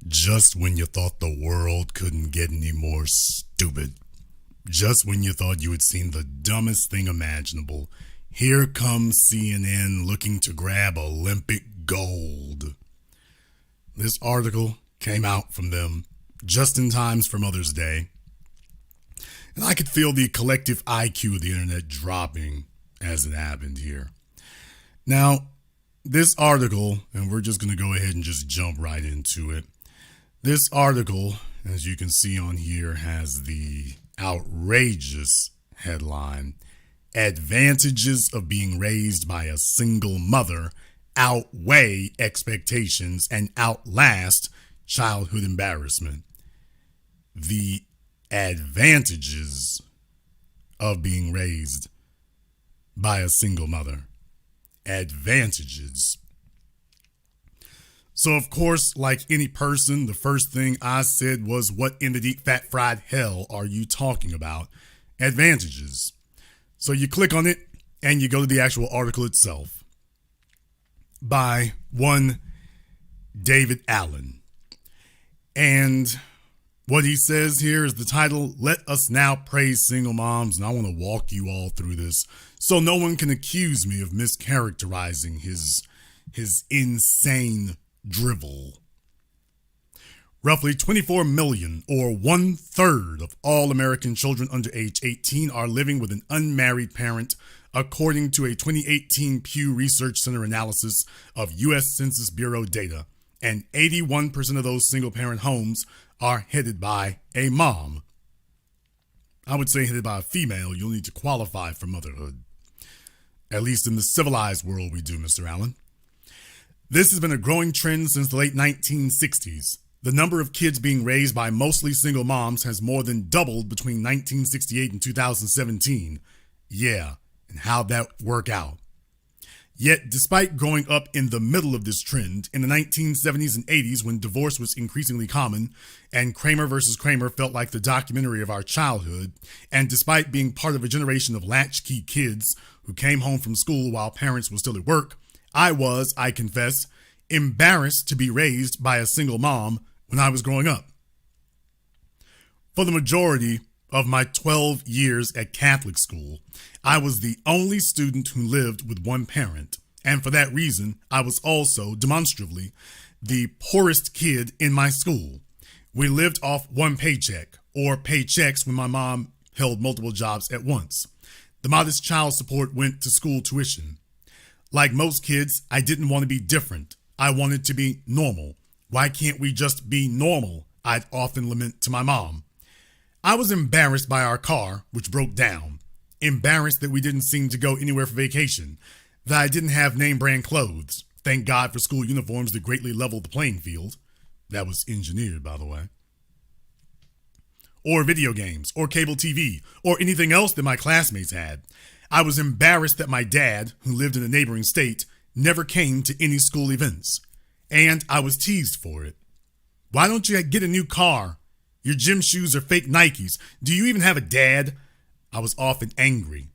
Just when you thought the world couldn't get any more stupid, just when you thought you had seen the dumbest thing imaginable, here comes CNN looking to grab Olympic gold. This article came out from them just in time for Mother's Day, and I could feel the collective IQ of the internet dropping as it happened here. Now, this article, and we're just going to go ahead and just jump right into it. This article, as you can see on here, has the outrageous headline, "Advantages of being raised by a single mother outweigh expectations and outlast childhood embarrassment." The advantages of being raised by a single mother. Advantages. So, of course, like any person, the first thing I said was, what in the deep fat fried hell are you talking about? Advantages. So you click on it and you go to the actual article itself by one David Allen. And what he says here is the title, "Let Us Now Praise Single Moms." And I want to walk you all through this so no one can accuse me of mischaracterizing his insane drivel. Roughly 24 million, or 1/3 of all American children under age 18 are living with an unmarried parent, according to a 2018 Pew Research Center analysis of U.S. Census Bureau data, and 81% of those single-parent homes are headed by a mom. I would say headed by a female. You'll need to qualify for motherhood. At least in the civilized world we do, Mr. Allen. This has been a growing trend since the late 1960s. The number of kids being raised by mostly single moms has more than doubled between 1968 and 2017. Yeah, and how'd that work out? Yet, despite growing up in the middle of this trend, in the 1970s and 80s, when divorce was increasingly common and Kramer versus Kramer felt like the documentary of our childhood, and despite being part of a generation of latchkey kids who came home from school while parents were still at work, I confess, embarrassed to be raised by a single mom when I was growing up. For the majority of my 12 years at Catholic school, I was the only student who lived with one parent, and for that reason, I was also, demonstrably, the poorest kid in my school. We lived off one paycheck, or paychecks when my mom held multiple jobs at once. The modest child support went to school tuition. Like most kids, I didn't want to be different. I wanted to be normal. Why can't we just be normal? I'd often lament to my mom. I was embarrassed by our car, which broke down. Embarrassed that we didn't seem to go anywhere for vacation. That I didn't have name brand clothes. Thank God for school uniforms that greatly leveled the playing field. That was engineered, by the way. Or video games, or cable TV, or anything else that my classmates had. I was embarrassed that my dad, who lived in a neighboring state, never came to any school events. And I was teased for it. Why don't you get a new car? Your gym shoes are fake Nikes. Do you even have a dad? I was often angry.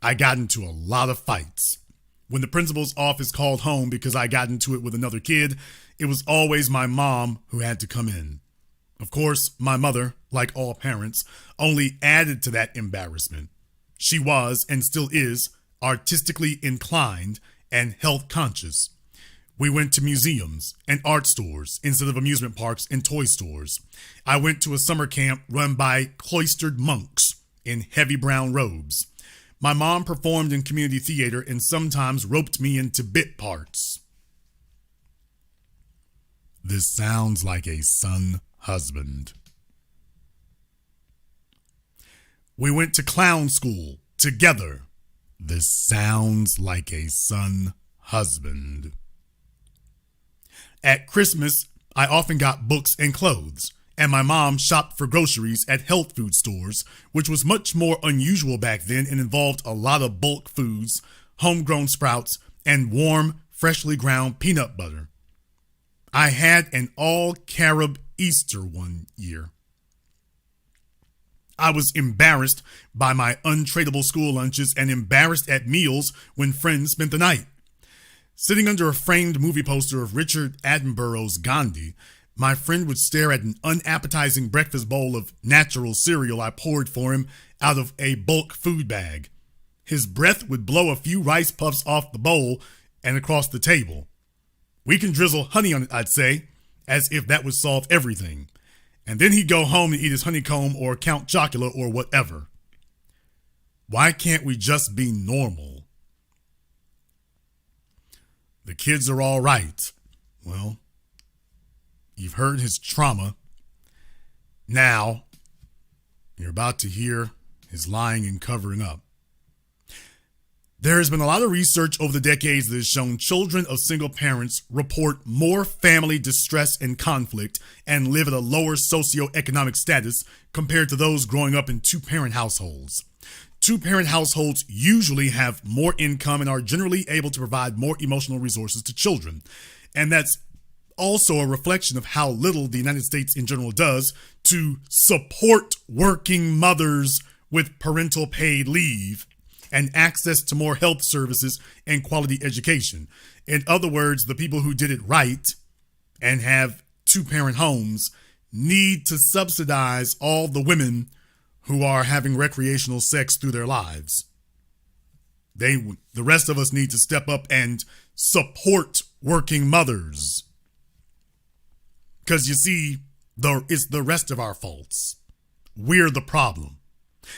I got into a lot of fights. When the principal's office called home because I got into it with another kid, it was always my mom who had to come in. Of course, my mother, like all parents, only added to that embarrassment. She was, and still is, artistically inclined and health conscious. We went to museums and art stores instead of amusement parks and toy stores. I went to a summer camp run by cloistered monks in heavy brown robes. My mom performed in community theater and sometimes roped me into bit parts. This sounds like a son husband. We went to clown school together. This sounds like a son husband. At Christmas, I often got books and clothes, and my mom shopped for groceries at health food stores, which was much more unusual back then and involved a lot of bulk foods, homegrown sprouts, and warm, freshly ground peanut butter. I had an all-carob Easter one year. I was embarrassed by my untradeable school lunches and embarrassed at meals when friends spent the night. Sitting under a framed movie poster of Richard Attenborough's Gandhi, My friend would stare at an unappetizing breakfast bowl of natural cereal I poured for him out of a bulk food bag. His breath would blow a few rice puffs off the bowl and across the table. We can drizzle honey on it, I'd say, as if that would solve everything. And then he'd go home and eat his honeycomb or Count Chocula or whatever. Why can't we just be normal? The kids are all right. Well, you've heard his trauma. Now, you're about to hear his lying and covering up. There has been a lot of research over the decades that has shown children of single parents report more family distress and conflict and live at a lower socioeconomic status compared to those growing up in two-parent households. Two-parent households usually have more income and are generally able to provide more emotional resources to children. And that's also a reflection of how little the United States in general does to support working mothers with parental paid leave and access to more health services and quality education. In other words, the people who did it right and have two-parent homes need to subsidize all the women who are having recreational sex through their lives. The rest of us need to step up and support working mothers. Because you see, it's the rest of our faults. We're the problem.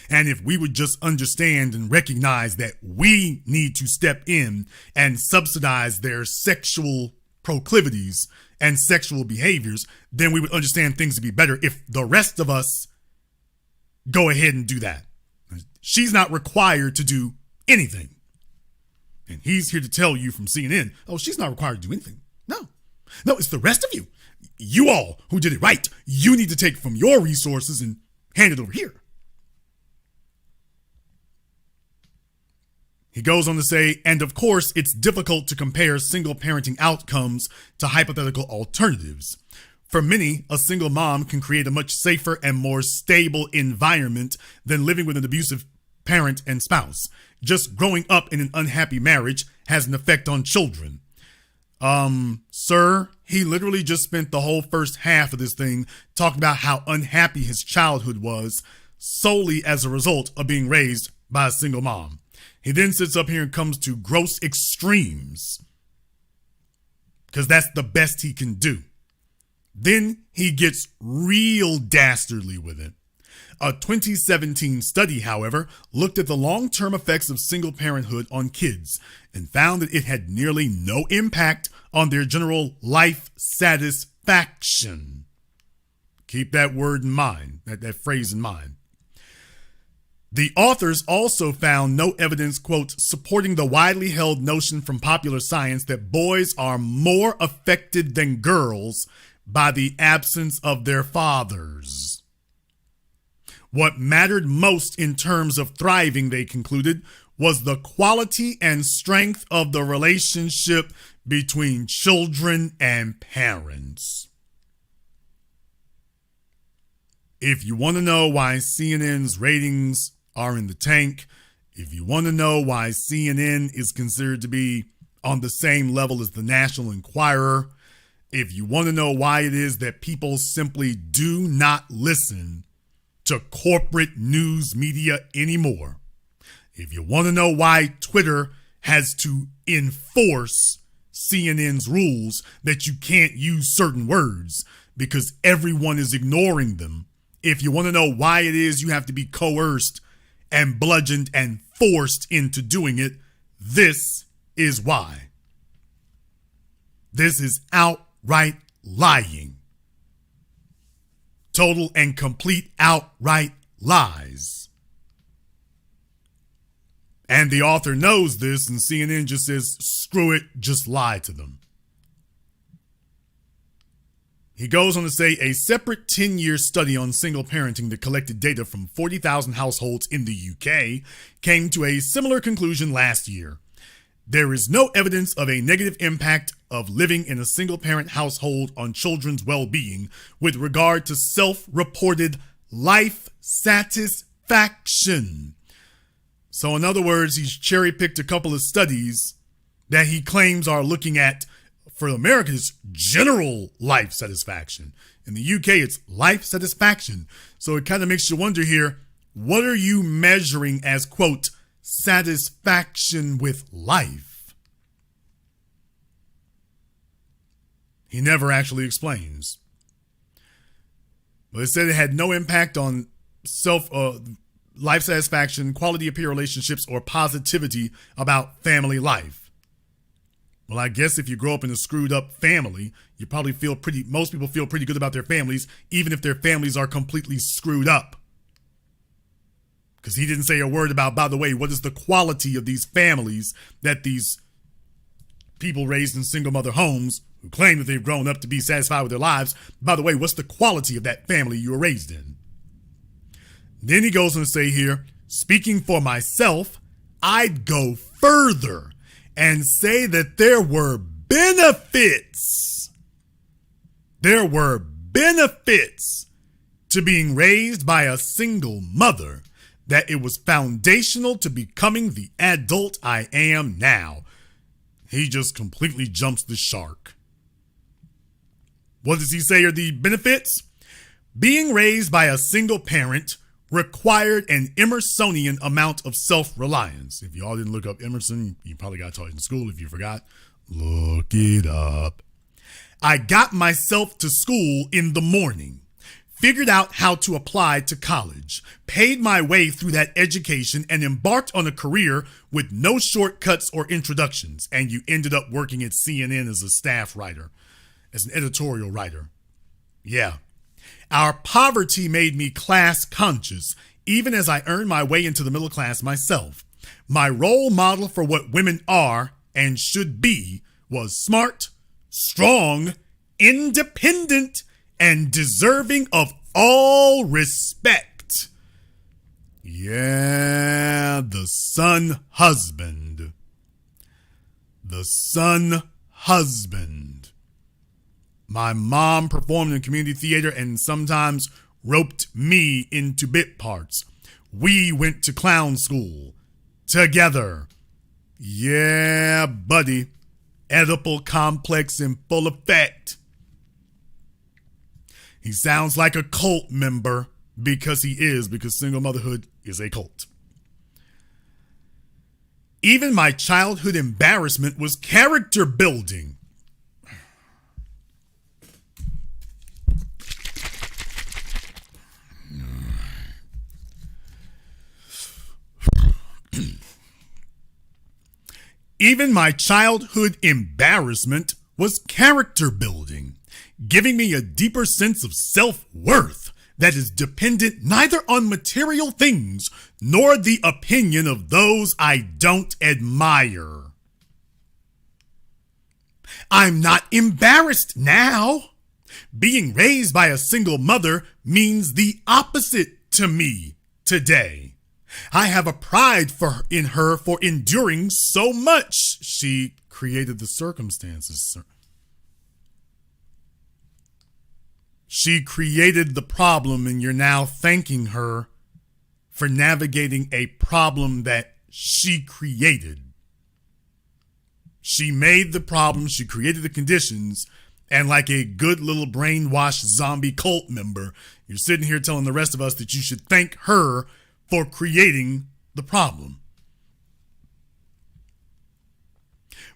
And if we would just understand and recognize that we need to step in and subsidize their sexual proclivities and sexual behaviors, then we would understand things to be better if the rest of us go ahead and do that. She's not required to do anything. And he's here to tell you from CNN, oh, she's not required to do anything. No, it's the rest of you. You all who did it right. You need to take from your resources and hand it over here. He goes on to say, and of course, it's difficult to compare single parenting outcomes to hypothetical alternatives. For many, a single mom can create a much safer and more stable environment than living with an abusive parent and spouse. Just growing up in an unhappy marriage has an effect on children. Sir, he literally just spent the whole first half of this thing talking about how unhappy his childhood was solely as a result of being raised by a single mom. He then sits up here and comes to gross extremes because that's the best he can do. Then he gets real dastardly with it. A 2017 study, however, looked at the long-term effects of single parenthood on kids and found that it had nearly no impact on their general life satisfaction. Keep that word in mind, that phrase in mind. The authors also found no evidence, quote, supporting the widely held notion from popular science that boys are more affected than girls by the absence of their fathers. What mattered most in terms of thriving, they concluded, was the quality and strength of the relationship between children and parents. If you want to know why CNN's ratings are in the tank, if you want to know why CNN is considered to be on the same level as the National Enquirer, if you want to know why it is that people simply do not listen to corporate news media anymore, if you want to know why Twitter has to enforce CNN's rules that you can't use certain words because everyone is ignoring them, if you want to know why it is you have to be coerced and bludgeoned and forced into doing it, this is why. This is outright lying. Total and complete outright lies. And the author knows this, and CNN just says, screw it, just lie to them. He goes on to say a separate 10-year study on single parenting that collected data from 40,000 households in the UK came to a similar conclusion last year. There is no evidence of a negative impact of living in a single-parent household on children's well-being with regard to self-reported life satisfaction. So in other words, he's cherry-picked a couple of studies that he claims are looking at For America, it's general life satisfaction. In the UK, it's life satisfaction. So it kind of makes you wonder here, what are you measuring as, quote, satisfaction with life? He never actually explains. But it said it had no impact on life satisfaction, quality of peer relationships, or positivity about family life. Well, I guess if you grow up in a screwed up family, you probably most people feel pretty good about their families, even if their families are completely screwed up. Because he didn't say a word about, by the way, what is the quality of these families that these people raised in single mother homes who claim that they've grown up to be satisfied with their lives. By the way, what's the quality of that family you were raised in? Then he goes on to say here, speaking for myself, I'd go further and say that there were benefits. There were benefits to being raised by a single mother, that it was foundational to becoming the adult I am now. He just completely jumps the shark. What does he say are the benefits? Being raised by a single parent required an Emersonian amount of self-reliance. If y'all didn't look up Emerson, you probably got taught it in school. If you forgot, look it up. I got myself to school in the morning, figured out how to apply to college, paid my way through that education, and embarked on a career with no shortcuts or introductions. And you ended up working at CNN as a staff writer, as an editorial writer. Yeah. Our poverty made me class conscious, even as I earned my way into the middle class myself. My role model for what women are and should be was smart, strong, independent, and deserving of all respect. Yeah, the son husband. The son husband. My mom performed in community theater and sometimes roped me into bit parts. We went to clown school together. Yeah, buddy. Oedipal complex in full effect. He sounds like a cult member because single motherhood is a cult. Even my childhood embarrassment was character building. Even my childhood embarrassment was character building, giving me a deeper sense of self-worth that is dependent neither on material things nor the opinion of those I don't admire. I'm not embarrassed now. Being raised by a single mother means the opposite to me today. I have a pride in her for enduring so much. She created the circumstances, sir. She created the problem, and you're now thanking her for navigating a problem that she created. She made the problem, she created the conditions, and like a good little brainwashed zombie cult member, you're sitting here telling the rest of us that you should thank her for creating the problem.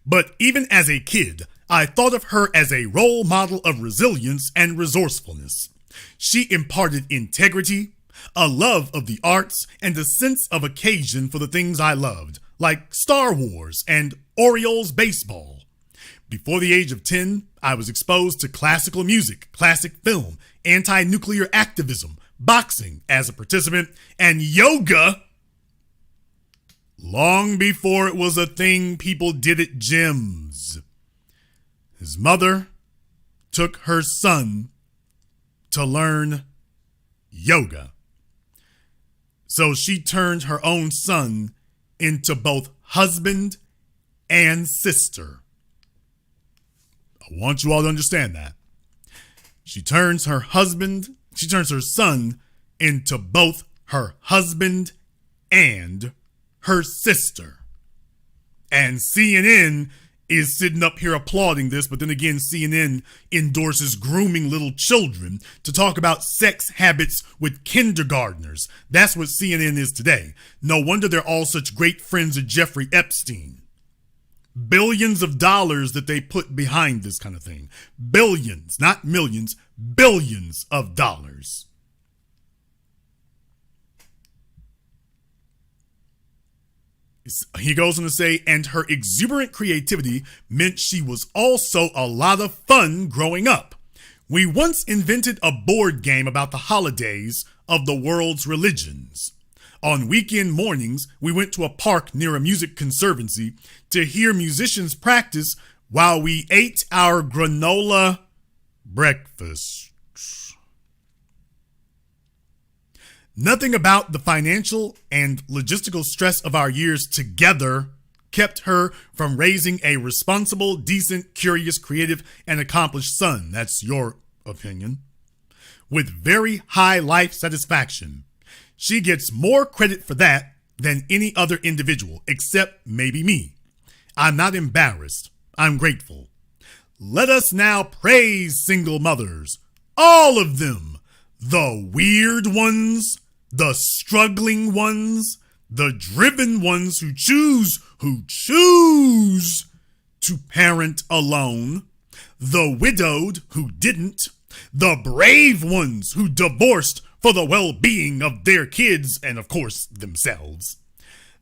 But even as a kid, I thought of her as a role model of resilience and resourcefulness. She imparted integrity, a love of the arts, and a sense of occasion for the things I loved, like Star Wars and Orioles baseball. Before the age of 10, I was exposed to classical music, classic film, anti-nuclear activism, boxing as a participant, and yoga long before it was a thing people did at gyms. His mother took her son to learn yoga. So she turned her own son into both husband and sister. I want you all to understand that. She turns her son into both her husband and her sister. And CNN is sitting up here applauding this, but then again, CNN endorses grooming little children to talk about sex habits with kindergartners. That's what CNN is today. No wonder they're all such great friends of Jeffrey Epstein. Billions of dollars that they put behind this kind of thing. Billions, not millions, billions of dollars. He goes on to say, and her exuberant creativity meant she was also a lot of fun growing up. We once invented a board game about the holidays of the world's religions. On weekend mornings, we went to a park near a music conservancy to hear musicians practice while we ate our granola breakfast. Nothing about the financial and logistical stress of our years together kept her from raising a responsible, decent, curious, creative, and accomplished son. That's your opinion. With very high life satisfaction. She gets more credit for that than any other individual, except maybe me. I'm not embarrassed. I'm grateful. Let us now praise single mothers. All of them. The weird ones, the struggling ones, the driven ones who choose to parent alone, the widowed who didn't, the brave ones who divorced for the well-being of their kids and, of course, themselves.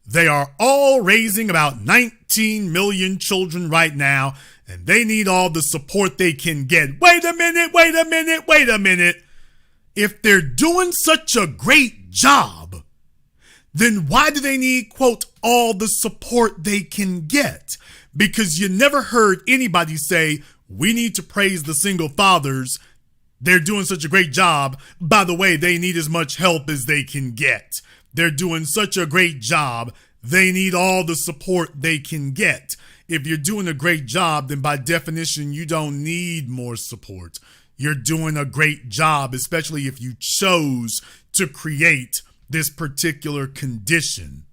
They are all raising about 19 million children right now, and they need all the support they can get. Wait a minute. If they're doing such a great job, then why do they need, quote, all the support they can get? Because you never heard anybody say, we need to praise the single fathers. They're doing such a great job. By the way, they need as much help as they can get. They're doing such a great job. They need all the support they can get. If you're doing a great job, then by definition, you don't need more support. You're doing a great job, especially if you chose to create this particular condition.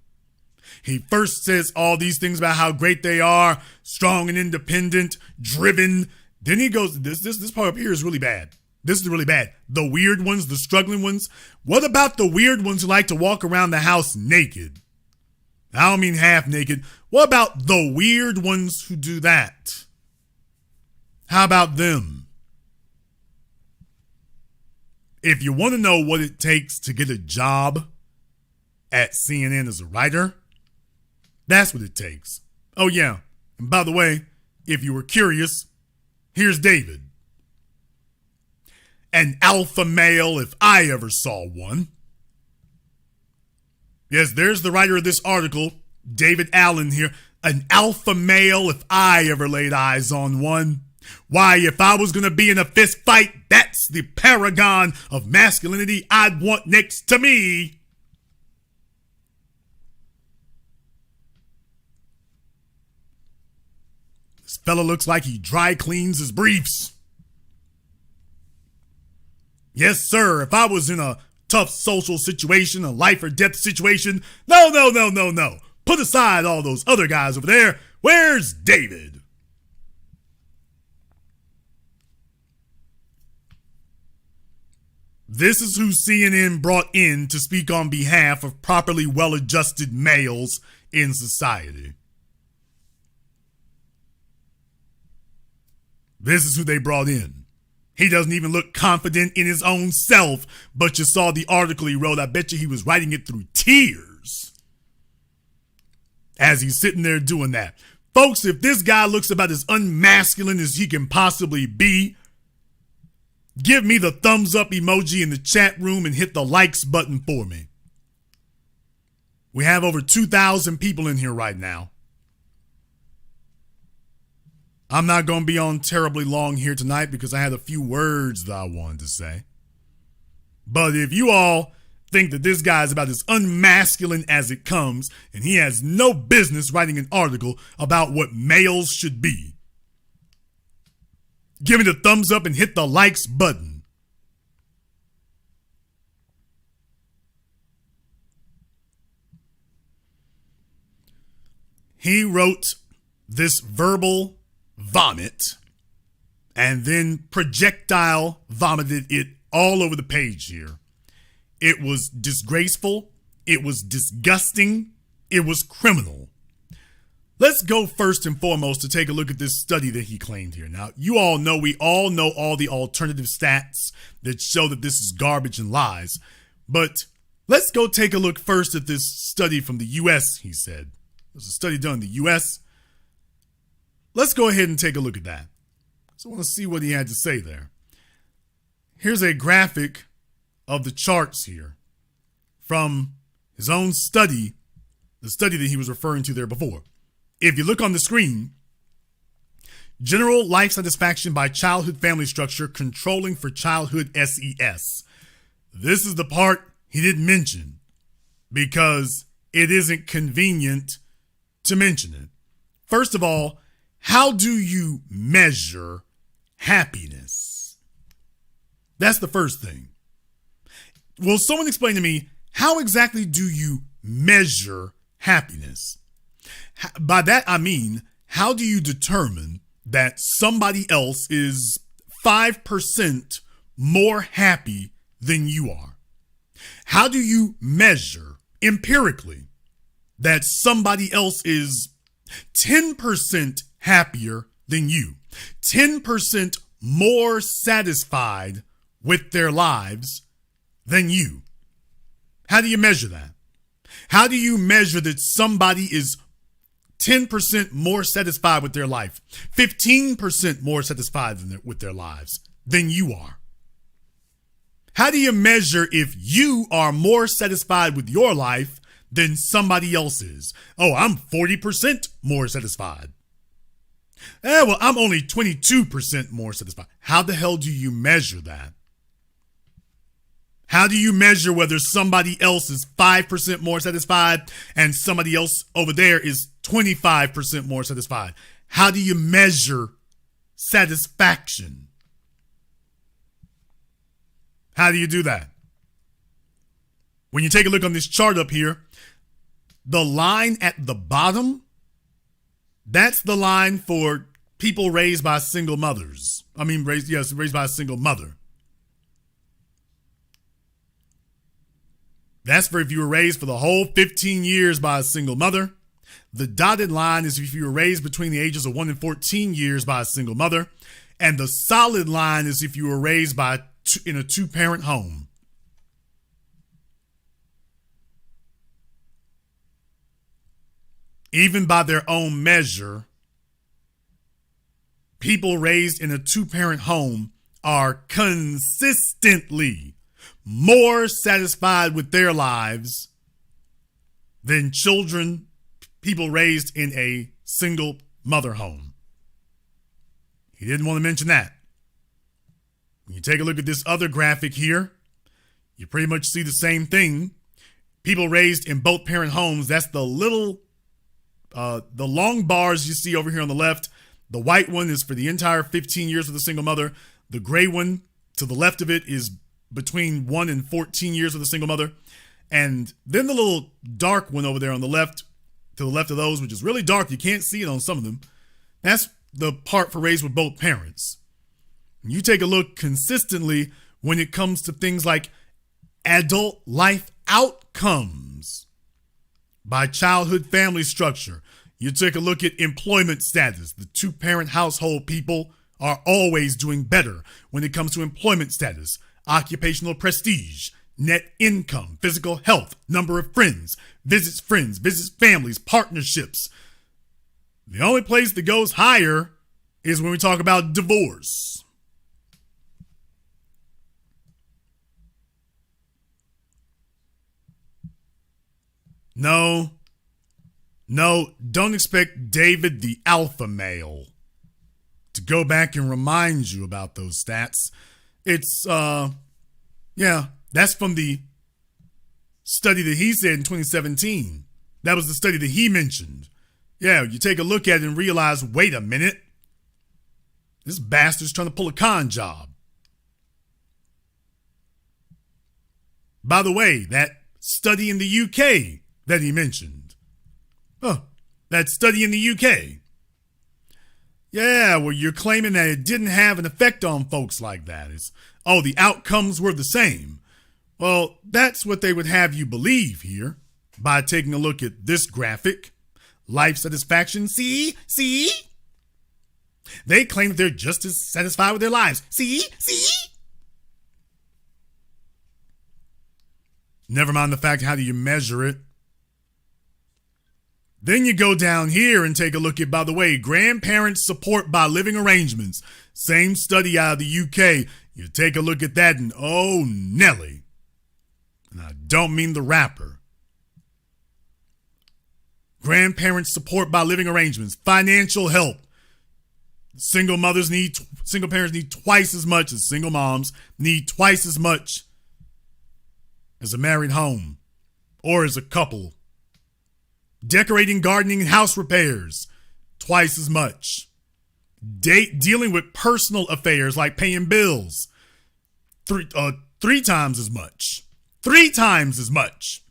He first says all these things about how great they are, strong and independent, driven. Then he goes, this part up here is really bad. This is really bad. The weird ones, the struggling ones. What about the weird ones who like to walk around the house naked? I don't mean half naked. What about the weird ones who do that? How about them? If you want to know what it takes to get a job at CNN as a writer, that's what it takes. Oh yeah, and by the way, if you were curious, here's David. An alpha male if I ever saw one. Yes, there's the writer of this article, David Allen here. An alpha male if I ever laid eyes on one. Why, if I was going to be in a fist fight, that's the paragon of masculinity I'd want next to me. This fella looks like he dry cleans his briefs. Yes, sir, if I was in a tough social situation, a life or death situation, no. Put aside all those other guys over there. Where's David? This is who CNN brought in to speak on behalf of properly well-adjusted males in society. This is who they brought in. He doesn't even look confident in his own self, but you saw the article he wrote. I bet you he was writing it through tears as he's sitting there doing that. Folks, if this guy looks about as unmasculine as he can possibly be, give me the thumbs up emoji in the chat room and hit the likes button for me. We have over 2,000 people in here right now. I'm not going to be on terribly long here tonight because I had a few words that I wanted to say. But if you all think that this guy is about as unmasculine as it comes, and he has no business writing an article about what males should be, give me the thumbs up and hit the likes button. He wrote this verbal vomit and then projectile vomited it all over the page here. It was disgraceful. It was disgusting. It was criminal. Let's go first and foremost to take a look at this study that he claimed here. Now, we all know all the alternative stats that show that this is garbage and lies. But let's go take a look first at this study from the U.S., he said. There's a study done in the U.S. Let's go ahead and take a look at that. So I want to see what he had to say there. Here's a graphic of the charts here from his own study, the study that he was referring to there before. If you look on the screen, general life satisfaction by childhood family structure, controlling for childhood SES. This is the part he didn't mention because it isn't convenient to mention it. First of all, how do you measure happiness? That's the first thing. Will someone explain to me, how exactly do you measure happiness? By that, I mean, how do you determine that somebody else is 5% more happy than you are? How do you measure empirically that somebody else is 10% happier than you, 10% more satisfied with their lives than you? How do you measure that? How do you measure that somebody is 10% more satisfied with their life, 15% more satisfied with their lives than you are? How do you measure if you are more satisfied with your life than somebody else is? Oh, I'm 40% more satisfied. Well, I'm only 22% more satisfied. How the hell do you measure that? How do you measure whether somebody else is 5% more satisfied and somebody else over there is 25% more satisfied? How do you measure satisfaction? How do you do that? When you take a look on this chart up here, the line at the bottom, that's the line for people raised by single mothers. Raised by a single mother. That's for if you were raised for the whole 15 years by a single mother. The dotted line is if you were raised between the ages of 1 and 14 years by a single mother. And the solid line is if you were raised in a two-parent home. Even by their own measure, people raised in a two-parent home are consistently more satisfied with their lives than people raised in a single mother home. He didn't want to mention that. When you take a look at this other graphic here, you pretty much see the same thing. People raised in both parent homes, that's the long bars you see over here on the left. The white one is for the entire 15 years with a single mother. The gray one to the left of it is between 1 and 14 years with a single mother. And then the little dark one over there on the left, to the left of those, which is really dark. You can't see it on some of them. That's the part for raised with both parents. You take a look consistently when it comes to things like adult life outcomes by childhood family structure. You take a look at employment status. The two-parent household people are always doing better when it comes to employment status, occupational prestige, net income, physical health, number of friends, visits families, partnerships. The only place that goes higher is when we talk about divorce. No, don't expect David the alpha male to go back and remind you about those stats. It's, that's from the study that he said in 2017. That was the study that he mentioned. Yeah, you take a look at it and realize, wait a minute, this bastard's trying to pull a con job. By the way, that study in the UK that he mentioned, that study in the UK, Yeah, well, you're claiming that it didn't have an effect on folks like that. The outcomes were the same. Well, that's what they would have you believe here by taking a look at this graphic. Life satisfaction, see? They claim that they're just as satisfied with their lives. See? Never mind the fact, how do you measure it? Then you go down here and take a look at, by the way, grandparents' support by living arrangements. Same study out of the UK. You take a look at that and oh, Nelly. And I don't mean the rapper. Grandparents' support by living arrangements. Financial help. Single parents need twice as much as single moms, need twice as much as a married home or as a couple. Decorating, gardening, and house repairs, twice as much. Dealing with personal affairs like paying bills, three times as much. 3 times as much.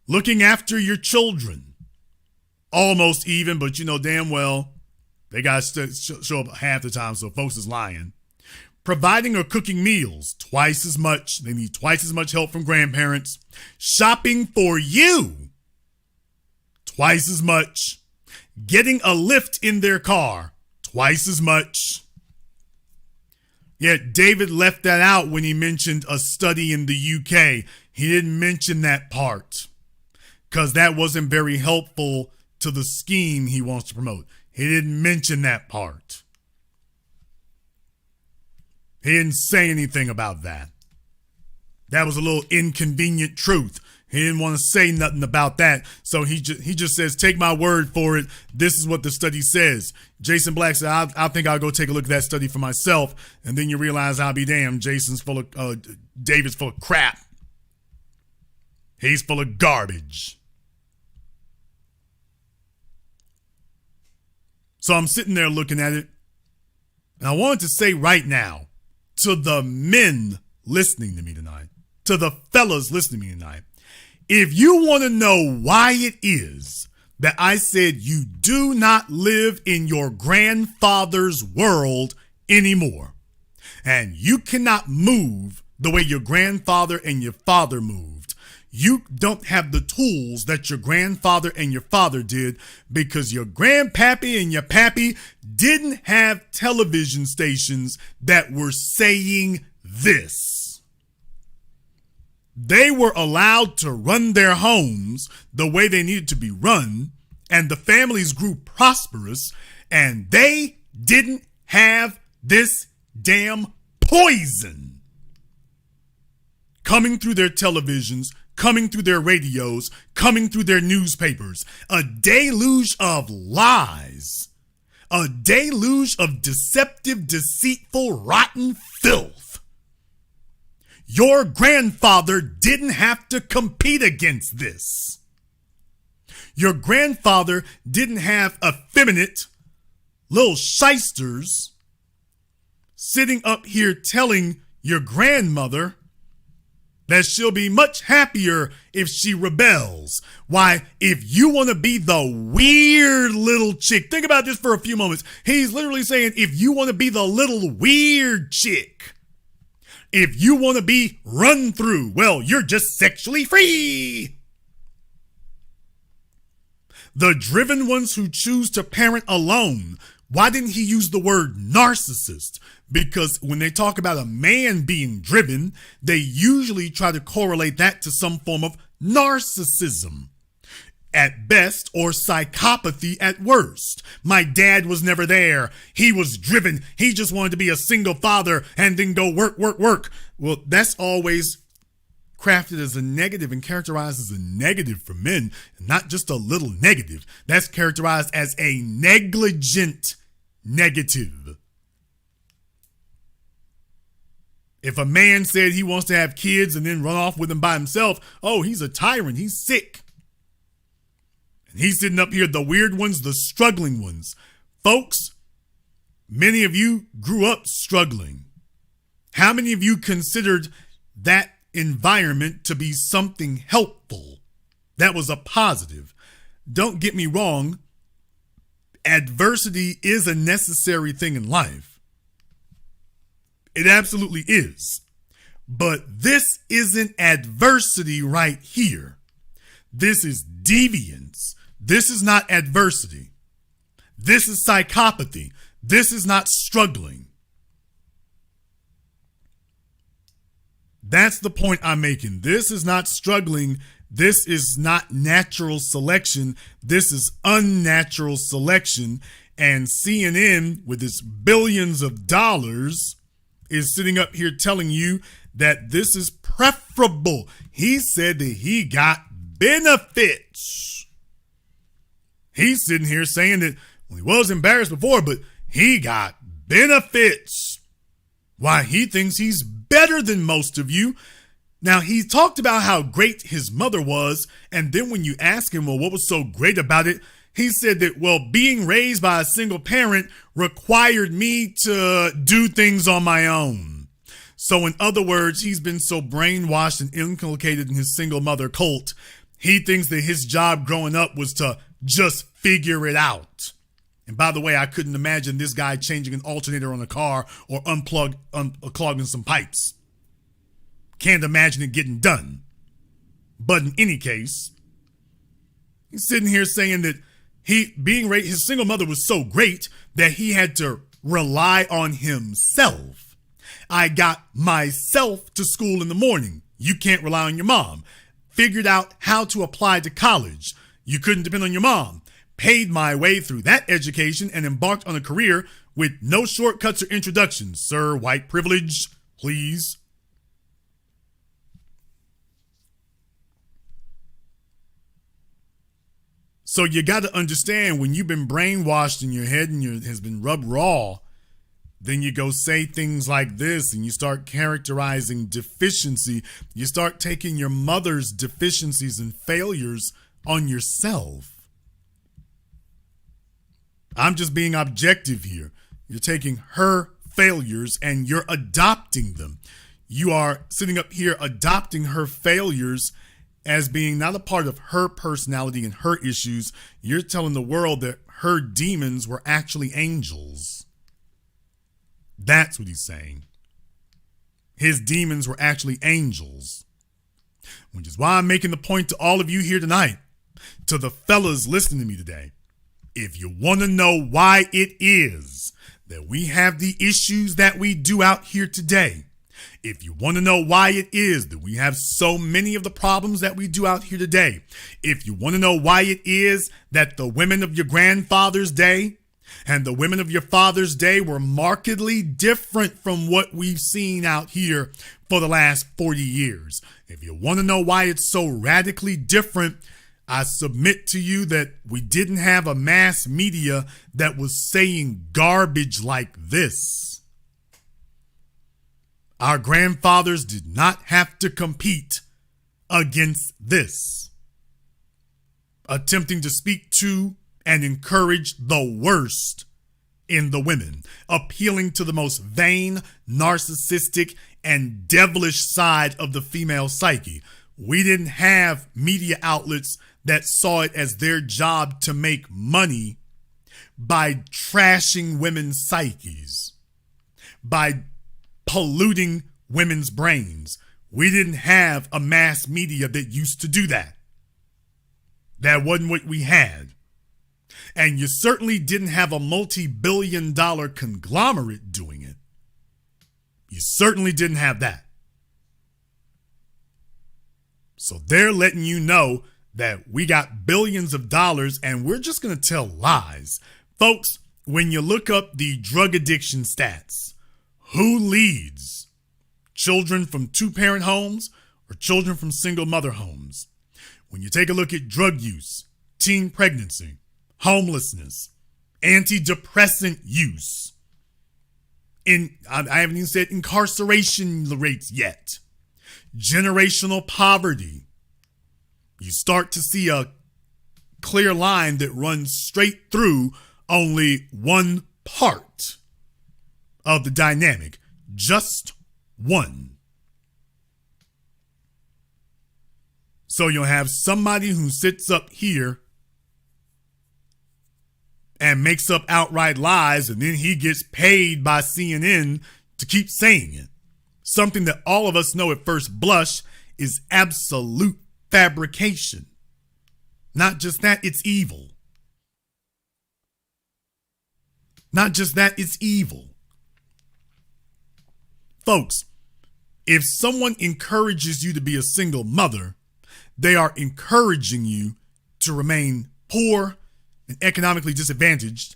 Looking after your children, almost even, but you know damn well they got to show up half the time, so folks is lying. Providing or cooking meals, twice as much. They need twice as much help from grandparents. Shopping for you, twice as much. Getting a lift in their car, twice as much. Yet David left that out when he mentioned a study in the UK. He didn't mention that part because that wasn't very helpful to the scheme he wants to promote. He didn't mention that part. He didn't say anything about that. That was a little inconvenient truth. He didn't want to say nothing about that. So he just says, take my word for it. This is what the study says. Jason Black said, I think I'll go take a look at that study for myself. And then you realize, I'll be damned, David's full of crap. He's full of garbage. So I'm sitting there looking at it. And I wanted to say right now to the men listening to me tonight, to the fellas listening to me tonight, if you want to know why it is that I said you do not live in your grandfather's world anymore, and you cannot move the way your grandfather and your father moved, you don't have the tools that your grandfather and your father did, because your grandpappy and your pappy didn't have television stations that were saying this. They were allowed to run their homes the way they needed to be run, and the families grew prosperous, and they didn't have this damn poison coming through their televisions, coming through their radios, coming through their newspapers. A deluge of lies. A deluge of deceptive, deceitful, rotten filth. Your grandfather didn't have to compete against this. Your grandfather didn't have effeminate little shysters sitting up here telling your grandmother that she'll be much happier if she rebels. Why, if you want to be the weird little chick, think about this for a few moments. He's literally saying, if you want to be the little weird chick, if you want to be run through, well, you're just sexually free. The driven ones who choose to parent alone. Why didn't he use the word narcissist? Because when they talk about a man being driven, they usually try to correlate that to some form of narcissism at best, or psychopathy at worst. My dad was never there. He was driven. He just wanted to be a single father and then go work. Well, that's always crafted as a negative and characterized as a negative for men, not just a little negative. That's characterized as a negligent negative. If a man said he wants to have kids and then run off with them by himself, oh, he's a tyrant. He's sick. And he's sitting up here, the weird ones, the struggling ones. Folks, many of you grew up struggling. How many of you considered that environment to be something helpful? That was a positive. Don't get me wrong. Adversity is a necessary thing in life. It absolutely is. But this isn't adversity right here. This is deviance. This is not adversity. This is psychopathy. This is not struggling. That's the point I'm making. This is not struggling. This is not natural selection. This is unnatural selection. And CNN, with its billions of dollars, is sitting up here telling you that this is preferable. He said that he got benefits. He's sitting here saying that he was embarrassed before, but he got benefits. Why, he thinks he's better than most of you. Now, he talked about how great his mother was, and then when you ask him, well, what was so great about it? He said that, well, being raised by a single parent required me to do things on my own. So in other words, he's been so brainwashed and inculcated in his single mother cult, he thinks that his job growing up was to just figure it out. And by the way, I couldn't imagine this guy changing an alternator on a car or unclogging some pipes. Can't imagine it getting done. But in any case, he's sitting here saying that his single mother was so great that he had to rely on himself. I got myself to school in the morning. You can't rely on your mom. Figured out how to apply to college. You couldn't depend on your mom. Paid my way through that education and embarked on a career with no shortcuts or introductions. Sir, white privilege, please. So you got to understand, when you've been brainwashed in your head and has been rubbed raw, then you go say things like this and you start characterizing deficiency. You start taking your mother's deficiencies and failures on yourself. I'm just being objective here. You're taking her failures and you're adopting them. You are sitting up here adopting her failures as being not a part of her personality and her issues. You're telling the world that her demons were actually angels. That's what he's saying. His demons were actually angels. Which is why I'm making the point to all of you here tonight, to the fellas listening to me today. If you want to know why it is that we have the issues that we do out here today, if you want to know why it is that we have so many of the problems that we do out here today, if you want to know why it is that the women of your grandfather's day and the women of your father's day were markedly different from what we've seen out here for the last 40 years, if you want to know why it's so radically different, I submit to you that we didn't have a mass media that was saying garbage like this. Our grandfathers did not have to compete against this, attempting to speak to and encourage the worst in the women, appealing to the most vain, narcissistic, and devilish side of the female psyche. We didn't have media outlets that saw it as their job to make money by trashing women's psyches, by polluting women's brains. We didn't have a mass media that used to do that. That wasn't what we had. And you certainly didn't have a multi-billion-dollar conglomerate doing it. You certainly didn't have that. So they're letting you know that we got billions of dollars and we're just going to tell lies. Folks, when you look up the drug addiction stats, who leads? Children from two-parent homes or children from single mother homes? When you take a look at drug use, teen pregnancy, homelessness, antidepressant use, I haven't even said incarceration rates yet, generational poverty, you start to see a clear line that runs straight through only one part of the dynamic, just one. So you'll have somebody who sits up here and makes up outright lies, and then he gets paid by CNN to keep saying it. Something that all of us know at first blush is absolute fabrication. Not just that, it's evil. Not just that, it's evil. Folks, if someone encourages you to be a single mother, they are encouraging you to remain poor and economically disadvantaged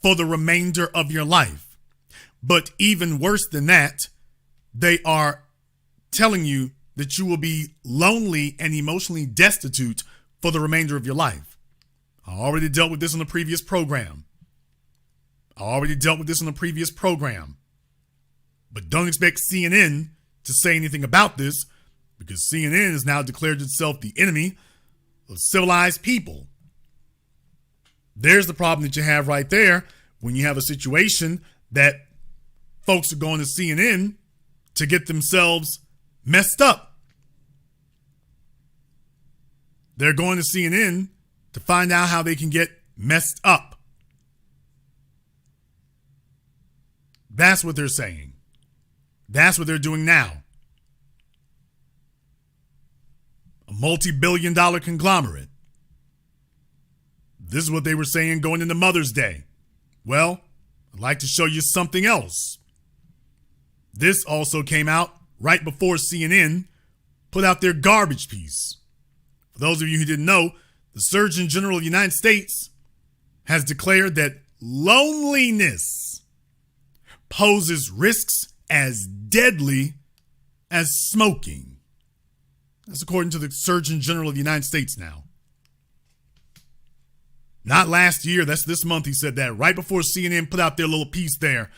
for the remainder of your life. But even worse than that, they are telling you that you will be lonely and emotionally destitute for the remainder of your life. I already dealt with this on the previous program. But don't expect CNN to say anything about this, because CNN has now declared itself the enemy of civilized people. There's the problem that you have right there when you have a situation that folks are going to CNN to get themselves messed up. They're going to CNN to find out how they can get messed up. That's what they're saying. That's what they're doing now. A multi-billion-dollar conglomerate. This is what they were saying going into Mother's Day. Well, I'd like to show you something else. This also came out right before CNN put out their garbage piece. For those of you who didn't know, the Surgeon General of the United States has declared that loneliness poses risks as deadly as smoking. That's according to the Surgeon General of the United States now. Not last year, that's this month he said that, right before CNN put out their little piece there.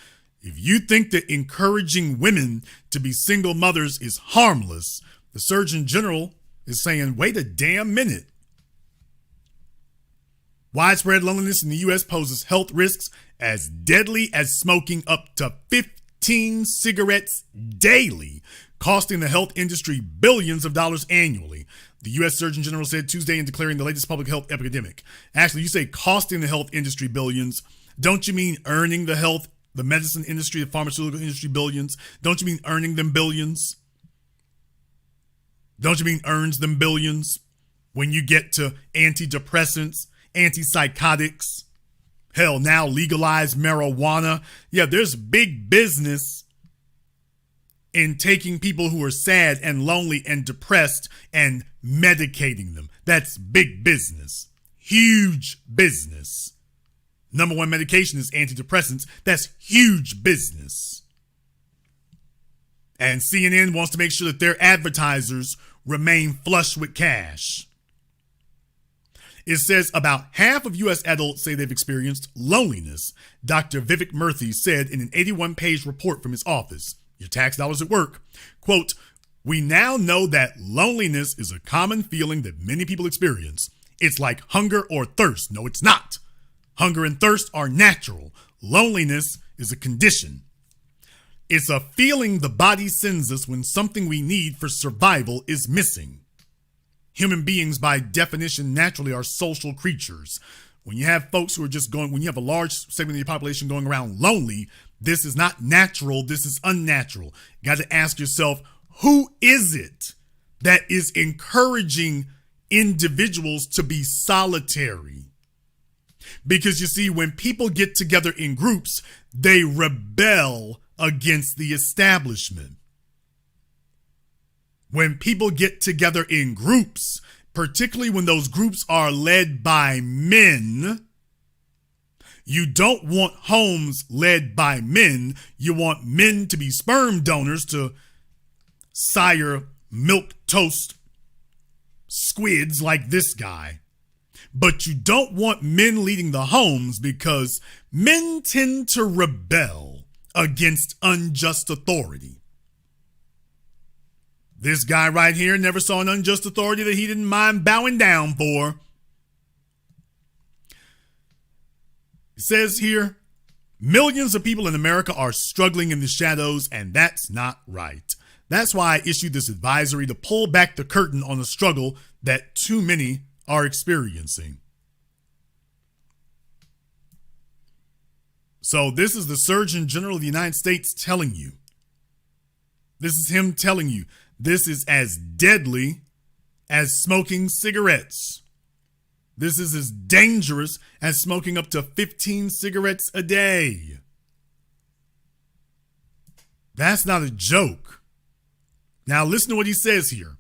If you think that encouraging women to be single mothers is harmless, the Surgeon General is saying, wait a damn minute. Widespread loneliness in the U.S. poses health risks as deadly as smoking up to 15 cigarettes daily, costing the health industry billions of dollars annually. The U.S. Surgeon General said Tuesday in declaring the latest public health epidemic. Actually, you say costing the health industry billions. Don't you mean earning the medicine industry, the pharmaceutical industry billions? Don't you mean earning them billions? Don't you mean earns them billions when you get to antidepressants, antipsychotics, hell, now legalized marijuana? Yeah, there's big business in taking people who are sad and lonely and depressed and medicating them. That's big business. Huge business. Number one medication is antidepressants. That's huge business. And CNN wants to make sure that their advertisers remain flush with cash. It says about half of U.S. adults say they've experienced loneliness. Dr. Vivek Murthy said in an 81-page report from his office, your tax dollars at work, quote, "We now know that loneliness is a common feeling that many people experience. It's like hunger or thirst. No, it's not. Hunger and thirst are natural. Loneliness is a condition. It's a feeling the body sends us when something we need for survival is missing. Human beings, by definition, naturally are social creatures. When you have folks who are just when you have a large segment of your population going around lonely, this is not natural. This is unnatural. You got to ask yourself, who is it that is encouraging individuals to be solitary? Because you see, when people get together in groups, they rebel against the establishment. When people get together in groups, particularly when those groups are led by men, you don't want homes led by men. You want men to be sperm donors to sire milk toast squids like this guy. But you don't want men leading the homes, because men tend to rebel against unjust authority. This guy right here never saw an unjust authority that he didn't mind bowing down for. It says here, millions of people in America are struggling in the shadows, and that's not right. That's why I issued this advisory to pull back the curtain on the struggle that too many are experiencing. So this is the Surgeon General of the United States telling you. This is him telling you this is as deadly as smoking cigarettes. This is as dangerous as smoking up to 15 cigarettes a day. That's not a joke. Now listen to what he says here.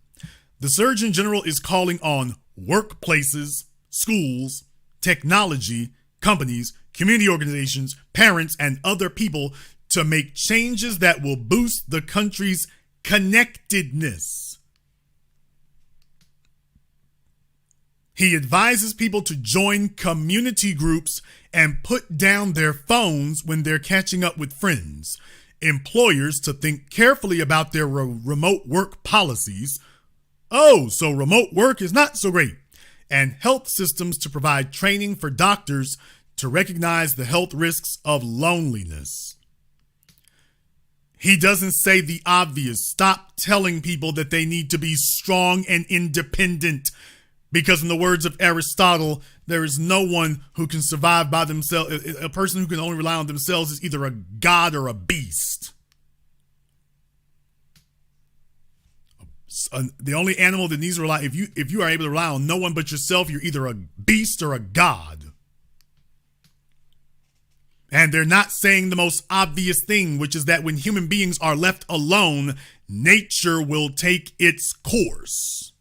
The Surgeon General is calling on workplaces, schools, technology, companies, community organizations, parents, and other people to make changes that will boost the country's connectedness. He advises people to join community groups and put down their phones when they're catching up with friends. Employers to think carefully about their remote work policies. Oh, so remote work is not so great. And health systems to provide training for doctors to recognize the health risks of loneliness. He doesn't say the obvious. Stop telling people that they need to be strong and independent. Because in the words of Aristotle, there is no one who can survive by themselves. A person who can only rely on themselves is either a god or a beast. The only animal that needs to rely, if you are able to rely on no one but yourself, you're either a beast or a god. And they're not saying the most obvious thing, which is that when human beings are left alone, nature will take its course.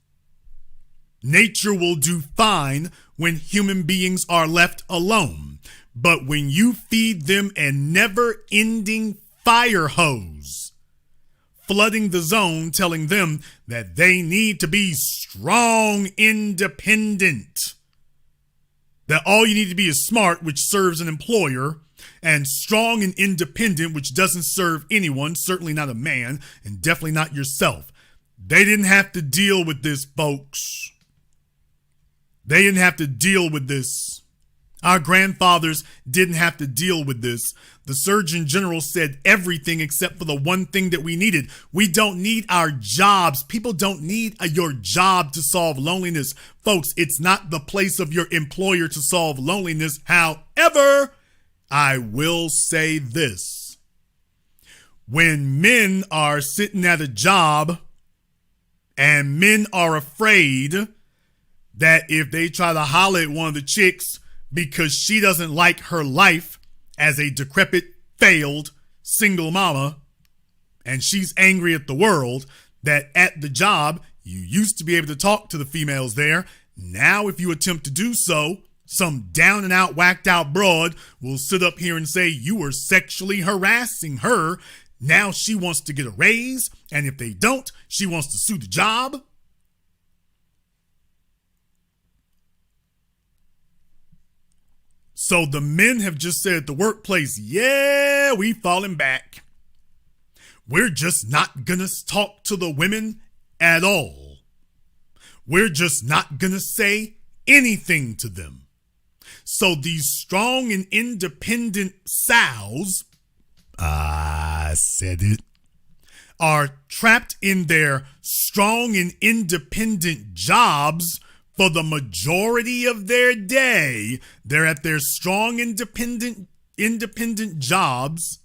Nature will do fine when human beings are left alone. But when you feed them a never-ending fire hose, flooding the zone, telling them that they need to be strong, independent, that all you need to be is smart, which serves an employer, and strong and independent, which doesn't serve anyone, certainly not a man, and definitely not yourself. They didn't have to deal with this, folks. They didn't have to deal with this. Our grandfathers didn't have to deal with this. The Surgeon General said everything except for the one thing that we needed. We don't need our jobs. People don't need your job to solve loneliness. Folks, it's not the place of your employer to solve loneliness. However, I will say this. When men are sitting at a job and men are afraid that if they try to holler at one of the chicks because she doesn't like her life as a decrepit, failed, single mama, and she's angry at the world, that at the job, you used to be able to talk to the females there. Now, if you attempt to do so, some down and out, whacked out broad will sit up here and say you were sexually harassing her. Now she wants to get a raise, and if they don't, she wants to sue the job. So the men have just said at the workplace, yeah, we falling back. We're just not gonna talk to the women at all. We're just not gonna say anything to them. So these strong and independent sows, I said it, are trapped in their strong and independent jobs for the majority of their day. They're at their strong, independent jobs,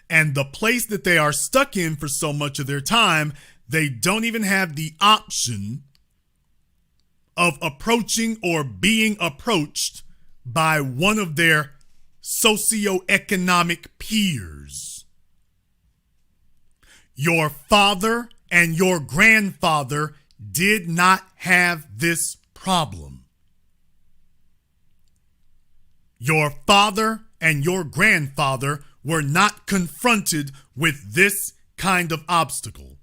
and the place that they are stuck in for so much of their time, they don't even have the option of approaching or being approached by one of their socioeconomic peers. Your father and your grandfather did not have this problem. Your father and your grandfather were not confronted with this kind of obstacle.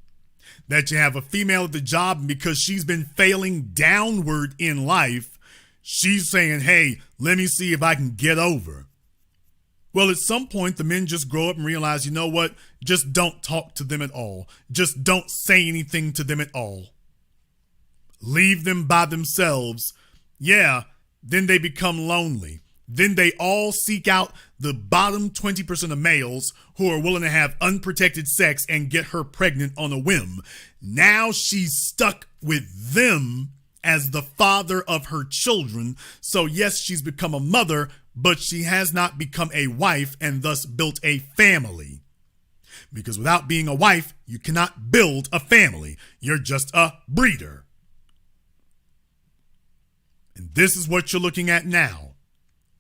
That you have a female at the job, and because she's been failing downward in life, she's saying, hey, let me see if I can get over. Well, at some point, the men just grow up and realize, you know what? Just don't talk to them at all. Just don't say anything to them at all. Leave them by themselves. Yeah, then they become lonely. Then they all seek out the bottom 20% of males who are willing to have unprotected sex and get her pregnant on a whim. Now she's stuck with them as the father of her children. So yes, she's become a mother, but she has not become a wife and thus built a family. Because without being a wife, you cannot build a family. You're just a breeder. And this is what you're looking at now,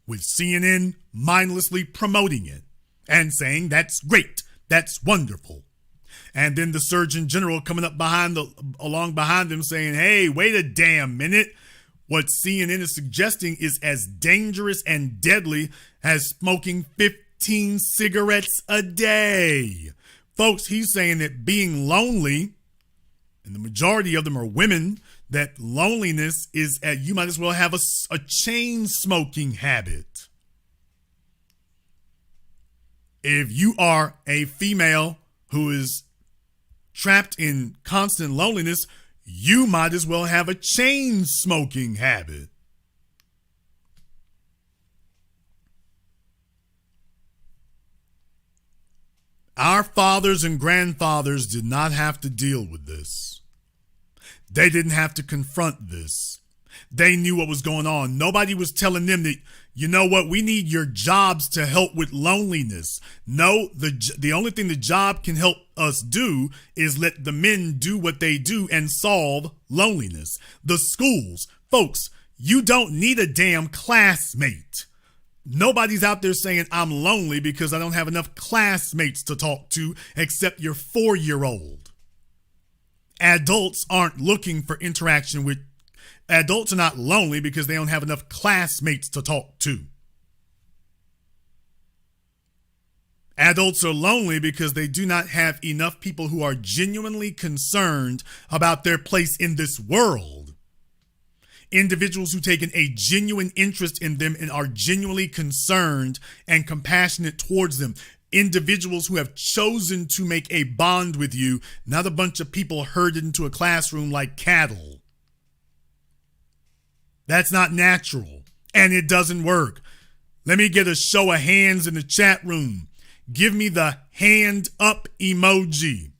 with CNN mindlessly promoting it and saying that's great, that's wonderful. And then the Surgeon General coming up along behind them saying, hey, wait a damn minute. What CNN is suggesting is as dangerous and deadly as smoking 15 cigarettes a day. Folks, he's saying that being lonely, and the majority of them are women, that loneliness is you might as well have a chain smoking habit. If you are a female who is trapped in constant loneliness, you might as well have a chain smoking habit. Our fathers and grandfathers did not have to deal with this. They didn't have to confront this. They knew what was going on. Nobody was telling them that, you know what, we need your jobs to help with loneliness. No, the only thing the job can help us do is let the men do what they do and solve loneliness. The schools, folks, you don't need a damn classmate. Nobody's out there saying I'm lonely because I don't have enough classmates to talk to except your 4-year-old. Adults aren't looking for interaction with adults are not lonely because they don't have enough classmates to talk to. Adults are lonely because they do not have enough people who are genuinely concerned about their place in this world. Individuals who take a genuine interest in them and are genuinely concerned and compassionate towards them. Individuals who have chosen to make a bond with you, not a bunch of people herded into a classroom like cattle. That's not natural, and it doesn't work. Let me get a show of hands in the chat room. Give me the hand up emoji.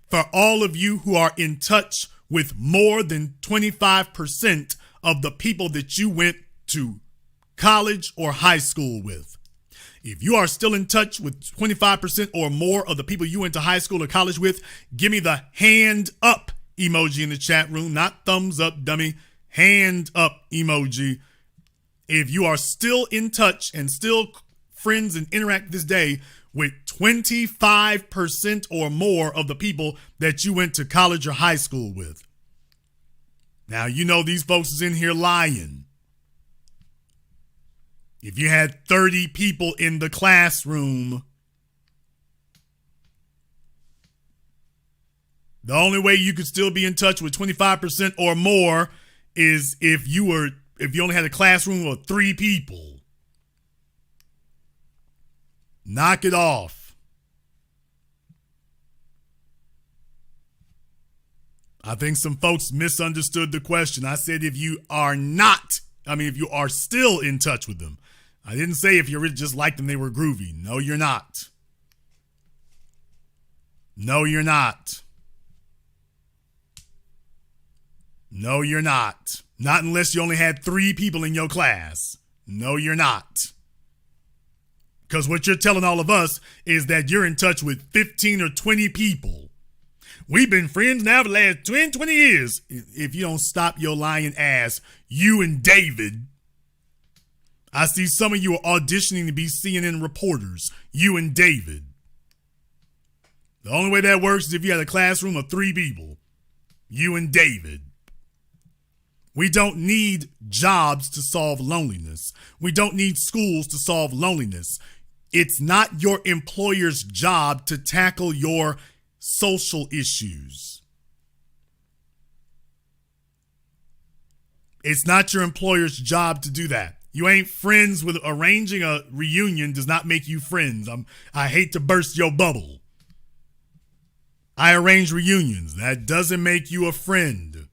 For all of you who are in touch with more than 25% of the people that you went to college or high school with. If you are still in touch with 25% or more of the people you went to high school or college with, give me the hand up emoji in the chat room, not thumbs up, dummy. Hand up emoji. If you are still in touch and still friends and interact this day with 25% or more of the people that you went to college or high school with. Now, you know these folks is in here lying. If you had 30 people in the classroom, the only way you could still be in touch with 25% or more is if you only had a classroom of 3 people. Knock it off. I think some folks misunderstood the question. I said if you are still in touch with them. I didn't say if you really just liked them, they were groovy. No, you're not. No, you're not. No, you're not. Not unless you only had 3 people in your class. No, you're not. Because what you're telling all of us is that you're in touch with 15 or 20 people. We've been friends now for the last 20 years. If you don't stop your lying ass, you and David. I see some of you are auditioning to be CNN reporters. You and David. The only way that works is if you had a classroom of 3 people. You and David. We don't need jobs to solve loneliness. We don't need schools to solve loneliness. It's not your employer's job to tackle your social issues. It's not your employer's job to do that. You ain't friends with arranging a reunion does not make you friends. I hate to burst your bubble. I arrange reunions. That doesn't make you a friend.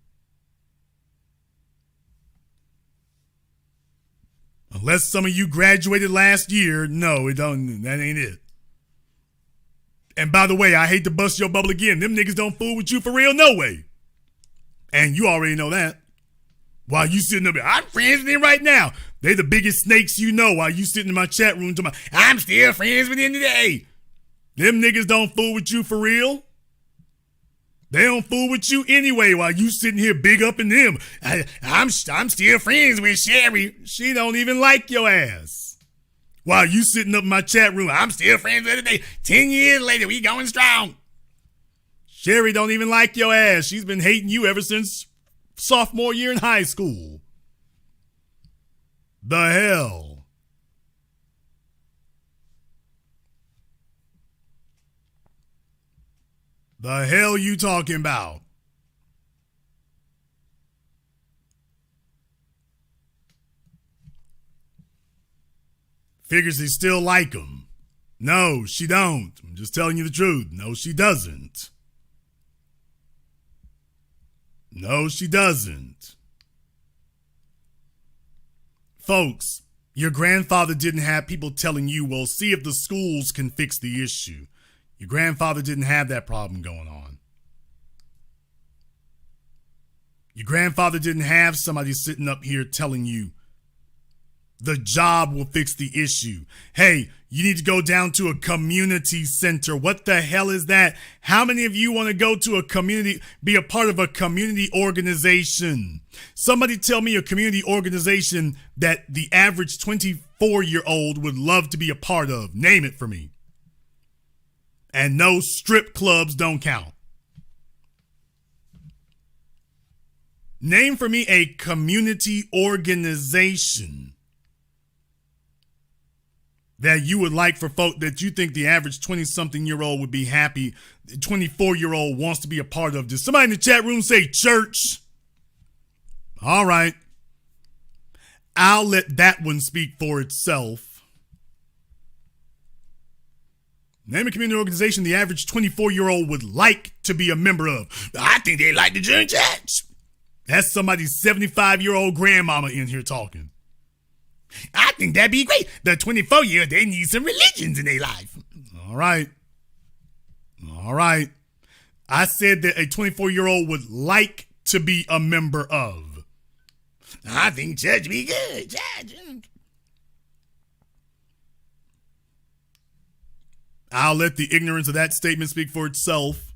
Unless some of you graduated last year, no, it don't. That ain't it. And by the way, I hate to bust your bubble again. Them niggas don't fool with you for real, no way. And you already know that. While you sitting up there, I'm friends with them right now. They the biggest snakes you know while you sitting in my chat room talking about, I'm still friends with them today. Them niggas don't fool with you for real. They don't fool with you anyway while you sitting here big up in them. I'm still friends with Sherry. She don't even like your ass. While you sitting up in my chat room, I'm still friends with her today. 10 years later, we going strong. Sherry don't even like your ass. She's been hating you ever since sophomore year in high school. The hell? The hell you talking about? Figures they still like him. No, she don't. I'm just telling you the truth. No, she doesn't. No, she doesn't. Folks, your grandfather didn't have people telling you, well, see if the schools can fix the issue. Your grandfather didn't have that problem going on. Your grandfather didn't have somebody sitting up here telling you the job will fix the issue. Hey, you need to go down to a community center. What the hell is that? How many of you want to go to a community, be a part of a community organization? Somebody tell me a community organization that the average 24-year-old would love to be a part of. Name it for me. And no, strip clubs don't count. Name for me a community organization that you would like for folk that you think the average 20-something-year-old would be happy, 24-year-old wants to be a part of. Did somebody in the chat room say church? All right. I'll let that one speak for itself. Name a community organization the average 24-year-old would like to be a member of. I think they'd like to join church. That's somebody's 75-year-old grandmama in here talking. I think that'd be great. The 24-year, they need some religions in their life. All right. All right. I said that a 24-year-old would like to be a member of. I think church be good. Church. I'll let the ignorance of that statement speak for itself.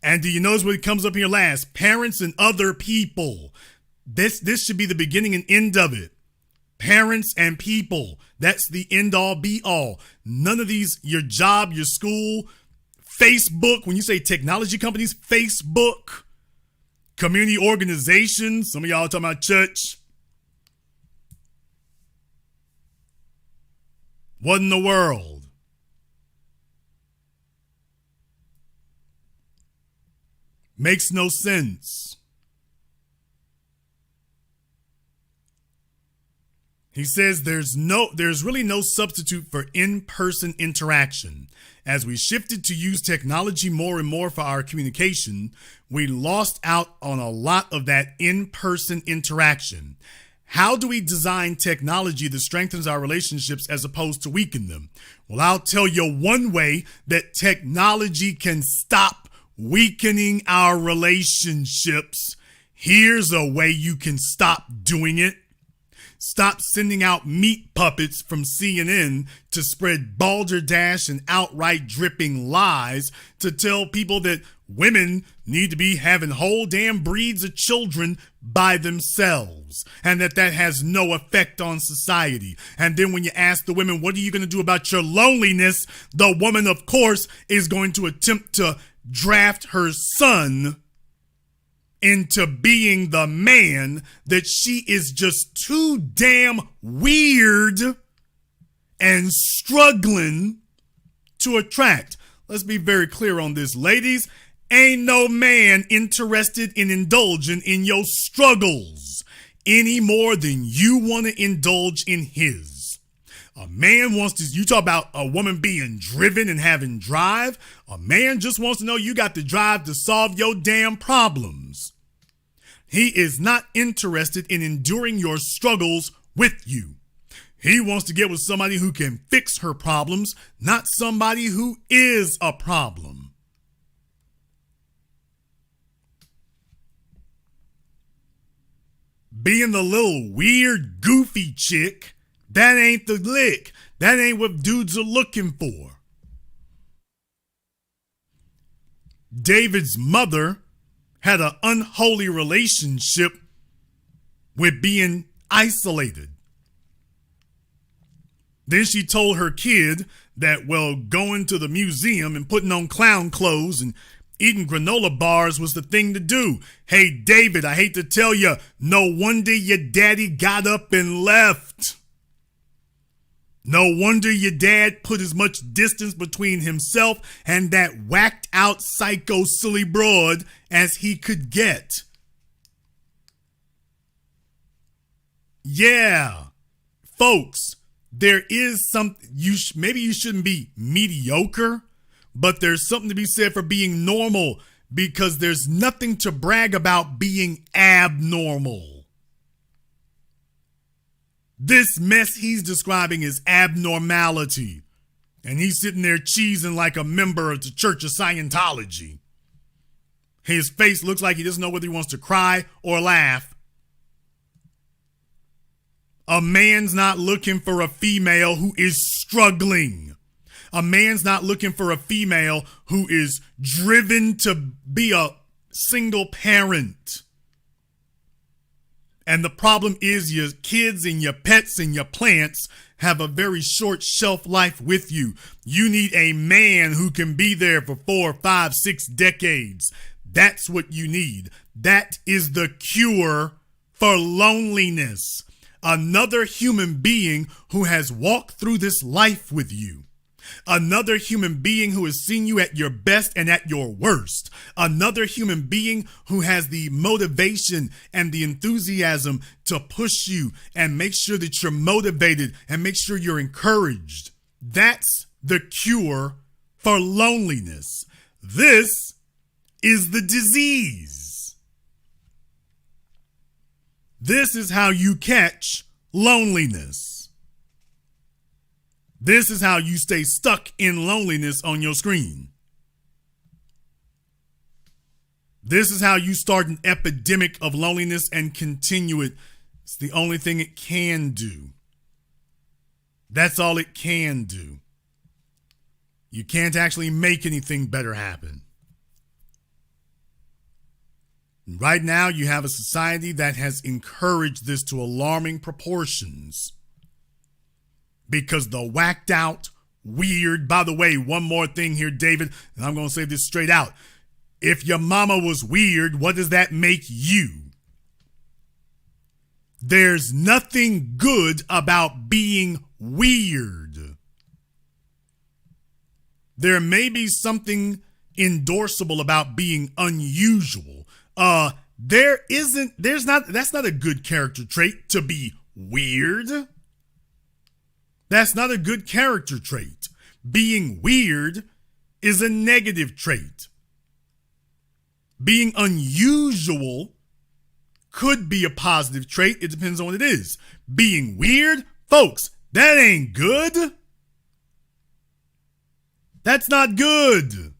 And do you notice what comes up here last? Parents and other people. This should be the beginning and end of it. Parents and people. That's the end all be all. None of these, your job, your school, Facebook, when you say technology companies, Facebook, community organizations, some of y'all talking about church. What in the world? Makes no sense. He says there's really no substitute for in-person interaction. As we shifted to use technology more and more for our communication, we lost out on a lot of that in-person interaction. How do we design technology that strengthens our relationships as opposed to weaken them? Well, I'll tell you one way that technology can stop weakening our relationships. Here's a way you can stop doing it. Stop sending out meat puppets from CNN to spread balderdash and outright dripping lies to tell people that women need to be having whole damn breeds of children by themselves and that has no effect on society. And then when you ask the women, what are you going to do about your loneliness? The woman, of course, is going to attempt to draft her son into being the man that she is just too damn weird and struggling to attract. Let's be very clear on this, ladies. Ain't no man interested in indulging in your struggles any more than you want to indulge in his. A man wants to, you talk about a woman being driven and having drive. A man just wants to know you got the drive to solve your damn problems. He is not interested in enduring your struggles with you. He wants to get with somebody who can fix her problems, not somebody who is a problem. being the little weird, goofy chick, that ain't the lick. That ain't what dudes are looking for. David's mother had an unholy relationship with being isolated. Then she told her kid that, well, going to the museum and putting on clown clothes and eating granola bars was the thing to do. Hey, David, I hate to tell you, no wonder your daddy got up and left. No wonder your dad put as much distance between himself and that whacked out psycho silly broad as he could get. Yeah, folks, there is something, maybe you shouldn't be mediocre, but there's something to be said for being normal, because there's nothing to brag about being abnormal. This mess he's describing is abnormality, and he's sitting there cheesing like a member of the Church of Scientology. His face looks like he doesn't know whether he wants to cry or laugh. A man's not looking for a female who is struggling. A man's not looking for a female who is driven to be a single parent. And the problem is your kids and your pets and your plants have a very short shelf life with you. You need a man who can be there for 4, 5, 6 decades. That's what you need. That is the cure for loneliness. Another human being who has walked through this life with you. Another human being who has seen you at your best and at your worst. Another human being who has the motivation and the enthusiasm to push you and make sure that you're motivated and make sure you're encouraged. That's the cure for loneliness. This is the disease. This is how you catch loneliness. This is how you stay stuck in loneliness on your screen. This is how you start an epidemic of loneliness and continue it. It's the only thing it can do. That's all it can do. You can't actually make anything better happen. Right now, you have a society that has encouraged this to alarming proportions. Because the whacked out, weird, by the way, one more thing here, David, and I'm going to say this straight out. If your mama was weird, what does that make you? There's nothing good about being weird. There may be something endorsable about being unusual. That's not a good character trait to be weird. That's not a good character trait. Being weird is a negative trait. Being unusual could be a positive trait. It depends on what it is. Being weird, folks, that ain't good. That's not good.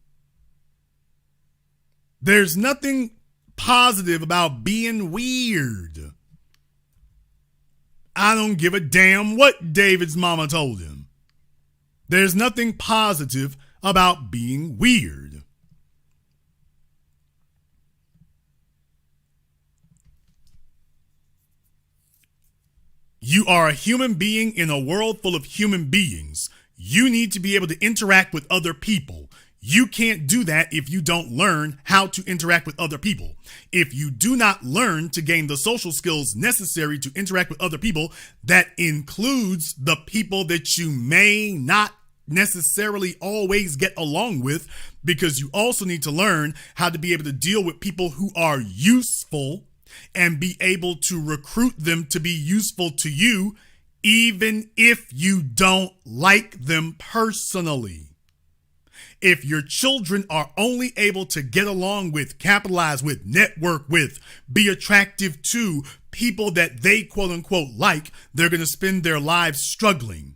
There's nothing positive about being weird. I don't give a damn what David's mama told him. There's nothing positive about being weird. You are a human being in a world full of human beings. You need to be able to interact with other people. You can't do that if you don't learn how to interact with other people. If you do not learn to gain the social skills necessary to interact with other people, that includes the people that you may not necessarily always get along with, because you also need to learn how to be able to deal with people who are useful and be able to recruit them to be useful to you, even if you don't like them personally. If your children are only able to get along with, capitalize with, network with, be attractive to people that they quote unquote like, they're going to spend their lives struggling,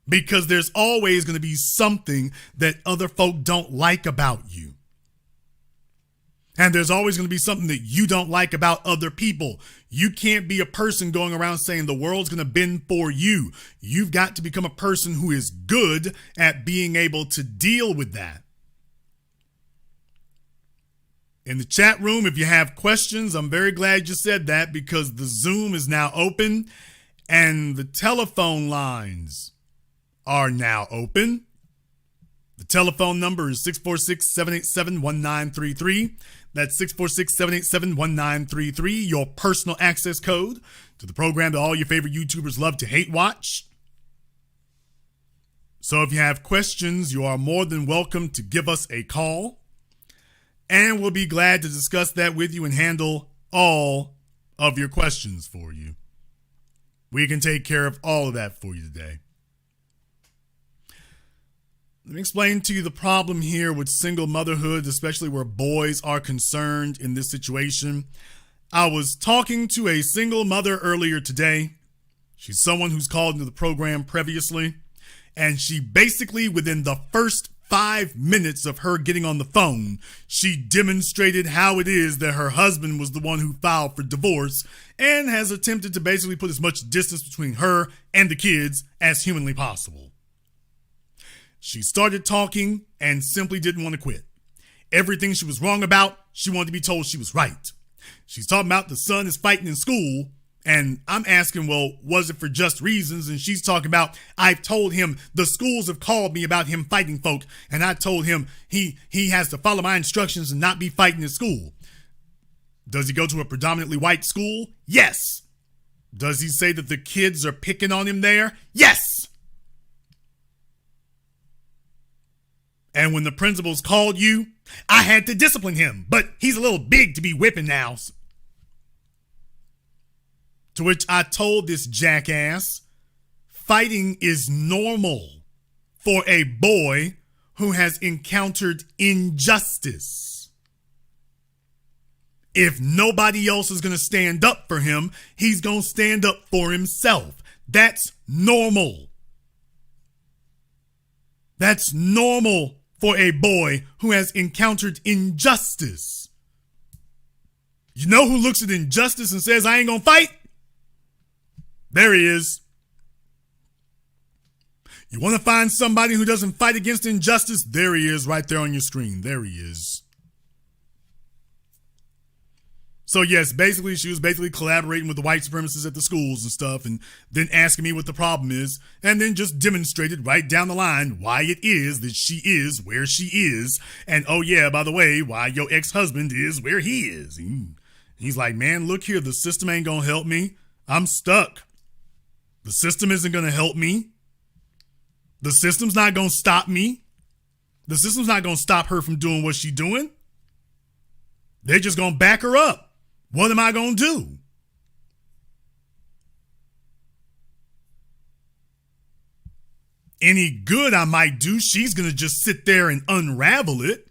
because there's always going to be something that other folk don't like about you. And there's always going to be something that you don't like about other people. You can't be a person going around saying the world's going to bend for you. You've got to become a person who is good at being able to deal with that. In the chat room, if you have questions, I'm very glad you said that, because the Zoom is now open and the telephone lines are now open. The telephone number is 646-787-1933. That's 646-787-1933, your personal access code to the program that all your favorite YouTubers love to hate watch. So if you have questions, you are more than welcome to give us a call, and we'll be glad to discuss that with you and handle all of your questions for you. We can take care of all of that for you today. Let me explain to you the problem here with single motherhood, especially where boys are concerned in this situation. I was talking to a single mother earlier today. She's someone who's called into the program previously, and she basically, within the first 5 minutes of her getting on the phone, she demonstrated how it is that her husband was the one who filed for divorce and has attempted to basically put as much distance between her and the kids as humanly possible. She started talking and simply didn't want to quit. Everything she was wrong about, she wanted to be told she was right. She's talking about the son is fighting in school, and I'm asking, well, was it for just reasons? And she's talking about, I've told him, the schools have called me about him fighting folk, and I told him he has to follow my instructions and not be fighting in school. Does he go to a predominantly white school? Yes. Does he say that the kids are picking on him there? Yes. And when the principals called you, I had to discipline him, but he's a little big to be whipping now. To which I told this jackass, fighting is normal for a boy who has encountered injustice. If nobody else is going to stand up for him, he's going to stand up for himself. That's normal. That's normal for a boy who has encountered injustice. You know who looks at injustice and says, I ain't gonna fight? There he is. You want to find somebody who doesn't fight against injustice? There he is, right there on your screen. There he is. So yes, basically, she was basically collaborating with the white supremacists at the schools and stuff, and then asking me what the problem is, and then just demonstrated right down the line why it is that she is where she is, and oh yeah, by the way, why your ex-husband is where he is. He's like, man, look here, the system ain't gonna help me. I'm stuck. The system isn't gonna help me. The system's not gonna stop me. The system's not gonna stop her from doing what she's doing. They're just gonna back her up. What am I going to do? Any good I might do, she's going to just sit there and unravel it.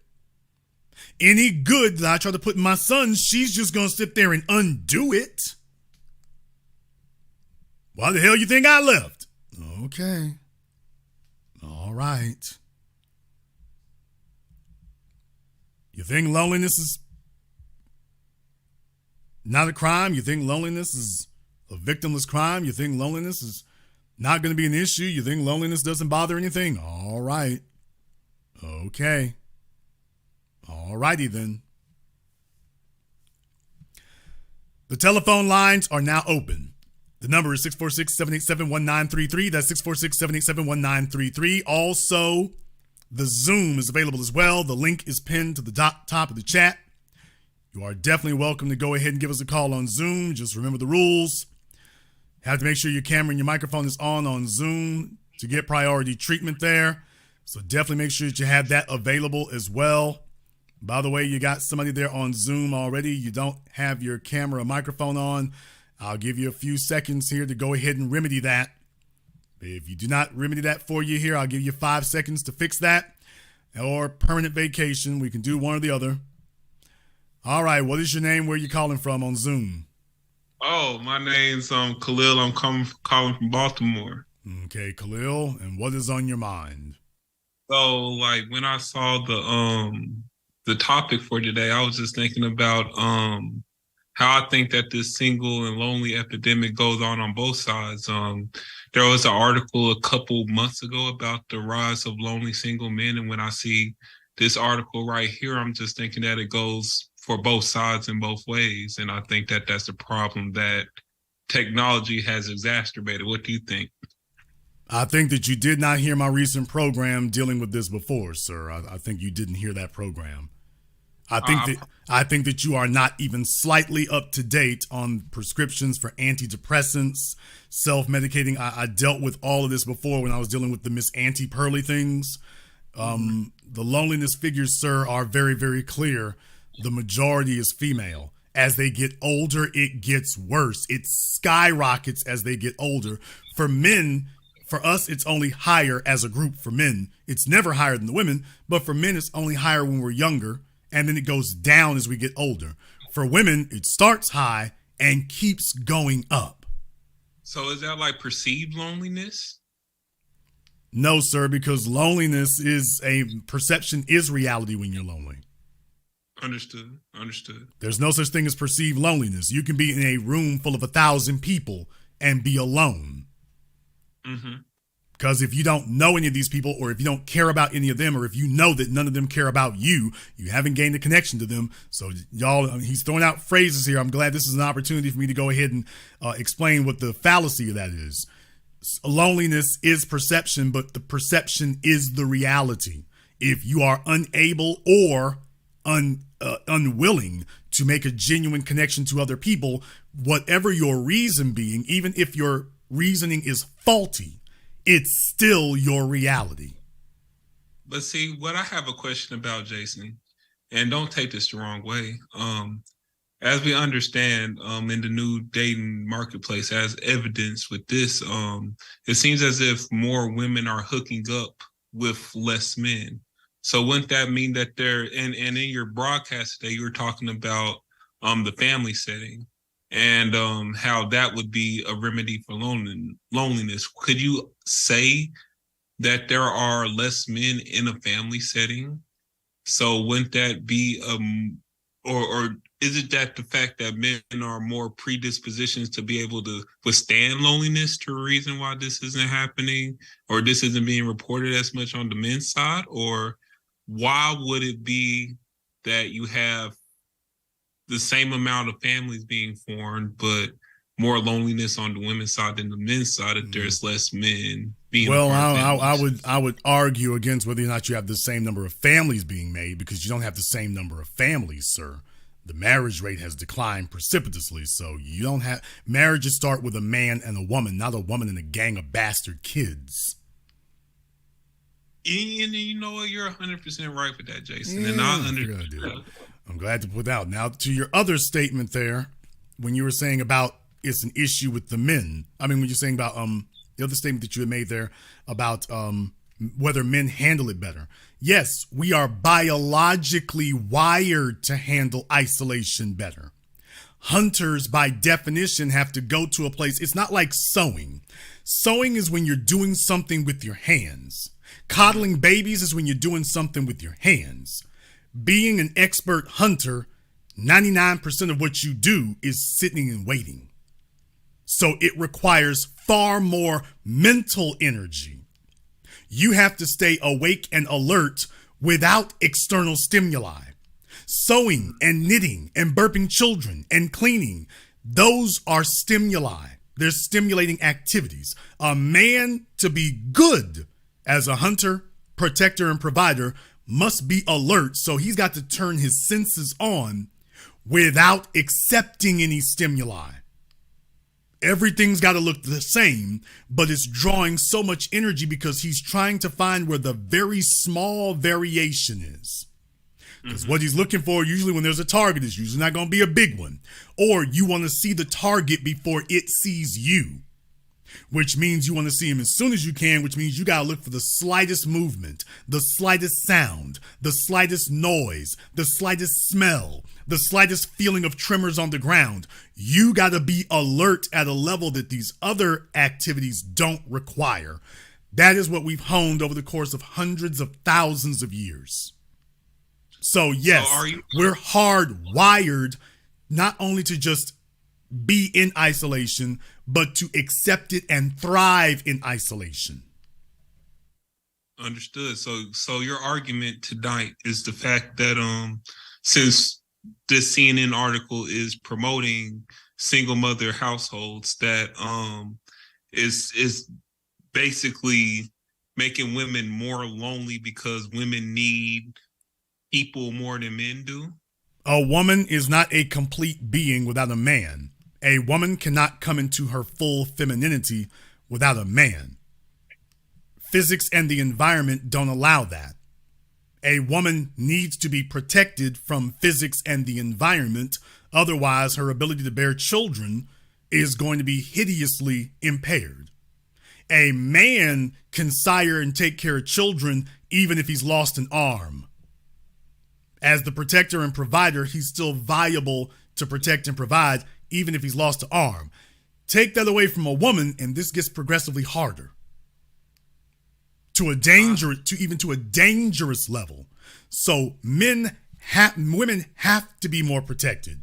Any good that I try to put in my son, she's just going to sit there and undo it. Why the hell you think I left? Okay. All right. You think loneliness is not a crime? You think loneliness is a victimless crime? You think loneliness is not going to be an issue? You think loneliness doesn't bother anything? All right. Okay. All righty then. The telephone lines are now open. The number is 646-787-1933. That's 646-787-1933. Also, the Zoom is available as well. The link is pinned to the top of the chat. You are definitely welcome to go ahead and give us a call on Zoom. Just remember the rules. Have to make sure your camera and your microphone is on Zoom to get priority treatment there. So definitely make sure that you have that available as well. By the way, you got somebody there on Zoom already. You don't have your camera or microphone on. I'll give you a few seconds here to go ahead and remedy that. If you do not remedy that for you here, I'll give you 5 seconds to fix that. Or permanent vacation. We can do one or the other. All right, what is your name? Where are you calling from on Zoom? Oh, my name's Khalil. I'm calling from Baltimore. Okay, Khalil, and what is on your mind? So, like, when I saw the the topic for today, I was just thinking about how I think that this single and lonely epidemic goes on both sides. There was an article a couple months ago about the rise of lonely single men, and when I see this article right here, I'm just thinking that it goes for both sides in both ways, and I think that that's a problem that technology has exacerbated. What do you think? I think that you did not hear my recent program dealing with this before, sir. I think you didn't hear that program. I think that you are not even slightly up to date on prescriptions for antidepressants, self-medicating. I dealt with all of this before when I was dealing with the Miss Auntie Pearly things. The loneliness figures, sir, are very, very clear. The majority is female. As they get older, it gets worse. It skyrockets as they get older. For men, for us, it's only higher as a group for men. It's never higher than the women, but for men, it's only higher when we're younger, and then it goes down as we get older. For women, it starts high and keeps going up. So is that like perceived loneliness? No, sir, because loneliness is a perception is reality when you're lonely. Understood. There's no such thing as perceived loneliness. You can be in a room full of 1,000 people and be alone. Because if you don't know any of these people, or if you don't care about any of them, or if you know that none of them care about you, you haven't gained a connection to them. So y'all, he's throwing out phrases here. I'm glad this is an opportunity for me to go ahead and explain what the fallacy of that is. Loneliness is perception, but the perception is the reality. If you are unable or unwilling to make a genuine connection to other people, whatever your reason being, even if your reasoning is faulty, it's still your reality. But see, what I have a question about, Jason, and don't take this the wrong way. As we understand, in the new dating marketplace, as evidence with this, it seems as if more women are hooking up with less men. So wouldn't that mean that and in your broadcast today, you were talking about the family setting and how that would be a remedy for loneliness. Could you say that there are less men in a family setting? So wouldn't that be or is it that the fact that men are more predispositions to be able to withstand loneliness to a reason why this isn't happening, or this isn't being reported as much on the men's side? Or why would it be that you have the same amount of families being formed, but more loneliness on the women's side than the men's side if there's less men being well, I would argue against whether or not you have the same number of families being made, because you don't have the same number of families, sir. The marriage rate has declined precipitously, so you don't have marriages start with a man and a woman, not a woman and a gang of bastard kids. And you know what? You're 100% right with that, Jason. And I understand. I'm glad to put out. Now, to your other statement there, when you were saying about it's an issue with the men. I mean, when you're saying about the other statement that you had made there about whether men handle it better. Yes, we are biologically wired to handle isolation better. Hunters, by definition, have to go to a place. It's not like sewing. Sewing is when you're doing something with your hands. Coddling babies is when you're doing something with your hands. Being an expert hunter, 99% of what you do is sitting and waiting. So it requires far more mental energy. You have to stay awake and alert without external stimuli. Sewing and knitting and burping children and cleaning, those are stimuli. They're stimulating activities. A man, to be good as a hunter, protector, and provider, must be alert. So he's got to turn his senses on without accepting any stimuli. Everything's got to look the same, but it's drawing so much energy because he's trying to find where the very small variation is. Because what he's looking for, usually when there's a target, is usually not going to be a big one. Or you want to see the target before it sees you, which means you want to see him as soon as you can, which means you got to look for the slightest movement, the slightest sound, the slightest noise, the slightest smell, the slightest feeling of tremors on the ground. You got to be alert at a level that these other activities don't require. That is what we've honed over the course of hundreds of thousands of years. So So yes, are you? we're hardwired not only to just be in isolation, but to accept it and thrive in isolation. Understood. So your argument tonight is the fact that since this CNN article is promoting single mother households, that is basically making women more lonely because women need people more than men do. A woman is not a complete being without a man. A woman cannot come into her full femininity without a man. Physics and the environment don't allow that. A woman needs to be protected from physics and the environment, otherwise, her ability to bear children is going to be hideously impaired. A man can sire and take care of children even if he's lost an arm. As the protector and provider, he's still viable to protect and provide even if he's lost an arm. Take that away from a woman, and this gets progressively harder. To a dangerous level. So women have to be more protected.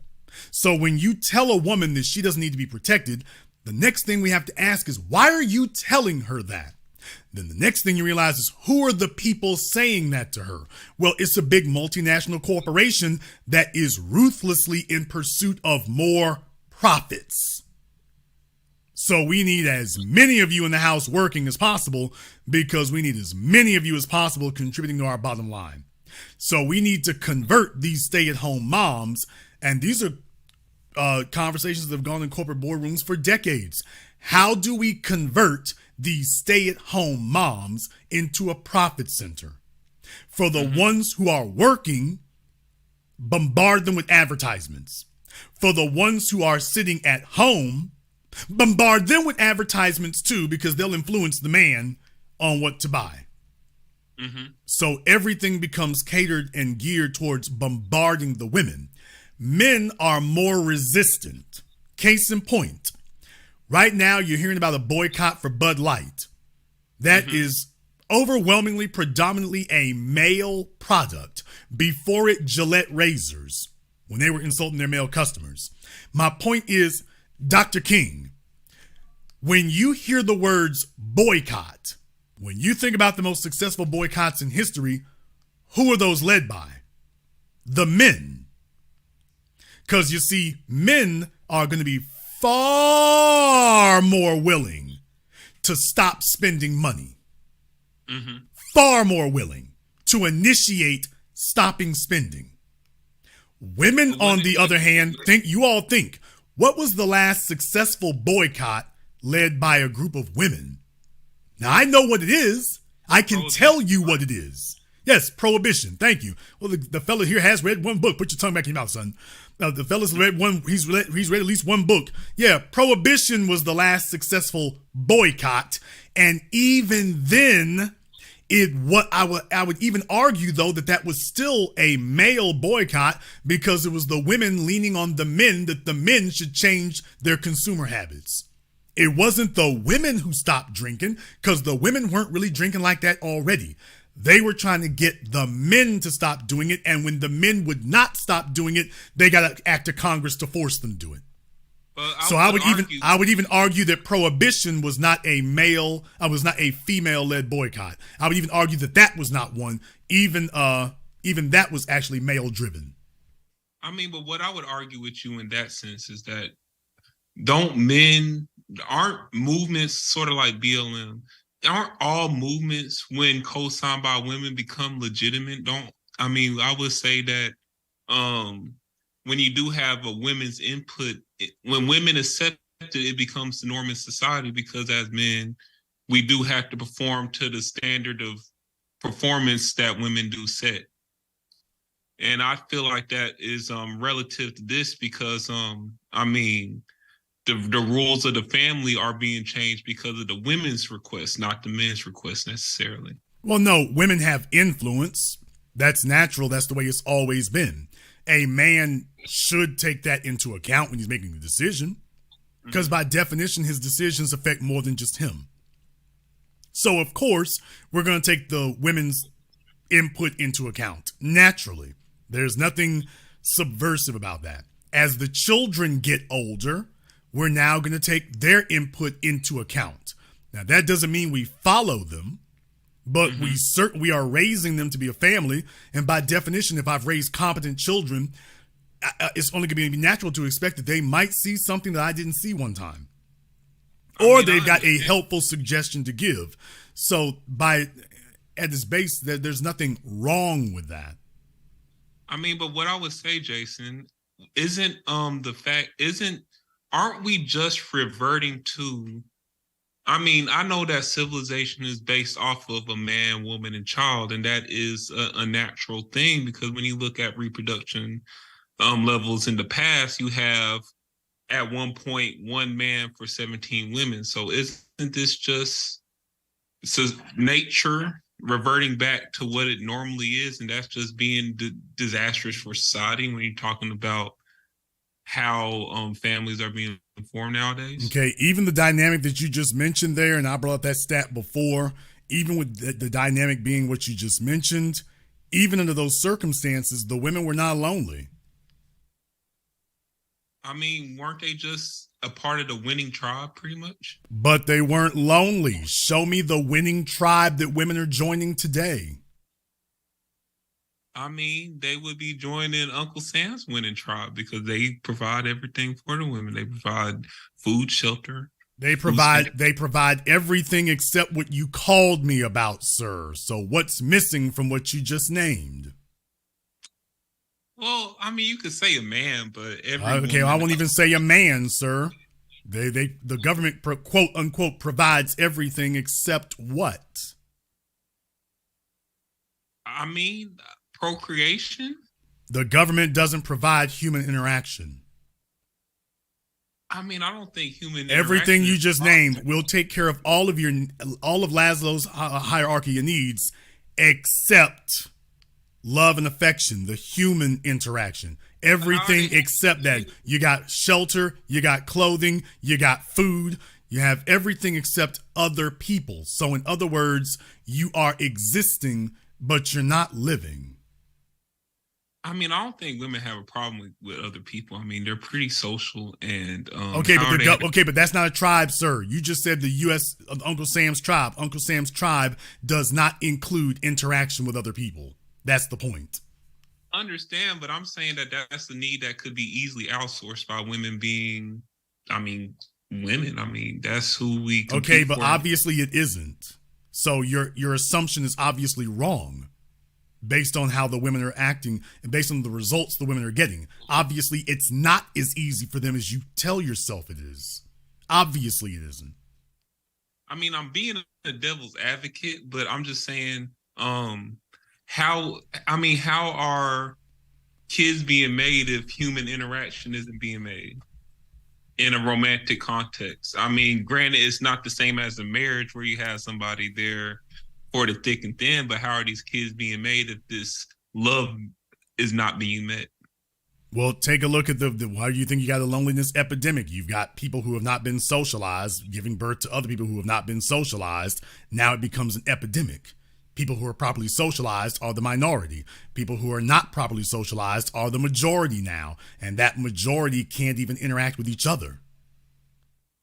So when you tell a woman that she doesn't need to be protected, the next thing we have to ask is, why are you telling her that? Then the next thing you realize is, who are the people saying that to her? Well, it's a big multinational corporation that is ruthlessly in pursuit of more profits. So we need as many of you in the house working as possible, because we need as many of you as possible contributing to our bottom line. So we need to convert these stay-at-home moms, and these are conversations that have gone in corporate boardrooms for decades. How do we convert these stay-at-home moms into a profit center? For the ones who are working, bombard them with advertisements. For the ones who are sitting at home, bombard them with advertisements too, because they'll influence the man on what to buy. So everything becomes catered and geared towards bombarding the women. Men are more resistant. Case in point, right now you're hearing about a boycott for Bud Light. That is overwhelmingly, predominantly a male product. Before it, Gillette razors, when they were insulting their male customers. My point is, Dr. King, when you hear the words boycott, when you think about the most successful boycotts in history, who are those led by? The men. Because you see, men are going to be far more willing to stop spending money. Far more willing to initiate stopping spending. Women, on the other hand, think, what was the last successful boycott led by a group of women? Now, I know what it is. I can tell you what it is. Yes, prohibition. Thank you. Well, the fellow here has read one book. Put your tongue back in your mouth, son. The fella's read one. He's read at least one book. Yeah, prohibition was the last successful boycott, and even then, I would even argue though that was still a male boycott, because it was the women leaning on the men that the men should change their consumer habits. It wasn't the women who stopped drinking, because the women weren't really drinking like that already. They were trying to get the men to stop doing it, and when the men would not stop doing it, they got an act of Congress to force them to do it. So I would even argue that prohibition was not a female-led boycott. I would even argue that was not one. Even that was actually male-driven. I mean, but what I would argue with you in that sense is that aren't movements sort of like BLM? Aren't all movements, when co-signed by women, become legitimate? I would say that when you do have a women's input, when women accept it becomes the norm in society, because as men, we do have to perform to the standard of performance that women do set. And I feel like that is relative to this, because the rules of the family are being changed because of the women's request, not the men's request necessarily. Well, no, women have influence. That's natural. That's the way it's always been. A man should take that into account when he's making the decision, because by definition, his decisions affect more than just him. So, of course, we're going to take the women's input into account, naturally. There's nothing subversive about that. As the children get older, we're now going to take their input into account. Now, that doesn't mean we follow them, but we are raising them to be a family. And by definition, if I've raised competent children, it's only going to be natural to expect that they might see something that I didn't see one time. Or they've got a helpful suggestion to give. So at its base, there's nothing wrong with that. I mean, but what I would say, Jason, aren't we just reverting to, I mean, I know that civilization is based off of a man, woman, and child, and that is a natural thing, because when you look at reproduction levels in the past, you have at one point 1 man for 17 women. So isn't this just nature reverting back to what it normally is, and that's just being disastrous for society when you're talking about how families are being formed nowadays? Okay, even the dynamic that you just mentioned there, and I brought up that stat before, even with the dynamic being what you just mentioned, even under those circumstances, the women were not lonely. I mean, weren't they just a part of the winning tribe pretty much? But they weren't lonely. Show me the winning tribe that women are joining today. I mean, they would be joining Uncle Sam's winning tribe because they provide everything for the women. They provide food, shelter. They provide everything except what you called me about, sir. So what's missing from what you just named? Well, I mean, you could say a man, but okay, I won't even say a man, sir. The government quote unquote provides everything except what? I mean, procreation. The government doesn't provide human interaction. I mean, I don't think everything you just named will take care of all of Maslow's hierarchy of needs, except love and affection, the human interaction. Everything except that. You got shelter, you got clothing, you got food, you have everything except other people. So in other words, you are existing, but you're not living. I mean, I don't think women have a problem with other people. I mean, they're pretty social and but that's not a tribe, sir. You just said the U.S. Uncle Sam's tribe. Uncle Sam's tribe does not include interaction with other people. That's the point. Understand, but I'm saying that that's the need that could be easily outsourced by women being, women. I mean, that's who we compete Okay, but for. Obviously it isn't. So your assumption is obviously wrong based on how the women are acting and based on the results the women are getting. Obviously, it's not as easy for them as you tell yourself it is. Obviously, it isn't. I mean, I'm being a devil's advocate, but I'm just saying, how are kids being made if human interaction isn't being made in a romantic context? I mean, granted, it's not the same as a marriage where you have somebody there for the thick and thin, but how are these kids being made if this love is not being met? Well, take a look at why do you think you got a loneliness epidemic? You've got people who have not been socialized giving birth to other people who have not been socialized. Now it becomes an epidemic. People who are properly socialized are the minority. People who are not properly socialized are the majority now. And that majority can't even interact with each other.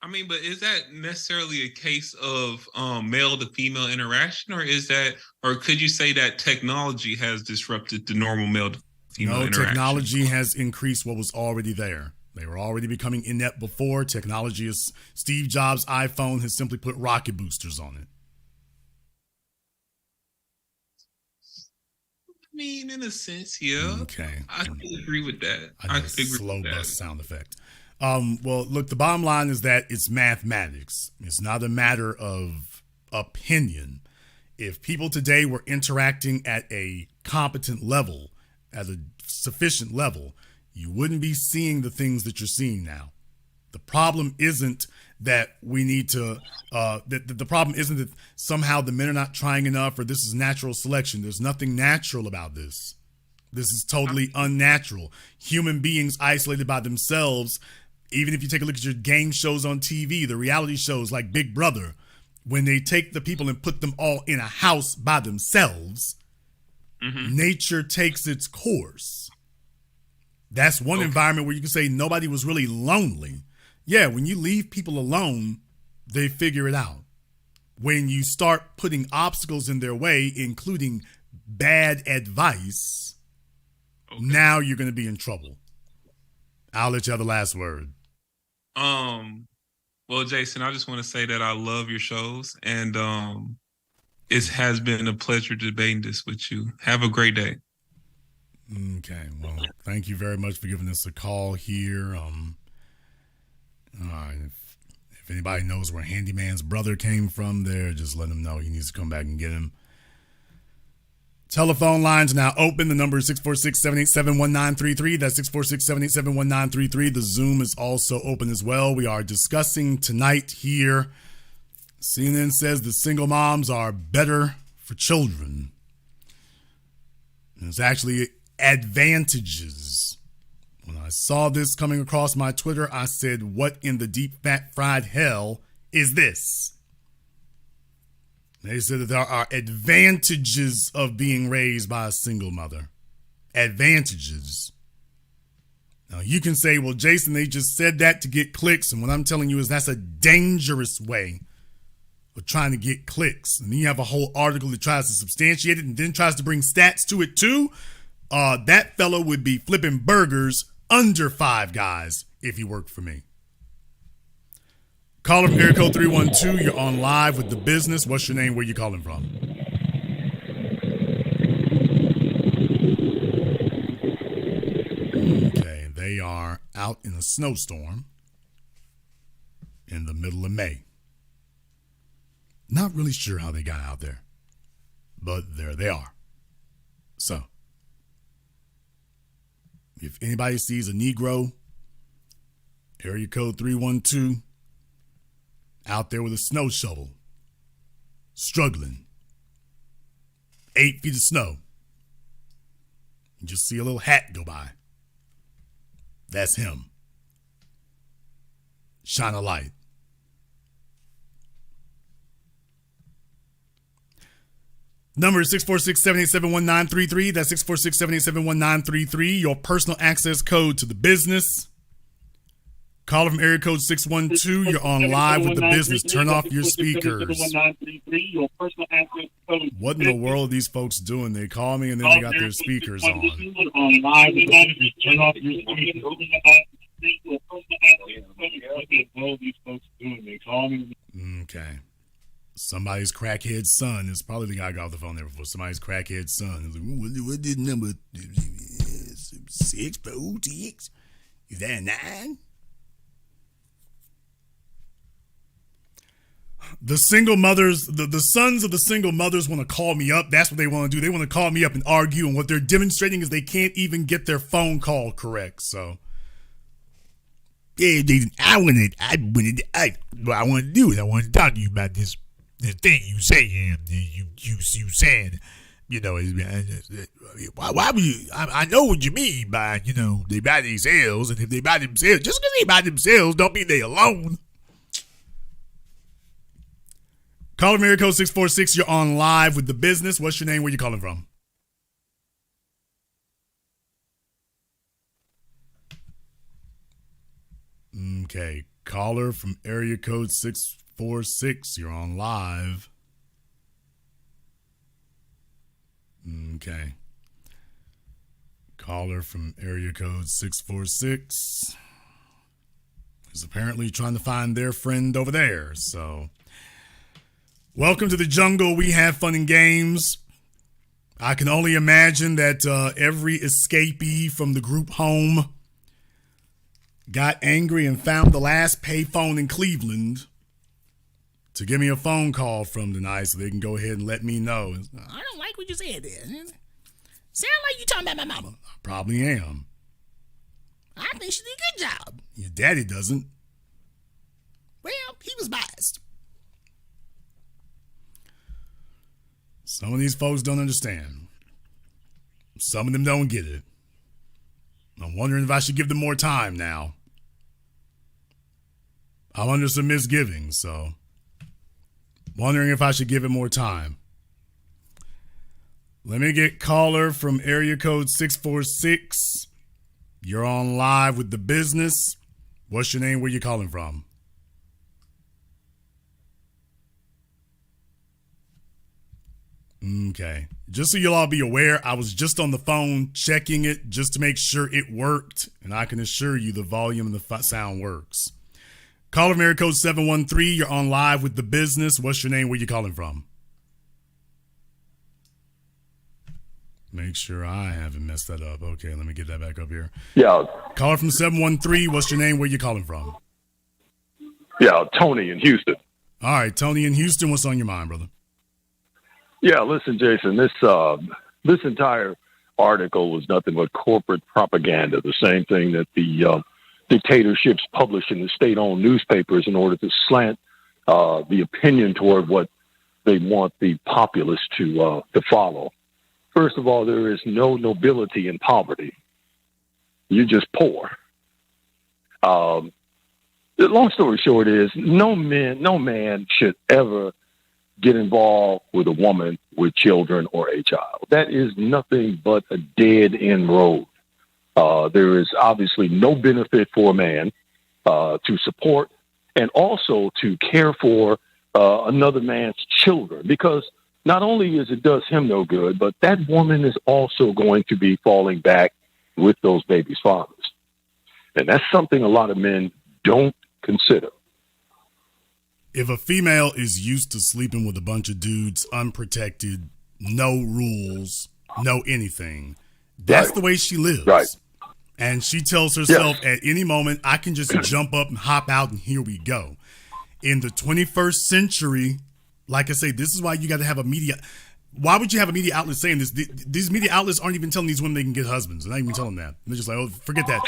I mean, but is that necessarily a case of male to female interaction, or could you say that technology has disrupted the normal male to female interaction? No, technology has increased what was already there. They were already becoming inept before. Technology is Steve Jobs' iPhone has simply put rocket boosters on it. I mean, in a sense, yeah. Okay. I could agree with that. I could agree slow with that. Bus sound effect. Well, look, the bottom line is that it's mathematics. It's not a matter of opinion. If people today were interacting at a competent level, at a sufficient level, you wouldn't be seeing the things that you're seeing now. The problem isn't that we need to, the problem isn't that somehow the men are not trying enough or this is natural selection. There's nothing natural about this. This is totally unnatural. Human beings isolated by themselves, even if you take a look at your game shows on TV, the reality shows like Big Brother, when they take the people and put them all in a house by themselves, nature takes its course. That's one environment where you can say nobody was really lonely. Yeah, when you leave people alone, they figure it out. When you start putting obstacles in their way, including bad advice, now you're going to be in trouble. I'll let you have the last word. Well, Jason, I just want to say that I love your shows, and it has been a pleasure debating this with you. Have a great day. Okay, well, thank you very much for giving us a call here. If anybody knows where Handyman's brother came from there, just let him know. He needs to come back and get him. Telephone lines now open. The number is 646-787-1933. That's 646-787-1933. The Zoom is also open as well. We are discussing tonight here. CNN says the single moms are better for children. There's actually advantages. When I saw this coming across my Twitter, I said, what in the deep fat fried hell is this? They said that there are advantages of being raised by a single mother. Advantages. Now, you can say, well, Jason, they just said that to get clicks. And what I'm telling you is that's a dangerous way of trying to get clicks. And then you have a whole article that tries to substantiate it and then tries to bring stats to it too. That fellow would be flipping burgers under Five Guys if he worked for me. Caller from area code 312. You're on live with The Business. What's your name? Where you calling from? Okay, they are out in a snowstorm in the middle of May. Not really sure how they got out there, but there they are. So, if anybody sees a Negro, area code 312, out there with a snow shovel, struggling, 8 feet of snow, you just see a little hat go by. That's him. Shine a light. Number is 646-787-1933. That's 646-787-1933. Your personal access code to the business. Caller from area code 612. You're on live with The Business. Turn off your speakers. What in the world are these folks doing? They call me and then they got their speakers on. Okay. Somebody's crackhead son is probably the guy I got off the phone there before. Somebody's crackhead son is like, what did number 6 for OTX? Is that a 9? The single mothers, the sons of the single mothers want to call me up. That's what they want to do. They want to call me up and argue. And what they're demonstrating is they can't even get their phone call correct. So, yeah, I want to do it. I want to talk to you about this thing you saying. You saying, why would you? I know what you mean by, they by themselves. And if they by themselves, just because they by themselves don't mean they alone. Caller area code 646. You're on live with The Business. What's your name? Where you calling from? Okay. Caller from area code 646. You're on live. Okay. Caller from area code 646 is apparently trying to find their friend over there. So, welcome to the jungle. We have fun and games. I can only imagine that every escapee from the group home got angry and found the last payphone in Cleveland to give me a phone call from tonight so they can go ahead and let me know. I don't like what you said there. Sound like you talking about my mama. I probably am. I think she did a good job. Your daddy doesn't. Well, he was biased. Some of these folks don't understand. Some of them don't get it. I'm wondering if I should give them more time now. I'm under some misgivings, so wondering if I should give it more time. Let me get caller from area code 646. You're on live with the business. What's your name? Where you calling from? Okay. Just so you'll all be aware, I was just on the phone checking it just to make sure it worked, and I can assure you the volume and the sound works. Caller from area code 713, you're on live with the business. What's your name? Where you calling from? Make sure I haven't messed that up. Okay, let me get that back up here. Yeah. Caller from 713, what's your name? Where you calling from? Yeah, Tony in Houston. All right, Tony in Houston, what's on your mind, brother? Yeah, listen, Jason, this entire article was nothing but corporate propaganda, the same thing that the dictatorships publish in the state-owned newspapers in order to slant the opinion toward what they want the populace to follow. First of all, there is no nobility in poverty. You're just poor. The long story short is no man should ever get involved with a woman with children or a child. That is nothing but a dead-end road. There is obviously no benefit for a man to support and also to care for another man's children, because not only is it does him no good, but that woman is also going to be falling back with those babies' fathers. And that's something a lot of men don't consider. If a female is used to sleeping with a bunch of dudes, unprotected, no rules, no anything, that's the way she lives. Right. And she tells herself at any moment, I can just jump up and hop out and here we go. In the 21st century, like I say, this is why you got to have a media. Why would you have a media outlet saying this? These media outlets aren't even telling these women they can get husbands. They're not even telling them that. They're just like, oh, forget that.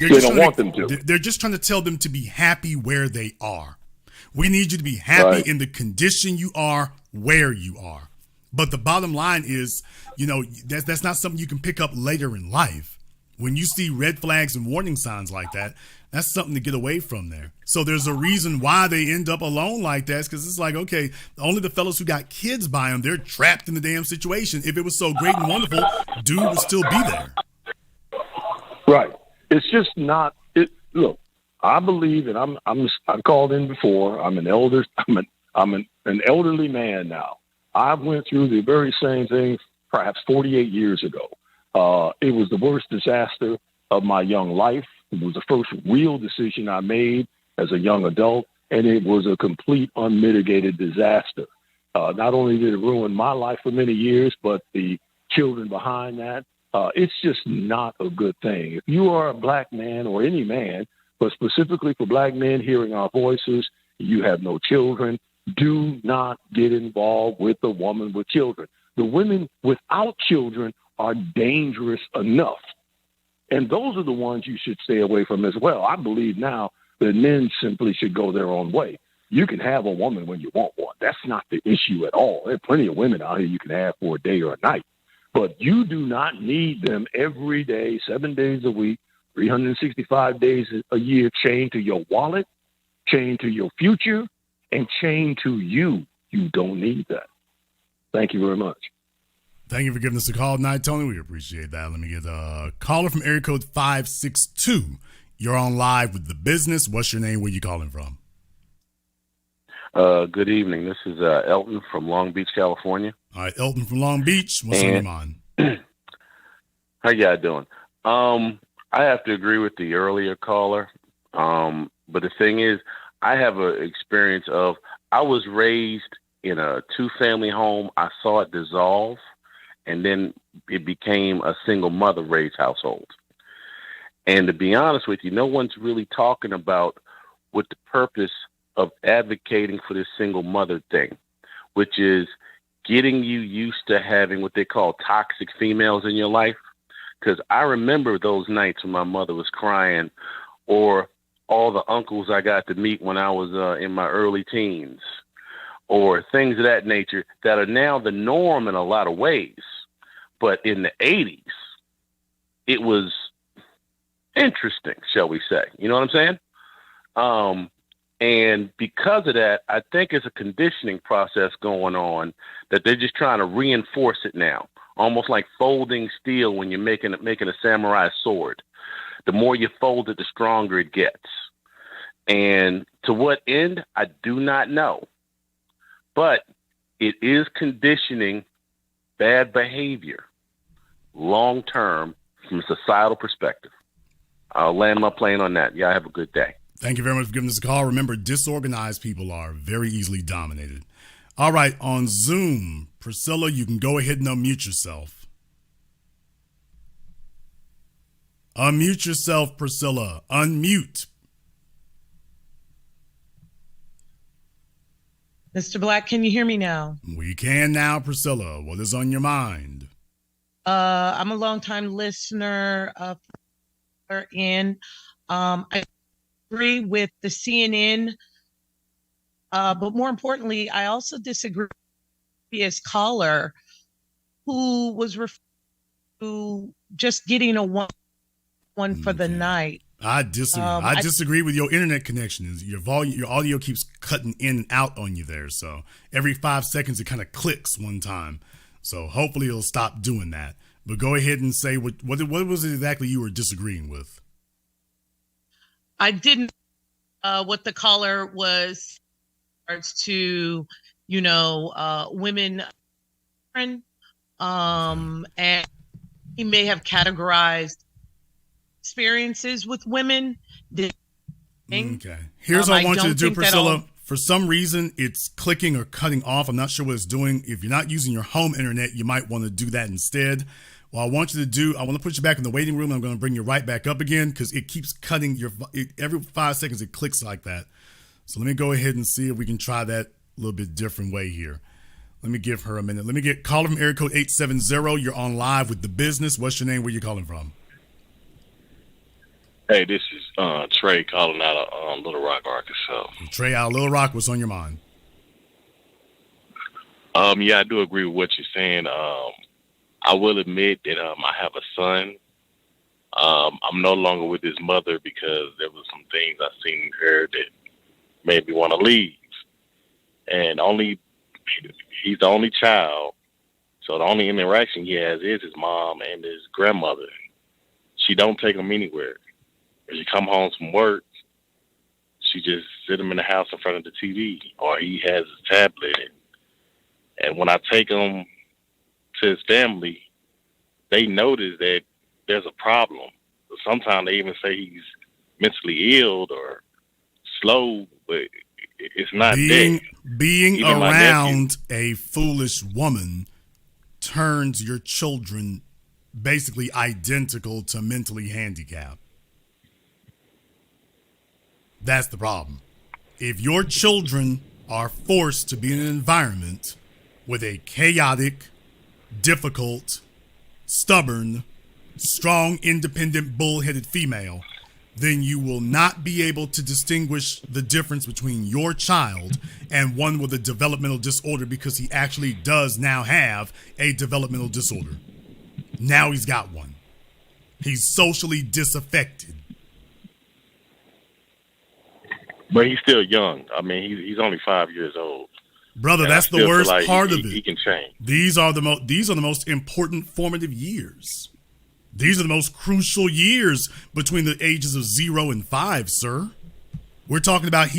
They don't want them to. They're just trying to tell them to be happy where they are. We need you to be happy in the condition you are, where you are. But the bottom line is, that's not something you can pick up later in life. When you see red flags and warning signs like that, that's something to get away from there. So there's a reason why they end up alone like that, because it's like, okay, only the fellows who got kids by them, they're trapped in the damn situation. If it was so great and wonderful, dude would still be there. Right. It's just not. Look, I believe, and I've called in before. I'm an elderly man now. I went through the very same thing perhaps 48 years ago. It was the worst disaster of my young life. It was the first real decision I made as a young adult, and it was a complete unmitigated disaster. Not only did it ruin my life for many years, but the children behind that. It's just not a good thing. If you are a black man or any man, but specifically for black men hearing our voices, you have no children, do not get involved with the woman with children. The women without children are dangerous enough. And those are the ones you should stay away from as well. I believe now that men simply should go their own way. You can have a woman when you want one. That's not the issue at all. There are plenty of women out here you can have for a day or a night. But you do not need them every day, 7 days a week, 365 days a year, chained to your wallet, chained to your future, and chained to you. You don't need that. Thank you very much. Thank you for giving us a call tonight, Tony. We appreciate that. Let me get a caller from area code 562. You're on live with the business. What's your name? Where you calling from? Good evening. This is Elton from Long Beach, California. All right, Elton from Long Beach. What's on your mind? How y'all doing? I have to agree with the earlier caller. But the thing is, I have an experience of, I was raised in a 2-family home. I saw it dissolve, and then it became a single mother raised household. And to be honest with you, no one's really talking about what the purpose of advocating for this single mother thing, which is getting you used to having what they call toxic females in your life. Because I remember those nights when my mother was crying, or all the uncles I got to meet when I was in my early teens, or things of that nature that are now the norm in a lot of ways. But in the 80s, it was interesting, shall we say. You know what I'm saying? And because of that, I think it's a conditioning process going on that they're just trying to reinforce it now. almost like folding steel when you're making a samurai sword. The more you fold it, the stronger it gets. And to what end, I do not know. But it is conditioning bad behavior long-term from a societal perspective. I'll land my plane on that. Y'all have a good day. Thank you very much for giving us a call. Remember, disorganized people are very easily dominated. All right, on Zoom, Priscilla, you can go ahead and unmute yourself. Unmute yourself, Priscilla. Unmute. Mr. Black, can you hear me now? We can now, Priscilla. What is on your mind? I'm a longtime listener and I agree with the CNN, but more importantly, I also disagree with the previous caller who was referring to just getting a one for the night. I disagree. I disagree with your internet connection. Your audio keeps cutting in and out on you there. So every 5 seconds it kind of clicks one time. So hopefully it'll stop doing that. But go ahead and say what was it exactly you were disagreeing with? I didn't what the caller was to, women, and he may have categorized experiences with women. Okay. Here's what I want you to do, Priscilla. For some reason, it's clicking or cutting off. I'm not sure what it's doing. If you're not using your home internet, you might want to do that instead. What I want you to do, I want to put you back in the waiting room. I'm going to bring you right back up again because it keeps cutting every 5 seconds. It clicks like that. So let me go ahead and see if we can try that a little bit different way here. Let me give her a minute. Let me get caller from area code 870. You're on live with The Business. What's your name? Where you calling from? Hey, this is Trey calling out of Little Rock, Arkansas. Trey out of Little Rock, what's on your mind? Yeah, I do agree with what you're saying. I will admit that I have a son. I'm no longer with his mother because there was some things I seen in her that made me want to leave. And he's the only child, so the only interaction he has is his mom and his grandmother. She don't take him anywhere. When she come home from work, she just sit him in the house in front of the TV, or he has his tablet. And when I take him to his family, they notice that there's a problem. Sometimes they even say he's mentally ill or slow, but it's not being even around a foolish woman turns your children basically identical to mentally handicapped. That's the problem. If your children are forced to be in an environment with a chaotic, difficult, stubborn, strong, independent, bullheaded female, then you will not be able to distinguish the difference between your child and one with a developmental disorder, because he actually does now have a developmental disorder. Now he's got one. He's socially disaffected. But he's still young. I mean, he's only 5 years old. Brother, that's the worst part of it. He can change. These are the most important formative years. These are the most crucial years between the ages of 0 and 5, sir. We're talking about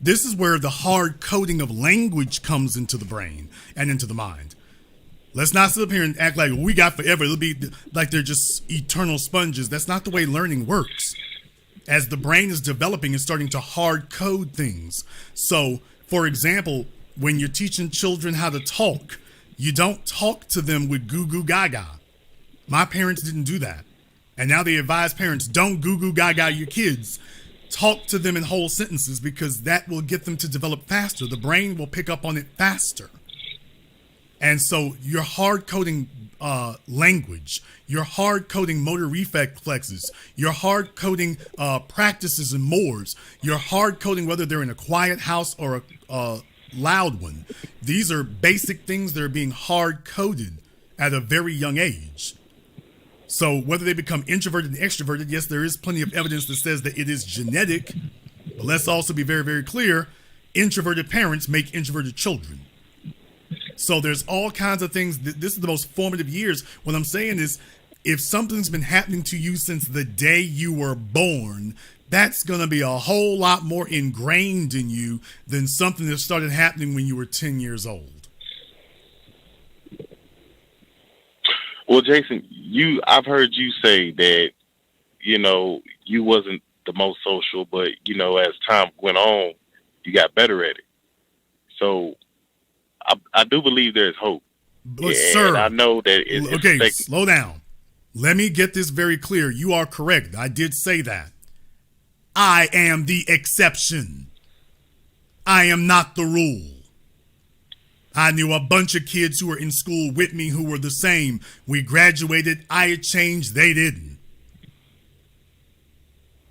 this is where the hard coding of language comes into the brain and into the mind. Let's not sit up here and act like we got forever. It'll be like they're just eternal sponges. That's not the way learning works. As the brain is developing, it's starting to hard code things. So, for example, when you're teaching children how to talk, you don't talk to them with goo goo gaga. My parents didn't do that. And now they advise parents, don't goo goo gaga your kids. Talk to them in whole sentences, because that will get them to develop faster. The brain will pick up on it faster. And so you're hard coding language, you're hard coding motor reflexes, you're hard coding practices and mores, you're hard coding whether they're in a quiet house or a loud one. These are basic things that are being hard coded at a very young age. So whether they become introverted and extroverted, yes, there is plenty of evidence that says that it is genetic, but let's also be very, very clear. Introverted parents make introverted children. So there's all kinds of things. This is the most formative years. What I'm saying is, if something's been happening to you since the day you were born, that's going to be a whole lot more ingrained in you than something that started happening when you were 10 years old. Well, Jason, I've heard you say that, you wasn't the most social, but, as time went on, you got better at it. So I do believe there's hope. But, sir, I know that it's okay, slow down. Let me get this very clear. You are correct. I did say that. I am the exception. I am not the rule. I knew a bunch of kids who were in school with me who were the same. We graduated. I had changed. They didn't.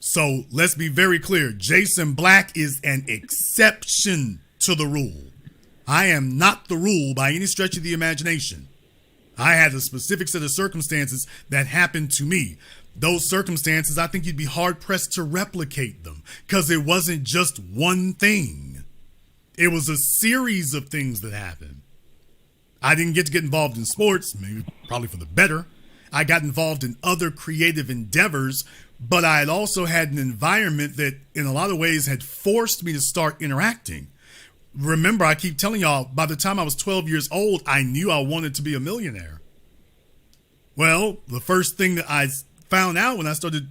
So let's be very clear. Jason Black is an exception to the rule. I am not the rule by any stretch of the imagination. I had a specific set of circumstances that happened to me. Those circumstances, I think you'd be hard-pressed to replicate them because it wasn't just one thing. It was a series of things that happened. I didn't get involved in sports, maybe probably for the better. I got involved in other creative endeavors, but I had also had an environment that in a lot of ways had forced me to start interacting. Remember, I keep telling y'all, by the time I was 12 years old, I knew I wanted to be a millionaire. Well, the first thing that I found out when I started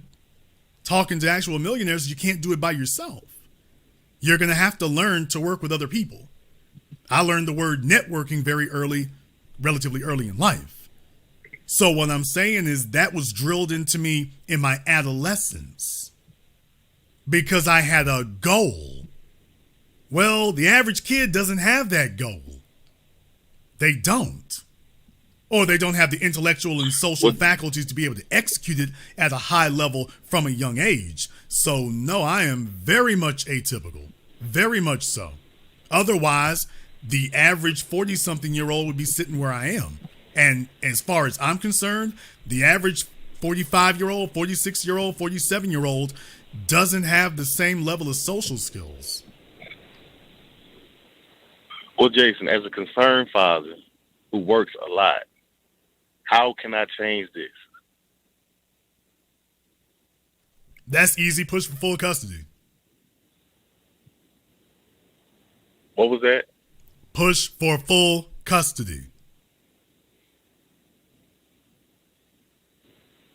talking to actual millionaires is you can't do it by yourself. You're going to have to learn to work with other people. I learned the word networking very early, relatively early in life. So what I'm saying is that was drilled into me in my adolescence because I had a goal. Well, the average kid doesn't have that goal. They don't. Or they don't have the intellectual and social faculties to be able to execute it at a high level from a young age. So, no, I am very much atypical. Very much so. Otherwise, the average 40-something-year-old would be sitting where I am. And as far as I'm concerned, the average 45-year-old, 46-year-old, 47-year-old doesn't have the same level of social skills. Well, Jason, as a concerned father who works a lot, how can I change this? That's easy. Push for full custody. What was that? Push for full custody.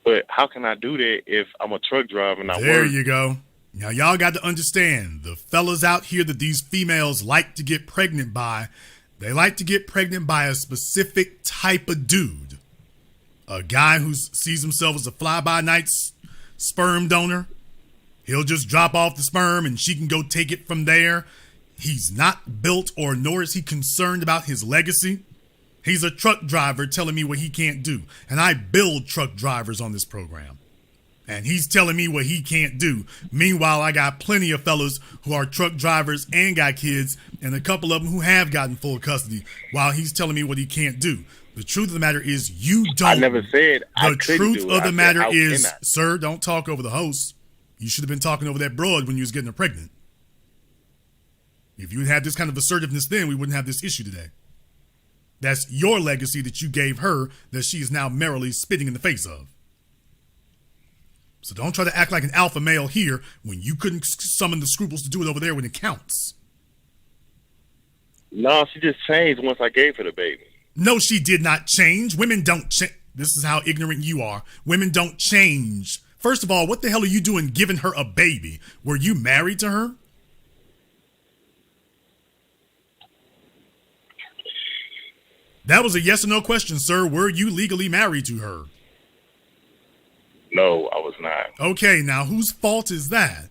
But how can I do that if I'm a truck driver and I work? There you go. Now, y'all got to understand, the fellas out here that these females like to get pregnant by, they like to get pregnant by a specific type of dude. A guy who sees himself as a fly-by-night sperm donor. He'll just drop off the sperm and she can go take it from there. He's not built or nor is he concerned about his legacy. He's a truck driver telling me what he can't do. And I build truck drivers on this program. And he's telling me what he can't do. Meanwhile, I got plenty of fellas who are truck drivers and got kids, and a couple of them who have gotten full custody while he's telling me what he can't do. The truth of the matter is you don't. I never said I couldn't do it. The truth of the matter is, cannot. sir, don't talk over the host. You should have been talking over that broad when you was getting her pregnant. If you had this kind of assertiveness then, we wouldn't have this issue today. That's your legacy that you gave her that she is now merrily spitting in the face of. So don't try to act like an alpha male here when you couldn't summon the scruples to do it over there when it counts. No, she just changed once I gave her the baby. No, she did not change. Women don't change. This is how ignorant you are. Women don't change. First of all, what the hell are you doing giving her a baby? Were you married to her? That was a yes or no question, sir. Were you legally married to her? No, I was not. Okay, now whose fault is that?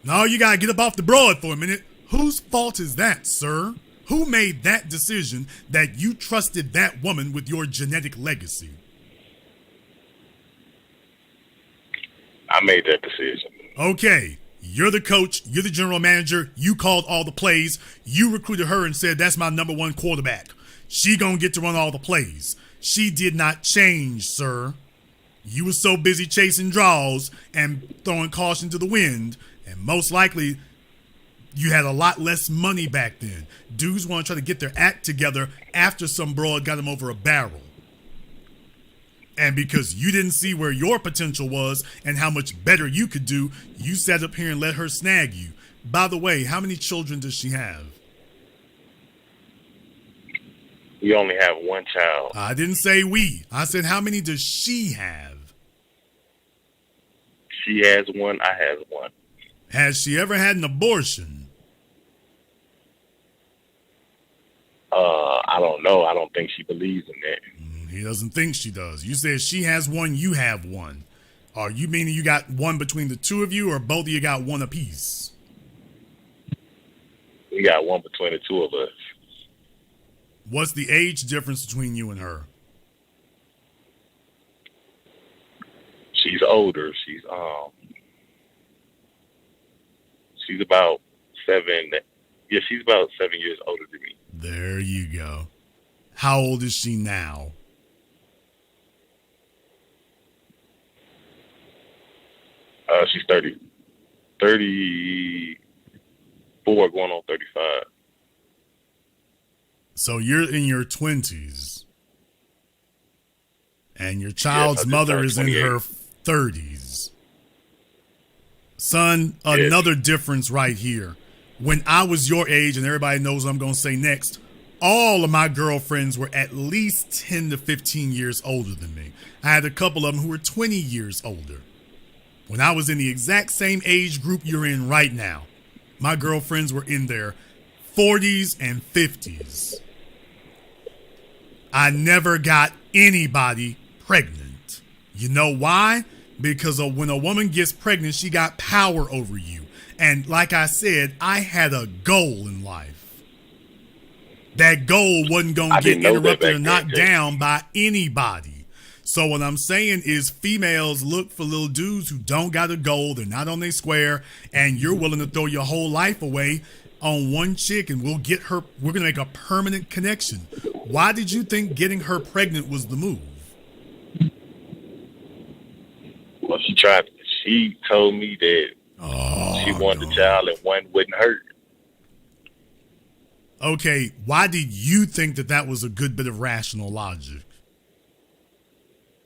No, you gotta get up off the broad for a minute. Whose fault is that, sir? Who made that decision that you trusted that woman with your genetic legacy? I made that decision. Okay, you're the coach, you're the general manager, you called all the plays, you recruited her and said, that's my number one quarterback. She gonna get to run all the plays. She did not change, sir. You were so busy chasing draws and throwing caution to the wind, and most likely You had a lot less money back then. Dudes want to try to get their act together after some broad got them over a barrel. And because you didn't see where your potential was and how much better you could do, you sat up here and let her snag you. By the way, how many children does she have? We only have one child. I didn't say we. I said, how many does she have? She has one. I have one. Has she ever had an abortion? I don't know. I don't think she believes in that. He doesn't think she does. You said she has one, you have one. Are you meaning you got one between the two of you, or both of you got one apiece? We got one between the two of us. What's the age difference between you and her? She's older. She's about 7. Yeah, she's about 7 years older than me. There you go. How old is she now? She's 34, going on 35. So you're in your 20s. And your child's mother is in her 30s. Son, another difference right here. When I was your age, and everybody knows what I'm going to say next, all of my girlfriends were at least 10 to 15 years older than me. I had a couple of them who were 20 years older. When I was in the exact same age group you're in right now, my girlfriends were in their 40s and 50s. I never got anybody pregnant. You know why? Because when a woman gets pregnant, she got power over you. And like I said, I had a goal in life. That goal wasn't going to get interrupted or knocked down by anybody. So what I'm saying is females look for little dudes who don't got a goal. They're not on their square. And you're willing to throw your whole life away on one chick, and we'll get her. We're going to make a permanent connection. Why did you think getting her pregnant was the move? Well, she told me that she wanted the child and one wouldn't hurt. Okay, why did you think that was a good bit of rational logic?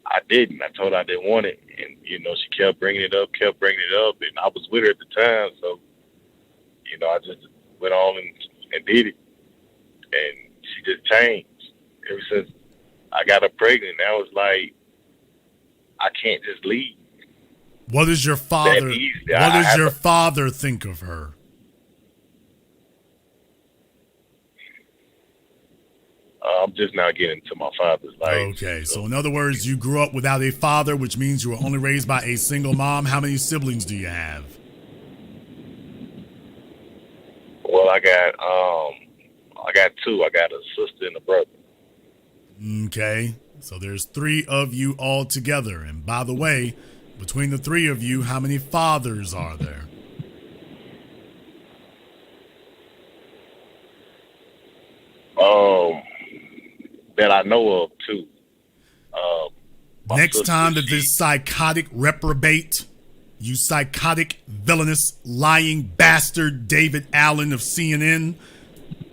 I didn't. I told her I didn't want it. And, she kept bringing it up. And I was with her at the time. So, I just went on and did it. And she just changed. Ever since I got her pregnant, now it's like, I can't just leave. What does your father father think of her? I'm just now getting into my father's life. Okay, so in other words, you grew up without a father, which means you were only raised by a single mom. How many siblings do you have? Well, I got two. I got a sister and a brother. Okay, so there's 3 of you all together. And by the way, between the 3 of you, how many fathers are there? That I know of, 2. Next time that this psychotic reprobate, you psychotic, villainous, lying bastard David Allen of CNN,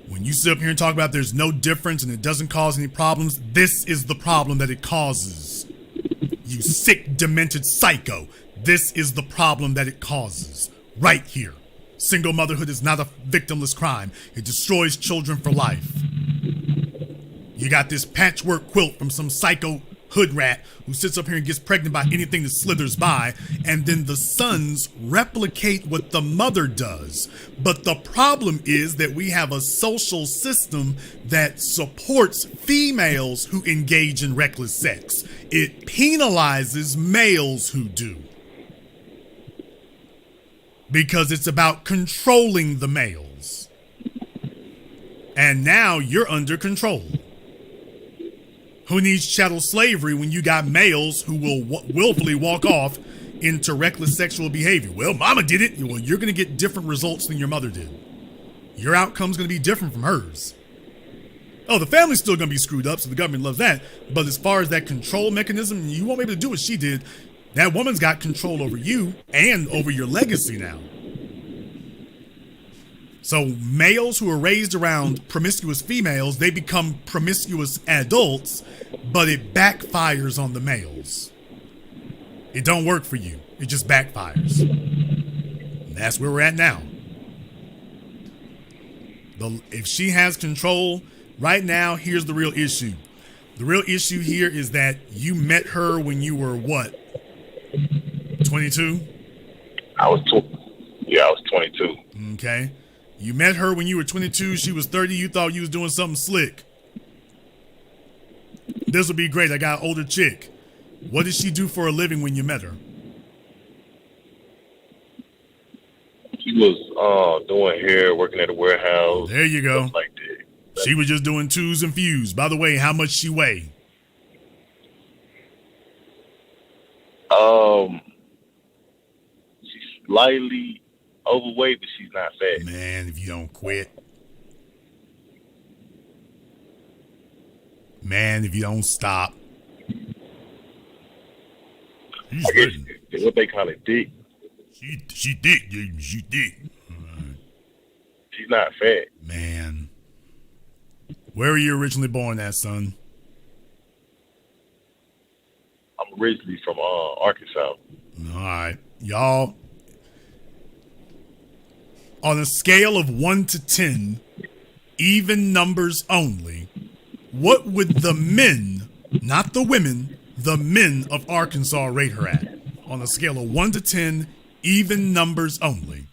when you sit up here and talk about there's no difference and it doesn't cause any problems, this is the problem that it causes. You sick, demented psycho. This is the problem that it causes. Right here. Single motherhood is not a victimless crime. It destroys children for life. You got this patchwork quilt from some psycho hood rat who sits up here and gets pregnant by anything that slithers by, and then the sons replicate what the mother does. But the problem is that we have a social system that supports females who engage in reckless sex. It penalizes males who do. Because it's about controlling the males. And now you're under control. Who needs chattel slavery when you got males who will willfully walk off into reckless sexual behavior? Well, mama did it. Well, you're going to get different results than your mother did. Your outcome's going to be different from hers. Oh, the family's still going to be screwed up, so the government loves that. But as far as that control mechanism, you won't be able to do what she did. That woman's got control over you and over your legacy now. So males who are raised around promiscuous females, they become promiscuous adults, but it backfires on the males. It don't work for you. It just backfires. And that's where we're at now. If she has control, right now, here's the real issue. The real issue here is that you met her when you were what? 22? I was 22. Okay. You met her when you were 22. She was 30. You thought you was doing something slick. This would be great. I got an older chick. What did she do for a living when you met her? She was doing hair, working at a warehouse. There you go. Like that. She was just doing twos and fews. By the way, how much she weigh? She's slightly overweight, but she's not fat. Man, if you don't quit. Man, if you don't stop. She's I guess what they call it, dick. She thick, dude. She thick. She's not fat. Man. Where were you originally born at, son? I'm originally from Arkansas. All right. Y'all, on a scale of 1 to 10, even numbers only, what would the men, not the women, the men of Arkansas rate her at? On a scale of 1 to 10, even numbers only.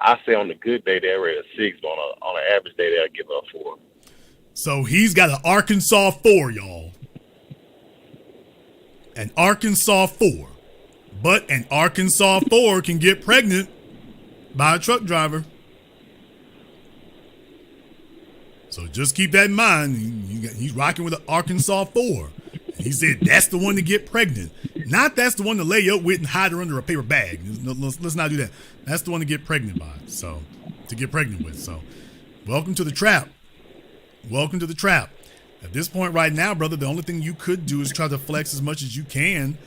I say on a good day they'll rate a 6, but on an average day they'll give her a 4. So he's got an Arkansas 4, y'all. An Arkansas 4. But an Arkansas 4 can get pregnant by a truck driver. So just keep that in mind. He's rocking with an Arkansas 4. He said that's the one to get pregnant. Not that's the one to lay up with and hide her under a paper bag. Let's not do that. That's the one to get pregnant by. So, to get pregnant with. So, welcome to the trap. Welcome to the trap. At this point right now, brother, the only thing you could do is try to flex as much as you can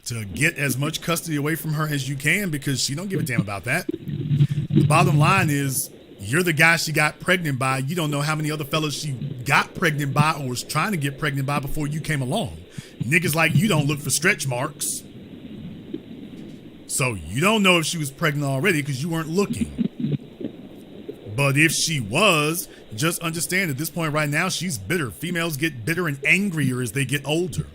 to get as much custody away from her as you can, because she don't give a damn about that. The bottom line is, you're the guy she got pregnant by. You don't know how many other fellas she got pregnant by or was trying to get pregnant by before you came along. Niggas like you don't look for stretch marks. So you don't know if she was pregnant already because you weren't looking. But if she was, just understand at this point right now, she's bitter. Females get bitter and angrier as they get older.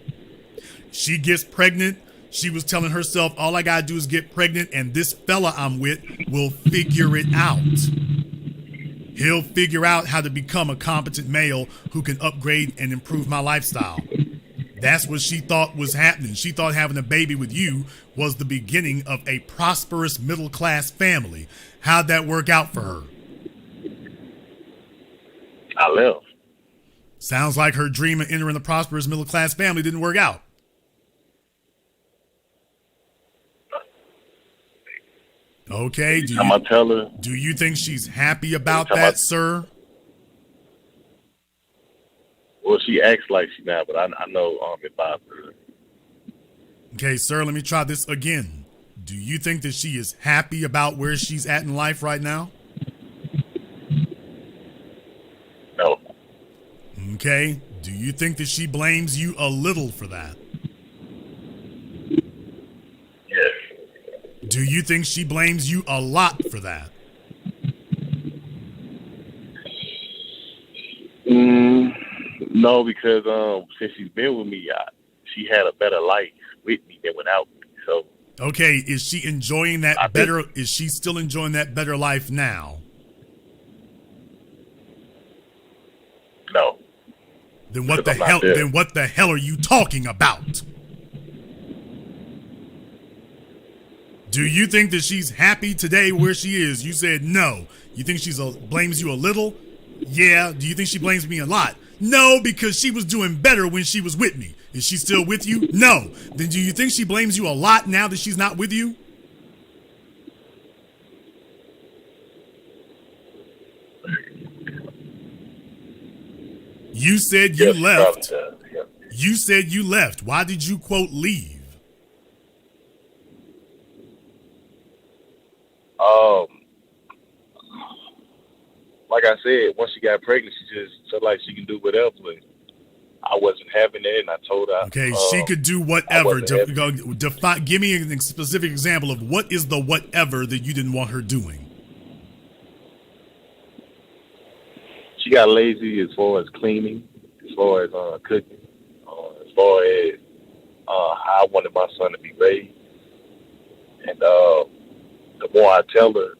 She gets pregnant. She was telling herself, all I gotta do is get pregnant and this fella I'm with will figure it out. He'll figure out how to become a competent male who can upgrade and improve my lifestyle. That's what she thought was happening. She thought having a baby with you was the beginning of a prosperous middle-class family. How'd that work out for her? I left. Sounds like her dream of entering a prosperous middle-class family didn't work out. Okay. Do you think she's happy about that, sir? Well, she acts like she not, but I know it bothers her. Okay, sir, let me try this again. Do you think that she is happy about where she's at in life right now? No. Okay. Do you think that she blames you a little for that? Yes. Do you think she blames you a lot for that? No, because since she's been with me, she had a better life with me than without me. So okay, is she enjoying that better? Is she still enjoying that better life now? No. Then what the hell? Then what the hell are you talking about? Do you think that she's happy today where she is? You said no. You think she blames you a little? Yeah. Do you think she blames me a lot? No, because she was doing better when she was with me. Is she still with you? No. Then do you think she blames you a lot now that she's not with you? You said you left. You said you left. Why did you, quote, leave? like I said, once she got pregnant, she just felt like she can do whatever. And I wasn't having it, and I told her. Okay, she could do whatever. Define. Give me a specific example of what is the whatever that you didn't want her doing. She got lazy as far as cleaning, as far as cooking, as far as how I wanted my son to be raised. And the more I tell her,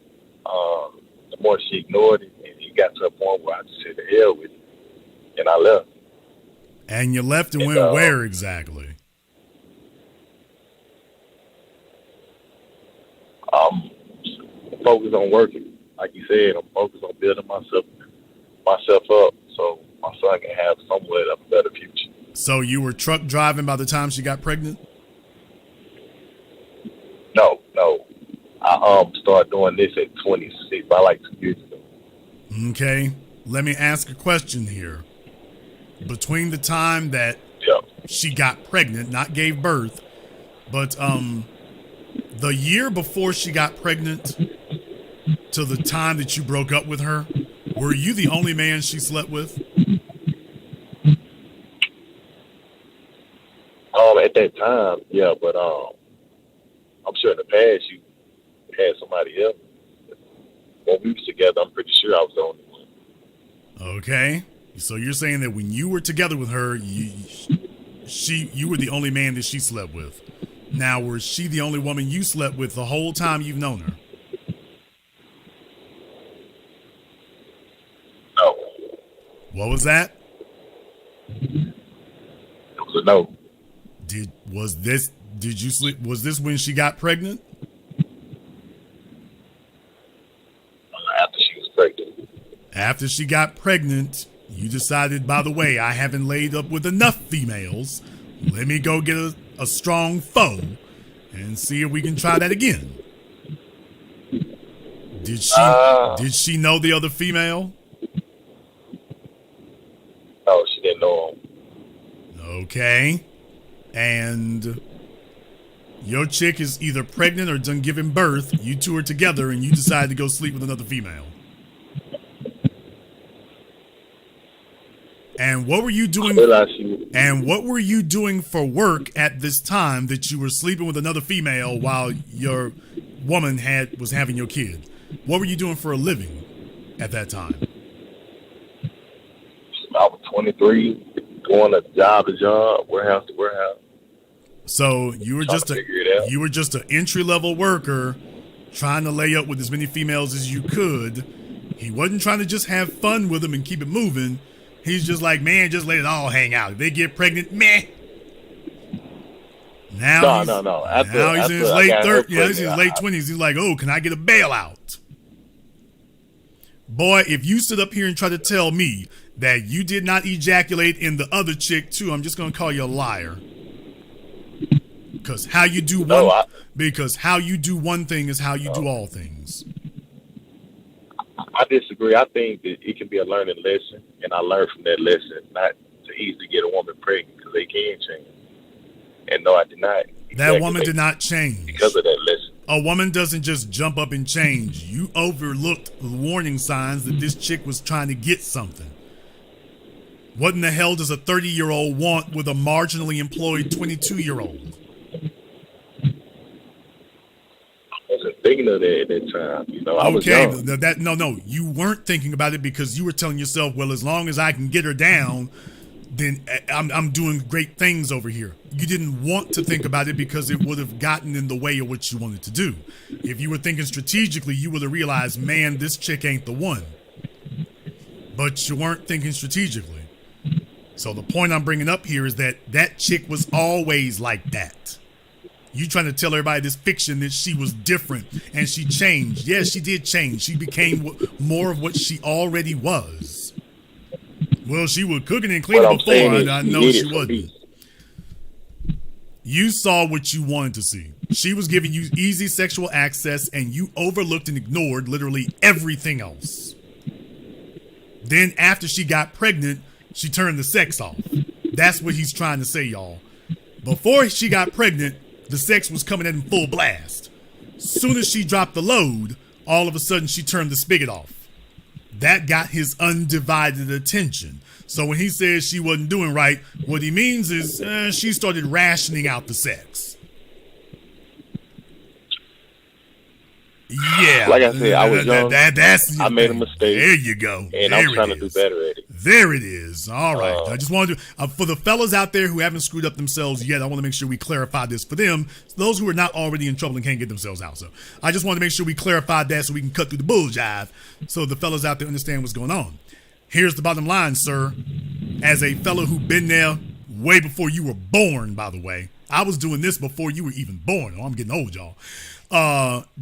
the more she ignored it, and it got to a point where I just said, "The hell with it," and I left. And you left and went where exactly? I'm focused on working. Like you said, I'm focused on building myself up so my son can have somewhat of a better future. So you were truck driving by the time she got pregnant? No. I started doing this at 26, by like 2 years ago. Okay. Let me ask a question here. Between the time that she got pregnant, not gave birth, but the year before she got pregnant to the time that you broke up with her, were you the only man she slept with? At that time, yeah, but I'm sure in the past you had somebody else. When we was together, I'm pretty sure I was the only one. Okay. So you're saying that when you were together with her, you were the only man that she slept with. Now, was she the only woman you slept with the whole time you've known her? No. What was that? It was a no. Was this when she got pregnant? After she was pregnant. After she got pregnant, you decided, by the way, I haven't laid up with enough females. Let me go get a strong foe and see if we can try that again. Did she know the other female? No, she didn't know him. Okay. And your chick is either pregnant or done giving birth. You two are together and you decide to go sleep with another female. And what were you doing? And what were you doing for work at this time that you were sleeping with another female while your woman was having your kid? What were you doing for a living at that time? I was 23, going job to job, warehouse to warehouse. So you were just an entry-level worker trying to lay up with as many females as you could. He wasn't trying to just have fun with them and keep it moving. He's just like, man, just let it all hang out. If they get pregnant, meh. No. Now he's in his late 30s. Yeah, he's in his late 20s. He's like, oh, can I get a bailout? Boy, if you sit up here and try to tell me that you did not ejaculate in the other chick too, I'm just going to call you a liar. Because how you do one thing is how you do all things. I disagree. I think that it can be a learning lesson, and I learned from that lesson not to easily get a woman pregnant because they can change. And no, I did not. That woman did not change because of that lesson. A woman doesn't just jump up and change. You overlooked the warning signs that this chick was trying to get something. What in the hell does a 30-year-old want with a marginally employed 22-year-old? I wasn't thinking of that at that time. You know, I was young. No, you weren't thinking about it because you were telling yourself, well, as long as I can get her down, then I'm doing great things over here. You didn't want to think about it because it would have gotten in the way of what you wanted to do. If you were thinking strategically, you would have realized, man, this chick ain't the one. But you weren't thinking strategically. So the point I'm bringing up here is that chick was always like that. You trying to tell everybody this fiction that she was different and she changed. Yes, she did change. She became more of what she already was. Well, she was cooking and cleaning before. I know she wasn't. You saw what you wanted to see. She was giving you easy sexual access and you overlooked and ignored literally everything else. Then after she got pregnant, she turned the sex off. That's what he's trying to say, y'all. Before she got pregnant, the sex was coming in full blast. Soon as she dropped the load, all of a sudden she turned the spigot off. that got his undivided attention. So when he says she wasn't doing right, what he means is she started rationing out the sex. Yeah. Like I said, I was young. I made a mistake. There you go. And I'm trying to do better at it. There it is. All right. I just wanted to, for the fellas out there who haven't screwed up themselves yet, I want to make sure we clarify this for them, those who are not already in trouble and can't get themselves out. So I just want to make sure we clarify that so we can cut through the bull jive so the fellas out there understand what's going on. Here's the bottom line, sir. As a fellow who been there way before you were born, by the way, I was doing this before you were even born. Oh, I'm getting old, y'all.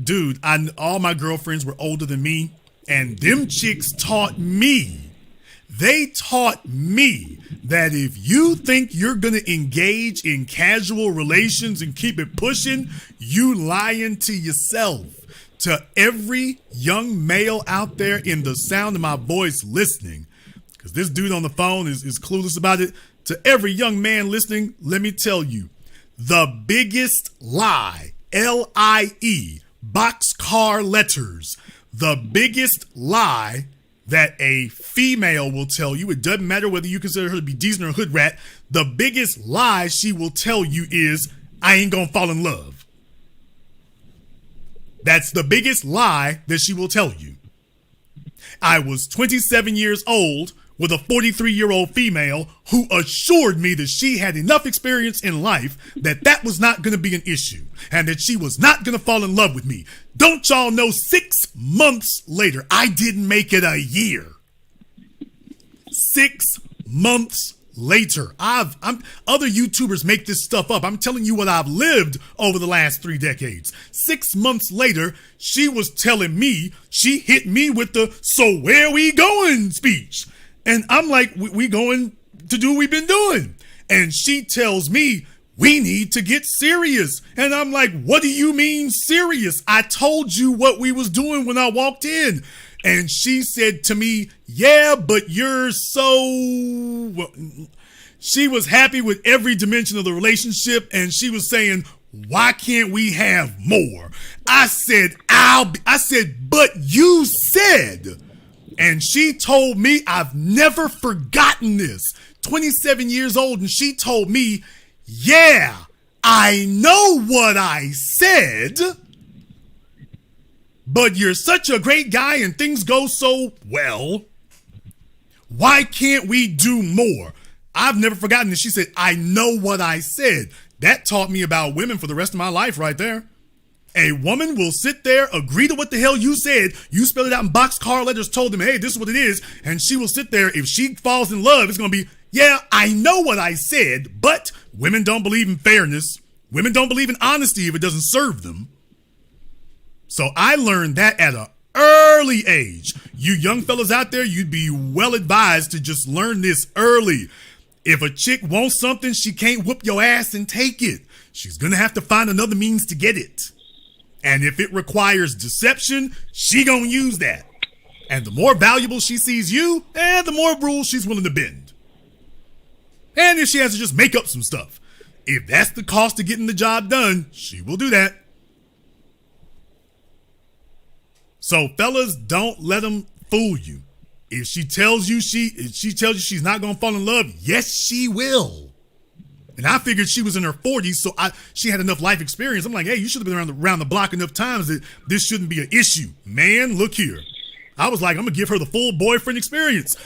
Dude, all my girlfriends were older than me, and them chicks taught me. They taught me that if you think you're going to engage in casual relations and keep it pushing, you lying to yourself. To every young male out there in the sound of my voice listening, because this dude on the phone is clueless about it. To every young man listening, let me tell you, the biggest lie, L-I-E, boxcar letters, the biggest lie that a female will tell you, it doesn't matter whether you consider her to be decent or a hood rat, the biggest lie she will tell you is, I ain't gonna fall in love. That's the biggest lie that she will tell you. I was 27 years old with a 43-year-old female who assured me that she had enough experience in life that that was not going to be an issue and that she was not going to fall in love with me. Don't y'all know 6 months later, I didn't make it a year. 6 months later. Other YouTubers make this stuff up. I'm telling you what I've lived over the last 3 decades. 6 months later, she was telling me, she hit me with the, so where we going speech. And I'm like, we going to do what we've been doing. And she tells me, we need to get serious. And I'm like, what do you mean serious? I told you what we was doing when I walked in. And she said to me, yeah, but you're so... She was happy with every dimension of the relationship. And she was saying, why can't we have more? I said, but you said... And she told me, I've never forgotten this, 27 years old, and she told me, yeah, I know what I said, but you're such a great guy and things go so well. Why can't we do more? I've never forgotten this. She said, I know what I said. That taught me about women for the rest of my life right there. A woman will sit there, agree to what the hell you said. You spelled it out in boxcar letters, told them, hey, this is what it is. And she will sit there. If she falls in love, it's going to be, yeah, I know what I said, but women don't believe in fairness. Women don't believe in honesty if it doesn't serve them. So I learned that at an early age. You young fellas out there, you'd be well advised to just learn this early. If a chick wants something, she can't whoop your ass and take it. She's going to have to find another means to get it. And if it requires deception, she gonna use that. And the more valuable she sees you, the more rules she's willing to bend. And if she has to just make up some stuff, if that's the cost of getting the job done, she will do that. So fellas, don't let them fool you. If she tells you she's not gonna fall in love, yes, she will. And I figured she was in her 40s, so she had enough life experience. I'm like, hey, you should have been around the block enough times that this shouldn't be an issue. Man, look here. I was like, I'm going to give her the full boyfriend experience.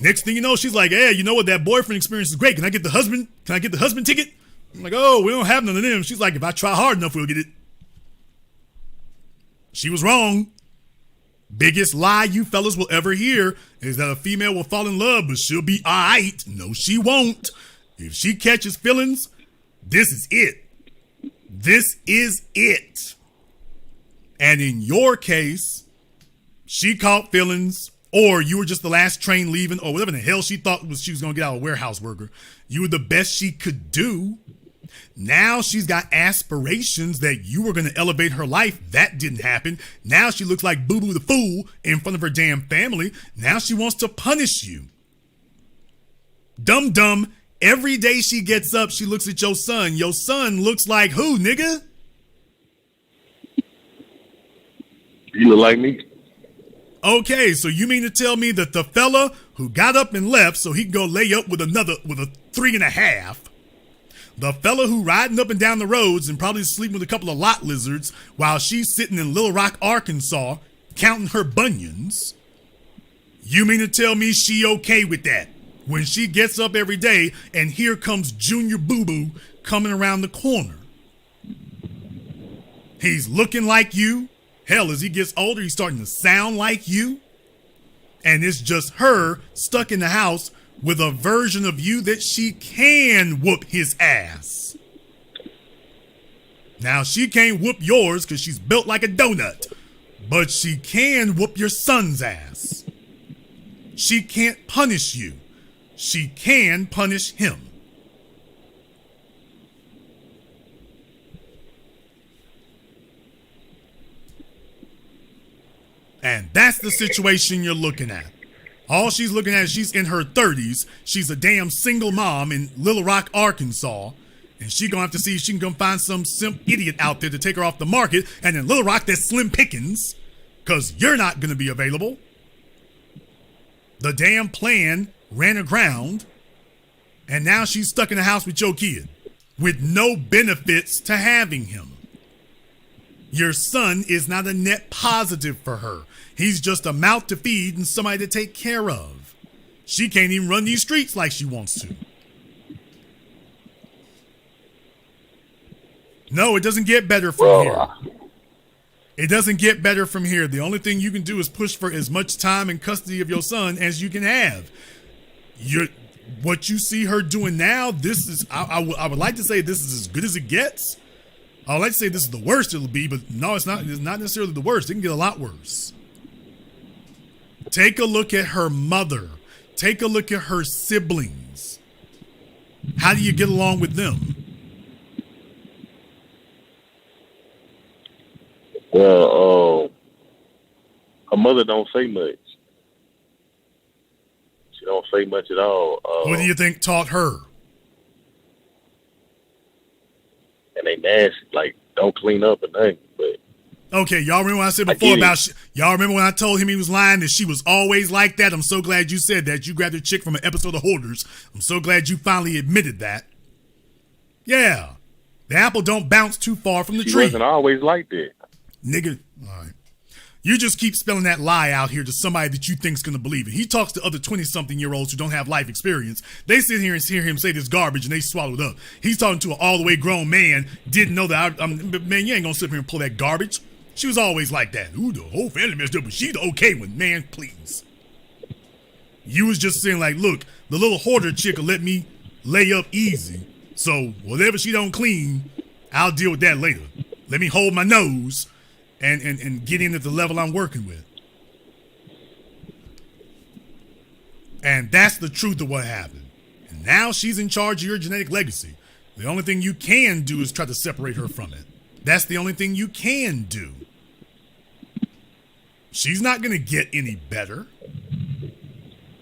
Next thing you know, she's like, hey, you know what? That boyfriend experience is great. Can I get the husband ticket? I'm like, oh, we don't have none of them. She's like, if I try hard enough, we'll get it. She was wrong. Biggest lie you fellas will ever hear is that a female will fall in love, but she'll be all right. No, she won't. If she catches feelings, this is it. This is it. And in your case, she caught feelings, or you were just the last train leaving, or whatever the hell she thought she was going to get out of a warehouse worker. You were the best she could do. Now she's got aspirations that you were going to elevate her life. That didn't happen. Now she looks like Boo Boo the Fool in front of her damn family. Now she wants to punish you. Dumb. Every day she gets up, she looks at your son. Your son looks like who, nigga? You look like me. Okay, so you mean to tell me that the fella who got up and left so he could go lay up with a 3.5, the fella who riding up and down the roads and probably sleeping with a couple of lot lizards while she's sitting in Little Rock, Arkansas, counting her bunions, you mean to tell me she okay with that? When she gets up every day and here comes Junior Boo Boo coming around the corner. He's looking like you. Hell, as he gets older, he's starting to sound like you. And it's just her stuck in the house with a version of you that she can whoop his ass. Now, she can't whoop yours because she's built like a donut, but she can whoop your son's ass. She can't punish you. She can punish him. And that's the situation you're looking at. All she's looking at is she's in her 30s. She's a damn single mom in Little Rock, Arkansas. And she gonna have to see if she can go find some simp idiot out there to take her off the market. And in Little Rock, that's slim pickings. Because you're not gonna be available. The damn plan ran aground. And now she's stuck in the house with your kid. With no benefits to having him. Your son is not a net positive for her. He's just a mouth to feed and somebody to take care of. She can't even run these streets like she wants to. No, it doesn't get better from here. It doesn't get better from here. The only thing you can do is push for as much time and custody of your son as you can have. What you see her doing now, this is, I would like to say this is as good as it gets. I would like to say this is the worst it'll be, but no, it's not. It's not necessarily the worst. It can get a lot worse. Take a look at her mother. Take a look at her siblings. How do you get along with them? Well, her mother don't say much. She don't say much at all. What do you think taught her? And they nasty, like, don't clean up and nothing. But okay, y'all remember what I said before about y'all remember when I told him he was lying that she was always like that? I'm so glad you said that. You grabbed a chick from an episode of Hoarders. I'm so glad you finally admitted that. Yeah, the apple don't bounce too far from the tree. She wasn't always like that. Nigga, all right. You just keep spelling that lie out here to somebody that you think's gonna believe it. He talks to other 20-something-year-olds who don't have life experience. They sit here and hear him say this garbage and they swallow it up. He's talking to an all-the-way grown man, didn't know that. Man, you ain't gonna sit here and pull that garbage. She was always like that. Ooh, the whole family messed up, but she's the okay one. Man, please. You was just saying like, look, the little hoarder chick will let me lay up easy. So whatever she don't clean, I'll deal with that later. Let me hold my nose and get in at the level I'm working with. And that's the truth of what happened. And now she's in charge of your genetic legacy. The only thing you can do is try to separate her from it. That's the only thing you can do. She's not going to get any better.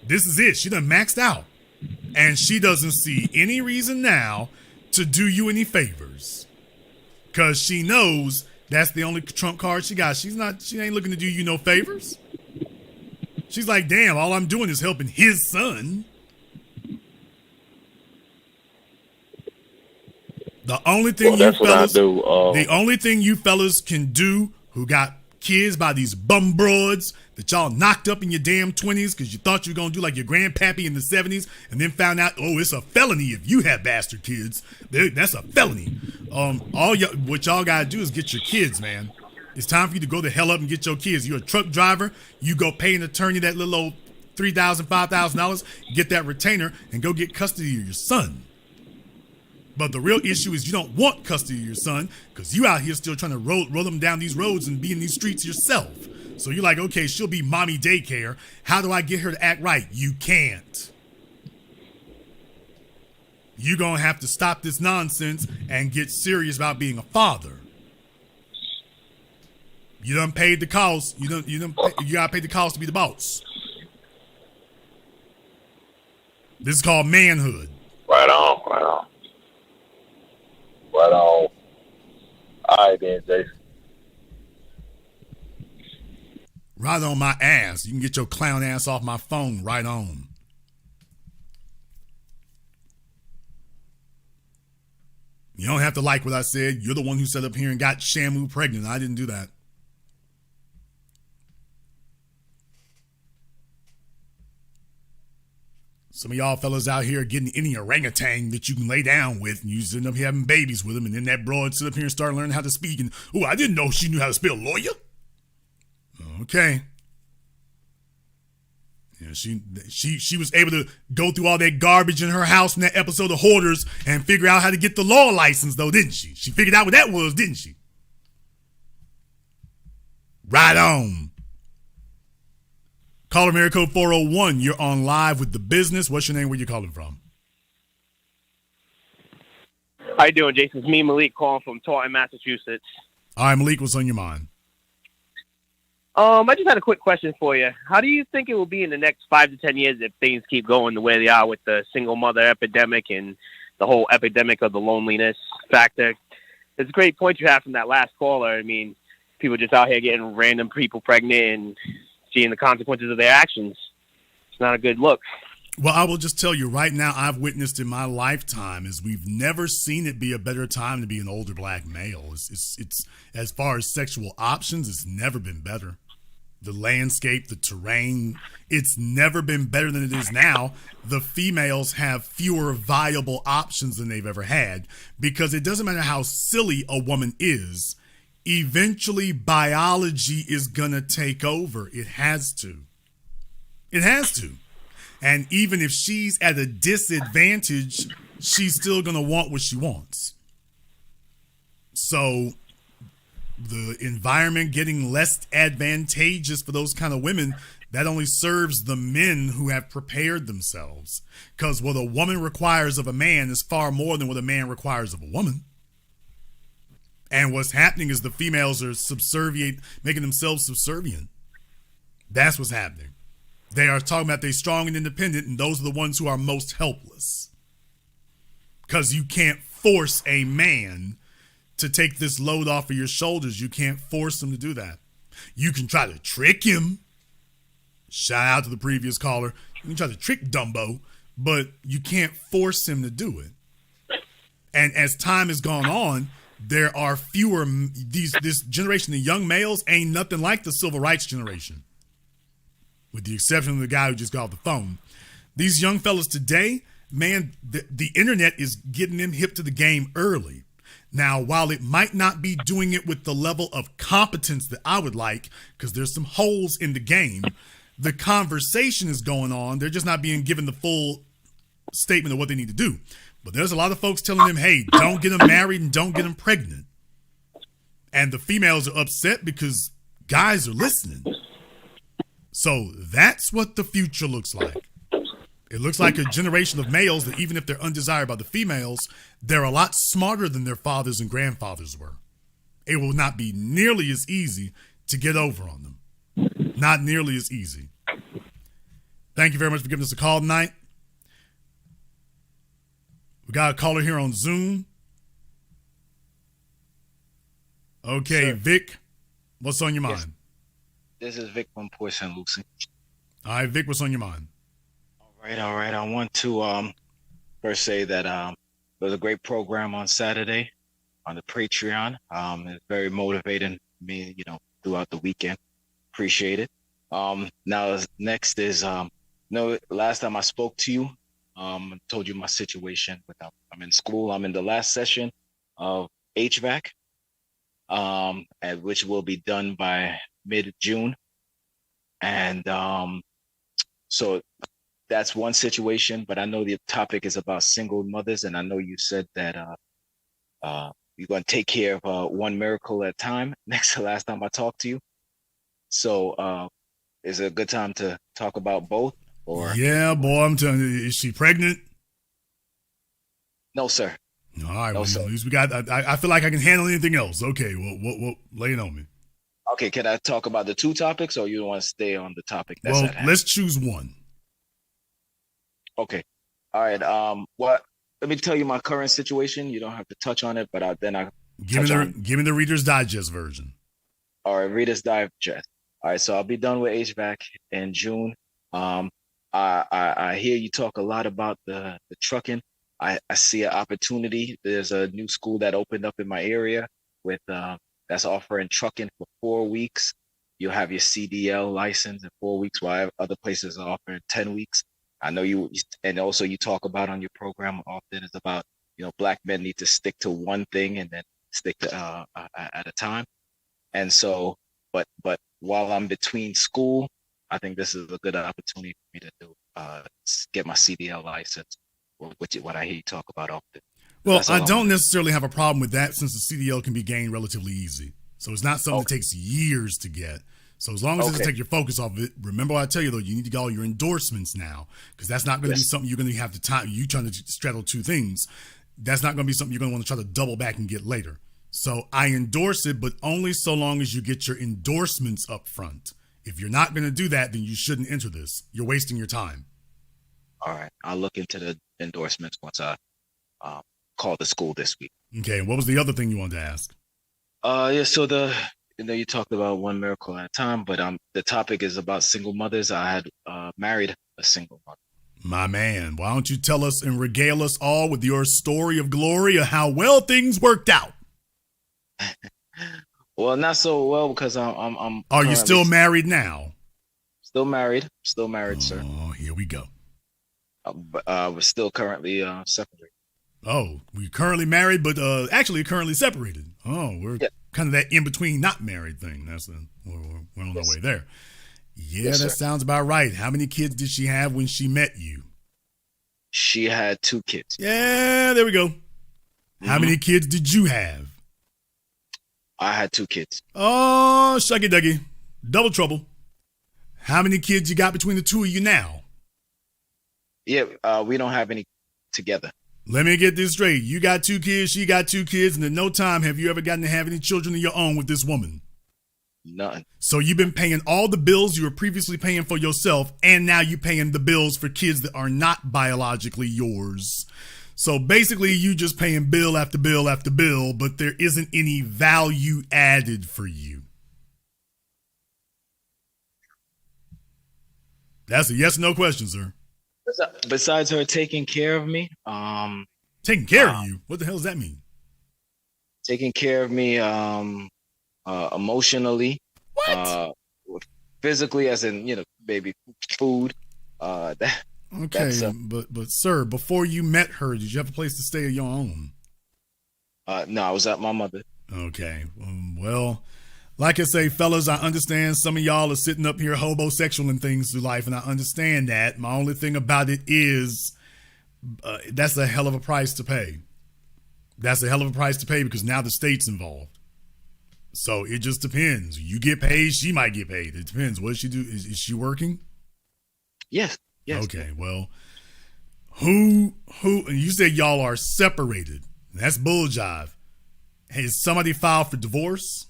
This is it. She done maxed out. And she doesn't see any reason now to do you any favors. Because she knows that's the only trump card she got. She ain't looking to do you no favors. She's like, damn, all I'm doing is helping his son. The only thing the only thing you fellas can do who got kids by these bum broads that y'all knocked up in your damn 20s because you thought you were going to do like your grandpappy in the 70s and then found out, oh, it's a felony if you have bastard kids. That's a felony. What y'all got to do is get your kids, man. It's time for you to go the hell up and get your kids. You're a truck driver. You go pay an attorney that little old $3,000, $5,000, get that retainer and go get custody of your son. But the real issue is you don't want custody of your son because you out here still trying to roll them down these roads and be in these streets yourself. So you're like, okay, she'll be mommy daycare. How do I get her to act right? You can't. You're going to have to stop this nonsense and get serious about being a father. You done paid the cost. You got to pay the cost to be the boss. This is called manhood. Right on. All right, then, Jason. Right on my ass. You can get your clown ass off my phone right on. You don't have to like what I said. You're the one who sat up here and got Shamu pregnant. I didn't do that. Some of y'all fellas out here getting any orangutan that you can lay down with, and you end up having babies with them, and then that broad sit up here and start learning how to speak, and, oh, I didn't know she knew how to spell lawyer. Okay. Yeah, she was able to go through all that garbage in her house from that episode of Hoarders and figure out how to get the law license, though, didn't she? She figured out what that was, didn't she? Right on. Caller America code 401. You're on live with The Business. What's your name? Where you calling from? How you doing, Jason? It's me, Malik, calling from Taunton, Massachusetts. All right, Malik, what's on your mind? I just had a quick question for you. How do you think it will be in the next 5 to 10 years if things keep going the way they are with the single mother epidemic and the whole epidemic of the loneliness factor? It's a great point you have from that last caller. I mean, people just out here getting random people pregnant and seeing the consequences of their actions. It's not a good look. Well, I will just tell you right now, I've witnessed in my lifetime is we've never seen it be a better time to be an older black male. It's as far as sexual options, it's never been better. The landscape, the terrain, it's never been better than it is now. The females have fewer viable options than they've ever had because it doesn't matter how silly a woman is. Eventually, biology is going to take over. It has to. It has to. And even if she's at a disadvantage, she's still going to want what she wants. So the environment getting less advantageous for those kind of women, that only serves the men who have prepared themselves. Because what a woman requires of a man is far more than what a man requires of a woman. And what's happening is the females are making themselves subservient. That's what's happening. They are talking about they're strong and independent, and those are the ones who are most helpless. Because you can't force a man to take this load off of your shoulders. You can't force him to do that. You can try to trick him. Shout out to the previous caller. You can try to trick Dumbo, but you can't force him to do it. And as time has gone on, there are fewer, this generation of young males ain't nothing like the civil rights generation. With the exception of the guy who just got off the phone. These young fellas today, man, the internet is getting them hip to the game early. Now, while it might not be doing it with the level of competence that I would like, because there's some holes in the game, the conversation is going on. They're just not being given the full statement of what they need to do. But there's a lot of folks telling them, hey, don't get them married and don't get them pregnant. And the females are upset because guys are listening. So that's what the future looks like. It looks like a generation of males that even if they're undesired by the females, they're a lot smarter than their fathers and grandfathers were. It will not be nearly as easy to get over on them. Not nearly as easy. Thank you very much for giving us a call tonight. We got a caller here on Zoom. Okay, sir. Vic, what's on your mind? Yes. This is Vic from Port St. Lucie. All right, Vic, what's on your mind? All right. I want to first say that there was a great program on Saturday on the Patreon. It's very motivating me, throughout the weekend. Appreciate it. Now, next is, last time I spoke to you, I told you my situation. I'm in school. I'm in the last session of HVAC, which will be done by mid-June. And so that's one situation, but I know the topic is about single mothers, and I know you said that you're going to take care of one miracle at a time. Next to last time I talked to you. So is it a good time to talk about both? Or yeah, boy, I'm telling you, is she pregnant? No, sir. All right, no, sir. At least we got. I feel like I can handle anything else. Okay, well, lay it on me. Okay, can I talk about the two topics, or you don't want to stay on the topic that's at hand? Let's choose one. Okay. All right. Let me tell you my current situation. You don't have to touch on it, but then I give me the Reader's Digest version. All right, Reader's Digest. All right, so I'll be done with HVAC in June. I hear you talk a lot about the trucking. I see an opportunity. There's a new school that opened up in my area with that's offering trucking for 4 weeks. You'll have your CDL license in 4 weeks, while other places are offering 10 weeks. I know you, and also you talk about on your program often is about, Black men need to stick to one thing and then stick to at a time. And so, but while I'm between school, I think this is a good opportunity for me to do get my CDL license, which is what I hear you talk about often. Well, I don't necessarily have a problem with that since the CDL can be gained relatively easy. So it's not something that takes years to get. So as long as it doesn't take your focus off of it, remember what I tell you though, you need to get all your endorsements now, because that's not going to be something you're going to have to time. You trying to straddle two things. That's not going to be something you're going to want to try to double back and get later. So I endorse it, but only so long as you get your endorsements up front. If you're not going to do that, then you shouldn't enter this. You're wasting your time. All right. I'll look into the endorsements once I call the school this week. Okay. And what was the other thing you wanted to ask? Yeah. So you talked about one miracle at a time, but the topic is about single mothers. I had married a single mother. My man, why don't you tell us and regale us all with your story of glory of how well things worked out? Well, not so well because I'm. Are you still married now? Still married, sir. Oh, here we go. But we're still currently separated. Oh, we're currently married, but actually currently separated. Oh, we're kind of that in between, not married thing. We're on our way there. Yeah, that sounds about right. How many kids did she have when she met you? She had 2 kids. Yeah, there we go. How many kids did you have? I had 2 kids. Oh, shucky ducky. Double trouble. How many kids you got between the two of you now? Yeah, we don't have any together. Let me get this straight. You got 2 kids, she got 2 kids, and in no time have you ever gotten to have any children of your own with this woman? None. So you've been paying all the bills you were previously paying for yourself, and now you're paying the bills for kids that are not biologically yours. So basically, you just paying bill after bill after bill, but there isn't any value added for you. That's a yes or no question, sir. Besides her taking care of me, taking care of you? What the hell does that mean? Taking care of me emotionally. What? Physically, as in, baby food. Okay, but sir, before you met her, did you have a place to stay of your own? No, I was at my mother. Okay, well, like I say, fellas, I understand some of y'all are sitting up here hobosexual and things through life, and I understand that. My only thing about it is that's a hell of a price to pay. That's a hell of a price to pay because now the state's involved. So it just depends. You get paid, she might get paid. It depends. What does she do? Is she working? Yes. Okay, well, who, and you said y'all are separated. That's bull jive. Has somebody filed for divorce?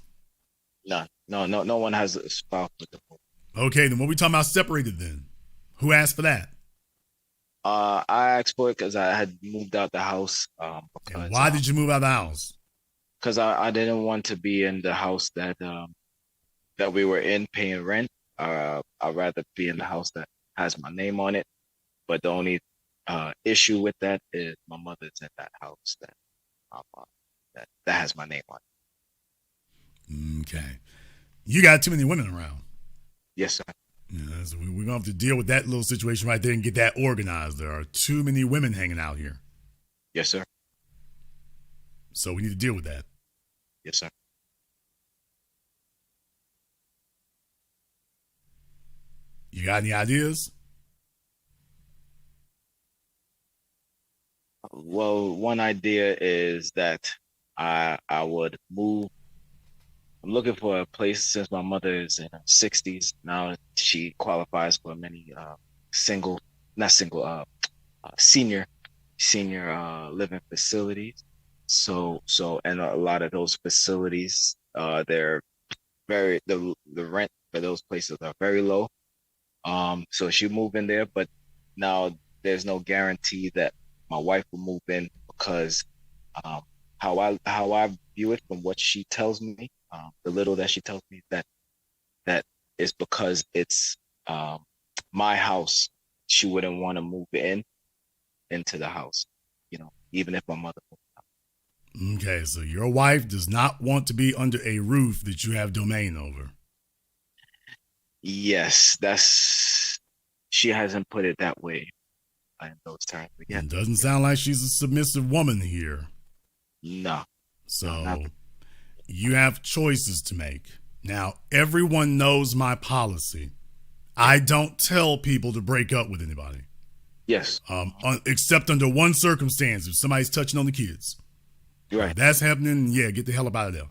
No one has filed for divorce. Okay, then what we talking about separated then? Who asked for that? I asked for it because I had moved out the house. And why did you move out of the house? Because I didn't want to be in the house that we were in paying rent. I'd rather be in the house that has my name on it. But the only issue with that is my mother's in that house that has my name on it. Okay. You got too many women around. Yes, sir. Yeah, so we're going to have to deal with that little situation right there and get that organized. There are too many women hanging out here. Yes, sir. So we need to deal with that. Yes, sir. You got any ideas? Well, one idea is that I would move. I'm looking for a place since my mother is in her 60s. Now she qualifies for many senior living facilities. So and a lot of those facilities, they're the rent for those places are very low. So she moved in there, but now there's no guarantee that my wife will move in because how I view it from what she tells me, the little that she tells me that it's because it's my house. She wouldn't want to move into the house, even if my mother moved. Okay, so your wife does not want to be under a roof that you have domain over. Yes, she hasn't put it that way in those terms. Yeah. It doesn't sound like she's a submissive woman here. No. So you have choices to make. Now, everyone knows my policy. I don't tell people to break up with anybody. Yes. Except under one circumstance, if somebody's touching on the kids. Right. If that's happening, yeah, get the hell up out of there.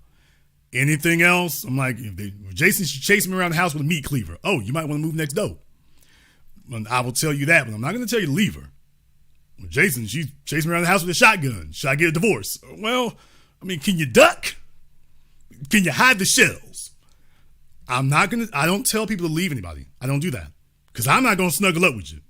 Anything else, I'm like, if Jason should chase me around the house with a meat cleaver. Oh, you might want to move next door. And I will tell you that, but I'm not going to tell you to leave her. Jason, she's chasing me around the house with a shotgun. Should I get a divorce? Well, I mean, can you duck? Can you hide the shells? I don't tell people to leave anybody. I don't do that. Because I'm not going to snuggle up with you.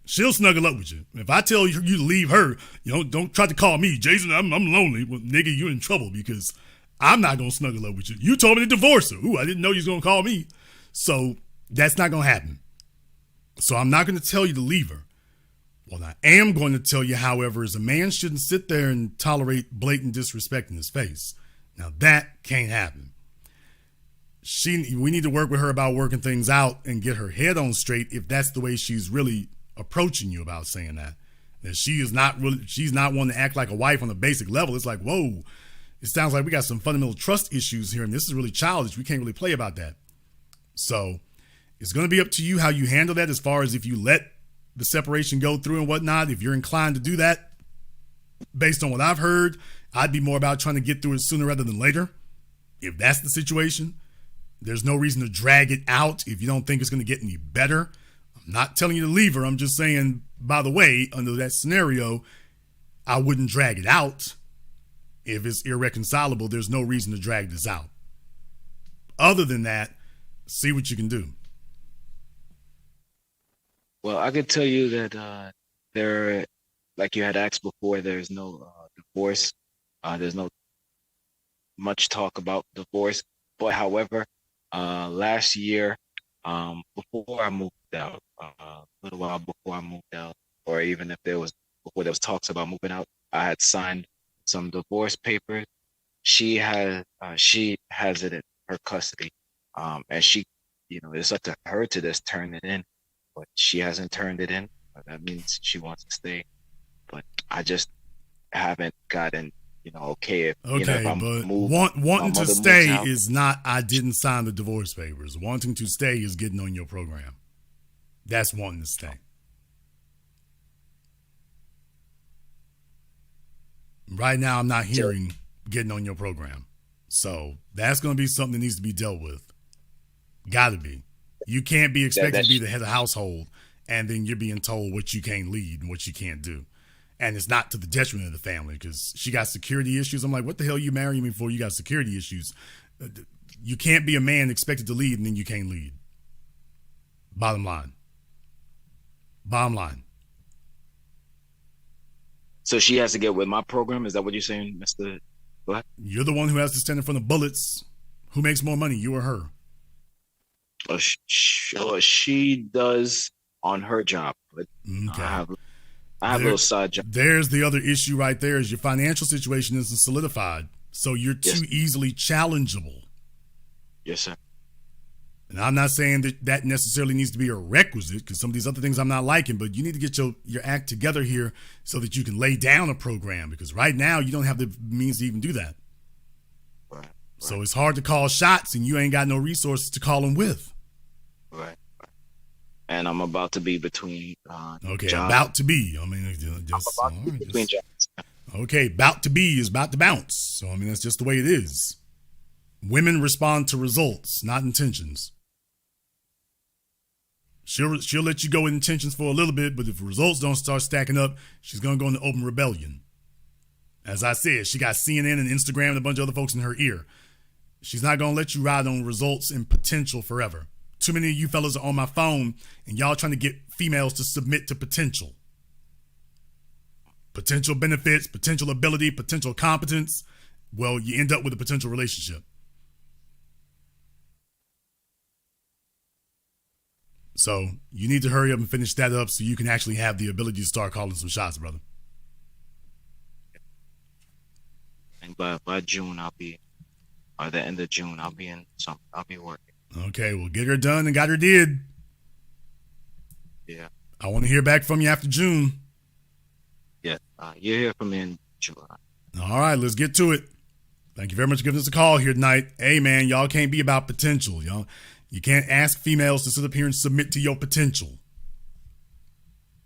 She'll snuggle up with you. If I tell you to leave her, don't try to call me, Jason, I'm lonely. Well, nigga, you're in trouble because I'm not going to snuggle up with you. You told me to divorce her. Ooh, I didn't know you was going to call me. So that's not going to happen. So I'm not going to tell you to leave her. What I am going to tell you, however, is a man shouldn't sit there and tolerate blatant disrespect in his face. Now that can't happen. We need to work with her about working things out and get her head on straight if that's the way she's really approaching you about saying that. That she's not wanting to act like a wife on a basic level. It's like, whoa, it sounds like we got some fundamental trust issues here and this is really childish. We can't really play about that. So it's going to be up to you how you handle that as far as if you let the separation go through and whatnot. If you're inclined to do that, based on what I've heard, I'd be more about trying to get through it sooner rather than later. If that's the situation, there's no reason to drag it out if you don't think it's going to get any better. I'm not telling you to leave her. I'm just saying, by the way, under that scenario, I wouldn't drag it out. If it's irreconcilable, there's no reason to drag this out. Other than that, see what you can do. Well, I could tell you that there, like you had asked before, there's no divorce. There's no much talk about divorce. But however, last year, before I moved out, a little while before I moved out, or even before there was talks about moving out, I had signed some divorce papers. She has it in her custody, and she, it's up to her to just turn it in. But she hasn't turned it in. That means she wants to stay. But I just haven't gotten, okay. If I'm but moved, wanting to stay is not, I didn't sign the divorce papers. Wanting to stay is getting on your program. That's wanting to stay. Right now, I'm not hearing getting on your program. So that's going to be something that needs to be dealt with. Got to be. You can't be expected to be the head of the household and then you're being told what you can't lead and what you can't do. And it's not to the detriment of the family because she got security issues. I'm like, what the hell are you marrying me for? You got security issues. You can't be a man expected to lead and then you can't lead. Bottom line. So she has to get with my program? Is that what you're saying, Mr. Black? You're the one who has to stand in front of bullets. Who makes more money, you or her? She does on her job. But okay. I have a little side job. There's the other issue right there is your financial situation isn't solidified. So you're too easily challengeable. Yes, sir. And I'm not saying that necessarily needs to be a requisite because some of these other things I'm not liking, but you need to get your act together here so that you can lay down a program because right now you don't have the means to even do that. Right. So it's hard to call shots and you ain't got no resources to call them with. Right. And I'm about to be between jobs. About to be. I mean, between jobs. Okay, about to be is about to bounce. So, I mean, that's just the way it is. Women respond to results, not intentions. She'll let you go with intentions for a little bit, but if results don't start stacking up, she's going to go into open rebellion. As I said, she got CNN and Instagram and a bunch of other folks in her ear. She's not going to let you ride on results and potential forever. Too many of you fellas are on my phone and y'all trying to get females to submit to potential. Potential benefits, potential ability, potential competence. Well, you end up with a potential relationship. So you need to hurry up and finish that up so you can actually have the ability to start calling some shots, brother. And by June, or the end of June, I'll be working. Okay, well, get her done and got her did. Yeah. I want to hear back from you after June. Yeah, you'll hear from me in July. All right, let's get to it. Thank you very much for giving us a call here tonight. Hey, man, y'all can't be about potential, y'all. You can't ask females to sit up here and submit to your potential.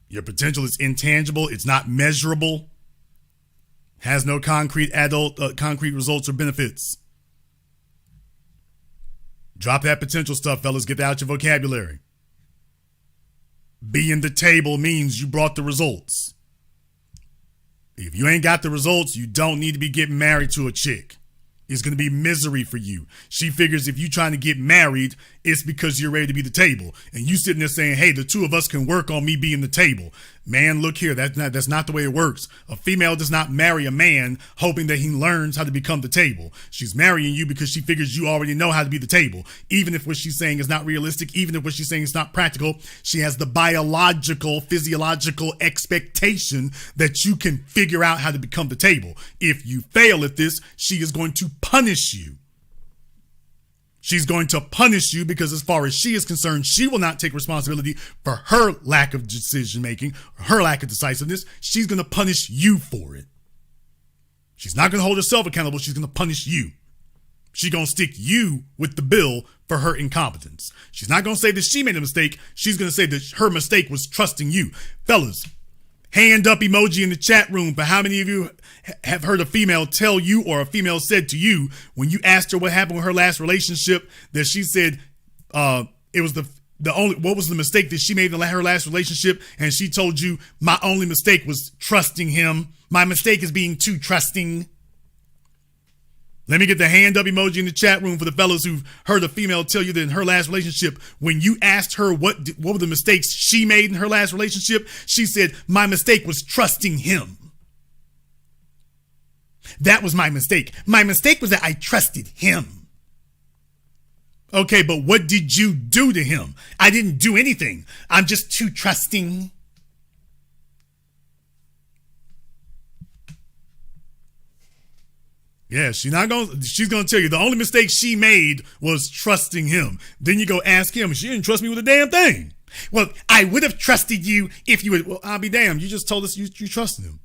Your potential is intangible. It's not measurable. Has no concrete results or benefits. Drop that potential stuff, fellas. Get that out your vocabulary. Being the table means you brought the results. If you ain't got the results, you don't need to be getting married to a chick. It's going to be misery for you. She figures if you're trying to get married, it's because you're ready to be the table. And you sitting there saying, hey, the two of us can work on me being the table. Man, look here. That's not the way it works. A female does not marry a man hoping that he learns how to become the table. She's marrying you because she figures you already know how to be the table. Even if what she's saying is not realistic, even if what she's saying is not practical, she has the biological, physiological expectation that you can figure out how to become the table. If you fail at this, she is going to punish you. She's going to punish you because as far as she is concerned, she will not take responsibility for her lack of decision making, her lack of decisiveness. She's going to punish you for it. She's not going to hold herself accountable. She's going to punish you. She's going to stick you with the bill for her incompetence. She's not going to say that she made a mistake. She's going to say that her mistake was trusting you. Fellas, hand up emoji in the chat room for how many of you have heard a female tell you or a female said to you when you asked her what happened with her last relationship that she said it was what was the mistake that she made in her last relationship, and she told you my only mistake was trusting him. My mistake is being too trusting. Let me get the hand up emoji in the chat room for the fellas who've heard a female tell you that in her last relationship, when you asked her what were the mistakes she made in her last relationship, she said, my mistake was trusting him. That was my mistake. My mistake was that I trusted him. Okay, but what did you do to him? I didn't do anything. I'm just too trusting. Yeah, she's gonna tell you the only mistake she made was trusting him. Then you go ask him, she didn't trust me with a damn thing. Well, I would have trusted you if you would. Well, I'll be damned. You just told us you trusted him.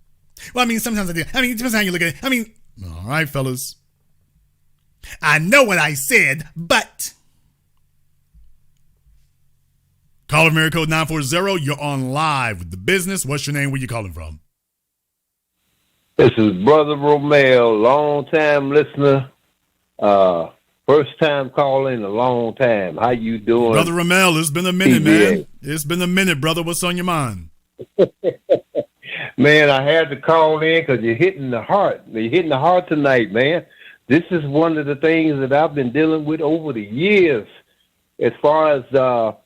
Well, I mean, sometimes I did. I mean, it depends on how you look at it. I mean, all right, fellas. I know what I said, but. Caller America code 940. You're on live with the business. What's your name? Where you calling from? This is Brother Romeo, long-time listener, first-time caller in a long time. How you doing? Brother Romeo, it's been a minute, man. It's been a minute, brother. What's on your mind? Man, I had to call in because you're hitting the heart. You're hitting the heart tonight, man. This is one of the things that I've been dealing with over the years as far as the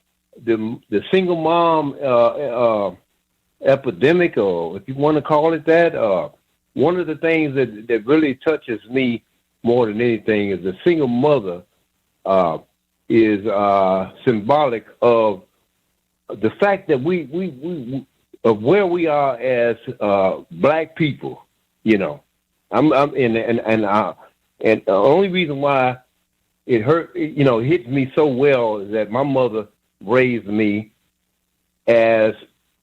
single mom epidemic, or if you want to call it that. One of the things that really touches me more than anything is the single mother is symbolic of the fact that we of where we are as black people. You know, and the only reason why it hits me so well is that my mother raised me as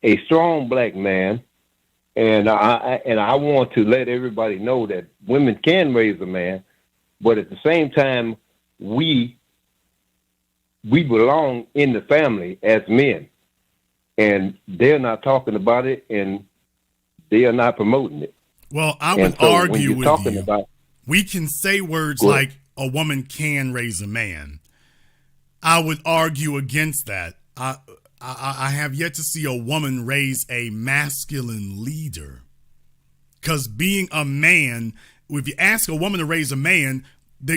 a strong black man. And I want to let everybody know that women can raise a man, but at the same time, we belong in the family as men, and they're not talking about it, and they are not promoting it. Well, I would argue with you. We can say words like a woman can raise a man. I would argue against that. I have yet to see a woman raise a masculine leader. Because being a man, if you ask a woman to raise a man,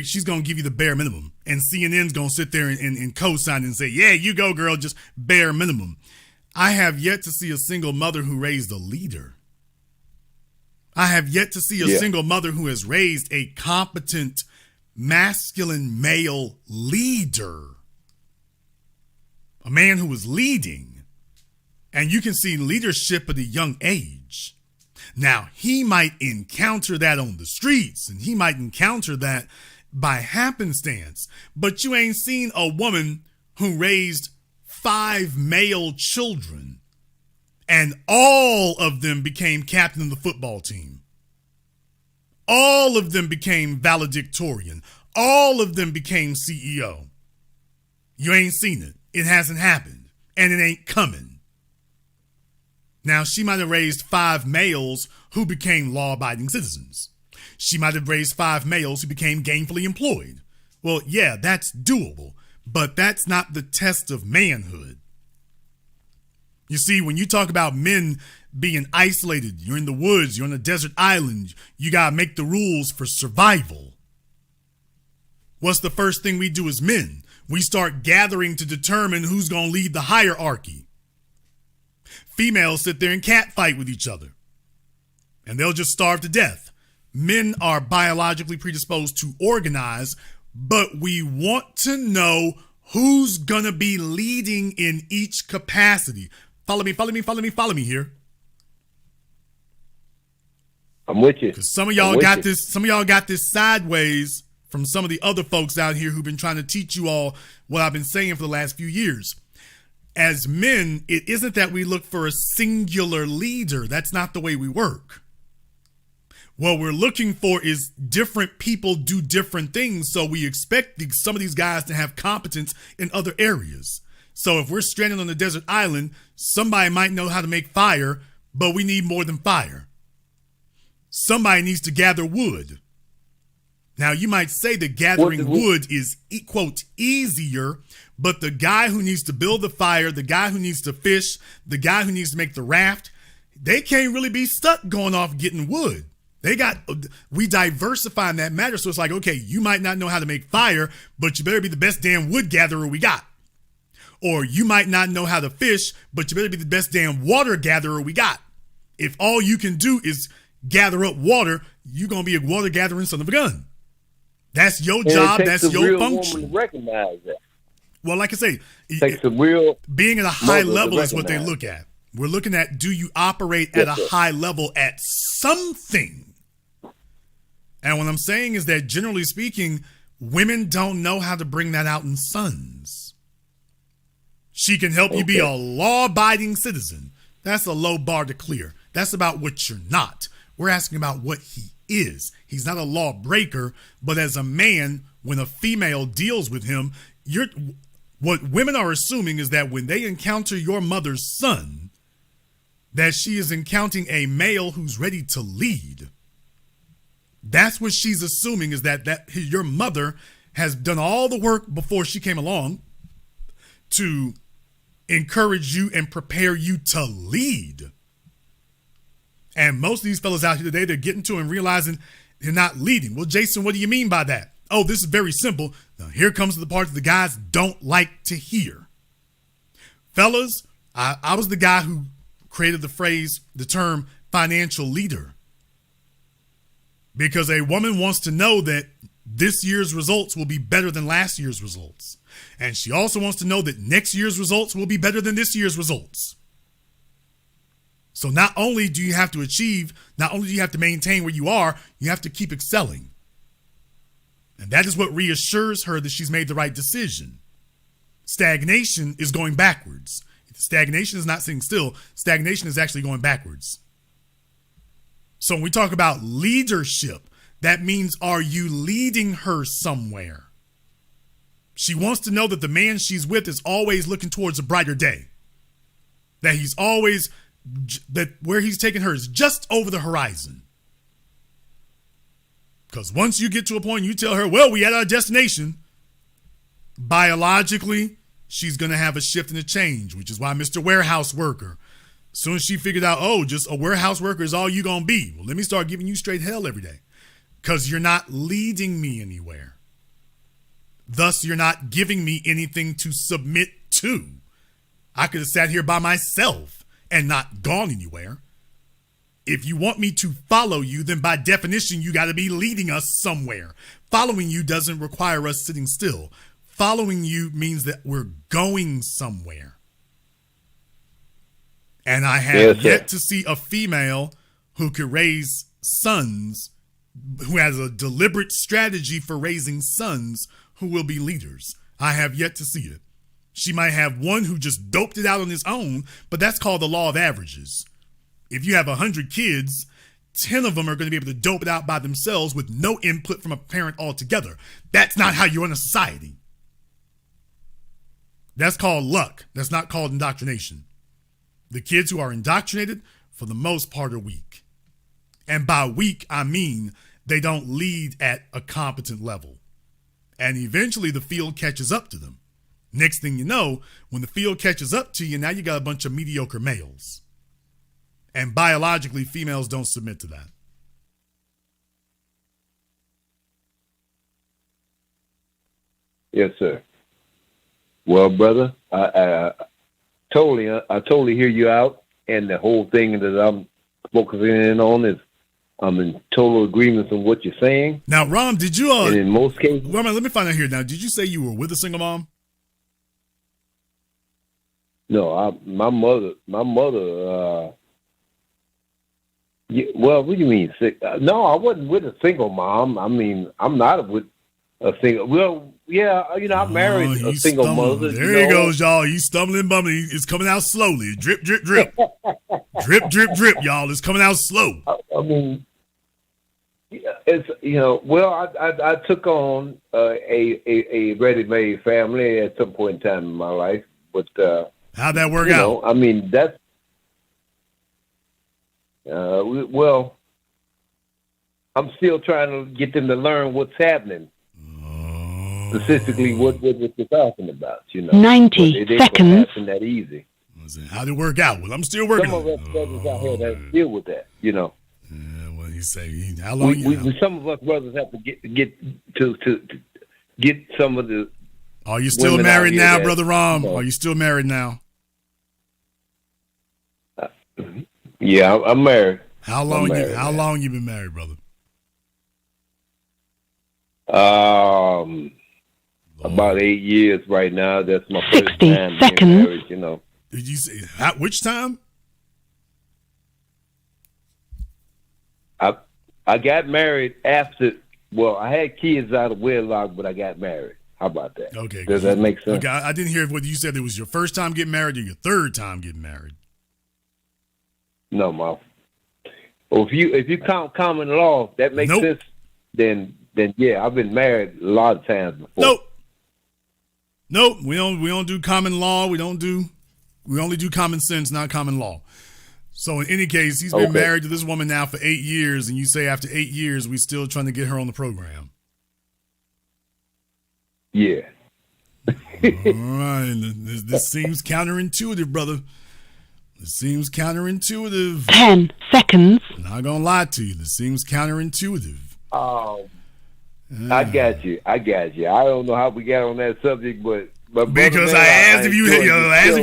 she's going to give you the bare minimum. And CNN's going to sit there and co-sign and say, yeah, you go, girl, just bare minimum. I have yet to see a single mother who raised a leader. I have yet to see a single mother who has raised a competent, masculine male leader. a man who was leading, and you can see leadership at a young age. Now, he might encounter that on the streets, and he might encounter that by happenstance, but you ain't seen a woman who raised 5 male children, and all of them became captain of the football team. All of them became valedictorian. All of them became CEO. You ain't seen it. It hasn't happened, and it ain't coming. Now, she might have raised 5 males who became law-abiding citizens. She might have raised 5 males who became gainfully employed. Well, yeah, that's doable, but that's not the test of manhood. You see, when you talk about men being isolated, you're in the woods, you're on a desert island, you got to make the rules for survival. What's the first thing we do as men? We start gathering to determine who's going to lead the hierarchy. Females sit there and catfight with each other, and they'll just starve to death. Men are biologically predisposed to organize, but we want to know who's going to be leading in each capacity. Follow me here. I'm with you. Because some of y'all got this sideways from some of the other folks out here who've been trying to teach you all what I've been saying for the last few years. As men, it isn't that we look for a singular leader. That's not the way we work. What we're looking for is different people do different things, so we expect some of these guys to have competence in other areas. So if we're stranded on a desert island, somebody might know how to make fire, but we need more than fire. Somebody needs to gather wood. Now, you might say that gathering wood is, quote, easier, but the guy who needs to build the fire, the guy who needs to fish, the guy who needs to make the raft, they can't really be stuck going off getting wood. We diversify in that matter. So it's like, okay, you might not know how to make fire, but you better be the best damn wood gatherer we got. Or you might not know how to fish, but you better be the best damn water gatherer we got. If all you can do is gather up water, you're going to be a water gathering son of a gun. That's your job. That's your function. Woman to recognize that. Well, like I say, being at a high level is what they look at. We're looking at, do you operate at a high level at something? And what I'm saying is that, generally speaking, women don't know how to bring that out in sons. She can help you be a law-abiding citizen. That's a low bar to clear. That's about what you're not. We're asking about what he is. He's not a lawbreaker, but as a man, when a female deals with him, what women are assuming is that when they encounter your mother's son, that she is encountering a male who's ready to lead. That's what she's assuming, is that your mother has done all the work before she came along to encourage you and prepare you to lead. And most of these fellas out here today, they're getting to and realizing they're not leading. Well, Jason, what do you mean by that? Oh, this is very simple. Now, here comes the part that the guys don't like to hear. Fellas, I was the guy who created the term financial leader. Because a woman wants to know that this year's results will be better than last year's results. And she also wants to know that next year's results will be better than this year's results. So not only do you have to maintain where you are, you have to keep excelling. And that is what reassures her that she's made the right decision. Stagnation is going backwards. Stagnation is not sitting still. Stagnation is actually going backwards. So when we talk about leadership, that means, are you leading her somewhere? She wants to know that the man she's with is always looking towards a brighter day. That where he's taking her is just over the horizon. Because once you get to a point, you tell her, well, we at our destination, biologically, she's going to have a shift and a change, which is why Mr. Warehouse Worker, as soon as she figured out, oh, just a warehouse worker is all you going to be. Well, let me start giving you straight hell every day because you're not leading me anywhere. Thus, you're not giving me anything to submit to. I could have sat here by myself and not gone anywhere. If you want me to follow you, then by definition, you got to be leading us somewhere. Following you doesn't require us sitting still. following you means that we're going somewhere. And I have yet to see a female who could raise sons, who has a deliberate strategy for raising sons who will be leaders. I have yet to see it. She might have one who just doped it out on his own, but that's called the law of averages. If you have 100 kids, 10 of them are going to be able to dope it out by themselves with no input from a parent altogether. That's not how you run a society. That's called luck. That's not called indoctrination. The kids who are indoctrinated, for the most part, are weak. And by weak, I mean they don't lead at a competent level. And eventually the field catches up to them. Next thing you know, when the field catches up to you, now you got a bunch of mediocre males. And biologically, females don't submit to that. Yes, sir. Well, brother, I totally hear you out, and the whole thing that I'm focusing in on is I'm in total agreement on what you're saying. Now, Rom, did you? And in most cases, well, let me find out here. Now, did you say you were with a single mom? No, my mother. Well, what do you mean? No, I wasn't with a single mom. I mean, I'm not with a single. Well, yeah, I married a single mother. There he goes, y'all. He's stumbling, bumbling. It's coming out slowly. Drip, drip, drip. Drip, drip, drip, y'all. It's coming out slow. I mean, it's Well, I took on a ready-made family at some point in time in my life, but how'd that work out? I mean, that's well, I'm still trying to get them to learn what's happening. Specifically, what you're talking about, 90 it seconds. It happen that easy. How'd it work out? Well, I'm still working. Some of us brothers out here that deal with that, Yeah, well, you say how long? Some of us brothers have to get some of the. Are you still married now, Brother Rom? Are you still married now? Yeah, I'm married. How long? How long you been married, brother? About 8 years right now. That's my first 60 time seconds. being married, Did you say which time? I got married after. Well, I had kids out of wedlock, but I got married. How about that? Okay. Does that make sense? Okay, I didn't hear whether you said it was your first time getting married or your third time getting married. No, Ma. Well, if you count common law, that makes sense. Then yeah, I've been married a lot of times before. Nope. We don't do common law. We only do common sense, not common law. So in any case, he's been married to this woman now for 8 years, and you say after 8 years, we still trying to get her on the program. Yeah. All right. This seems counterintuitive, brother. This seems counterintuitive. 10 seconds. I'm not gonna lie to you. This seems counterintuitive. I got you. I don't know how we got on that subject, but because I asked if you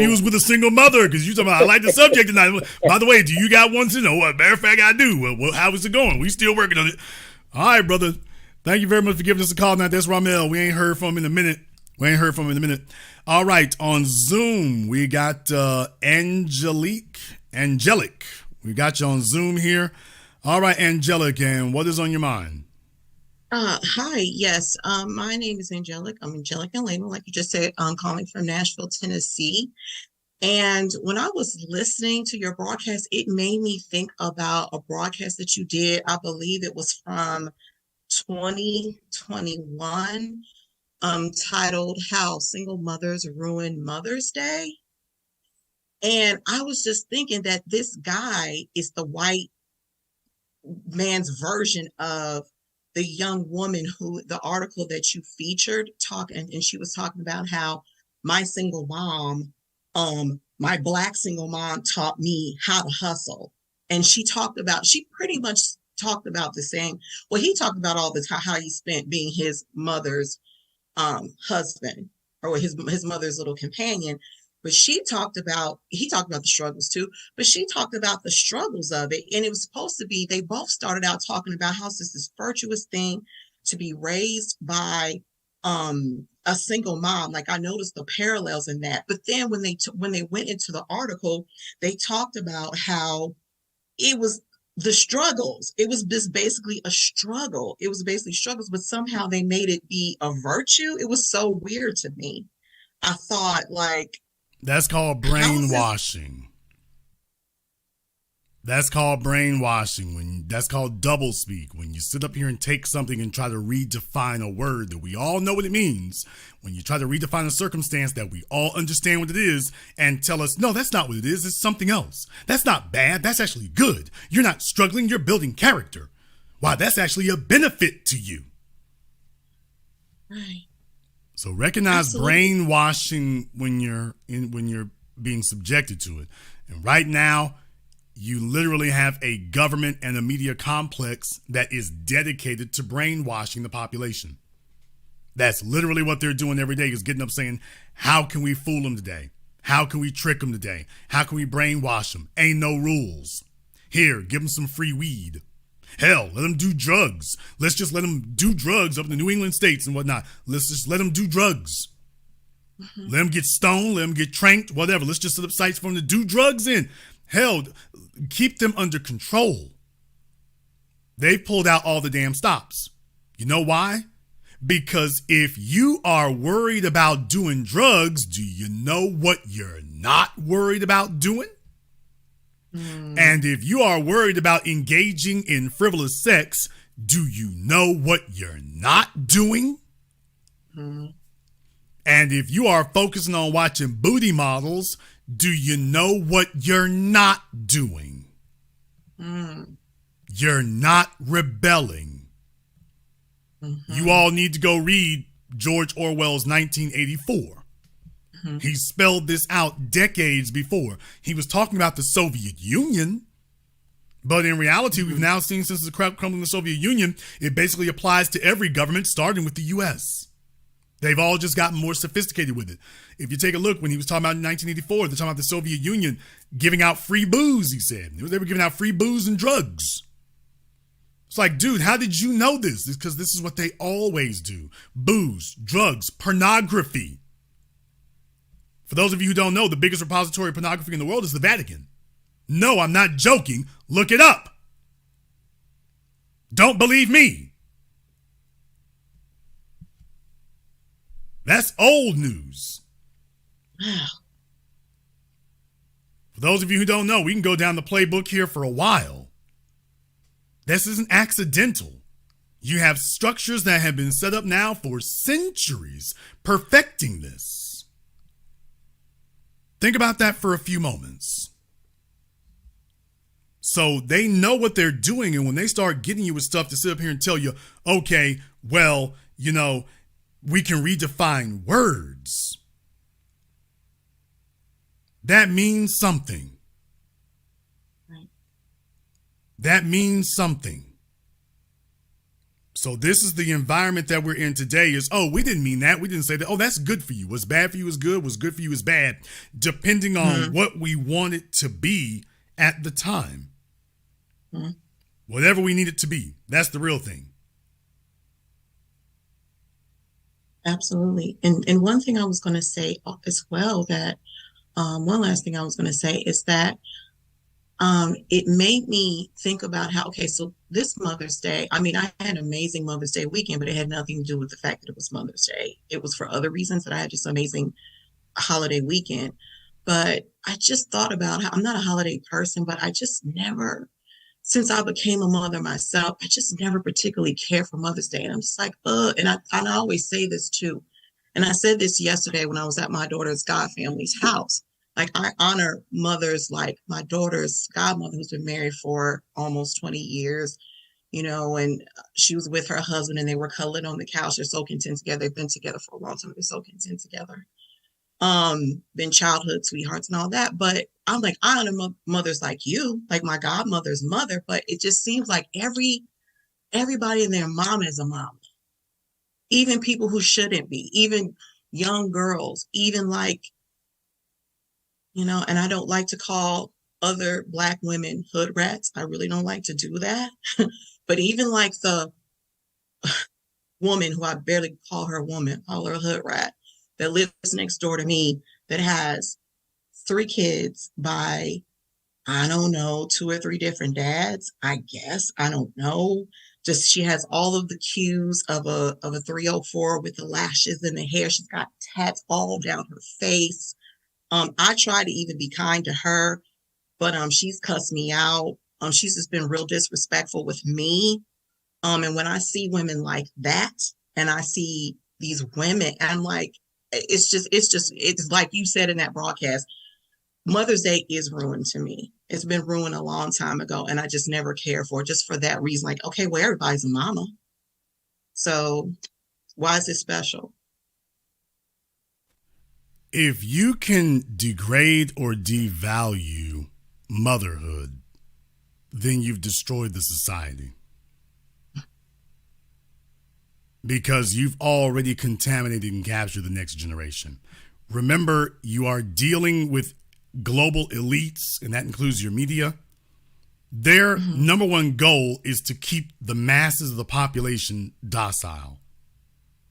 was with a single mother, because you talking about I like the subject tonight. By the way, do you got one to know? Matter of fact, I do. Well, how is it going? We still working on it. All right, brother. Thank you very much for giving us a call. Now that's Ramel. We ain't heard from him in a minute. All right, on Zoom we got Angelic. We got you on Zoom here. All right, Angelic, and what is on your mind? Hi, yes. My name is Angelic. I'm Angelic and Layman, like you just said. I'm calling from Nashville, Tennessee. And when I was listening to your broadcast, it made me think about a broadcast that you did. I believe it was from 2021, titled How Single Mothers Ruin Mother's Day. And I was just thinking that this guy is the white man's version of the young woman who the article that you featured and she was talking about how my single mom, my Black single mom taught me how to hustle. And she pretty much talked about the same. Well, he talked about all the time how he spent being his mother's husband or his mother's little companion. But he talked about the struggles too, but she talked about the struggles of it. And it was supposed to be, they both started out talking about how it's this virtuous thing to be raised by a single mom. Like I noticed the parallels in that. But then when they went into the article, they talked about how it was the struggles. It was just basically a struggle. It was basically struggles, but somehow they made it be a virtue. It was so weird to me. I thought, like, that's called brainwashing. That's called brainwashing. That's called doublespeak. When you sit up here and take something and try to redefine a word that we all know what it means, when you try to redefine a circumstance that we all understand what it is and tell us, no, that's not what it is. It's something else. That's not bad. That's actually good. You're not struggling. You're building character. Why, that's actually a benefit to you. Right. So recognize Absolutely. brainwashing when you're being subjected to it. And right now, you literally have a government and a media complex that is dedicated to brainwashing the population. That's literally what they're doing every day, is getting up saying, how can we fool them today? How can we trick them today? How can we brainwash them? Ain't no rules. Here, give them some free weed. Hell, let them do drugs. Let's just let them do drugs up in the New England states and whatnot. Let's just let them do drugs. Mm-hmm. Let them get stoned, let them get tranked, whatever. Let's just set up sites for them to do drugs in. Hell, keep them under control. They've pulled out all the damn stops. You know why? Because if you are worried about doing drugs, do you know what you're not worried about doing? And if you are worried about engaging in frivolous sex, do you know what you're not doing? And if you are focusing on watching booty models, do you know what you're not doing? You're not rebelling. You all need to go read George Orwell's 1984. He spelled this out decades before. He was talking about the Soviet Union, but in reality, we've now seen since the crumbling of the Soviet Union, it basically applies to every government, starting with the U.S. They've all just gotten more sophisticated with it. If you take a look, when he was talking about in 1984, they're talking about the Soviet Union giving out free booze, he said. They were giving out free booze and drugs. It's like, dude, how did you know this? It's because this is what they always do. Booze, drugs, pornography. For those of you who don't know, the biggest repository of pornography in the world is the Vatican. No, I'm not joking. Look it up. Don't believe me. That's old news. For those of you who don't know, we can go down the playbook here for a while. This isn't accidental. You have structures that have been set up now for centuries, perfecting this. Think about that for a few moments. So they know what they're doing, and when they start getting you with stuff to sit up here and tell you, okay, well, you know, we can redefine words. That means something. That means something. So this is the environment that we're in today is, oh, we didn't mean that. We didn't say that. Oh, that's good for you. What's bad for you is good. What's good for you is bad, depending on what we want it to be at the time. Whatever we need it to be. That's the real thing. Absolutely. And one thing I was going to say as well, that one last thing I was going to say is that it made me think about how, okay, so this Mother's Day, I mean, I had an amazing Mother's Day weekend, but it had nothing to do with the fact that it was Mother's Day. It was for other reasons that I had just an amazing holiday weekend. But I just thought about how I'm not a holiday person, but I just never, since I became a mother myself, I just never particularly cared for Mother's Day. And I'm just like, and I always say this too. And I said this yesterday when I was at my daughter's God family's house. Like, I honor mothers, like my daughter's godmother, who's been married for almost 20 years, you know, and she was with her husband and they were cuddling on the couch. They're so content together. They've been together for a long time. They're so content together. Been childhood sweethearts and all that. But I'm like, I honor mothers like you, like my godmother's mother. But it just seems like everybody and their mom is a mom. Even people who shouldn't be, even young girls, even like, you know, and I don't like to call other Black women hood rats. I really don't like to do that. But even like the woman who I barely call her a woman, call her a hood rat, that lives next door to me that has 3 kids by, I don't know, 2 or 3 different dads, I guess. I don't know. Just she has all of the cues of a 304 with the lashes and the hair. She's got tats all down her face. I try to even be kind to her, but she's cussed me out. She's just been real disrespectful with me. And when I see women like that, and I see these women, I'm like, it's like you said in that broadcast, Mother's Day is ruined to me. It's been ruined a long time ago, and I just never care for it, just for that reason. Like, okay, well, everybody's a mama. So why is it special? If you can degrade or devalue motherhood, then you've destroyed the society. Because you've already contaminated and captured the next generation. Remember, you are dealing with global elites, and that includes your media. Their number one goal is to keep the masses of the population docile.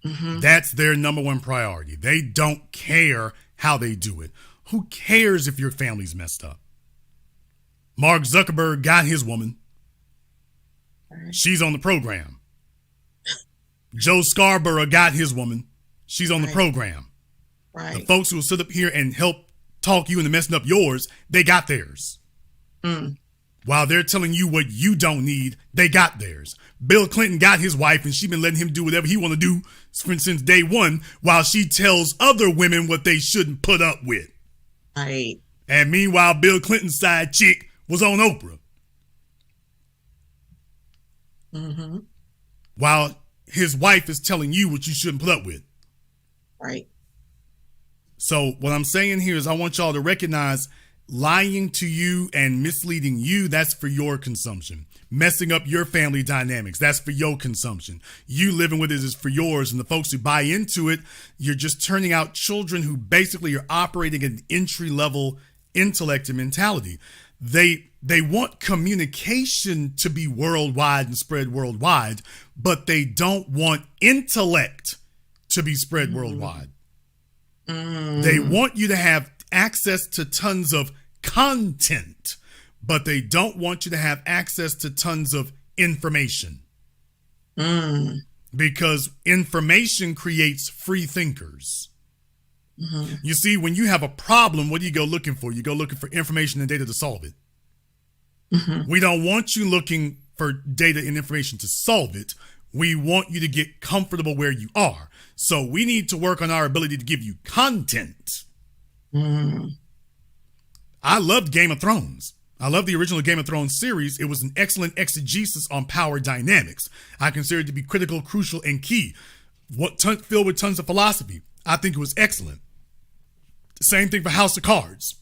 That's their number one priority. They don't care how they do it. Who cares if your family's messed up? Mark Zuckerberg got his woman. She's on the program. Joe Scarborough got his woman. She's on the program. The folks who will sit up here and help talk you into messing up yours, they got theirs. While they're telling you what you don't need, they got theirs. Bill Clinton got his wife, and she's been letting him do whatever he want to do since day one, while she tells other women what they shouldn't put up with. Right. And meanwhile, Bill Clinton's side chick was on Oprah. While his wife is telling you what you shouldn't put up with. Right. So what I'm saying here is I want y'all to recognize lying to you and misleading you, that's for your consumption. Messing up your family dynamics, that's for your consumption. You living with it is for yours, and the folks who buy into it, you're just turning out children who basically are operating at an entry-level intellect and mentality. They want communication to be worldwide and spread worldwide, but they don't want intellect to be spread worldwide. They want you to have access to tons of content, but they don't want you to have access to tons of information. Because information creates free thinkers. You see, when you have a problem, what do you go looking for? You go looking for information and data to solve it. We don't want you looking for data and information to solve it. We want you to get comfortable where you are. So we need to work on our ability to give you content. I loved Game of Thrones. I love the original Game of Thrones series. It was an excellent exegesis on power dynamics. I consider it to be critical, crucial, and key. Filled with tons of philosophy. I think it was excellent. Same thing for House of Cards.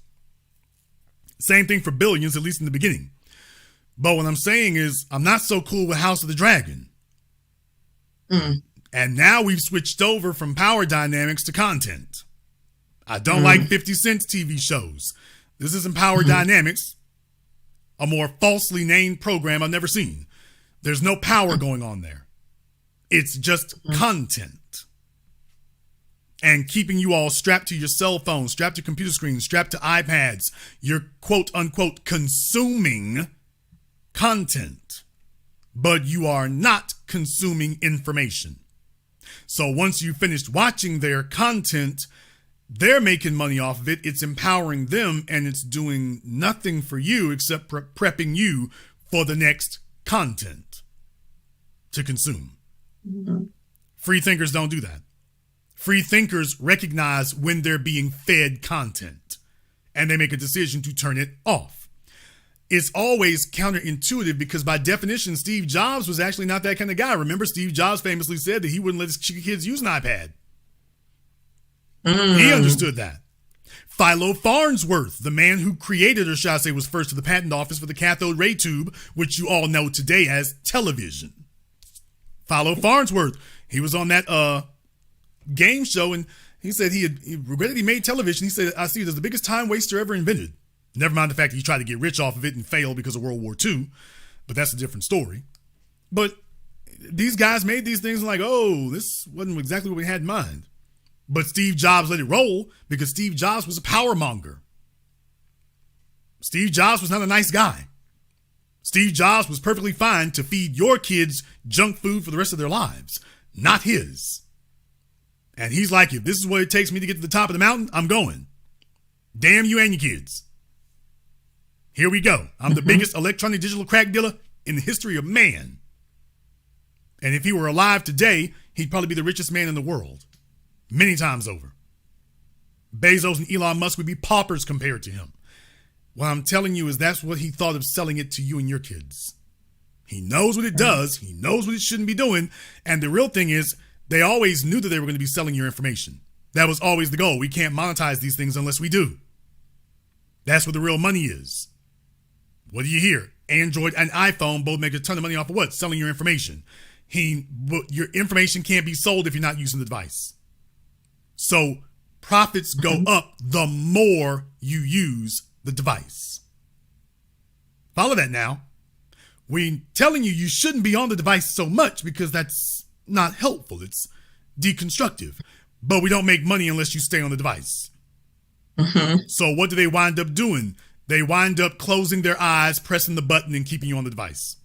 Same thing for Billions, at least in the beginning. But what I'm saying is, I'm not so cool with House of the Dragon. And now we've switched over from power dynamics to content. I don't like 50 Cent's TV shows. This isn't power dynamics, a more falsely named program I've never seen. There's no power going on there. It's just content. And keeping you all strapped to your cell phones, strapped to computer screens, strapped to iPads. You're quote unquote consuming content, but you are not consuming information. So once you've finished watching their content, they're making money off of it. It's empowering them, and it's doing nothing for you except prepping you for the next content to consume. Free thinkers don't do that. Free thinkers recognize when they're being fed content, and they make a decision to turn it off. It's always counterintuitive because by definition, Steve Jobs was actually not that kind of guy. Remember, Steve Jobs famously said that he wouldn't let his kids use an iPad. He understood that. Philo Farnsworth, the man who created, or shall I say was first to the patent office for the cathode ray tube, which you all know today as television. Philo Farnsworth, he was on that game show, and he said he regretted he made television. He said, I see it as the biggest time waster ever invented. Never mind the fact that he tried to get rich off of it and failed because of World War II, but that's a different story. But these guys made these things like, oh, this wasn't exactly what we had in mind. But Steve Jobs let it roll because Steve Jobs was a power monger. Steve Jobs was not a nice guy. Steve Jobs was perfectly fine to feed your kids junk food for the rest of their lives, not his. And he's like, if this is what it takes me to get to the top of the mountain, I'm going. Damn you and your kids. Here we go. I'm the biggest electronic digital crack dealer in the history of man. And if he were alive today, he'd probably be the richest man in the world. Many times over. Bezos and Elon Musk would be paupers compared to him. What I'm telling you is that's what he thought of selling it to you and your kids. He knows what it does. He knows what it shouldn't be doing. And the real thing is, they always knew that they were going to be selling your information. That was always the goal. We can't monetize these things unless we do. That's where the real money is. What do you hear? Android and iPhone both make a ton of money off of what? Selling your information. Your information can't be sold if you're not using the device. So profits go up the more you use the device. Follow that now. We're telling you shouldn't be on the device so much because that's not helpful. It's deconstructive. But we don't make money unless you stay on the device. So what do they wind up doing? They wind up closing their eyes, pressing the button, and keeping you on the device.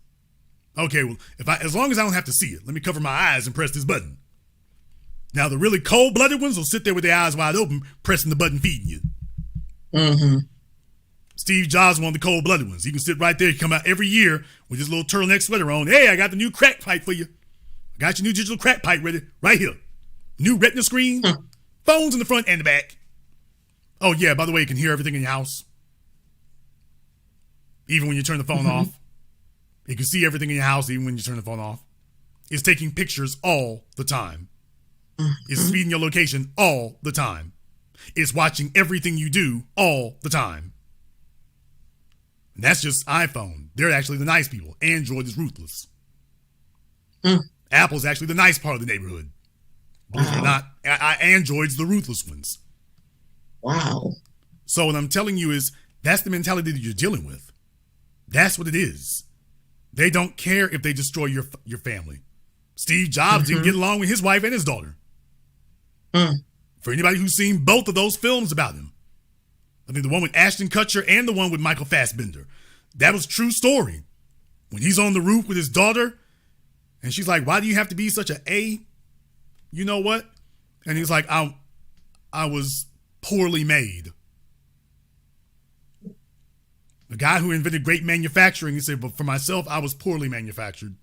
Okay, well, as long as I don't have to see it, let me cover my eyes and press this button. Now, the really cold-blooded ones will sit there with their eyes wide open, pressing the button, feeding you. Steve Jobs was one of the cold-blooded ones. He can sit right there. He come out every year with his little turtleneck sweater on. Hey, I got the new crack pipe for you. I got your new digital crack pipe ready right here. New retina screen, phones in the front and the back. Oh, yeah, by the way, you can hear everything in your house. Even when you turn the phone off. You can see everything in your house even when you turn the phone off. It's taking pictures all the time. It's feeding your location all the time. It's watching everything you do all the time. And that's just iPhone. They're actually the nice people. Android is ruthless. Apple's actually the nice part of the neighborhood. Believe it or not, Android's the ruthless ones. Wow. So what I'm telling you is that's the mentality that you're dealing with. That's what it is. They don't care if they destroy your family. Steve Jobs didn't get along with his wife and his daughter. For anybody who's seen both of those films about him, I think the one with Ashton Kutcher and the one with Michael Fassbender, that was a true story. When he's on the roof with his daughter, and she's like, why do you have to be such a you know what? And he's like, I was poorly made. The guy who invented great manufacturing, he said, but for myself, I was poorly manufactured.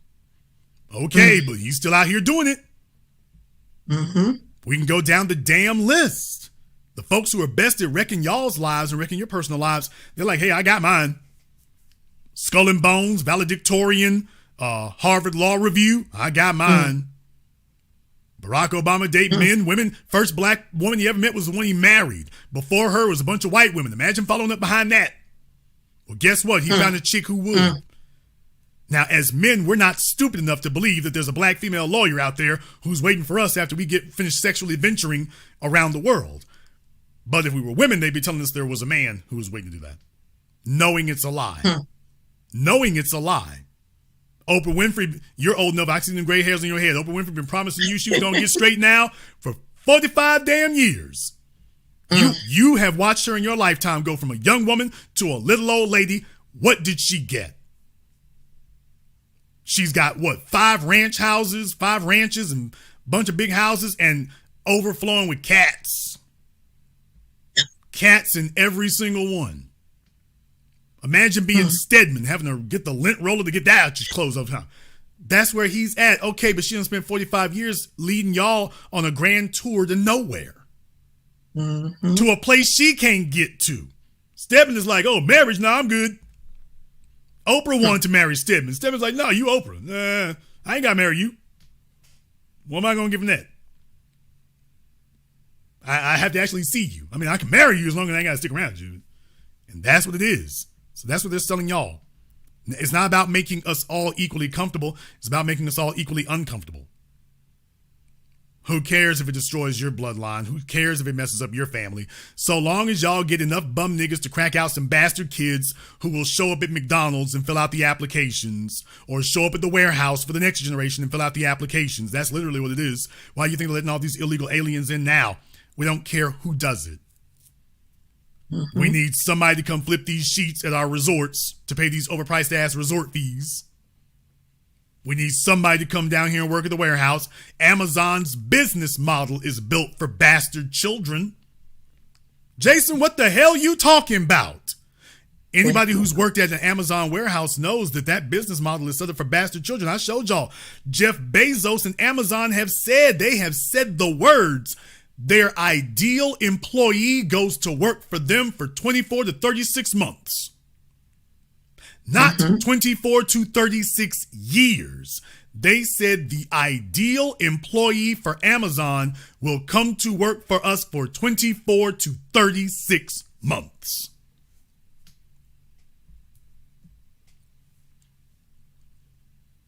Okay, but he's still out here doing it. We can go down the damn list. The folks who are best at wrecking y'all's lives and wrecking your personal lives, they're like, hey, I got mine. Skull and Bones, valedictorian, Harvard Law Review, I got mine. Barack Obama dating men, women. First black woman he ever met was the one he married. Before her was a bunch of white women. Imagine following up behind that. Well, guess what? He found a chick who would. Now, as men, we're not stupid enough to believe that there's a black female lawyer out there who's waiting for us after we get finished sexually venturing around the world. But if we were women, they'd be telling us there was a man who was waiting to do that. Knowing it's a lie. Knowing it's a lie. Oprah Winfrey, you're old enough. I see them gray hairs on your head. Oprah Winfrey been promising you she was going to get straight now for 45 damn years. You have watched her in your lifetime go from a young woman to a little old lady. What did she get? She's got what? 5 ranches and a bunch of big houses and overflowing with cats. Cats in every single one. Imagine being Stedman, having to get the lint roller to get that out your clothes over time. That's where he's at. Okay, but she done spent 45 years leading y'all on a grand tour to nowhere. To a place she can't get to. Stedman is like, oh, marriage, nah, I'm good. Oprah wanted to marry Stedman. Stedman's like, no, you Oprah. Nah, I ain't got to marry you. What am I going to give him that? I have to actually see you. I mean, I can marry you as long as I ain't got to stick around you. And that's what it is. So that's what they're selling y'all. It's not about making us all equally comfortable. It's about making us all equally uncomfortable. Who cares if it destroys your bloodline? Who cares if it messes up your family? So long as y'all get enough bum niggas to crack out some bastard kids who will show up at McDonald's and fill out the applications, or show up at the warehouse for the next generation and fill out the applications. That's literally what it is. Why do you think they're letting all these illegal aliens in now? We don't care who does it. Mm-hmm. We need somebody to come flip these sheets at our resorts to pay these overpriced ass resort fees. We need somebody to come down here and work at the warehouse. Amazon's business model is built for bastard children. Jason, what the hell you talking about? Anybody who's worked at an Amazon warehouse knows that that business model is set up for bastard children. I showed y'all. Jeff Bezos and Amazon have said the words. Their ideal employee goes to work for them for 24 to 36 months. Not 24 to 36 years. They said the ideal employee for Amazon will come to work for us for 24 to 36 months.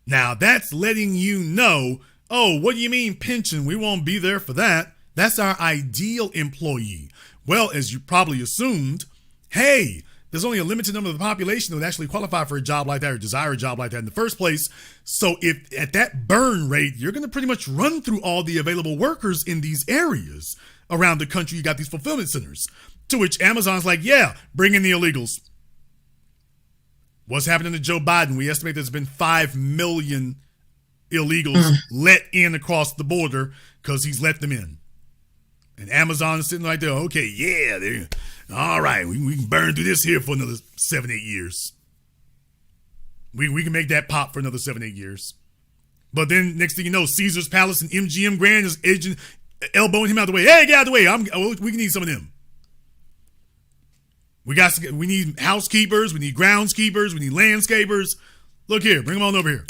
Now that's letting you know, oh, what do you mean pension? We won't be there for that. That's our ideal employee. Well, as you probably assumed, hey, there's only a limited number of the population that would actually qualify for a job like that or desire a job like that in the first place. So if at that burn rate, you're going to pretty much run through all the available workers in these areas around the country. You got these fulfillment centers, to which Amazon's like, yeah, bring in the illegals. What's happening to Joe Biden? We estimate there's been 5 million illegals let in across the border because he's let them in. And Amazon is sitting right there, okay, yeah, all right, we can burn through this here for another 7-8 years. We can make that pop for another 7-8 years. But then next thing you know, Caesar's Palace and MGM Grand is elbowing him out the way. Hey, get out the way. We need some of them. We need housekeepers. We need groundskeepers. We need landscapers. Look here, bring them on over here.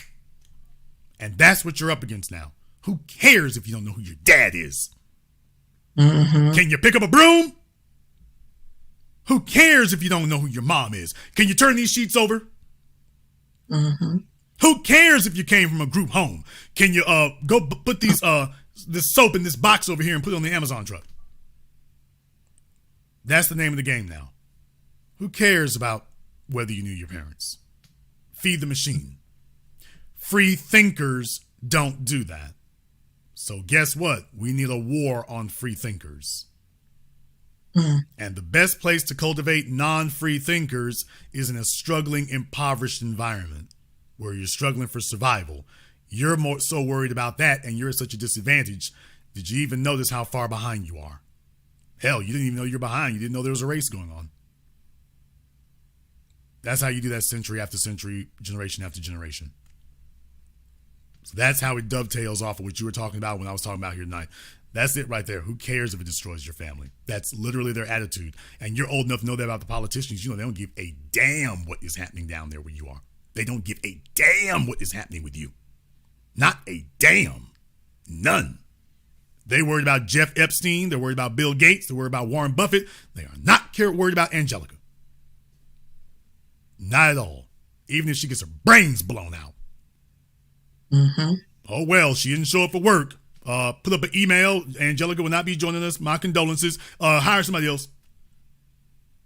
And that's what you're up against now. Who cares if you don't know who your dad is? Mm-hmm. Can you pick up a broom? Who cares if you don't know who your mom is? Can you turn these sheets over? Mm-hmm. Who cares if you came from a group home? Can you go put this soap in this box over here and put it on the Amazon truck? That's the name of the game now. Who cares about whether you knew your parents? Feed the machine. Free thinkers don't do that. So guess what? We need a war on free thinkers. And the best place to cultivate non-free thinkers is in a struggling, impoverished environment where you're struggling for survival. You're so worried about that, and you're at such a disadvantage. Did you even notice how far behind you are? Hell, you didn't even know you're behind. You didn't know there was a race going on. That's how you do that century after century, generation after generation. So that's how it dovetails off of what you were talking about when I was talking about here tonight. That's it right there. Who cares if it destroys your family? That's literally their attitude. And you're old enough to know that about the politicians. You know, they don't give a damn what is happening down there where you are. They don't give a damn what is happening with you. Not a damn. None. They worried about Jeff Epstein. They're worried about Bill Gates. They're worried about Warren Buffett. They are not worried about Angelica. Not at all. Even if she gets her brains blown out. Mm-hmm. Oh, well, she didn't show up for work. Put up an email. Angelica will not be joining us. My condolences. Hire somebody else.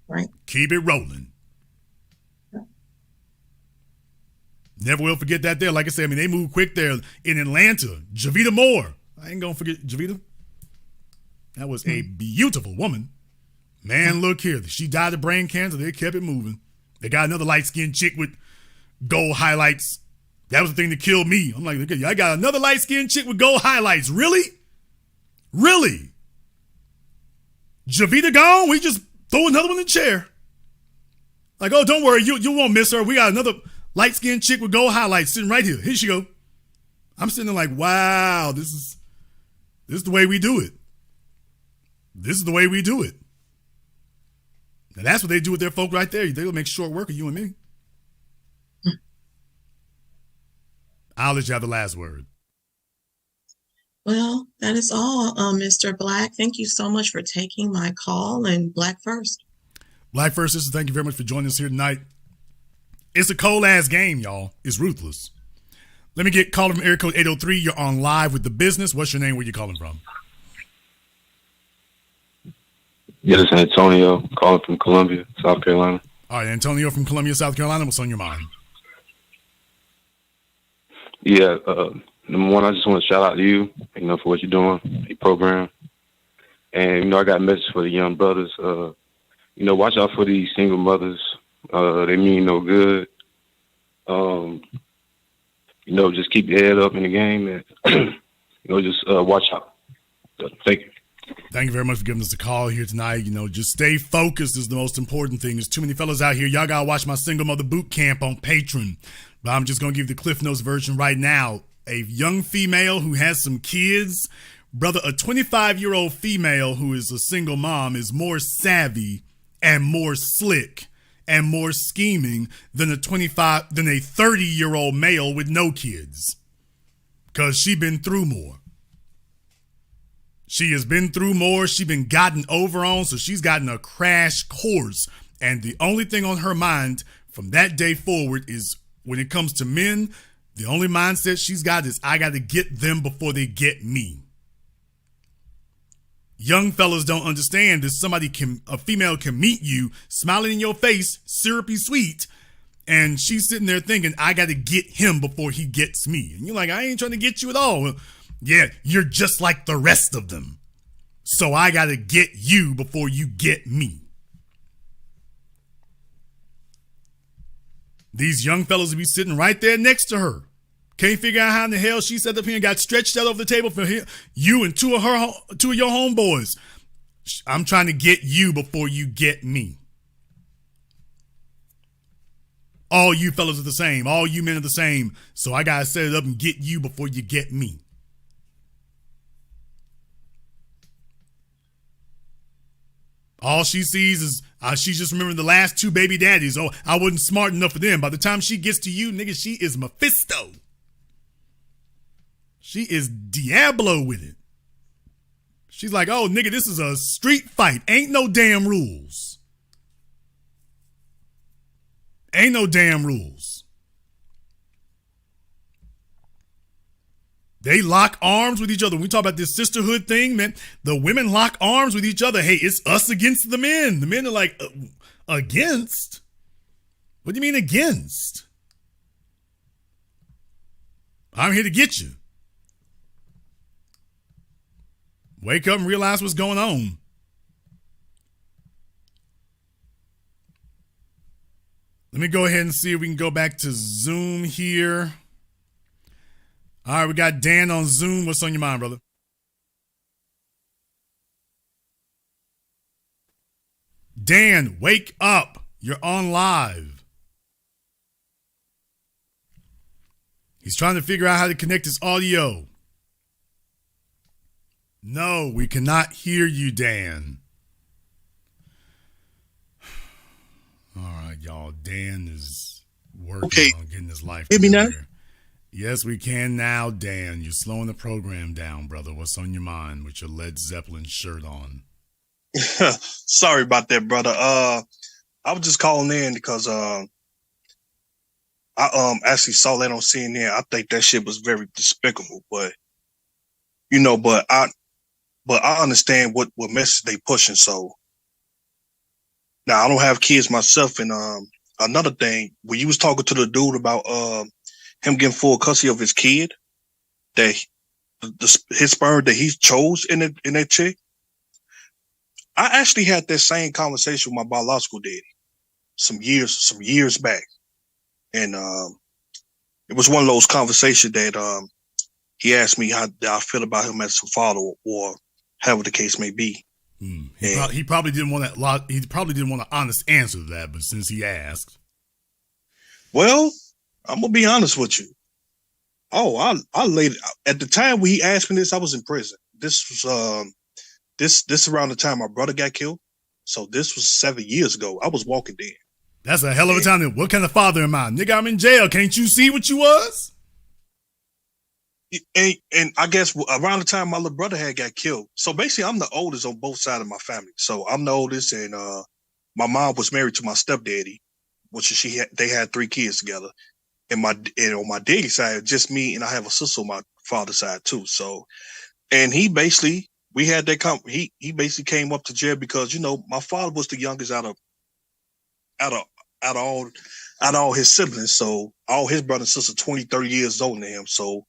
Right. Keep it rolling. Never will forget that there. Like I said, I mean, they moved quick there in Atlanta. Javita Moore. I ain't going to forget Javita. That was a beautiful woman. Man, look here. She died of brain cancer. They kept it moving. They got another light-skinned chick with gold highlights. That was the thing that killed me. I'm like, okay, I got another light-skinned chick with gold highlights. Really? Really? Javita gone? We just throw another one in the chair. Like, oh, don't worry. You won't miss her. We got another light-skinned chick with gold highlights sitting right here. Here she go. I'm sitting there like, wow, this is the way we do it. This is the way we do it. Now, that's what they do with their folk right there. They'll make short work of you and me. I'll let you have the last word. Well, that is all, Mr. Black. Thank you so much for taking my call, and Black First. Black First, sister, thank you very much for joining us here tonight. It's a cold-ass game, y'all. It's ruthless. Let me get caller from area code 803. You're on live with the business. What's your name? Where you calling from? Yeah, this is Antonio calling from Columbia, South Carolina. All right, Antonio from Columbia, South Carolina. What's on your mind? Yeah, number one, I just want to shout out to you, for what you're doing, your program. And, I got a message for the young brothers. Watch out for these single mothers. They mean no good. Just keep your head up in the game and, just watch out. Thank you. Thank you very much for giving us a call here tonight. Just stay focused is the most important thing. There's too many fellas out here. Y'all got to watch my single mother boot camp on Patreon. But I'm just going to give you the Cliff Notes version right now. A young female who has some kids, brother, a 25-year-old female who is a single mom is more savvy and more slick and more scheming than a 30-year-old male with no kids. Because she been through more. She has been through more. She's been gotten over on, so she's gotten a crash course. And the only thing on her mind from that day forward is when it comes to men, the only mindset she's got is I got to get them before they get me. Young fellas don't understand that a female can meet you smiling in your face, syrupy sweet, and she's sitting there thinking, I got to get him before he gets me. And you're like, I ain't trying to get you at all. Yeah, you're just like the rest of them. So I got to get you before you get me. These young fellas will be sitting right there next to her. Can't figure out how in the hell she sat up here and got stretched out over the table for you and two of your homeboys. I'm trying to get you before you get me. All you fellas are the same. All you men are the same. So I got to set it up and get you before you get me. All she sees is she's just remembering the last two baby daddies. Oh, I wasn't smart enough for them. By the time she gets to you, nigga, she is Mephisto. She is Diablo with it. She's like, oh, nigga, this is a street fight. Ain't no damn rules. Ain't no damn rules. They lock arms with each other. When we talk about this sisterhood thing, man, the women lock arms with each other. Hey, it's us against the men. The men are like, against? What do you mean against? I'm here to get you. Wake up and realize what's going on. Let me go ahead and see if we can go back to Zoom here. All right, we got Dan on Zoom. What's on your mind, brother? Dan, wake up. You're on live. He's trying to figure out how to connect his audio. No, we cannot hear you, Dan. All right, y'all. Dan is working on getting his life together. Hear me now? Yes, we can now, Dan. You're slowing the program down, brother. What's on your mind with your Led Zeppelin shirt on? Sorry about that, brother. I was just calling in because I actually saw that on CNN. I think that shit was very despicable, but I understand what message they pushing. So now I don't have kids myself, and another thing, when you was talking to the dude about him getting full custody of his kid, that his sperm that he chose in that chick, I actually had that same conversation with my biological daddy some years back, and it was one of those conversations that he asked me how I feel about him as a father, or however the case may be. He probably didn't want that. He probably didn't want an honest answer to that, but since he asked, well, I'm gonna be honest with you. Oh, I laid at the time when he asked me this, I was in prison. This was this around the time my brother got killed. So this was 7 years ago. I was walking dead. That's a hell of a time. What kind of father am I? Nigga, I'm in jail. Can't you see what you was? And I guess around the time my little brother had got killed. So basically, I'm the oldest on both sides of my family. So I'm the oldest, and my mom was married to my stepdaddy, which they had 3 kids together. and on my daddy side, just me, and I have a sister on my father's side too. So, and he basically, we had that he basically came up to jail because, my father was the youngest out of out of out of all out of all his siblings. So all his brothers and sisters 20, 30 years older than him. So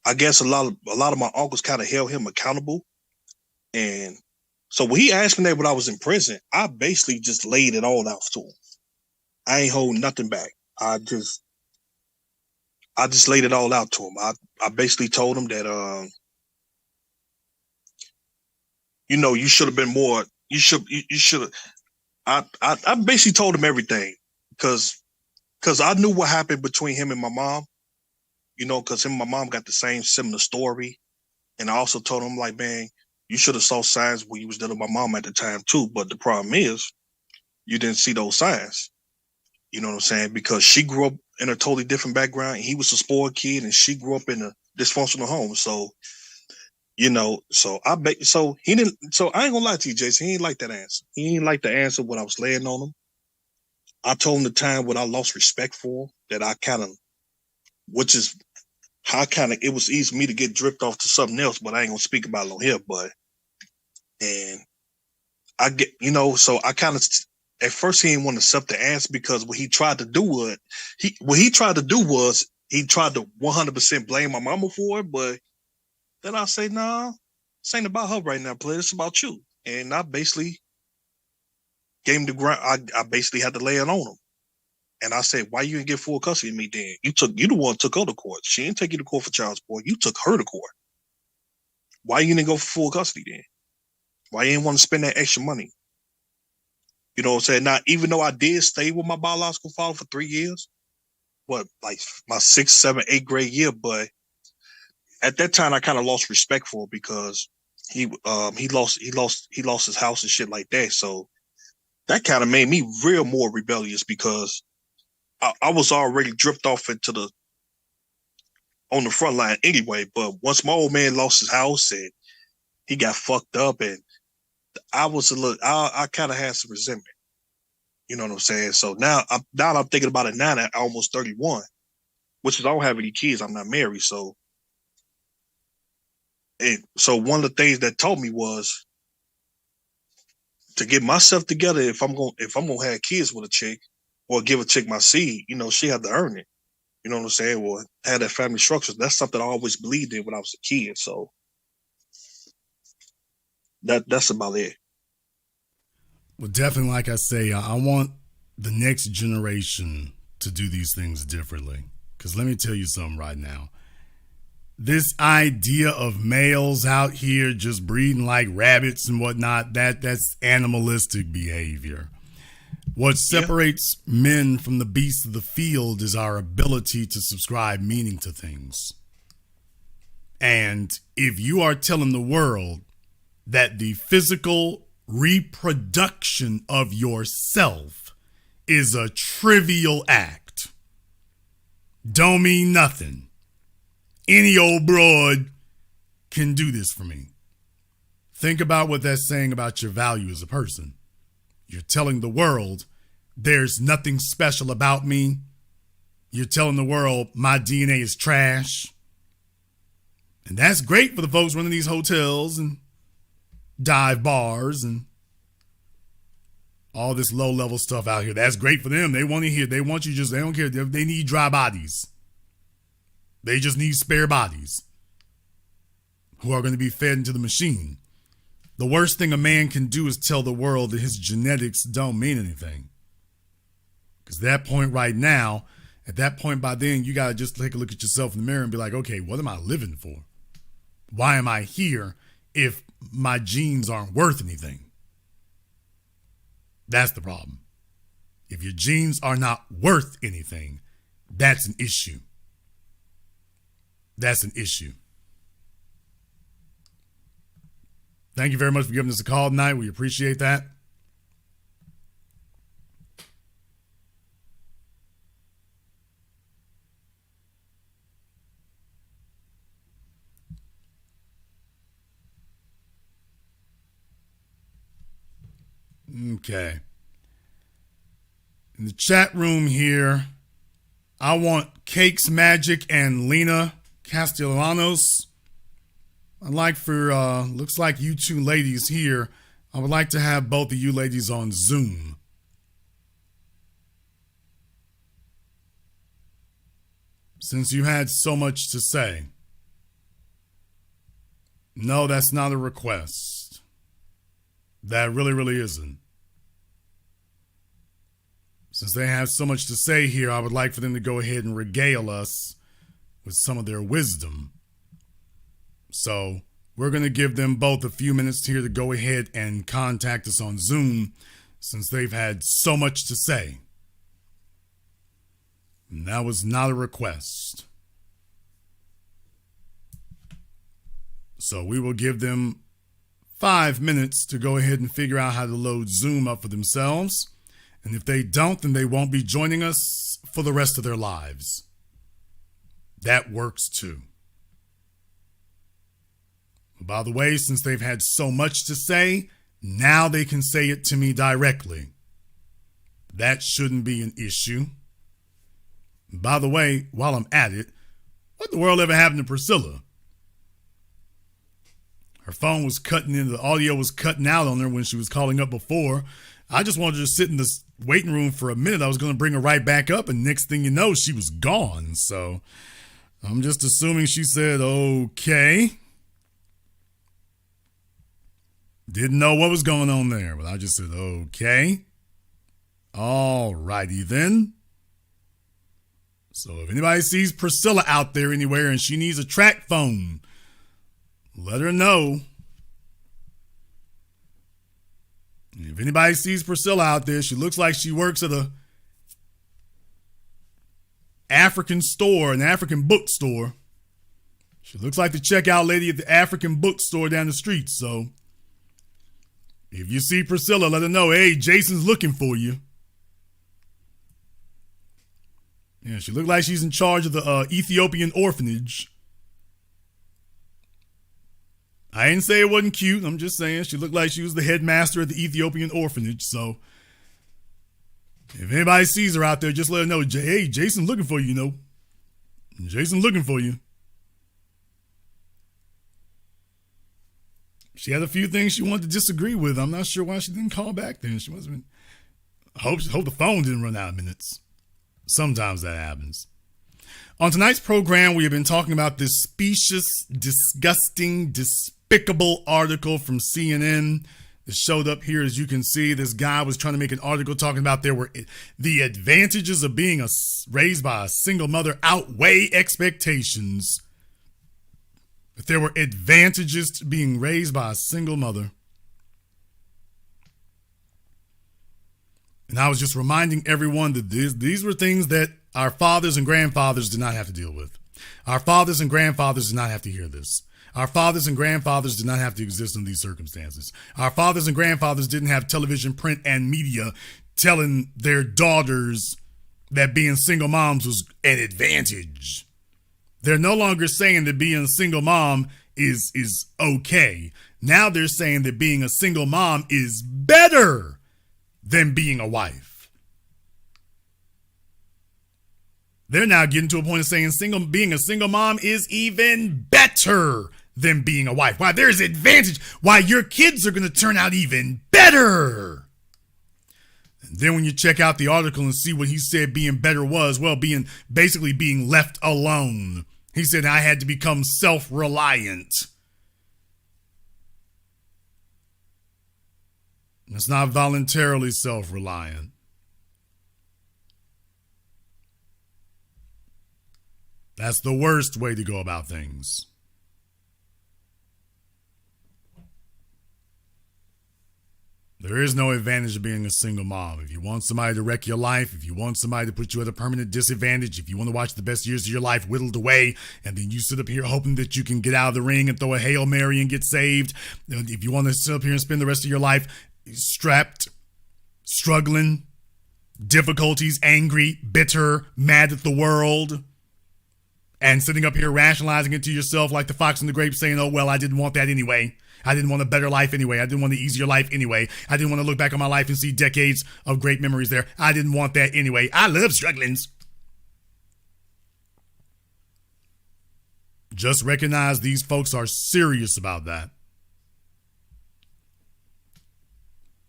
I guess a lot of my uncles kind of held him accountable. And so when he asked me that when I was in prison, I basically just laid it all out to him. I ain't holding nothing back. I just laid it all out to him. I basically told him that you should have been more. You should have. I basically told him everything because I knew what happened between him and my mom. Because him and my mom got the same similar story, and I also told him, like, man, you should have saw signs when you was dealing with my mom at the time too. But the problem is, you didn't see those signs. You know what I'm saying? Because she grew up in a totally different background. And he was a spoiled kid, and she grew up in a dysfunctional home. So, so he didn't. So I ain't gonna lie to you, Jason. He ain't like that answer. He ain't like the answer when I was laying on him. I told him the time when I lost respect for him, that I kind of, which is how it was easy for me to get dripped off to something else, but I ain't gonna speak about it on here. But, and I get, so I kind of, at first he didn't want to accept the answer because what he tried to do was, he tried to 100% blame my mama for it. But then I say, nah, this ain't about her right now, player. It's about you. And I basically gave him the ground. I basically had to lay it on him. And I said, why you didn't get full custody of me then? You the one took her to court. She didn't take you to court for child support. You took her to court. Why you didn't go for full custody then? Why you didn't want to spend that extra money? You know what I'm saying? Now, even though I did stay with my biological father for 3 years, like my 6th, 7th, 8th grade year, but at that time I kind of lost respect for him because he lost his house and shit like that. So that kind of made me real more rebellious because I was already dripped off on the front line anyway. But once my old man lost his house and he got fucked up, and I kind of had some resentment. You know what I'm saying? So now I'm thinking about it now at almost 31, which is I don't have any kids. I'm not married. So one of the things that told me was to get myself together. If I'm gonna have kids with a chick or give a chick my seed, she had to earn it. You know what I'm saying? Or had that family structure. That's something I always believed in when I was a kid. So that's about it. Well, definitely, like I say, I want the next generation to do these things differently. Because let me tell you something right now. This idea of males out here just breeding like rabbits and whatnot, that's animalistic behavior. What separates men from the beasts of the field is our ability to subscribe meaning to things. And if you are telling the world that the physical reproduction of yourself is a trivial act, don't mean nothing. Any old broad can do this for me. Think about what that's saying about your value as a person. You're telling the world there's nothing special about me. You're telling the world my DNA is trash. And that's great for the folks running these hotels and dive bars and all this low-level stuff out here. That's great for them. They want to hear. They want you they don't care. They need dry bodies. They just need spare bodies who are going to be fed into the machine. The worst thing a man can do is tell the world that his genetics don't mean anything. Because at that point right now, by then, you got to just take a look at yourself in the mirror and be like, okay, what am I living for? Why am I here if my genes aren't worth anything? That's the problem. If your genes are not worth anything, that's an issue. That's an issue. Thank you very much for giving us a call tonight. We appreciate that. Okay. In the chat room here, I want Cakes Magic and Lena Castellanos. I'd like for, looks like you two ladies here, I would like to have both of you ladies on Zoom. Since you had so much to say. No, that's not a request. That really isn't. Since they have so much to say here, I would like for them to go ahead and regale us with some of their wisdom. So we're going to give them both a few minutes here to go ahead and contact us on Zoom since they've had so much to say. And that was not a request. So we will give them 5 minutes to go ahead and figure out how to load Zoom up for themselves. And if they don't, then they won't be joining us for the rest of their lives. That works too. By the way, since they've had so much to say, now they can say it to me directly. That shouldn't be an issue. By the way, while I'm at it, what the world ever happened to Priscilla? Her phone was cutting in, the audio was cutting out on her when she was calling up before. I just wanted her to sit in this waiting room for a minute. I was going to bring her right back up, and next thing you know, she was gone. So I'm just assuming she said, okay. Didn't know what was going on there, but I just said, okay. All righty then. So if anybody sees Priscilla out there anywhere and she needs a track phone, let her know. If anybody sees Priscilla out there, she looks like she works at a African store, an African bookstore. She looks like the checkout lady at the African bookstore down the street. So if you see Priscilla, let her know, hey, Jason's looking for you. Yeah, she looked like she's in charge of the Ethiopian orphanage. I didn't say it wasn't cute. I'm just saying she looked like she was the headmaster at the Ethiopian orphanage. So if anybody sees her out there, just let her know, hey, Jason's looking for you, you know. Jason's looking for you. She had a few things she wanted to disagree with. I'm not sure why she didn't call back then. She must have been. I hope the phone didn't run out of minutes. Sometimes that happens. On tonight's program, we have been talking about this specious, disgusting, despicable article from CNN. It showed up here, as you can see. This guy was trying to make an article talking about there were the advantages of being raised by a single mother outweigh expectations. That there were advantages to being raised by a single mother. And I was just reminding everyone that these were things that our fathers and grandfathers did not have to deal with. Our fathers and grandfathers did not have to hear this. Our fathers and grandfathers did not have to exist in these circumstances. Our fathers and grandfathers didn't have television, print, and media telling their daughters that being single moms was an advantage. They're no longer saying that being a single mom is okay. Now they're saying that being a single mom is better than being a wife. They're now getting to a point of saying being a single mom is even better than being a wife. Why, there's advantage. Why, your kids are going to turn out even better. And then when you check out the article and see what he said being better was, well, basically being left alone. He said, I had to become self-reliant. It's not voluntarily self-reliant. That's the worst way to go about things. There is no advantage of being a single mom. If you want somebody to wreck your life, if you want somebody to put you at a permanent disadvantage, if you want to watch the best years of your life whittled away, and then you sit up here hoping that you can get out of the ring and throw a Hail Mary and get saved, if you want to sit up here and spend the rest of your life strapped, struggling, difficulties, angry, bitter, mad at the world, and sitting up here rationalizing it to yourself like the fox and the grapes saying, oh, well, I didn't want that anyway. I didn't want a better life anyway. I didn't want an easier life anyway. I didn't want to look back on my life and see decades of great memories there. I didn't want that anyway. I love strugglings. Just recognize these folks are serious about that.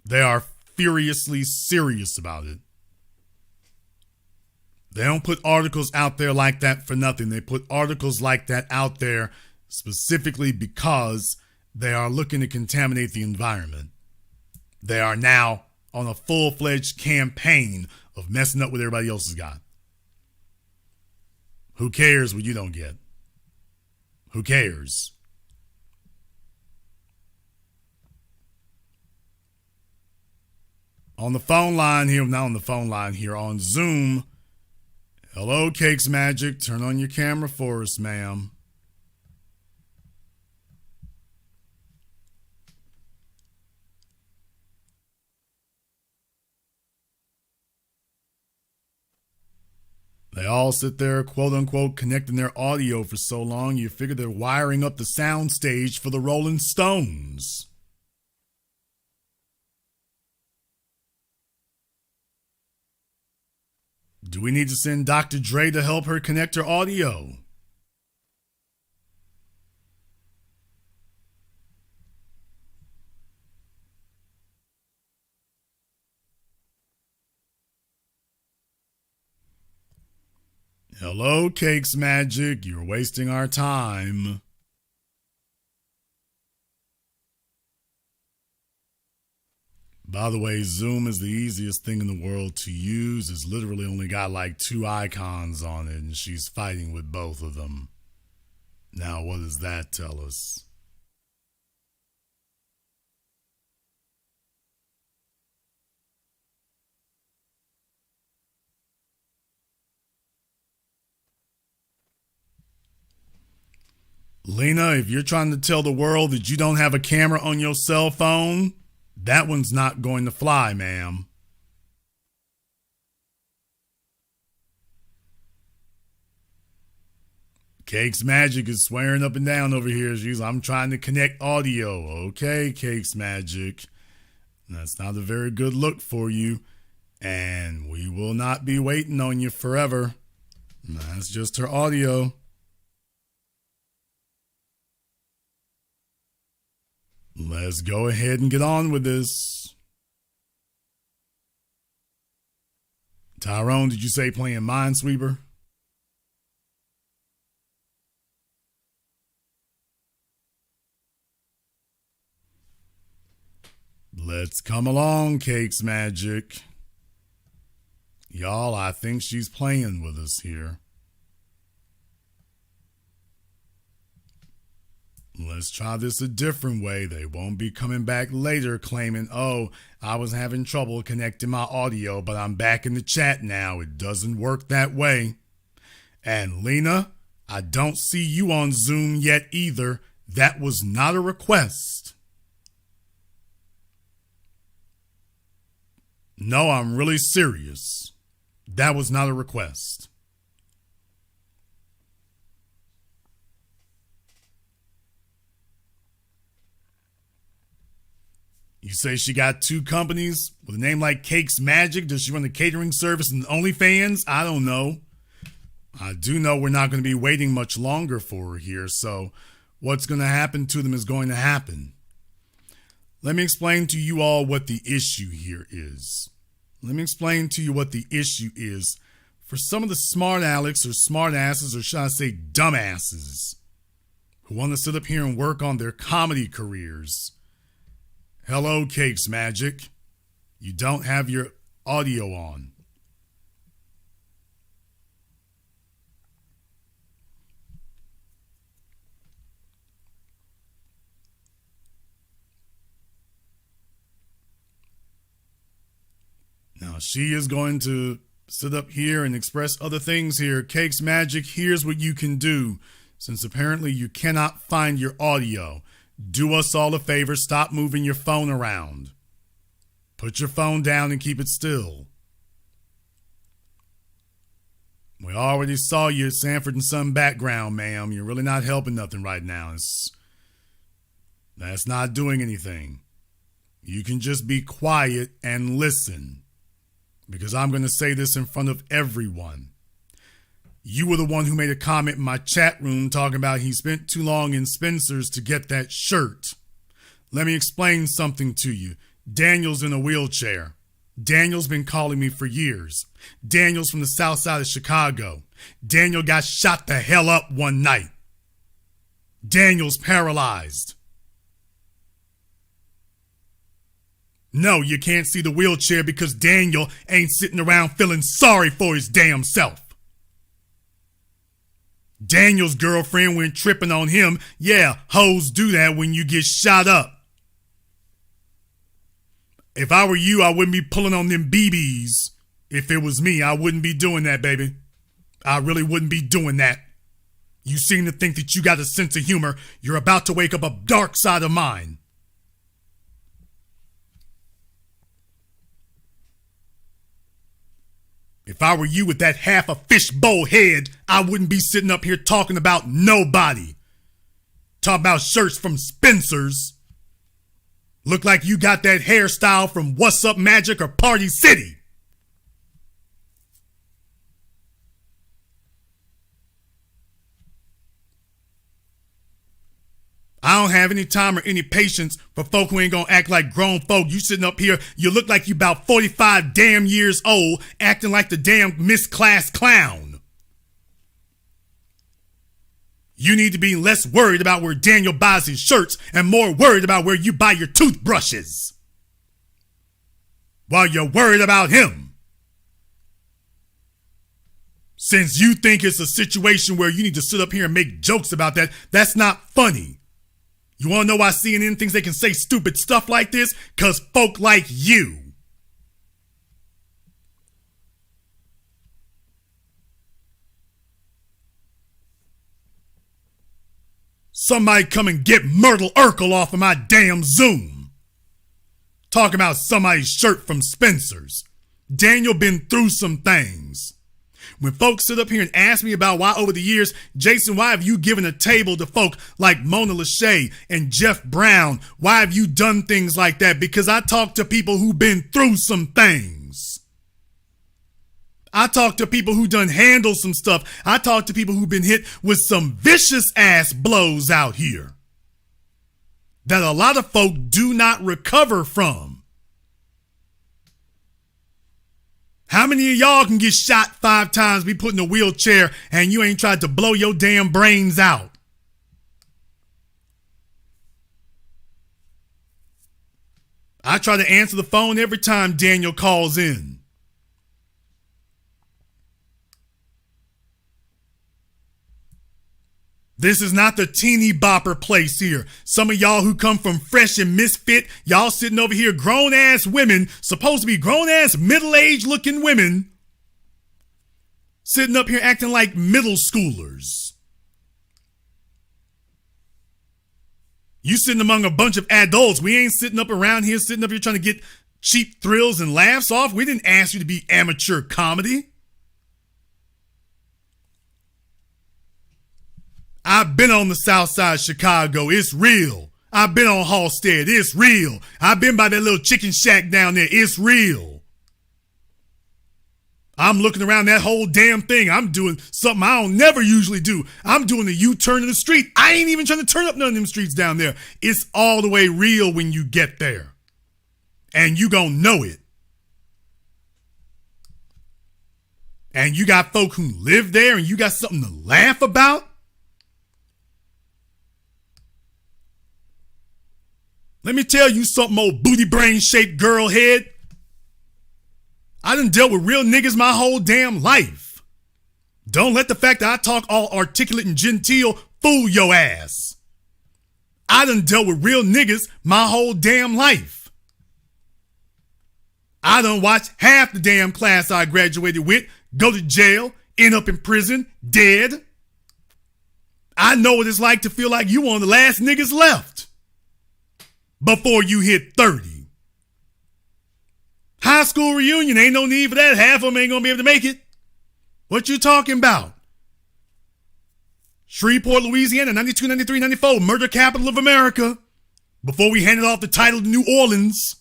They are furiously serious about it. They don't put articles out there like that for nothing. They put articles like that out there specifically because they are looking to contaminate the environment. They are now on a full-fledged campaign of messing up what everybody else has got. Who cares what you don't get? Who cares? On the phone line here, not on the phone line here, on Zoom. Hello, Cakes Magic. Turn on your camera for us, ma'am. They all sit there, quote unquote, connecting their audio for so long, you figure they're wiring up the sound stage for the Rolling Stones. Do we need to send Dr. Dre to help her connect her audio? Hello, Cakes Magic. You're wasting our time. By the way, Zoom is the easiest thing in the world to use. It's literally only got like 2 icons on it, and she's fighting with both of them. Now, what does that tell us? Lena, if you're trying to tell the world that you don't have a camera on your cell phone, that one's not going to fly, ma'am. Cakes Magic is swearing up and down over here. I'm trying to connect audio. Okay, Cakes Magic. That's not a very good look for you. And we will not be waiting on you forever. That's just her audio. Let's go ahead and get on with this. Tyrone, did you say playing Minesweeper? Let's come along, Cakes Magic. Y'all, I think she's playing with us here. Let's try this a different way. They won't be coming back later claiming, oh, I was having trouble connecting my audio, but I'm back in the chat now. It doesn't work that way. And Lena, I don't see you on Zoom yet either. That was not a request. No, I'm really serious. That was not a request. You say she got 2 companies with a name like Cakes Magic? Does she run the catering service and OnlyFans? I don't know. I do know we're not going to be waiting much longer for her here, so what's going to happen to them is going to happen. Let me explain to you all what the issue here is. Let me explain to you what the issue is for some of the smart Alex or smart asses, or should I say dumbasses, who want to sit up here and work on their comedy careers. Hello, Cakes Magic. You don't have your audio on. Now, she is going to sit up here and express other things here. Cakes Magic, here's what you can do. Since apparently you cannot find your audio, do us all a favor, stop moving your phone around. Put your phone down and keep it still. We already saw you at Sanford and Son background, ma'am. You're really not helping nothing right now. That's not doing anything. You can just be quiet and listen. Because I'm going to say this in front of everyone. You were the one who made a comment in my chat room talking about he spent too long in Spencer's to get that shirt. Let me explain something to you. Daniel's in a wheelchair. Daniel's been calling me for years. Daniel's from the south side of Chicago. Daniel got shot the hell up one night. Daniel's paralyzed. No, you can't see the wheelchair because Daniel ain't sitting around feeling sorry for his damn self. Daniel's girlfriend went tripping on him. Yeah, hoes do that when you get shot up. If I were you, I wouldn't be pulling on them BBs. If it was me, I wouldn't be doing that, baby. I really wouldn't be doing that. You seem to think that you got a sense of humor. You're about to wake up a dark side of mine. If I were you with that half a fishbowl head, I wouldn't be sitting up here talking about nobody. Talking about shirts from Spencer's. Look like you got that hairstyle from What's Up Magic or Party City. I don't have any time or any patience for folk who ain't gonna act like grown folk. You sitting up here, you look like you about 45 damn years old, acting like the damn misclassed clown. You need to be less worried about where Daniel buys his shirts and more worried about where you buy your toothbrushes. While you're worried about him. Since you think it's a situation where you need to sit up here and make jokes about that, that's not funny. You want to know why CNN thinks they can say stupid stuff like this? Because folk like you. Somebody come and get Myrtle Urkel off of my damn Zoom. Talking about somebody's shirt from Spencer's. Daniel been through some things. When folks sit up here and ask me about why over the years, Jason, why have you given a table to folk like Mona Lachey and Jeff Brown? Why have you done things like that? Because I talk to people who've been through some things. I talk to people who done handled some stuff. I talk to people who've been hit with some vicious ass blows out here that a lot of folk do not recover from. How many of y'all can get shot 5 times, be put in a wheelchair, and you ain't tried to blow your damn brains out? I try to answer the phone every time Daniel calls in. This is not the teeny bopper place here. Some of y'all who come from Fresh and Misfit, y'all sitting over here, grown ass women, supposed to be grown ass middle-aged looking women, sitting up here acting like middle schoolers. You sitting among a bunch of adults. We ain't sitting up around here, sitting up here trying to get cheap thrills and laughs off. We didn't ask you to be amateur comedy. I've been on the south side of Chicago. It's real. I've been on Halstead. It's real. I've been by that little chicken shack down there. It's real. I'm looking around that whole damn thing. I'm doing something I don't never usually do. I'm doing a U-turn in the street. I ain't even trying to turn up none of them streets down there. It's all the way real when you get there. And you gonna know it. And you got folk who live there and you got something to laugh about. Let me tell you something, old booty brain shaped girl head. I done dealt with real niggas my whole damn life. Don't let the fact that I talk all articulate and genteel fool your ass. I done dealt with real niggas my whole damn life. I done watched half the damn class I graduated with go to jail, end up in prison, dead. I know what it's like to feel like you one of the last niggas left before you hit 30. High school reunion, ain't no need for that. Half of them ain't gonna be able to make it. What you talking about? Shreveport, Louisiana, 92, 93, 94, murder capital of America. Before we handed off the title to New Orleans.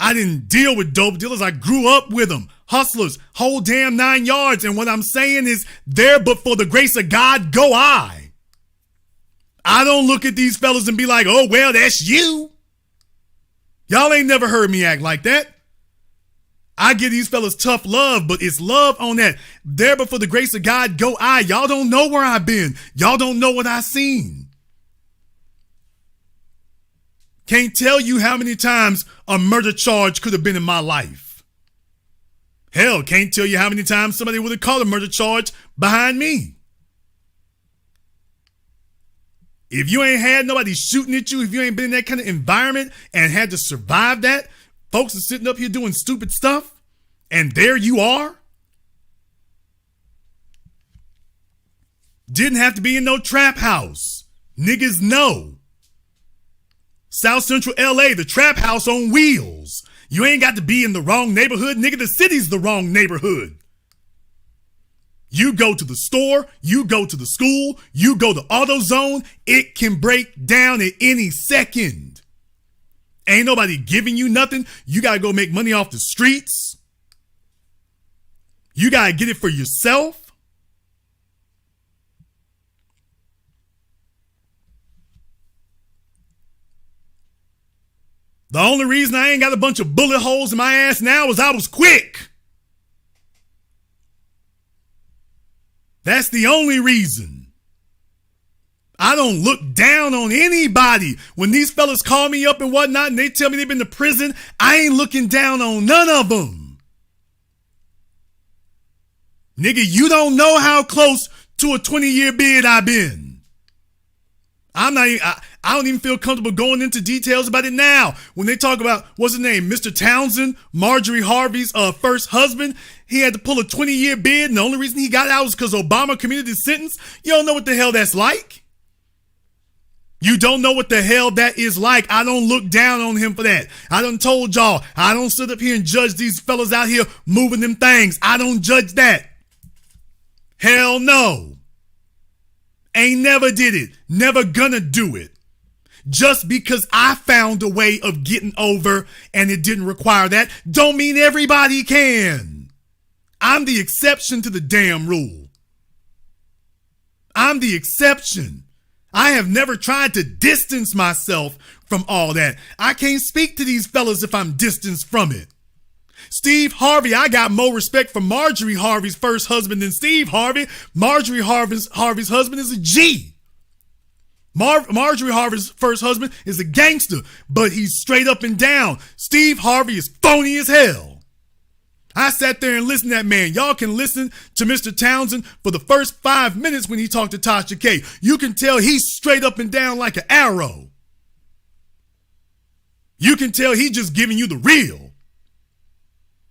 I didn't deal with dope dealers. I grew up with them. hustlers, whole damn 9 yards. And what I'm saying is, there but for the grace of God go I. I don't look at these fellas and be like, oh, well, that's you. Y'all ain't never heard me act like that. I give these fellas tough love, but it's love on that. There but for the grace of God go I. Y'all don't know where I've been. Y'all don't know what I seen. Can't tell you how many times a murder charge could have been in my life. Hell, can't tell you how many times somebody would have called a murder charge behind me. If you ain't had nobody shooting at you, if you ain't been in that kind of environment and had to survive that, folks are sitting up here doing stupid stuff, and there you are. Didn't have to be in no trap house. Niggas know. South Central LA, the trap house on wheels. You ain't got to be in the wrong neighborhood. Nigga, the city's the wrong neighborhood. You go to the store, you go to the school, you go to AutoZone, it can break down at any second. Ain't nobody giving you nothing. You got to go make money off the streets. You got to get it for yourself. The only reason I ain't got a bunch of bullet holes in my ass now is I was quick. That's the only reason. I don't look down on anybody. When these fellas call me up and whatnot and they tell me they've been to prison, I ain't looking down on none of them. Nigga, you don't know how close to a 20-year bid I've been. I don't even feel comfortable going into details about it now. When they talk about, what's his name, Mr. Townsend, Marjorie Harvey's first husband, he had to pull a 20-year bid, and the only reason he got out was because Obama commuted his sentence. You don't know what the hell that's like. You don't know what the hell that is like. I don't look down on him for that. I done told y'all, I don't sit up here and judge these fellas out here moving them things. I don't judge that. Hell no. Ain't never did it. Never gonna do it. Just because I found a way of getting over and it didn't require that, don't mean everybody can. I'm the exception to the damn rule. I'm the exception. I have never tried to distance myself from all that. I can't speak to these fellas if I'm distanced from it. Steve Harvey, I got more respect for Marjorie Harvey's first husband than Steve Harvey. Marjorie Harvey's husband is a G. Marjorie Harvey's first husband is a gangster, but he's straight up and down. Steve Harvey is phony as hell. I sat there and listened to that man. Y'all can listen to Mr. Townsend for the first 5 minutes when he talked to Tasha K. You can tell he's straight up and down like an arrow. You can tell he's just giving you the real.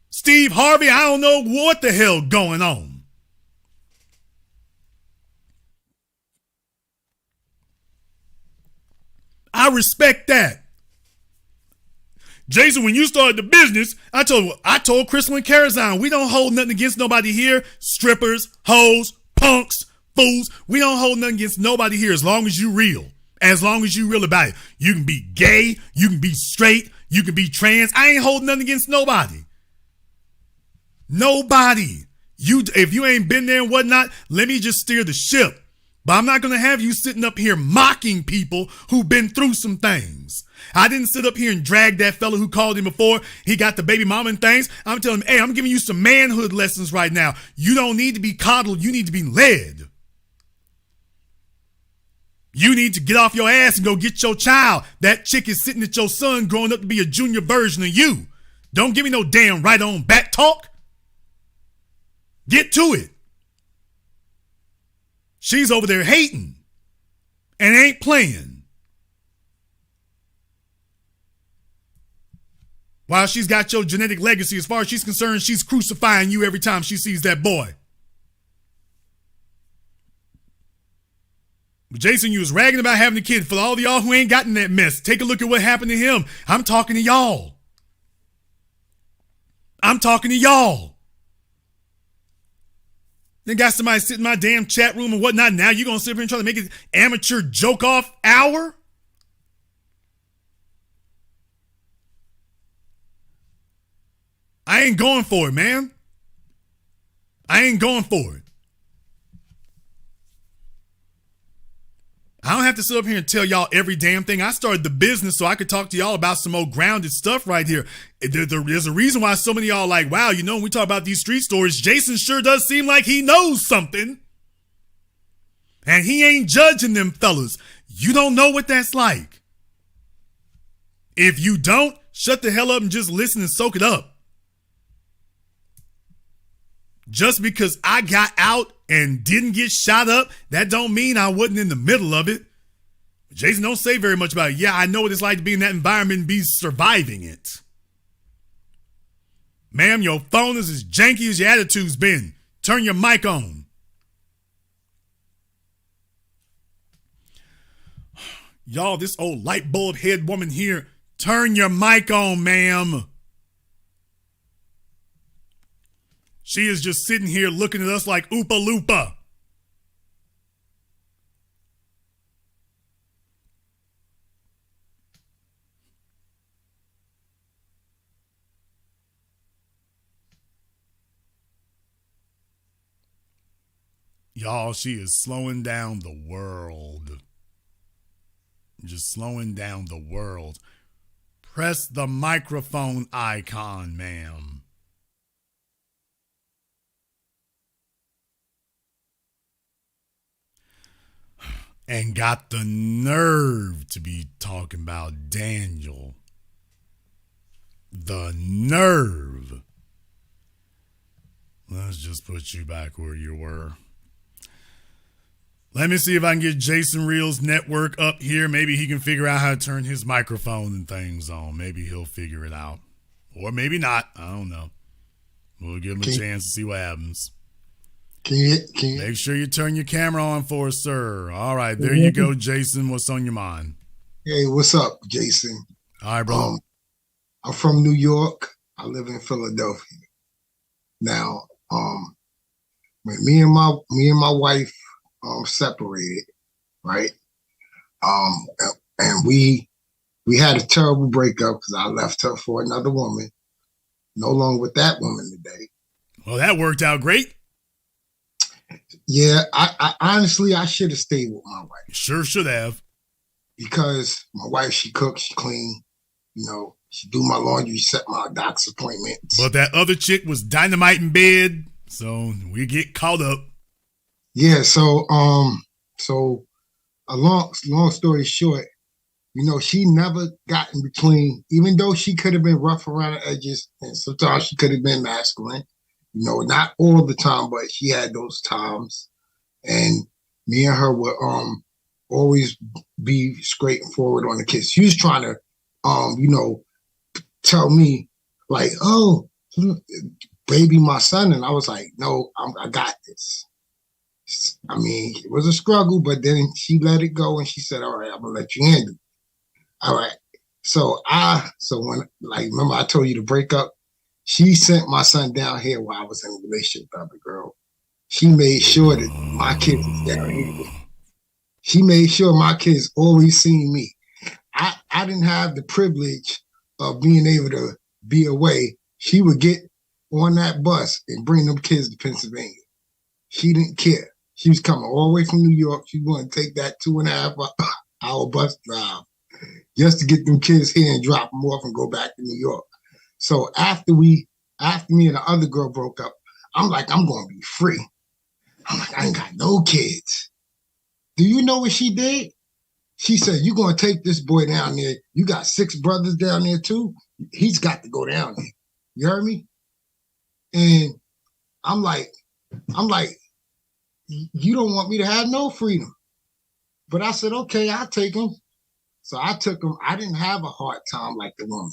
Steve Harvey, I don't know what the hell going on. I respect that. Jason, when you started the business, I told Crystal and Carazine, we don't hold nothing against nobody here. Strippers, hoes, punks, fools. We don't hold nothing against nobody here as long as you real. As long as you real about it. You can be gay, you can be straight, you can be trans. I ain't holding nothing against nobody. Nobody. If you ain't been there and whatnot, let me just steer the ship. But I'm not going to have you sitting up here mocking people who've been through some things. I didn't sit up here and drag that fella who called him before he got the baby mama and things. I'm telling him, hey, I'm giving you some manhood lessons right now. You don't need to be coddled. You need to be led. You need to get off your ass and go get your child. That chick is sitting at your son growing up to be a junior version of you. Don't give me no damn right on back talk. Get to it. She's over there hating and ain't playing. While she's got your genetic legacy, as far as she's concerned, she's crucifying you every time she sees that boy. But Jason, you was ragging about having a kid. For all of y'all who ain't gotten that mess, take a look at what happened to him. I'm talking to y'all. I'm talking to y'all. Then got somebody sitting in my damn chat room and whatnot. Now you gonna sit up here and try to make it amateur joke off hour? I ain't going for it, man. I ain't going for it. I don't have to sit up here and tell y'all every damn thing. I started the business so I could talk to y'all about some old grounded stuff right here. There's a reason why so many of y'all are like, wow, when we talk about these street stories, Jason sure does seem like he knows something. And he ain't judging them fellas. You don't know what that's like. If you don't, shut the hell up and just listen and soak it up. Just because I got out and didn't get shot up, that don't mean I wasn't in the middle of it. Jason don't say very much about it. Yeah, I know what it's like to be in that environment and be surviving it. Ma'am, your phone is as janky as your attitude's been. Turn your mic on. Y'all, this old light bulb head woman here, turn your mic on, ma'am. She is just sitting here looking at us like Oopa Loopa. Y'all, she is slowing down the world. Just slowing down the world. Press the microphone icon, ma'am. And got the nerve to be talking about Daniel. The nerve. Let's just put you back where you were. Let me see if I can get Jason Reel's network up here. Maybe he can figure out how to turn his microphone and things on. Maybe he'll figure it out. Or maybe not. I don't know. We'll give him a chance to see what happens. Can you Make sure you turn your camera on for us, sir. All right, there you go, Jason. What's on your mind? Hey, what's up, Jason? All right, bro. I'm from New York. I live in Philadelphia. Now, when me and my wife separated, right? And we had a terrible breakup because I left her for another woman. No longer with that woman today. Well, that worked out great. Yeah, I honestly, I should have stayed with my wife. Sure should have. Because my wife, she cooks, she clean, she do my laundry, set my doctor's appointments. But that other chick was dynamite in bed, so we get caught up. Yeah, so a long story short, she never got in between, even though she could have been rough around the edges, and sometimes she could have been masculine. Not all the time, but she had those times. And me and her would always be straight and forward on the kids. She was trying to tell me like, oh, baby, my son. And I was like, no, I got this. I mean, it was a struggle, but then she let it go and she said, all right, I'm gonna let you handle it. All right. So when, remember I told you to break up? She sent my son down here while I was in a relationship with the other girl. She made sure that my kids was down here. She made sure my kids always seen me. I didn't have the privilege of being able to be away. She would get on that bus and bring them kids to Pennsylvania. She didn't care. She was coming all the way from New York. She was going to take that 2.5 hour bus drive just to get them kids here and drop them off and go back to New York. So after me and the other girl broke up, I'm like, I'm going to be free. I'm like, I ain't got no kids. Do you know what she did? She said, you're going to take this boy down there. You got 6 brothers down there too. He's got to go down there. You heard me? And I'm like, you don't want me to have no freedom. But I said, okay, I'll take him. So I took him. I didn't have a hard time like the woman.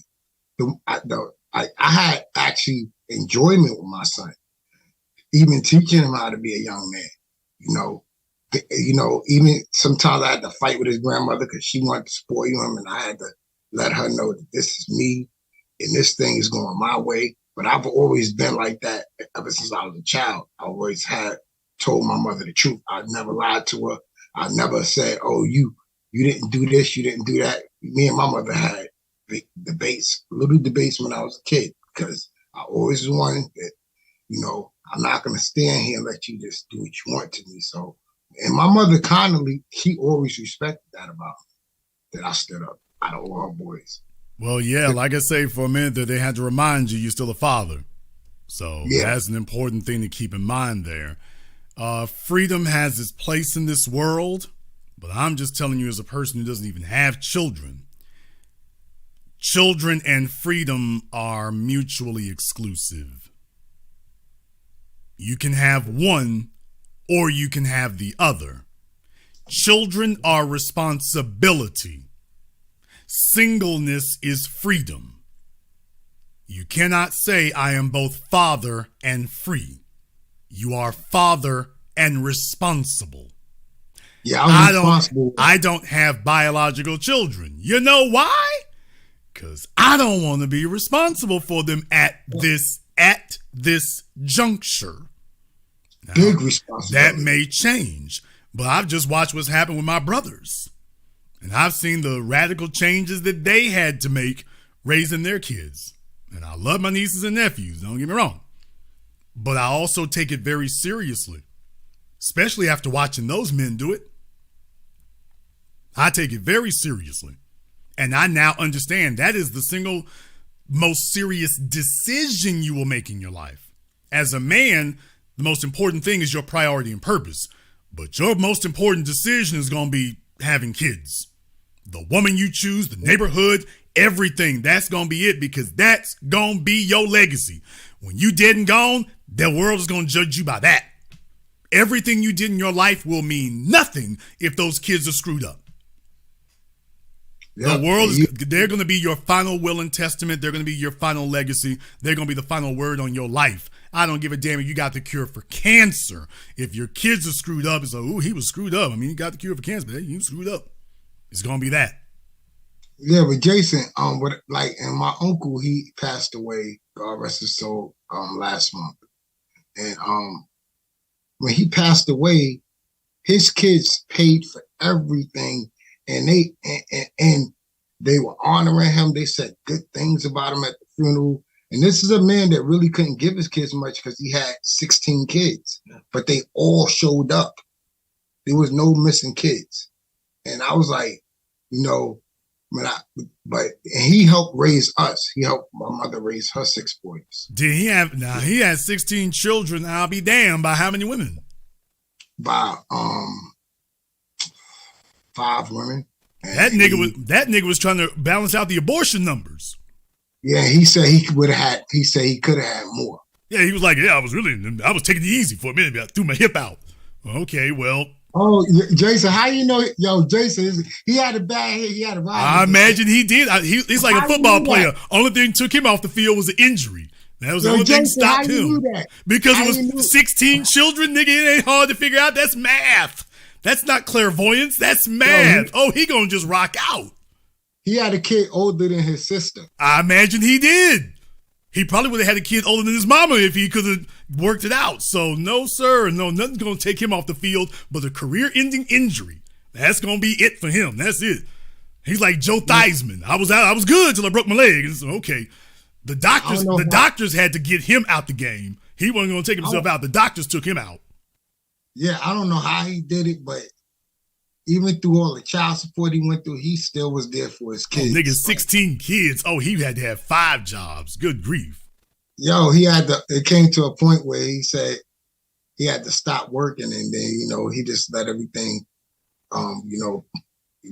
I had actually enjoyment with my son, even teaching him how to be a young man. Even sometimes I had to fight with his grandmother because she wanted to spoil him, and I had to let her know that this is me and this thing is going my way. But I've always been like that ever since I was a child. I always told my mother the truth. I never lied to her. I never said, oh, you didn't do this, you didn't do that. Me and my mother had little debates when I was a kid, because I always wanted that, I'm not going to stand here and let you just do what you want to me. So, and my mother kindly, she always respected that about me, that I stood up out of all her boys. Well, yeah, like I say, for a minute there, they had to remind you you're still a father. So that's an important thing to keep in mind there. Freedom has its place in this world, but I'm just telling you as a person who doesn't even have children, children and freedom are mutually exclusive. You can have one or you can have the other. Children are responsibility. Singleness is freedom. You cannot say I am both father and free. You are father and responsible. Yeah, I'm responsible. I don't have biological children. You know why? Because I don't want to be responsible for them at this juncture. Now, big responsibility. That may change, but I've just watched what's happened with my brothers. And I've seen the radical changes that they had to make raising their kids. And I love my nieces and nephews, don't get me wrong. But I also take it very seriously, especially after watching those men do it. I take it very seriously. And I now understand that is the single most serious decision you will make in your life. As a man, the most important thing is your priority and purpose. But your most important decision is going to be having kids. The woman you choose, the neighborhood, everything. That's going to be it, because that's going to be your legacy. When you dead and gone, the world is going to judge you by that. Everything you did in your life will mean nothing if those kids are screwed up. The world is, they're going to be your final will and testament. They're going to be your final legacy. They're going to be the final word on your life. I don't give a damn if you got the cure for cancer. If your kids are screwed up, it's like, oh, he was screwed up. I mean, he got the cure for cancer, but he was screwed up. It's going to be that. Yeah, but Jason, and my uncle, he passed away, God rest his soul, last month. And when he passed away, his kids paid for everything, and they were honoring him. They said good things about him at the funeral. And this is a man that really couldn't give his kids much because he had 16 kids, but they all showed up. There was no missing kids. And I was like, but he helped raise us. He helped my mother raise her 6 boys. Did he have? Now he had 16 children. I'll be damned. By how many women? By 5 women. That nigga was trying to balance out the abortion numbers. Yeah, he said he could have had more. Yeah, he was like, yeah, I was taking it easy for a minute. I threw my hip out. Okay, well. Oh, Jason, how you know? Yo, Jason, he had a bad hit. He had a ride. I imagine he did. He's like a football player. Only thing took him off the field was an injury. That was the only thing that stopped him. Because it was 16 children, nigga. It ain't hard to figure out. That's math. That's not clairvoyance. That's math. He gonna just rock out. He had a kid older than his sister. I imagine he did. He probably would have had a kid older than his mama if he could have worked it out. So no, sir. No, nothing's going to take him off the field but a career-ending injury. That's going to be it for him. That's it. He's like Joe Theismann. I was good till I broke my leg. And so, okay. The doctors had to get him out the game. He wasn't going to take himself out. The doctors took him out. Yeah, I don't know how he did it, but even through all the child support he went through, he still was there for his kids. Nigga, 16 kids. He had to have 5 jobs. Good grief. Yo, it came to a point where he said he had to stop working, and then, he just let everything,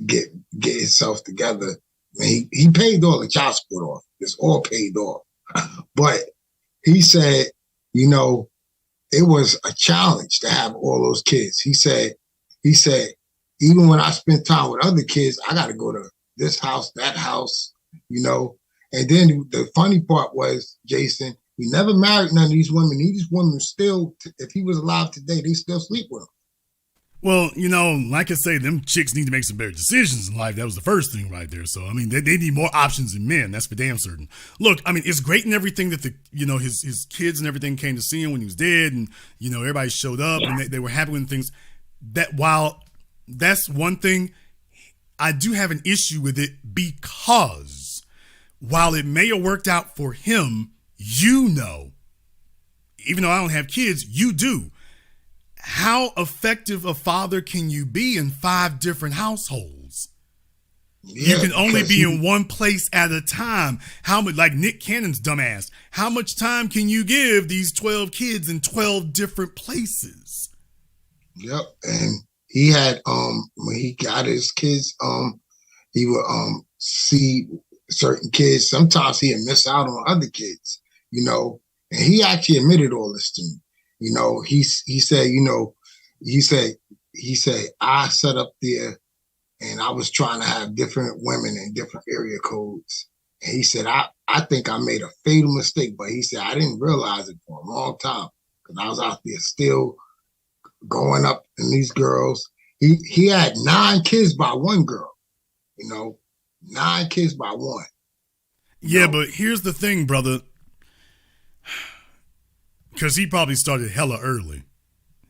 get itself together. I mean, he paid all the child support off. It's all paid off. But he said, it was a challenge to have all those kids. He said, even when I spend time with other kids, I got to go to this house, that house, And then the funny part was, Jason, he never married none of these women. These women still, if he was alive today, they still sleep with him. Well, like I say, them chicks need to make some better decisions in life. That was the first thing right there. So, I mean, they need more options than men. That's for damn certain. Look, I mean, it's great and everything that his kids and everything came to see him when he was dead, and, everybody showed up and they were happy with things. That while that's one thing, I do have an issue with it because while it may have worked out for him, even though I don't have kids, you do. How effective a father can you be in 5 different households? Yeah, you can only be in one place at a time. How much, like Nick Cannon's dumbass, how much time can you give these 12 kids in 12 different places? Yep. And he had when he got his kids, he would see certain kids. Sometimes he'd miss out on other kids, you know. And he actually admitted all this to me. You know, he said, you know, he said I set up there and I was trying to have different women in different area codes. And he said, I think I made a fatal mistake, but he said I didn't realize it for a long time because I was out there still going up in these girls. He had 9 kids by one girl, you know, 9 kids by one. Yeah, but here's the thing, brother. Because he probably started hella early.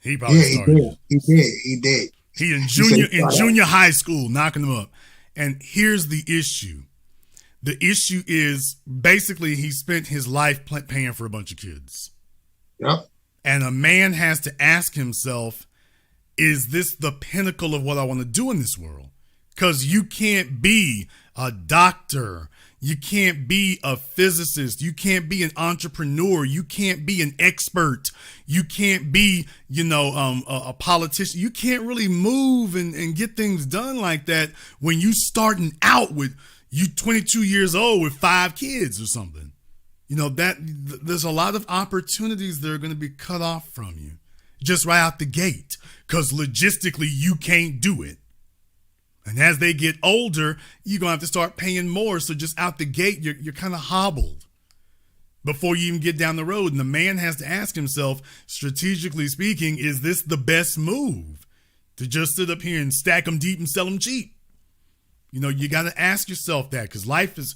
He probably started. He did. He in junior high school, knocking them up. And here's the issue. The issue is basically he spent his life paying for a bunch of kids. Yep. And a man has to ask himself, is this the pinnacle of what I want to do in this world? Because you can't be a doctor. You can't be a physicist. You can't be an entrepreneur. You can't be an expert. You can't be, a politician. You can't really move and get things done like that when you starting out with you 22 years old with 5 kids or something. You know, there's a lot of opportunities that are going to be cut off from you just right out the gate because logistically you can't do it. And as they get older, you're going to have to start paying more. So just out the gate, you're kind of hobbled before you even get down the road. And the man has to ask himself, strategically speaking, is this the best move? To just sit up here and stack them deep and sell them cheap? You know, you got to ask yourself that because life is,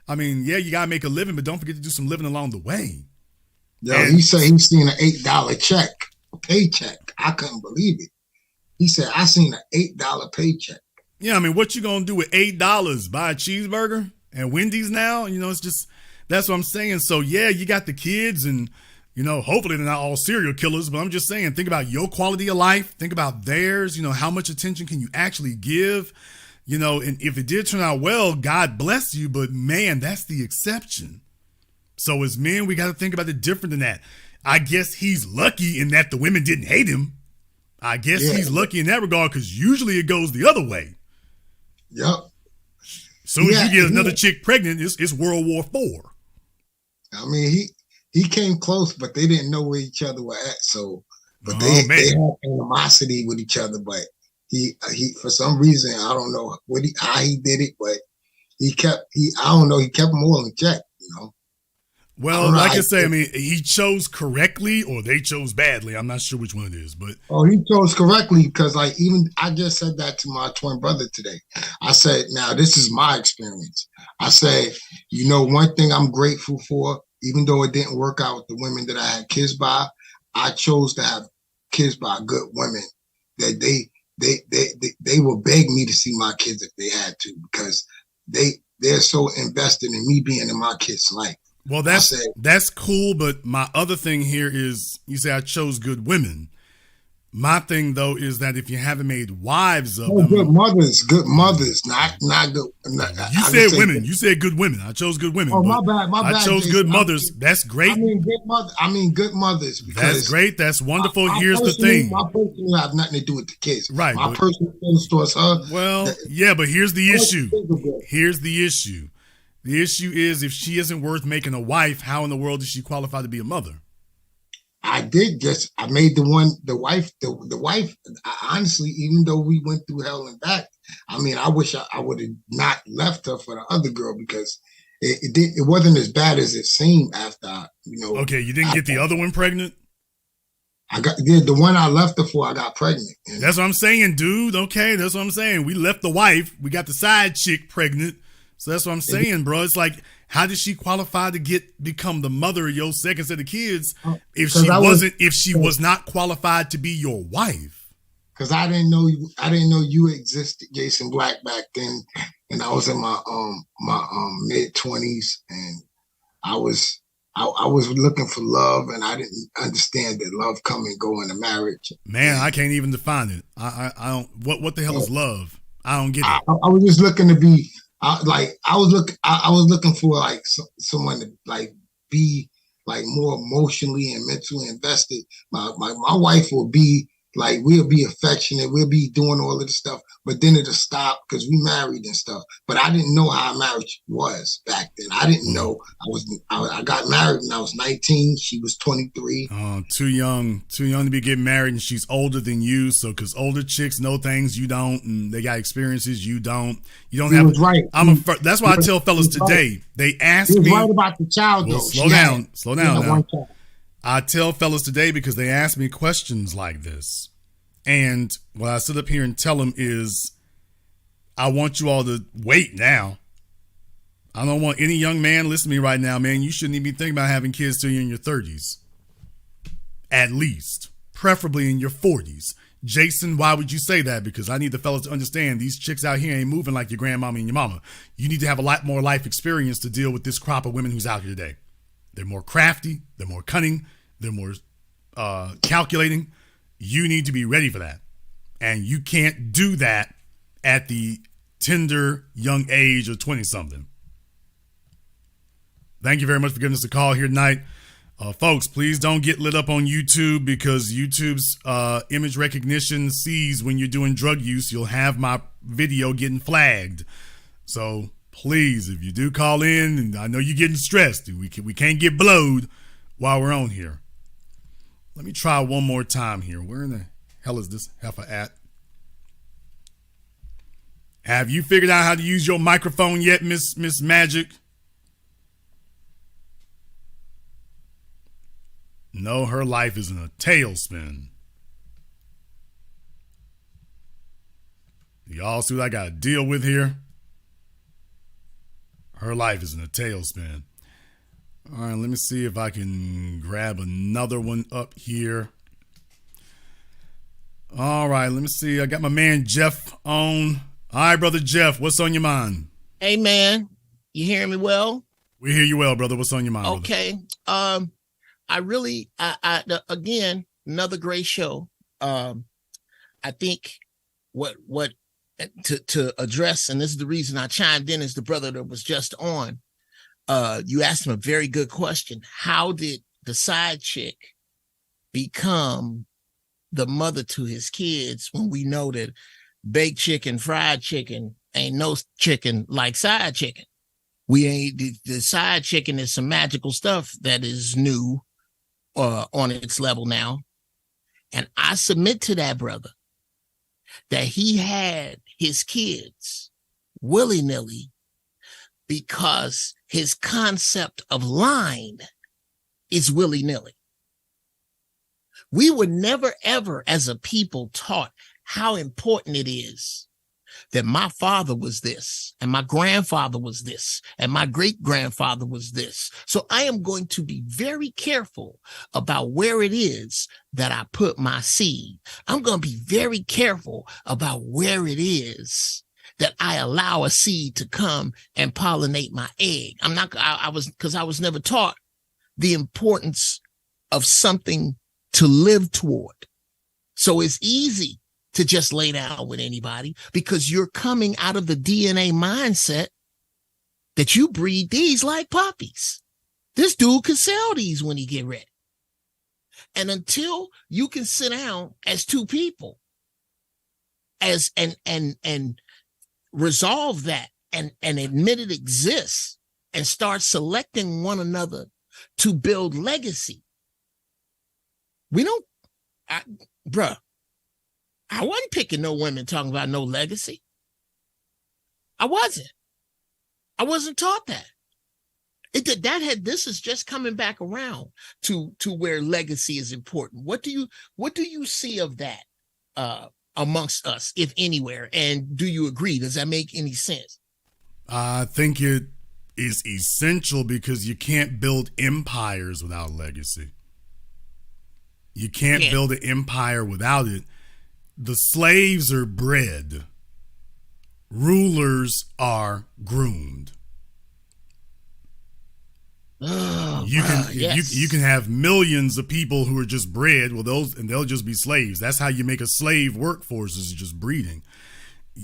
you got to make a living, but don't forget to do some living along the way. Yeah, he said he seen an $8 paycheck. I couldn't believe it. He said, I seen an $8 paycheck. Yeah, what you going to do with $8? Buy a cheeseburger and Wendy's now? You know, it's just, that's what I'm saying. So, yeah, you got the kids and, hopefully they're not all serial killers, but I'm just saying, think about your quality of life. Think about theirs. How much attention can you actually give? And if it did turn out well, God bless you. But, man, that's the exception. So, as men, we got to think about it different than that. I guess he's lucky in that the women didn't hate him. I guess he's lucky in that regard because usually it goes the other way. Yep. Soon as you get another chick pregnant, it's World War IV. He came close, but they didn't know where each other were at. So, but they had animosity with each other. But he for some reason, I don't know how he did it, but he kept them all in check. Well, like I say, he chose correctly or they chose badly. I'm not sure which one it is, but he chose correctly because, I just said that to my twin brother today. I said, now this is my experience. I said, one thing I'm grateful for, even though it didn't work out with the women that I had kids by, I chose to have kids by good women that they will beg me to see my kids if they had to because they're so invested in me being in my kids' life. Well, that's cool, but my other thing here is you say I chose good women. My thing though is that if you haven't made wives of them, good mothers, not good. You said women. You said good women. I chose good women. Oh, my bad. I chose good mothers. That's great. Good mothers. That's great. That's wonderful. Here's the thing. My personal have nothing to do with the kids. Right. My personal feelings towards her. Well, yeah, but here's the issue. Here's the issue. The issue is if she isn't worth making a wife, how in the world is she qualified to be a mother? I made the wife, honestly, even though we went through hell and back, I wish I would have not left her for the other girl because it wasn't as bad as it seemed after, Okay, you didn't get the other one pregnant? I got the one I left her for, I got pregnant. That's what I'm saying, dude. Okay, that's what I'm saying. We left the wife, we got the side chick pregnant. So that's what I'm saying, bro. It's like, how did she qualify to become the mother of your second set of kids if she was not qualified to be your wife? Because I didn't know you existed, Jason Black, back then, and I was in my mid-20s, and I was I was looking for love, and I didn't understand that love come and go in a marriage. Man, I can't even define it. I don't. What the hell is love? I don't get it. I was just looking to be I was looking for like someone to like be like more emotionally and mentally invested. My wife will be like, we'll be affectionate, we'll be doing all of the stuff, but then it'll stop because we married and stuff. But I didn't know how marriage was back then. I didn't know. I got married when I was 19. She was 23. Too young to be getting married, and she's older than you. So, because older chicks know things you don't, and they got experiences you don't. You don't have. Was right. That's why I tell fellas today. Right. They ask me. Right about the child. Well, slow down now. I tell fellas today because they ask me questions like this. And what I sit up here and tell them is, I want you all to wait now. I don't want any young man listening to me right now, man. You shouldn't even be thinking about having kids till you're in your 30s. At least. Preferably in your 40s. Jason, why would you say that? Because I need the fellas to understand these chicks out here ain't moving like your grandmama and your mama. You need to have a lot more life experience to deal with this crop of women who's out here today. They're more crafty. They're more cunning. They're more calculating. You need to be ready for that. And you can't do that at the tender young age of 20-something. Thank you very much for giving us a call here tonight. Folks, please don't get lit up on YouTube, because YouTube's image recognition sees when you're doing drug use. You'll have my video getting flagged. So please, if you do call in, and I know you're getting stressed, we can't get blowed while we're on here. Let me try one more time here. Where in the hell is this heifer at? Have you figured out how to use your microphone yet, Miss Magic? No, her life is in a tailspin. Y'all see what I got to deal with here? Her life is in a tailspin. All right, let me see if I can grab another one up here. All right, let me see. I got my man Jeff on. All right, brother Jeff, what's on your mind? Hey, man, you hearing me well? We hear you well, brother. What's on your mind? Okay. Brother? I again, another great show. I think what to address, and this is the reason I chimed in, is the brother that was just on. You asked him a very good question. How did the side chick become the mother to his kids when we know that baked chicken, fried chicken ain't no chicken like side chicken? We ain't, the side chicken is some magical stuff that is new on its level now. And I submit to that brother that he had his kids willy-nilly because his concept of line is willy-nilly. We were never, ever, as a people, taught how important it is that my father was this, and my grandfather was this, and my great-grandfather was this. So I am going to be very careful about where it is that I put my seed. I'm going to be very careful about where it is that I allow a seed to come and pollinate my egg. I was never taught the importance of something to live toward. So it's easy to just lay down with anybody because you're coming out of the DNA mindset that you breed these like puppies. This dude can sell these when he get ready. And until you can sit down as two people and resolve that and admit it exists and start selecting one another to build legacy. I wasn't picking no women talking about no legacy. I wasn't taught that. This is just coming back around to where legacy is important. What do you see of that amongst us, if anywhere? And do you agree? Does that make any sense? I think it is essential because you can't build empires without legacy. You can't build an empire without it. The slaves are bred. Rulers are groomed. You can have millions of people who are just bred. Well, they'll just be slaves. That's how you make a slave workforce, is just breeding.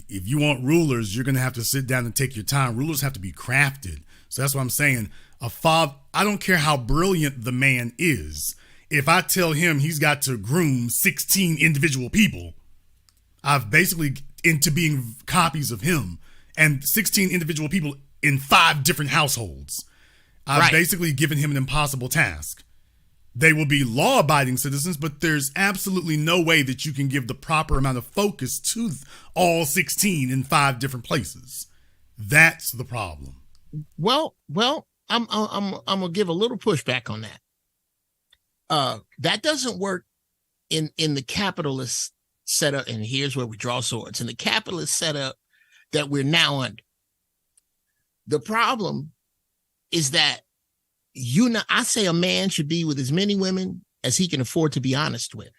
If you want rulers, you're going to have to sit down and take your time. Rulers have to be crafted. So that's what I'm saying. A father, I don't care how brilliant the man is. If I tell him he's got to groom 16 individual people, I've basically into being copies of him and 16 individual people in 5 different households. I've basically given him an impossible task. They will be law-abiding citizens, but there's absolutely no way that you can give the proper amount of focus to all 16 in 5 different places. That's the problem. Well, I'm gonna give a little pushback on that. That doesn't work in the capitalist setup, and here's where we draw swords. In the capitalist setup that we're now under, the problem is that I say a man should be with as many women as he can afford to be honest with.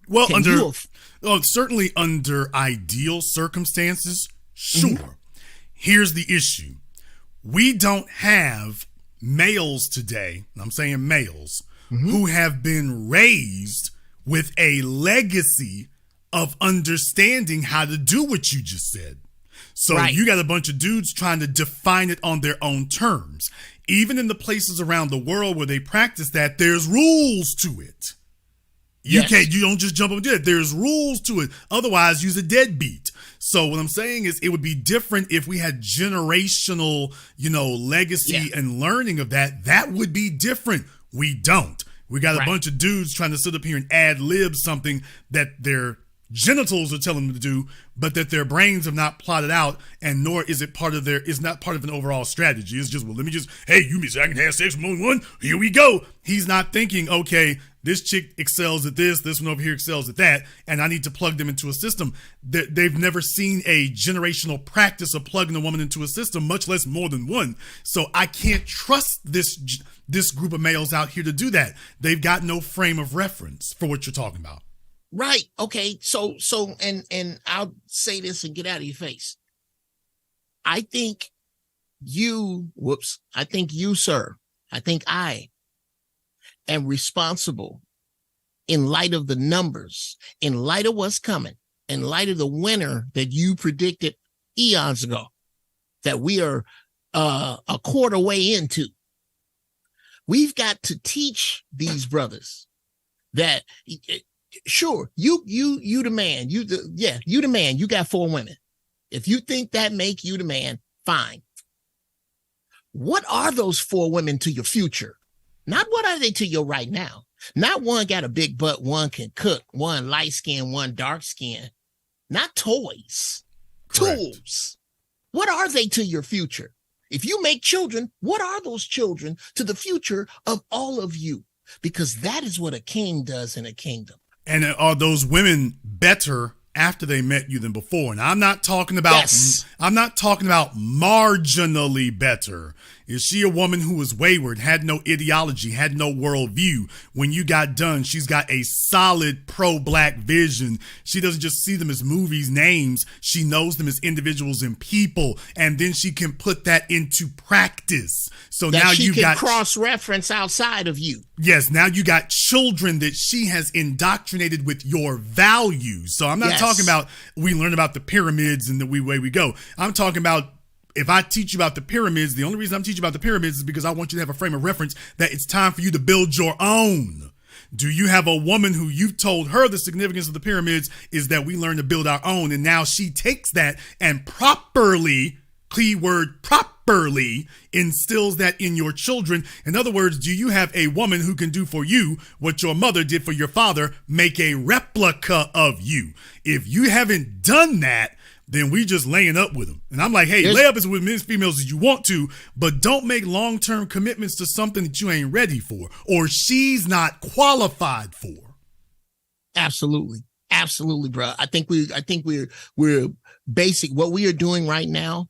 Well, certainly under ideal circumstances, sure. Mm-hmm. Here's the issue. We don't have males today, and I'm saying males, who have been raised with a legacy of understanding how to do what you just said. So you got a bunch of dudes trying to define it on their own terms. Even in the places around the world where they practice that, there's rules to it. You don't just jump up and do it. There's rules to it. Otherwise, use a deadbeat. So what I'm saying is it would be different if we had generational, legacy and learning of that. That would be different. We don't. We got a bunch of dudes trying to sit up here and ad lib something that their genitals are telling them to do, but that their brains have not plotted out, and nor is it not part of an overall strategy. It's just, hey, you mean I can have sex with more than one? Here we go. He's not thinking, okay, this chick excels at this one over here excels at that, and I need to plug them into a system. They've never seen a generational practice of plugging a woman into a system, much less more than one. So I can't trust this group of males out here to do that. They've got no frame of reference for what you're talking about. Right. Okay. So, and I'll say this and get out of your face. I think you, sir, I am responsible in light of the numbers, in light of what's coming, in light of the winter that you predicted eons ago, that we are a quarter way into. We've got to teach these brothers that sure, you the man, you the man, you got 4 women. If you think that make you the man, fine. What are those 4 women to your future? Not what are they to your right now. Not one got a big butt, one can cook, one light skin, one dark skin. Not toys. Correct. Tools. What are they to your future? If you make children, what are those children to the future of all of you? Because that is what a king does in a kingdom. And are those women better after they met you than before? And I'm not talking about marginally better. Is she a woman who was wayward, had no ideology, had no worldview? When you got done, she's got a solid pro-black vision. She doesn't just see them as movies, names. She knows them as individuals and people, and then she can put that into practice. So that now you got cross-reference outside of you. Yes, now you got children that she has indoctrinated with your values. So I'm not talking about we learn about the pyramids and the way we go. I'm talking about if I teach you about the pyramids, the only reason I'm teaching about the pyramids is because I want you to have a frame of reference that it's time for you to build your own. Do you have a woman who you've told her the significance of the pyramids is that we learn to build our own, and now she takes that and properly, keyword properly, instills that in your children? In other words, do you have a woman who can do for you what your mother did for your father, make a replica of you? If you haven't done that, then we just laying up with them. And I'm like, hey, lay up as with men's females as you want to, but don't make long-term commitments to something that you ain't ready for or she's not qualified for. Absolutely. Absolutely, bro. I think we're basic. What we are doing right now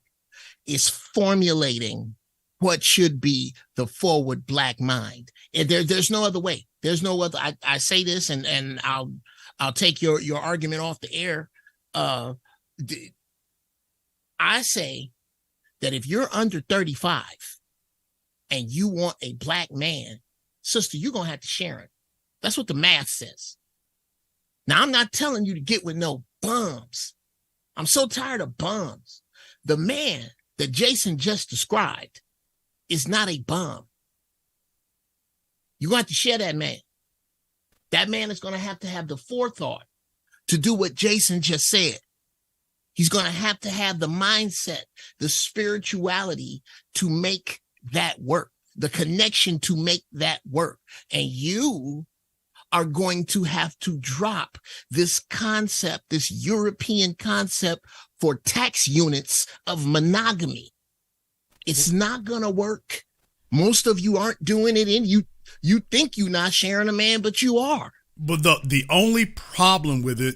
is formulating what should be the forward black mind. And there's no other way. There's no other. I say this and I'll take your argument off the air. I say that if you're under 35 and you want a black man, sister, you're going to have to share him. That's what the math says. Now, I'm not telling you to get with no bums. I'm so tired of bums. The man that Jason just described is not a bum. You're going to have to share that man. That man is going to have the forethought to do what Jason just said. He's going to have the mindset, the spirituality to make that work, the connection to make that work. And you are going to have to drop this concept, this European concept for tax units of monogamy. It's not going to work. Most of you aren't doing it, and you think you're not sharing a man, but you are. But the only problem with it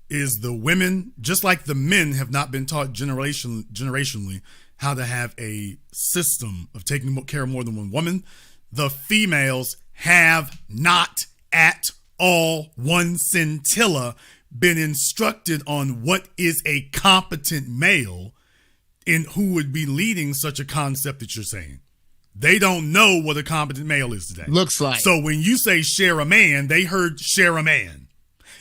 is the women, just like the men, have not been taught generationally how to have a system of taking care of more than one woman. The females have not at all, one scintilla, been instructed on what is a competent male and who would be leading such a concept that you're saying. They don't know what a competent male is today. Looks like. So when you say share a man, they heard share a man.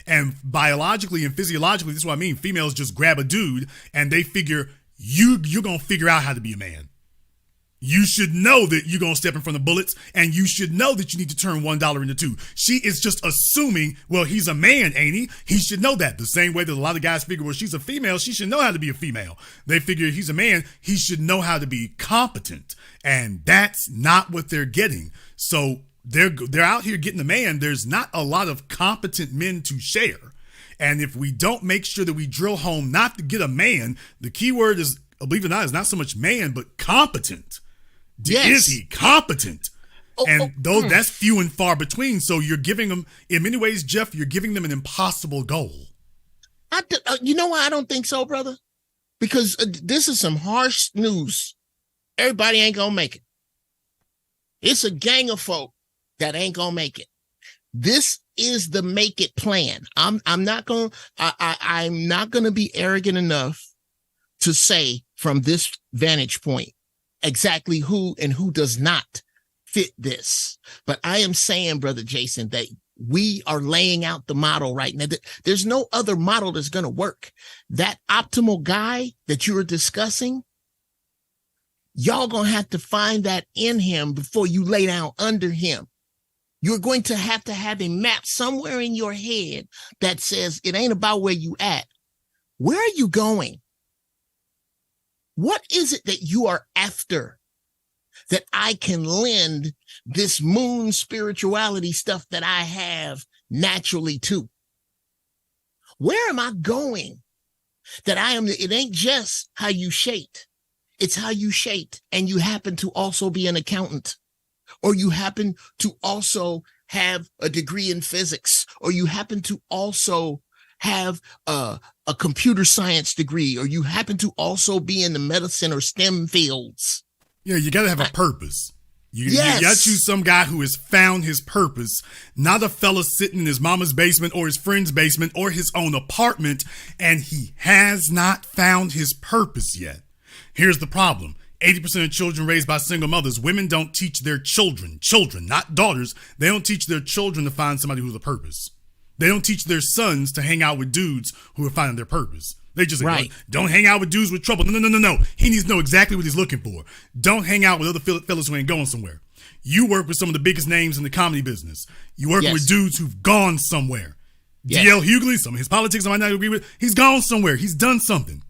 And biologically and physiologically, this is what I mean. Females just grab a dude and they figure you're going to figure out how to be a man. You should know that you're going to step in front of bullets, and you should know that you need to turn $1 into $2. She is just assuming, well, he's a man, ain't he? He should know that. The same way that a lot of guys figure, well, she's a female, she should know how to be a female. They figure he's a man, he should know how to be competent. And that's not what they're getting. So they're out here getting a man. There's not a lot of competent men to share. And if we don't make sure that we drill home not to get a man, the key word is, believe it or not, is not so much man, but competent. Yes. Is he competent? That's few and far between. So you're giving them, in many ways, Jeff, you're giving them an impossible goal. You know why I don't think so, brother? Because this is some harsh news. Everybody ain't going to make it. It's a gang of folk that ain't going to make it. This is the make it plan. I'm not going to be arrogant enough to say from this vantage point exactly who and who does not fit this. But I am saying, Brother Jason, that we are laying out the model right now. There's no other model that's going to work. That optimal guy that you were discussing, y'all going to have to find that in him before you lay down under him. You're going to have a map somewhere in your head that says it ain't about where you at. Where are you going? What is it that you are after that I can lend this moon spirituality stuff that I have naturally to? Where am I going that I am? It ain't just how you shaped. It's how you shaped. And you happen to also be an accountant, or you happen to also have a degree in physics, or you happen to also have a computer science degree, or you happen to also be in the medicine or STEM fields. Yeah, you got to have a purpose. You got to choose some guy who has found his purpose, not a fella sitting in his mama's basement or his friend's basement or his own apartment, and he has not found his purpose yet. Here's the problem. 80% of children raised by single mothers, women don't teach their children, not daughters, they don't teach their children to find somebody who's a purpose. They don't teach their sons to hang out with dudes who are finding their purpose. They just say, don't hang out with dudes with trouble. No. He needs to know exactly what he's looking for. Don't hang out with other fellas who ain't going somewhere. You work with some of the biggest names in the comedy business. You work with dudes who've gone somewhere. D.L. Hughley, some of his politics I might not agree with. He's gone somewhere. He's done something.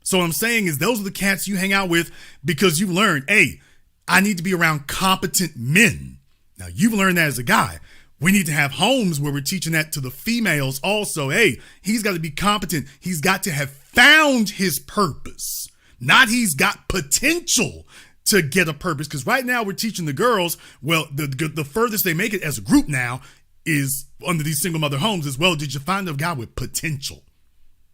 So what I'm saying is those are the cats you hang out with because you've learned, hey, I need to be around competent men. Now, you've learned that as a guy. We need to have homes where we're teaching that to the females also. Hey, he's got to be competent. He's got to have found his purpose, not he's got potential to get a purpose. Because right now we're teaching the girls, well, the furthest they make it as a group now is under these single mother homes as well. Did you find a guy with potential?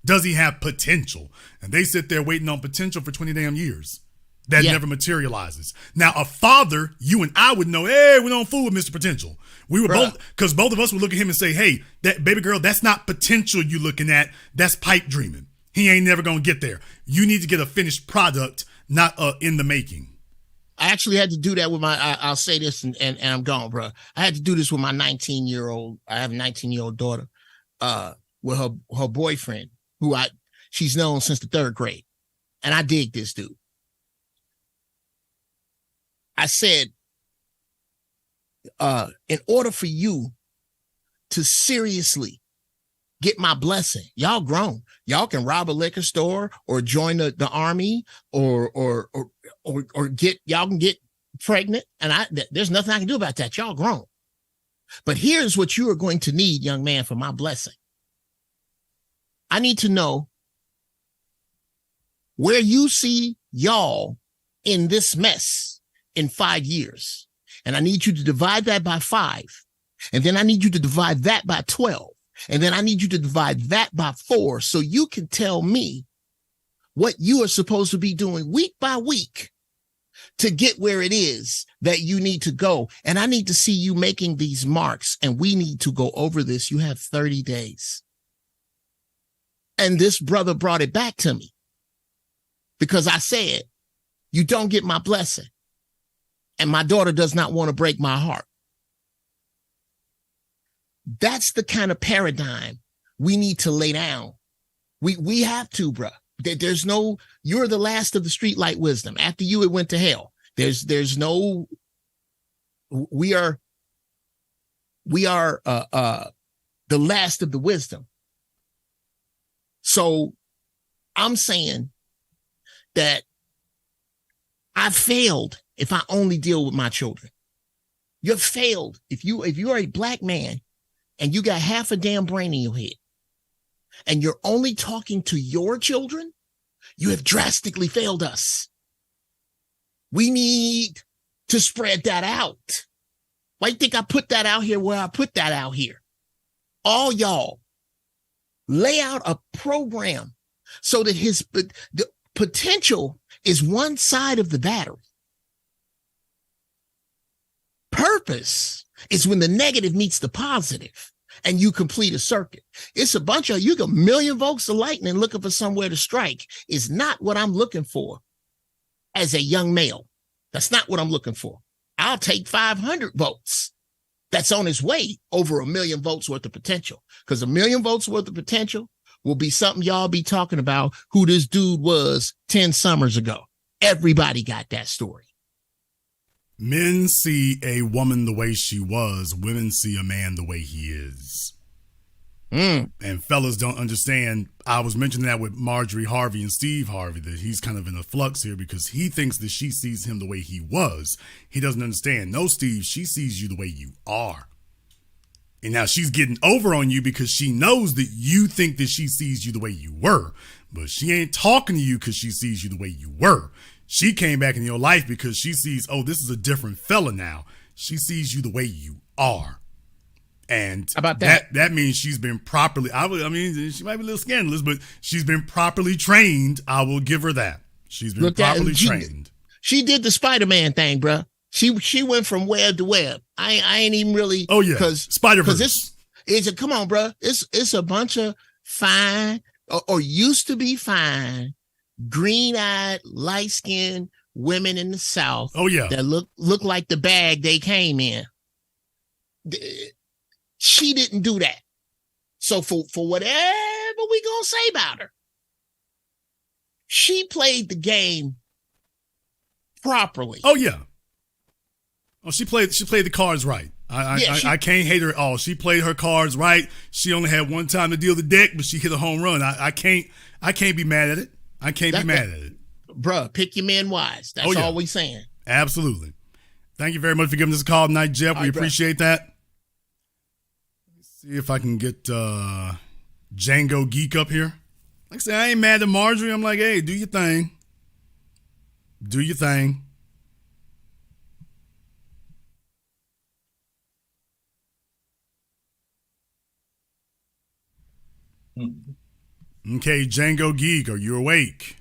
Does he have potential? And they sit there waiting on potential for 20 damn years. That never materializes. Now, a father, you and I would know, hey, we don't fool with Mr. Potential. We were both, because both of us would look at him and say, hey, that baby girl, that's not potential you looking at. That's pipe dreaming. He ain't never going to get there. You need to get a finished product, not in the making. I actually had to do that with I'll say this and I'm gone, bro. I had to do this with my 19-year-old. I have a 19-year-old daughter, with her boyfriend, who she's known since the 3rd grade. And I dig this dude. I said, in order for you to seriously get my blessing, y'all grown. Y'all can rob a liquor store or join the army or y'all can get pregnant. And there's nothing I can do about that. Y'all grown. But here's what you are going to need, young man, for my blessing. I need to know where you see y'all in this mess in 5 years. And I need you to divide that by 5. And then I need you to divide that by 12. And then I need you to divide that by 4 so you can tell me what you are supposed to be doing week by week to get where it is that you need to go. And I need to see you making these marks, and we need to go over this. You have 30 days. And this brother brought it back to me because I said, you don't get my blessing. And my daughter does not want to break my heart. That's the kind of paradigm we need to lay down. We have to, bro. There's no, you're the last of the streetlight wisdom. After you, it went to hell. There's no, we are the last of the wisdom. So I'm saying that I failed if I only deal with my children. You've failed if you are a black man and you got half a damn brain in your head and you're only talking to your children, you have drastically failed us. We need to spread that out. Why do you think I put that out here where I put that out here? All y'all lay out a program so that the potential is one side of the battery. Purpose is when the negative meets the positive and you complete a circuit. It's a bunch of, you got a million volts of lightning looking for somewhere to strike is not what I'm looking for as a young male. That's not what I'm looking for. I'll take 500 volts. That's on its way over 1 million volts worth of potential, because 1 million volts worth of potential will be something y'all be talking about who this dude was 10 summers ago. Everybody got that story. Men see a woman the way she was. Women see a man the way he is. And fellas don't understand. I was mentioning that with Marjorie Harvey and Steve Harvey, that he's kind of in a flux here because he thinks that she sees him the way he was. He doesn't understand. No, Steve, she sees you the way you are. And now she's getting over on you because she knows that you think that she sees you the way you were. But she ain't talking to you because she sees you the way you were. She came back in your life because she sees, oh, this is a different fella now. She sees you the way you are. And how about that? That means she's been properly, I mean, she might be a little scandalous, but she's been properly trained. I will give her that. She's been properly trained. She did the Spider-Man thing, bro. She went from web to web. I ain't even really. Oh, yeah. Spider-Verse. Come on, bro. It's a bunch of fine or used to be fine, green-eyed, light-skinned women in the South. Oh, yeah. That look like the bag they came in. She didn't do that. So for whatever we gonna say about her, she played the game properly. Oh yeah. Oh, she played the cards right. I can't hate her at all. She played her cards right. She only had one time to deal the deck, but she hit a home run. I can't be mad at it. I can't be mad at it. Bruh, pick your men wise. That's all we saying. Absolutely. Thank you very much for giving us a call tonight, Jeff. We appreciate that. See if I can get Django Geek up here. Like I said, I ain't mad at Marjorie. I'm like, hey, do your thing. Do your thing. Okay, Django Geek, are you awake?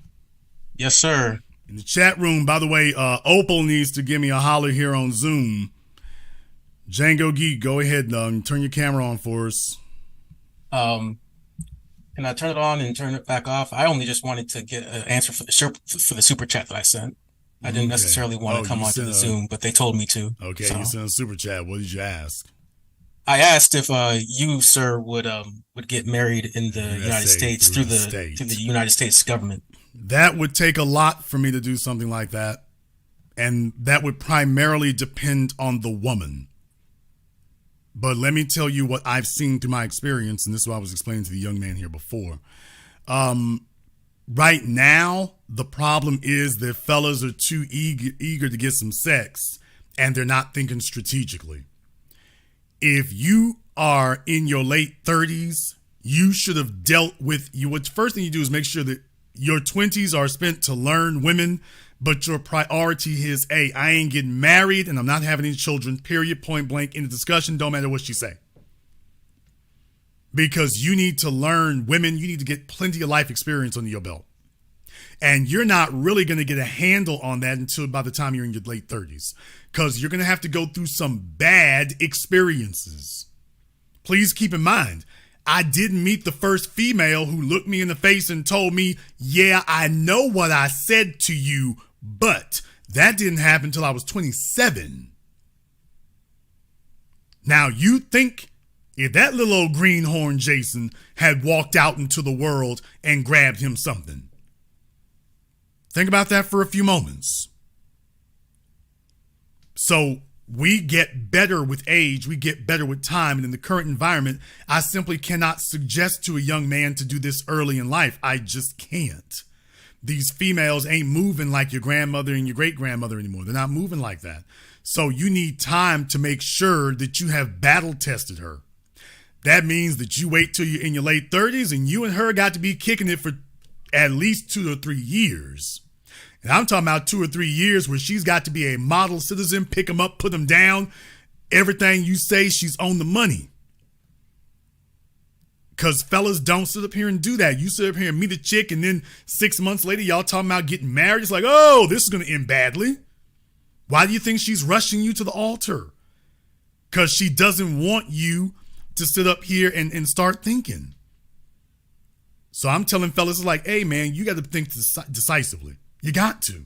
Yes, sir. In the chat room, by the way, Opal needs to give me a holler here on Zoom. Django Geek, go ahead and turn your camera on for us. Can I turn it on and turn it back off? I only just wanted to get an answer for the super chat that I sent. I didn't Okay. necessarily want to come you onto sent the a- Zoom, but they told me to. Okay, So you sent a super chat. What did you ask? I asked if you, sir, would get married in the United USA, States through through the the state. through the United States government. That would take a lot for me to do something like that. And that would primarily depend on the woman. But let me tell you what I've seen through my experience, and this is what I was explaining to the young man here before. Right now, the problem is that fellas are too eager to get some sex, and they're not thinking strategically. If you are in your late 30s, you should have dealt with you. What first thing you do is make sure that your 20s are spent to learn women, but your priority is, hey, I ain't getting married and I'm not having any children, period, point blank, in the discussion, don't matter what she say. Because you need to learn women, you need to get plenty of life experience under your belt. And you're not really going to get a handle on that until by the time you're in your late 30s. Because you're going to have to go through some bad experiences. Please keep in mind, I didn't meet the first female who looked me in the face and told me, yeah, I know what I said to you, but that didn't happen until I was 27. Now you think if that little old greenhorn Jason had walked out into the world and grabbed him something. Think about that for a few moments. So we get better with age, we get better with time, and in the current environment, I simply cannot suggest to a young man to do this early in life. I just can't. These females ain't moving like your grandmother and your great-grandmother anymore. They're not moving like that. So you need time to make sure that you have battle tested her. That means that you wait till you're in your late 30s and you and her got to be kicking it for at least 2 or 3 years. And I'm talking about 2 or 3 years where she's got to be a model citizen, pick them up, put them down. Everything you say, she's on the money. Because fellas don't sit up here and do that. You sit up here and meet a chick and then 6 months later, y'all talking about getting married. It's like, oh, this is going to end badly. Why do you think she's rushing you to the altar? Because she doesn't want you to sit up here and start thinking. So I'm telling fellas, it's like, hey, man, you got to think decisively. You got to.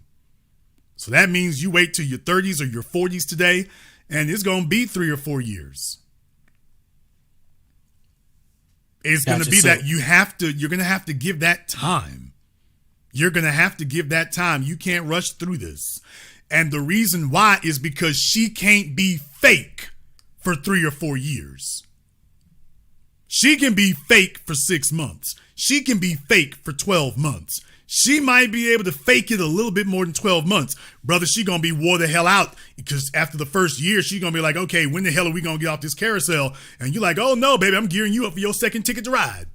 So that means you wait till your 30s or your 40s today, and it's going to be 3 or 4 years. It's going to be that you're going to have to give that time. You're going to have to give that time. You can't rush through this. And the reason why is because she can't be fake for 3 or 4 years. She can be fake for 6 months. She can be fake for 12 months. She might be able to fake it a little bit more than 12 months. Brother, she going to be wore the hell out because after the first year, she going to be like, okay, when the hell are we going to get off this carousel? And you're like, oh no, baby, I'm gearing you up for your second ticket to ride.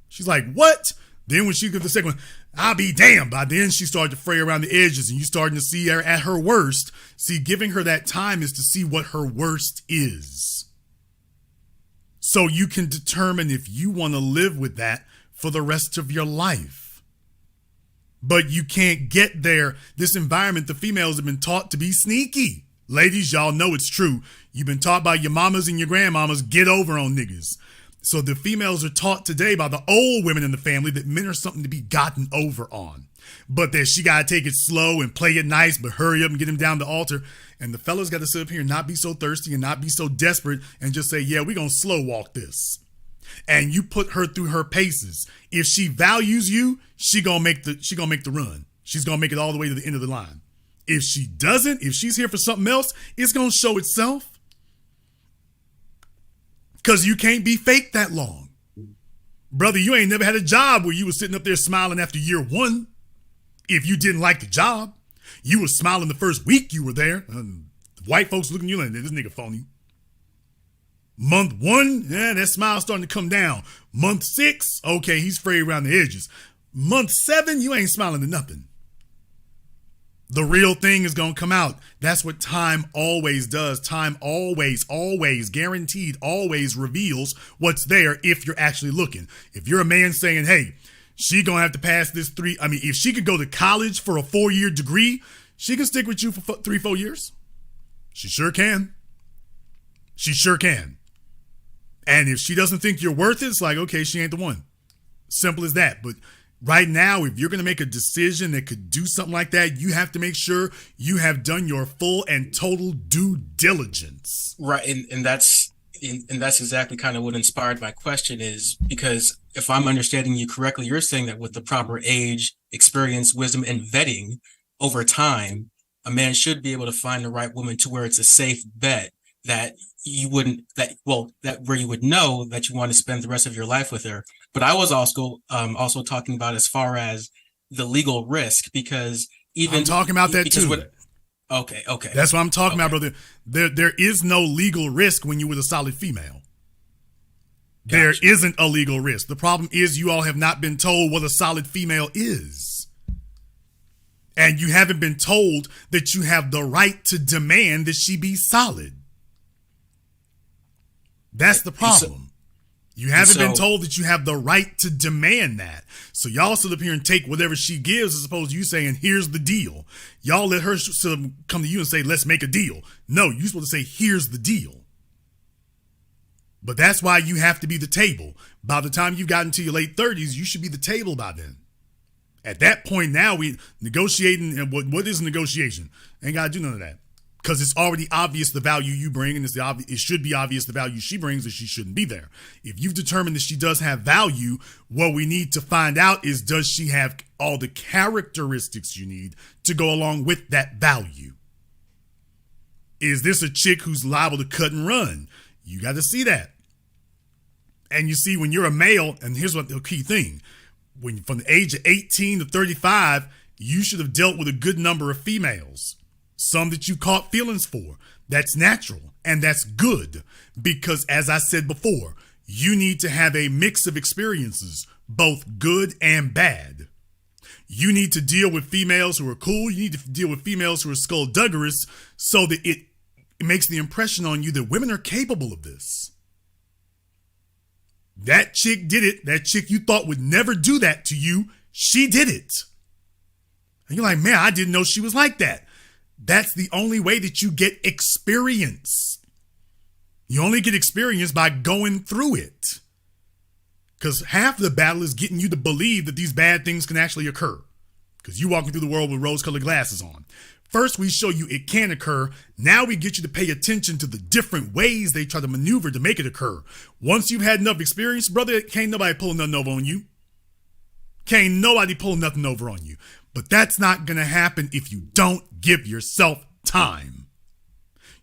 She's like, what? Then when she gets the second one, I'll be damned. By then she started to fray around the edges and you starting to see her at her worst. See, giving her that time is to see what her worst is. So you can determine if you want to live with that for the rest of your life. But you can't get there. This environment, the females have been taught to be sneaky. Ladies, y'all know it's true. You've been taught by your mamas and your grandmamas, get over on niggas. So the females are taught today by the old women in the family that men are something to be gotten over on. But that she got to take it slow and play it nice, but hurry up and get him down the altar. And the fellas got to sit up here and not be so thirsty and not be so desperate and just say, yeah, we're going to slow walk this. And you put her through her paces. If she values you, she gonna make the run. She's gonna make it all the way to the end of the line. If she doesn't, if she's here for something else, it's gonna show itself. Because you can't be fake that long. Brother, you ain't never had a job where you was sitting up there smiling after year 1. If you didn't like the job, you was smiling the first week you were there. White folks looking at you like, this nigga phony. Month 1, yeah, that smile's starting to come down. Month 6, okay, he's frayed around the edges. Month 7, you ain't smiling at nothing. The real thing is going to come out. That's what time always does. Time always, guaranteed, always reveals what's there if you're actually looking. If you're a man saying, hey, she going to have to pass this if she could go to college for a 4-year degree, she can stick with you for 3-4 years. She sure can. She sure can. And if she doesn't think you're worth it, it's like, okay, she ain't the one. Simple as that. But Right now, if you're going to make a decision that could do something like that, you have to make sure you have done your full and total due diligence. Right, and that's exactly kind of what inspired my question, is because if I'm understanding you correctly, you're saying that with the proper age, experience, wisdom, and vetting over time, a man should be able to find the right woman to where it's a safe bet that you wouldn't that where you would know that you want to spend the rest of your life with her. But I was also talking about as far as the legal risk, because even I'm talking about that too. Okay. That's what I'm talking about, brother. There is no legal risk when you're with a solid female. Gotcha. There isn't a legal risk. The problem is you all have not been told what a solid female is. And you haven't been told that you have the right to demand that she be solid. That's the problem. You haven't been told that you have the right to demand that. So y'all sit up here and take whatever she gives as opposed to you saying, here's the deal. Y'all let her come to you and say, let's make a deal. No, you're supposed to say, here's the deal. But that's why you have to be the table. By the time you've gotten to your late 30s, you should be the table by then. At that point now, we negotiating. And what is negotiation? Ain't got to do none of that. Because it's already obvious the value you bring, and it should be obvious the value she brings, or she shouldn't be there. If you've determined that she does have value, what we need to find out is, does she have all the characteristics you need to go along with that value? Is this a chick who's liable to cut and run? You got to see that. And you see, when you're a male, and here's what the key thing, when from the age of 18 to 35, you should have dealt with a good number of females. Some that you caught feelings for. That's natural and that's good, because as I said before, you need to have a mix of experiences, both good and bad. You need to deal with females who are cool. You need to deal with females who are skullduggerous, so that it makes the impression on you that women are capable of this. That chick did it. That chick you thought would never do that to you, she did it. And you're like, man, I didn't know she was like that. That's the only way that you get experience. You only get experience by going through it. Because half the battle is getting you to believe that these bad things can actually occur. Because you're walking through the world with rose-colored glasses on. First, we show you it can occur. Now we get you to pay attention to the different ways they try to maneuver to make it occur. Once you've had enough experience, brother, can't nobody pull nothing over on you. Can't nobody pull nothing over on you. But that's not going to happen if you don't give yourself time.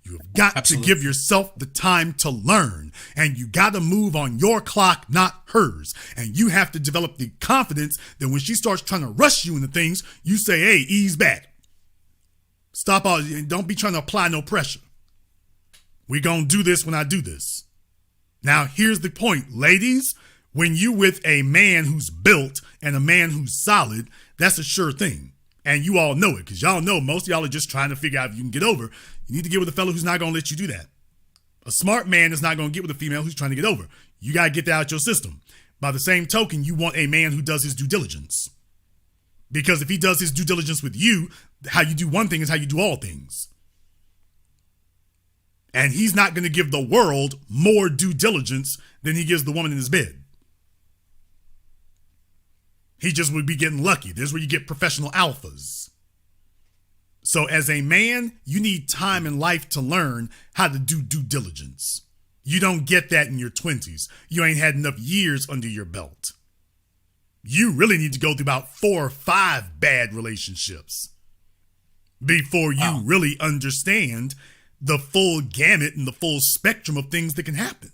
You have got to give yourself the time to learn. And you got to move on your clock, not hers. And you have to develop the confidence that when she starts trying to rush you into things, you say, hey, ease back. Stop all. Don't be trying to apply no pressure. We're going to do this when I do this. Now, here's the point. Ladies, when you with a man who's built and a man who's solid, that's a sure thing. And you all know it, because y'all know most of y'all are just trying to figure out if you can get over. You need to get with a fellow who's not going to let you do that. A smart man is not going to get with a female who's trying to get over. You got to get that out your system. By the same token, you want a man who does his due diligence. Because if he does his due diligence with you, how you do one thing is how you do all things. And he's not going to give the world more due diligence than he gives the woman in his bed. He just would be getting lucky. This is where you get professional alphas. So as a man, you need time in life to learn how to do due diligence. You don't get that in your 20s. You ain't had enough years under your belt. You really need to go through about 4 or 5 bad relationships before you really understand the full gamut and the full spectrum of things that can happen.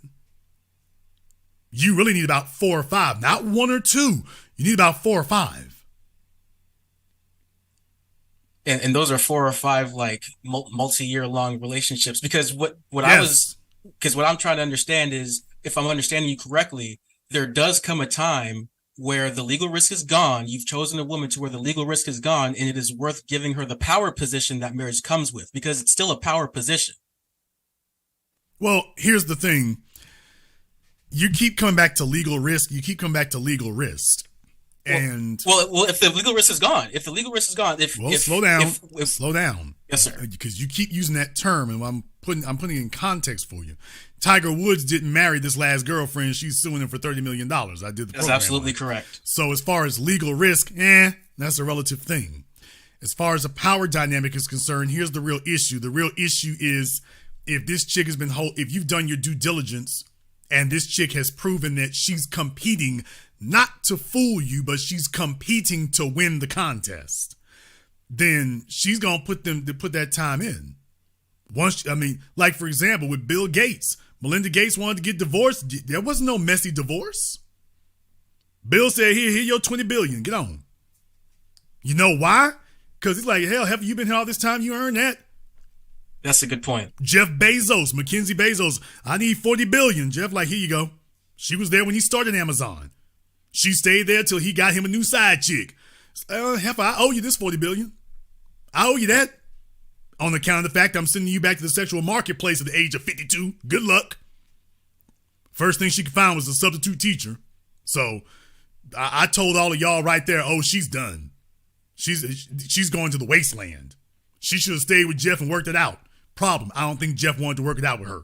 You really need about 4 or 5, not 1 or 2. You need about 4 or 5. And those are 4 or 5 like multi-year long relationships. Because what I'm trying to understand is, if I'm understanding you correctly, there does come a time where the legal risk is gone. You've chosen a woman to where the legal risk is gone, and it is worth giving her the power position that marriage comes with, because it's still a power position. Well, here's the thing. You keep coming back to legal risk. And well, if the legal risk is gone, slow down. Yes, sir. Because you keep using that term, and I'm putting it in context for you. Tiger Woods didn't marry this last girlfriend. She's suing him for $30 million. I did the program. That's absolutely correct. So as far as legal risk, that's a relative thing. As far as the power dynamic is concerned, here's the real issue. The real issue is if this chick has been if you've done your due diligence and this chick has proven that she's competing not to fool you, but she's competing to win the contest, then she's going to put that time in. Like for example, with Bill Gates, Melinda Gates wanted to get divorced. There wasn't no messy divorce. Bill said, here your $20 billion, get on. You know why? Because he's like, hell, have you been here all this time? You earned that. That's a good point. Jeff Bezos, Mackenzie Bezos, I need $40 billion. Jeff, like, here you go. She was there when he started Amazon. She stayed there till he got him a new side chick. Heifer, I owe you this $40 billion. I owe you that. On account of the fact I'm sending you back to the sexual marketplace at the age of 52. Good luck. First thing she could find was a substitute teacher. So I told all of y'all right there, she's done. She's going to the wasteland. She should have stayed with Jeff and worked it out. Problem, I don't think Jeff wanted to work it out with her.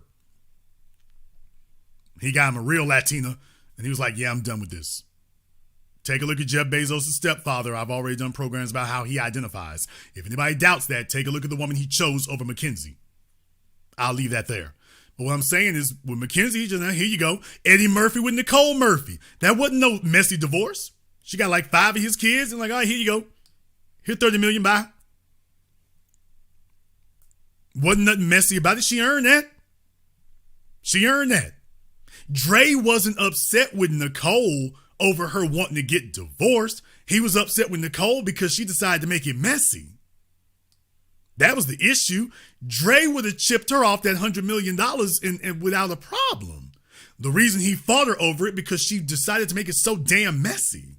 He got him a real Latina, and he was like, yeah, I'm done with this. Take a look at Jeff Bezos' stepfather. I've already done programs about how he identifies. If anybody doubts that, take a look at the woman he chose over Mackenzie. I'll leave that there. But what I'm saying is, with Mackenzie, here you go. Eddie Murphy with Nicole Murphy. That wasn't no messy divorce. She got like 5 of his kids, and like, all right, here you go. Here, $30 million, bye. Wasn't nothing messy about it. She earned that. She earned that. Dre wasn't upset with Nicole over her wanting to get divorced. He was upset with Nicole because she decided to make it messy. That was the issue. Dre would have chipped her off that $100 million and without a problem. The reason he fought her over it because she decided to make it so damn messy.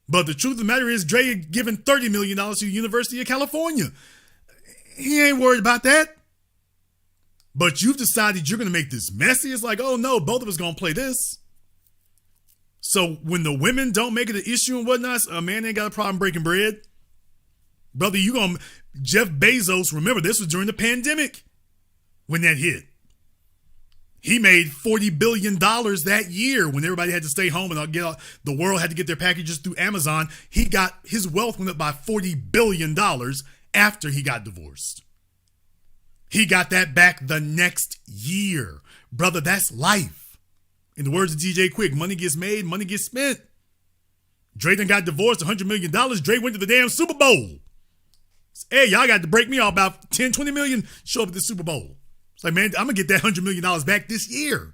But the truth of the matter is Dre had given $30 million to the University of California. He ain't worried about that. But you've decided you're going to make this messy. It's like, oh no, both of us going to play this. So when the women don't make it an issue and whatnot, a man ain't got a problem breaking bread. Brother, Jeff Bezos, remember this was during the pandemic when that hit. He made $40 billion that year when everybody had to stay home and the world had to get their packages through Amazon. His wealth went up by $40 billion after he got divorced. He got that back the next year. Brother, that's life. In the words of DJ Quick, money gets made, money gets spent. Dre done got divorced, $100 million. Dre went to the damn Super Bowl. Hey, y'all got to break me off about 10, 20 million, show up at the Super Bowl. It's like, man, I'm going to get that $100 million back this year.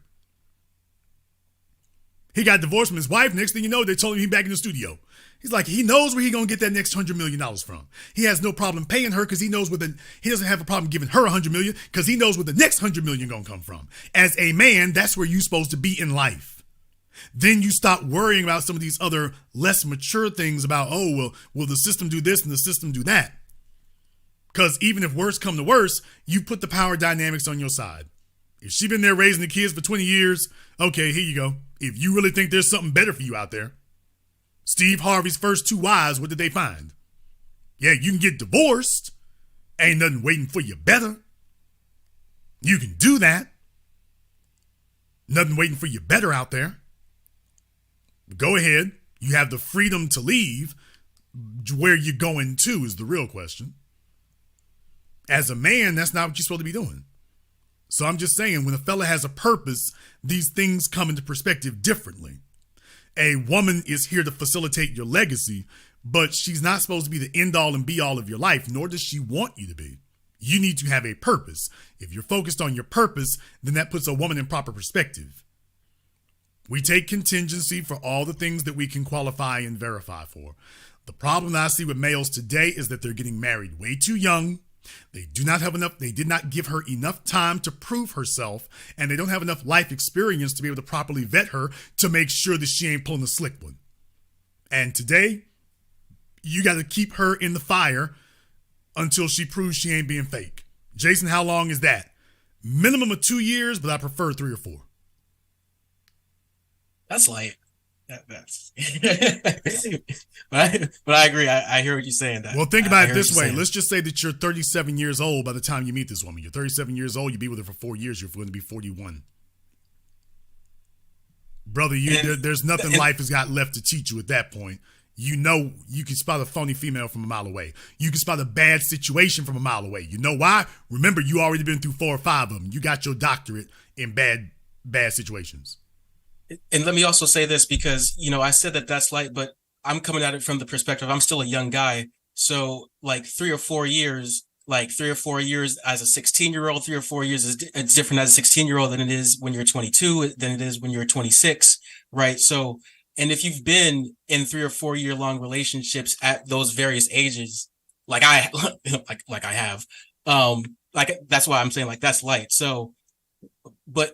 He got divorced from his wife. Next thing you know, they told him he's back in the studio. He's like, he knows where he's going to get that next $100 million from. He has no problem paying her because he knows he doesn't have a problem giving her $100 million because he knows where the next $100 million going to come from. As a man, that's where you're supposed to be in life. Then you stop worrying about some of these other less mature things about, will the system do this and the system do that? Because even if worse come to worse, you put the power dynamics on your side. If she's been there raising the kids for 20 years, okay, here you go. If you really think there's something better for you out there. Steve Harvey's first 2 wives, what did they find? Yeah, you can get divorced. Ain't nothing waiting for you better. You can do that. Nothing waiting for you better out there. Go ahead. You have the freedom to leave. Where you're going to is the real question. As a man, that's not what you're supposed to be doing. So I'm just saying, when a fella has a purpose, these things come into perspective differently. A woman is here to facilitate your legacy, but she's not supposed to be the end all and be all of your life, nor does she want you to be. You need to have a purpose. If you're focused on your purpose, then that puts a woman in proper perspective. We take contingency for all the things that we can qualify and verify for. The problem that I see with males today is that they're getting married way too young. They did not give her enough time to prove herself, and they don't have enough life experience to be able to properly vet her to make sure that she ain't pulling a slick one. And today, you got to keep her in the fire until she proves she ain't being fake. Jason, how long is that? Minimum of 2 years, but I prefer 3 or 4. That's light. That's but I agree. I hear what you're saying. Well, think about it this way. Let's just say that you're 37 years old by the time you meet this woman. You're 37 years old. You be with her for 4 years. You're going to be 41. Brother, there's nothing life has got left to teach you at that point. You know you can spot a phony female from a mile away. You can spot a bad situation from a mile away. You know why? Remember, you already been through 4 or 5 of them. You got your doctorate in bad situations. And let me also say this, because, I said that that's light, but I'm coming at it from the perspective, I'm still a young guy. So like 3 or 4 years as a 16-year-old, 3 or 4 years it's different as a 16-year-old than it is when you're 22, than it is when you're 26, right? So, and if you've been in 3 or 4 year long relationships at those various ages, like I have, that's why I'm saying like that's light. So, but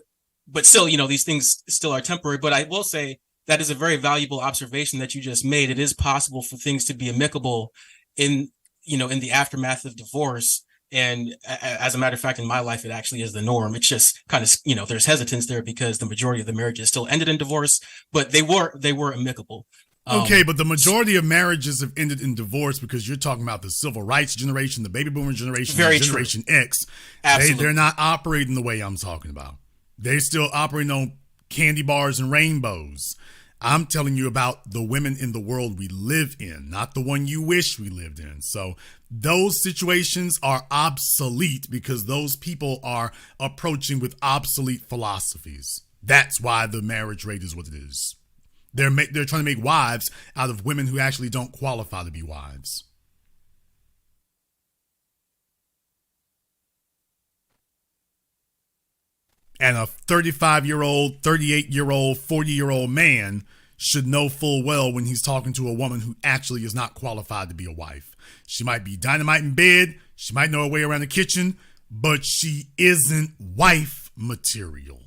still, these things still are temporary. But I will say that is a very valuable observation that you just made. It is possible for things to be amicable in the aftermath of divorce. And as a matter of fact, in my life, it actually is the norm. It's just kind of, there's hesitance there because the majority of the marriages still ended in divorce, but they were amicable. Okay, but the majority of marriages have ended in divorce because you're talking about the civil rights generation, the baby boomer generation, Generation X. They're not operating the way I'm talking about. They're still operating on candy bars and rainbows. I'm telling you about the women in the world we live in, not the one you wish we lived in. So those situations are obsolete because those people are approaching with obsolete philosophies. That's why the marriage rate is what it is. They're trying to make wives out of women who actually don't qualify to be wives. And a 35-year-old, 38-year-old, 40-year-old man should know full well when he's talking to a woman who actually is not qualified to be a wife. She might be dynamite in bed. She might know her way around the kitchen, but she isn't wife material.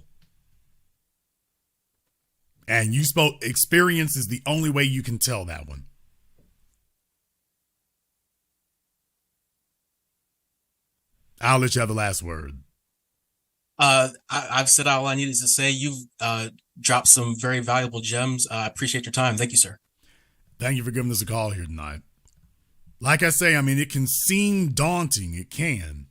And you spoke experience is the only way you can tell that one. I'll let you have the last word. I've said all I needed to say. You've dropped some very valuable gems. I appreciate your time. Thank you, sir. Thank you for giving us a call here tonight. Like I say, it can seem daunting. It can.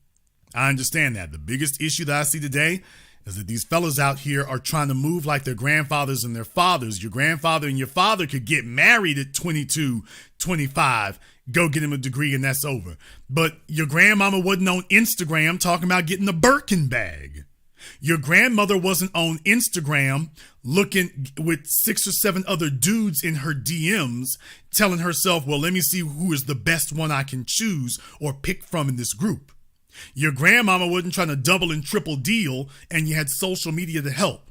I understand that. The biggest issue that I see today is that these fellas out here are trying to move like their grandfathers and their fathers. Your grandfather and your father could get married at 22, 25, go get him a degree and that's over. But your grandmama wasn't on Instagram talking about getting a Birkin bag. Your grandmother wasn't on Instagram looking with 6 or 7 other dudes in her DMs telling herself, well, let me see who is the best one I can choose or pick from in this group. Your grandmama wasn't trying to double and triple deal and you had social media to help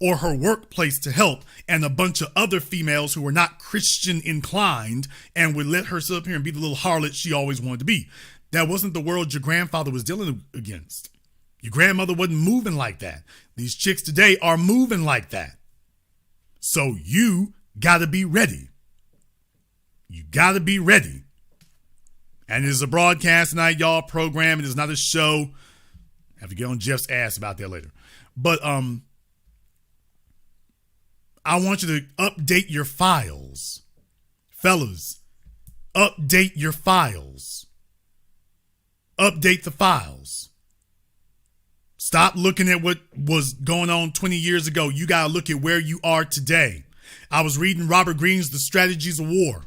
or her workplace to help and a bunch of other females who were not Christian inclined and would let her sit up here and be the little harlot she always wanted to be. That wasn't the world your grandfather was dealing against. Your grandmother wasn't moving like that. These chicks today are moving like that. So you got to be ready. You got to be ready. And it is a broadcast tonight, y'all, program. It is not a show. I have to get on Jeff's ass about that later. But I want you to update your files. Fellas, update your files. Update the files. Stop looking at what was going on 20 years ago. You got to look at where you are today. I was reading Robert Greene's The Strategies of War.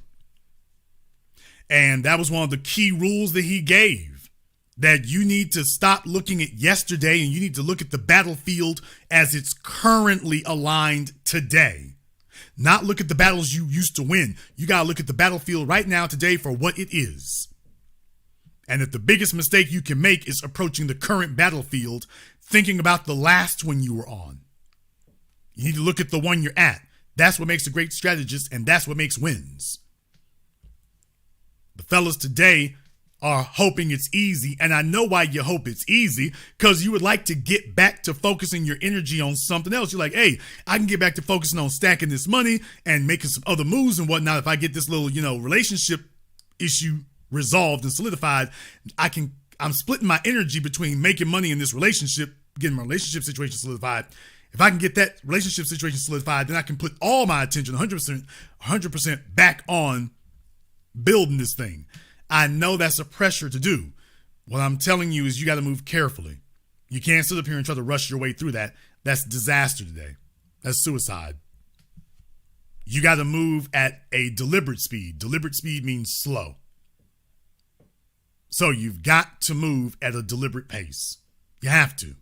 And that was one of the key rules that he gave, that you need to stop looking at yesterday and you need to look at the battlefield as it's currently aligned today. Not look at the battles you used to win. You got to look at the battlefield right now today for what it is. And if the biggest mistake you can make is approaching the current battlefield, thinking about the last one you were on. You need to look at the one you're at. That's what makes a great strategist, and that's what makes wins. The fellas today are hoping it's easy, and I know why you hope it's easy, because you would like to get back to focusing your energy on something else. You're like, hey, I can get back to focusing on stacking this money and making some other moves and whatnot. If I get this little, relationship issue resolved and solidified, I'm splitting my energy between making money in this relationship, getting my relationship situation solidified, If I can get that relationship situation solidified, then I can put all my attention 100% back on building this thing. I know that's a pressure to do. What I'm telling you is you got to move carefully. You can't sit up here and try to rush your way through that. That's disaster today. That's suicide. You got to move at a deliberate speed. Deliberate speed means slow. So you've got to move at a deliberate pace. You have to.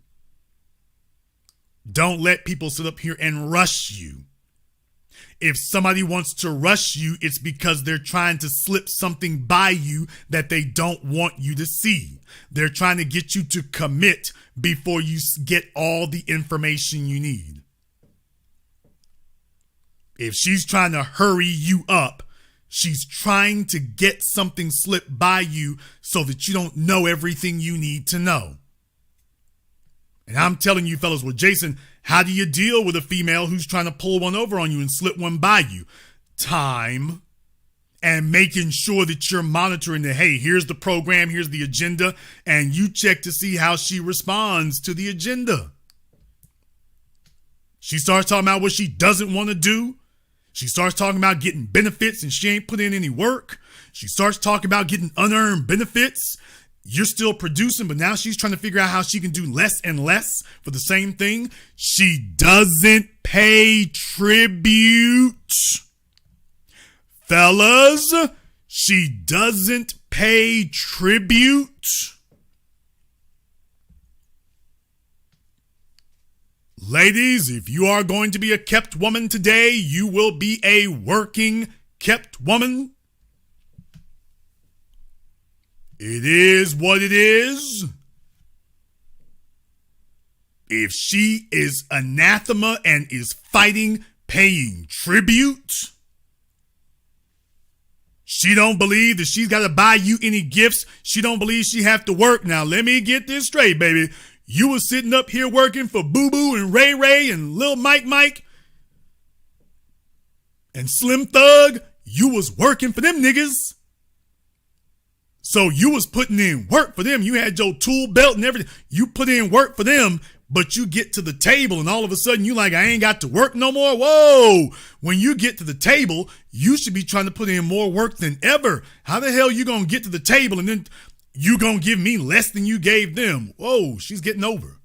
Don't let people sit up here and rush you. If somebody wants to rush you, it's because they're trying to slip something by you that they don't want you to see. They're trying to get you to commit before you get all the information you need. If she's trying to hurry you up, she's trying to get something slipped by you so that you don't know everything you need to know. And I'm telling you, fellas, well, Jason, how do you deal with a female who's trying to pull one over on you and slip one by you? Time and making sure that you're monitoring the, hey, here's the program, here's the agenda, and you check to see how she responds to the agenda. She starts talking about what she doesn't want to do. She starts talking about getting benefits and she ain't put in any work. She starts talking about getting unearned benefits. You're still producing, but now she's trying to figure out how she can do less and less for the same thing. She doesn't pay tribute. Fellas, she doesn't pay tribute. Ladies, if you are going to be a kept woman today, you will be a working kept woman. It is what it is. If she is anathema and is fighting paying tribute, she don't believe that she's got to buy you any gifts. She don't believe she have to work. Now, let me get this straight, baby. You was sitting up here working for Boo Boo and Ray Ray and Lil Mike and Slim Thug. You was working for them niggas. So you was putting in work for them. You had your tool belt and everything. You put in work for them, but you get to the table and all of a sudden you like, I ain't got to work no more. Whoa. When you get to the table, you should be trying to put in more work than ever. How the hell you going to get to the table and then you going to give me less than you gave them? Whoa, she's getting over.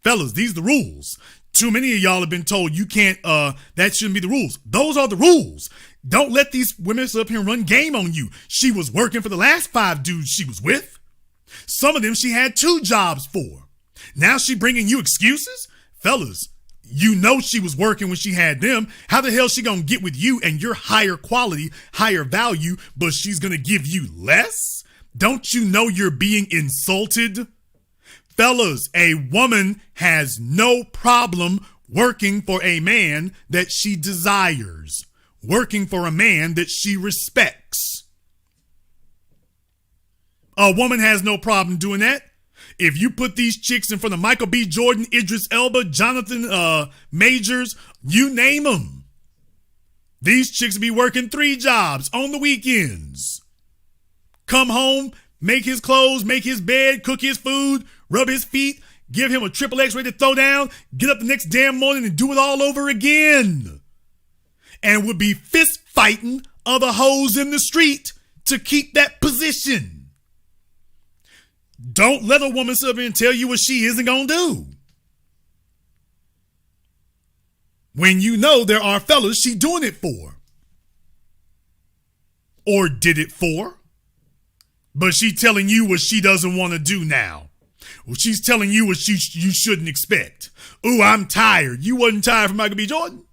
Fellas, these are the rules. Too many of y'all have been told you can't, that shouldn't be the rules. Those are the rules. Don't let these women sit up here and run game on you. She was working for the last 5 dudes she was with. Some of them she had 2 jobs for. Now she bringing you excuses? Fellas, you know she was working when she had them. How the hell she gonna get with you and your higher quality, higher value, but she's gonna give you less? Don't you know you're being insulted? Fellas, a woman has no problem working for a man that she desires. Working for a man that she respects. A woman has no problem doing that. If you put these chicks in front of Michael B. Jordan, Idris Elba, Jonathan Majors, you name them. These chicks be working 3 jobs on the weekends. Come home, make his clothes, make his bed, cook his food, rub his feet, give him a triple X ready to throw down, get up the next damn morning and do it all over again. And would be fist fighting other hoes in the street to keep that position. Don't let a woman sit up here and tell you what she isn't going to do. When you know there are fellas she doing it for. Or did it for. But she telling you what she doesn't want to do now. Well, she's telling you what you shouldn't expect. Ooh, I'm tired. You wasn't tired for Michael B. Jordan?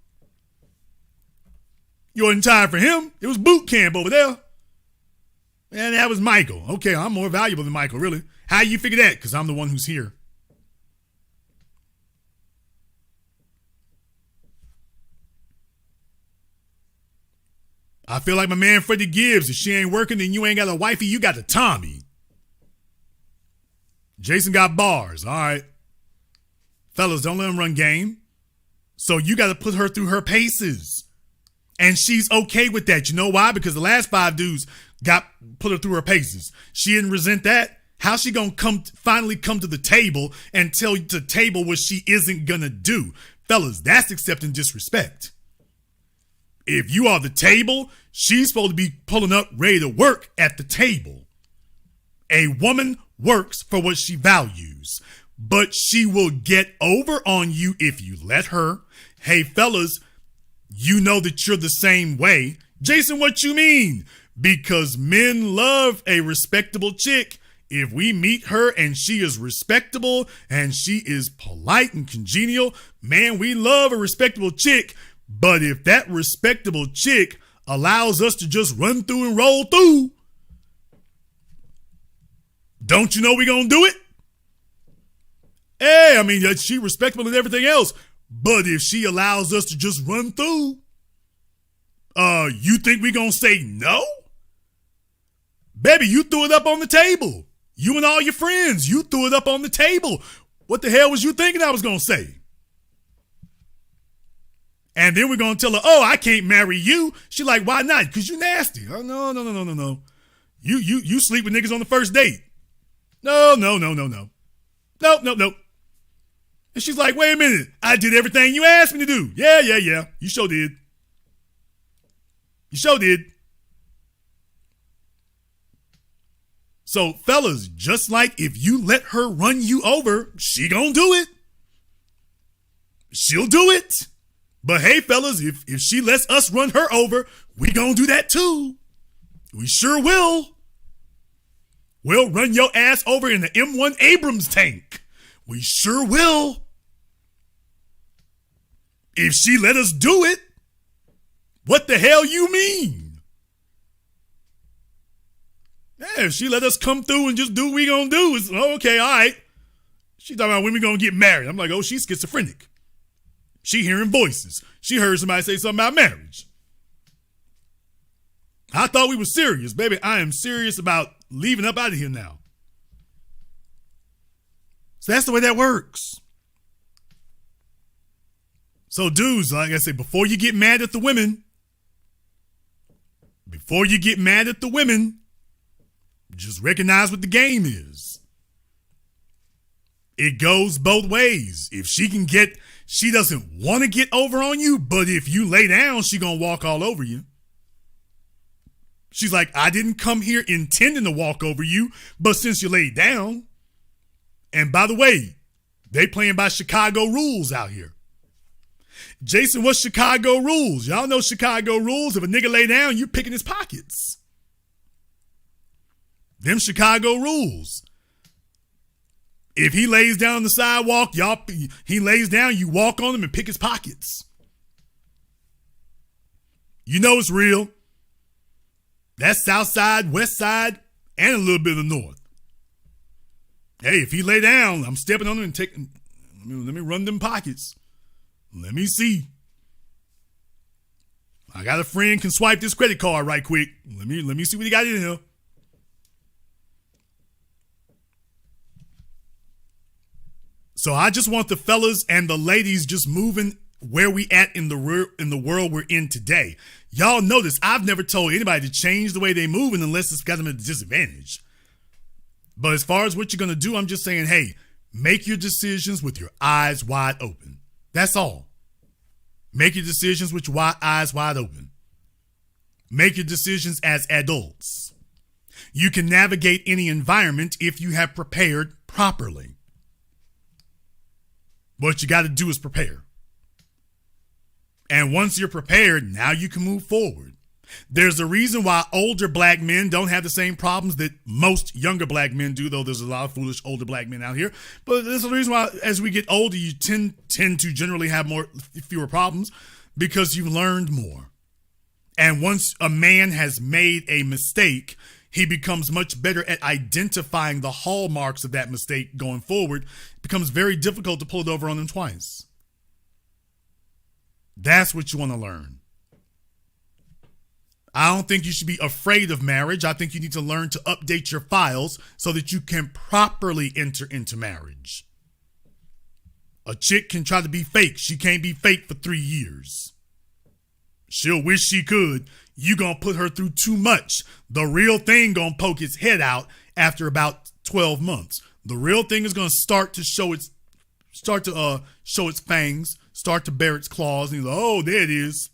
You wasn't tired for him? It was boot camp over there. And that was Michael. Okay, I'm more valuable than Michael, really. How you figure that? Because I'm the one who's here. I feel like my man Freddie Gibbs. If she ain't working, then you ain't got a wifey, you got the Tommy. Jason got bars. All right. Fellas, don't let him run game. So you got to put her through her paces. And she's okay with that. You know why? Because the last 5 dudes put her through her paces. She didn't resent that. How's she gonna finally come to the table and tell the table what she isn't gonna do? Fellas, that's accepting disrespect. If you are the table, she's supposed to be pulling up ready to work at the table. A woman works for what she values, but she will get over on you if you let her. Hey, fellas, you know that you're the same way. Jason, what you mean? Because men love a respectable chick. If we meet her and she is respectable and she is polite and congenial, man, we love a respectable chick. But if that respectable chick allows us to just run through and roll through, don't you know we gonna do it? Hey, I mean, she respectable and everything else. But if she allows us to just run through, you think we gonna say no? Baby, you threw it up on the table. You and all your friends, you threw it up on the table. What the hell was you thinking I was going to say? And then we're going to tell her, oh, I can't marry you. She like, why not? Because you nasty. Oh, no. You sleep with niggas on the first date. No. Nope. And she's like, wait a minute. I did everything you asked me to do. Yeah. You sure did. So, fellas, just like if you let her run you over, she gonna do it. She'll do it. But hey, fellas, if she lets us run her over, we gonna do that too. We sure will. We'll run your ass over in the M1 Abrams tank. We sure will. If she let us do it, what the hell you mean? Yeah, if she let us come through and just do what we gonna do, it's okay, all right. She talking about when we gonna get married. I'm like, oh, she's schizophrenic. She hearing voices. She heard somebody say something about marriage. I thought we were serious, baby. I am serious about leaving up out of here now. So that's the way that works. So dudes, like I say, before you get mad at the women, just recognize what the game is. It goes both ways. If she doesn't want to get over on you, but if you lay down, she gonna walk all over you. She's like, I didn't come here intending to walk over you, but since you laid down, and by the way, they playing by Chicago rules out here. Jason, what's Chicago rules? Y'all know Chicago rules. If a nigga lay down, you picking his pockets. Them Chicago rules. If he lays down on the sidewalk, he lays down, you walk on him and pick his pockets. You know it's real. That's south side, west side, and a little bit of the north. Hey, if he lay down, I'm stepping on him and taking, let me run them pockets. Let me see. I got a friend can swipe this credit card right quick. Let me see what he got in here. So I just want the fellas and the ladies just moving where we at in the world we're in today. Y'all notice I've never told anybody to change the way they moving unless it's got them at a disadvantage. But as far as what you're going to do, I'm just saying, hey, make your decisions with your eyes wide open. That's all. Make your decisions with your eyes wide open. Make your decisions as adults. You can navigate any environment if you have prepared properly. What you got to do is prepare. And once you're prepared, now you can move forward. There's a reason why older black men don't have the same problems that most younger black men do, though there's a lot of foolish older black men out here. But there's a reason why as we get older, you tend to generally have fewer problems because you've learned more. And once a man has made a mistake, he becomes much better at identifying the hallmarks of that mistake going forward. It becomes very difficult to pull it over on them twice. That's what you want to learn. I don't think you should be afraid of marriage. I think you need to learn to update your files so that you can properly enter into marriage. A chick can try to be fake. She can't be fake for 3 years. She'll wish she could. You gonna put her through too much. The real thing gonna poke its head out after about 12 months. The real thing is going to start to show its fangs, start to bear its claws, and you're like, oh, there it is.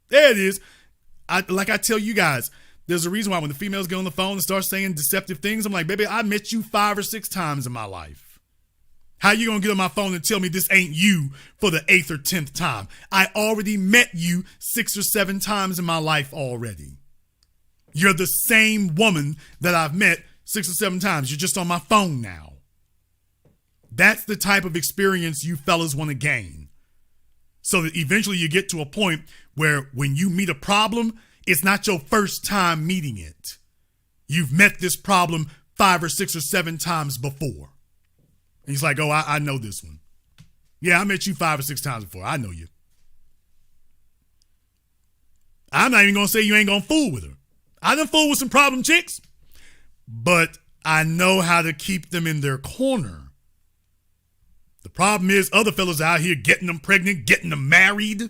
There it is. Like I tell you guys, there's a reason why when the females get on the phone and start saying deceptive things, I'm like, baby, I met you 5 or 6 times in my life. How you gonna get on my phone and tell me this ain't you for the 8th or 10th time? I already met you 6 or 7 times in my life already. You're the same woman that I've met 6 or 7 times. You're just on my phone now. That's the type of experience you fellas want to gain. So that eventually you get to a point where when you meet a problem, it's not your first time meeting it. You've met this problem 5 or 6 or 7 times before. And he's like, oh, I know this one. Yeah, I met you 5 or 6 times before. I know you. I'm not even going to say you ain't going to fool with her. I done fool with some problem chicks, but I know how to keep them in their corner. The problem is other fellas out here getting them pregnant, getting them married.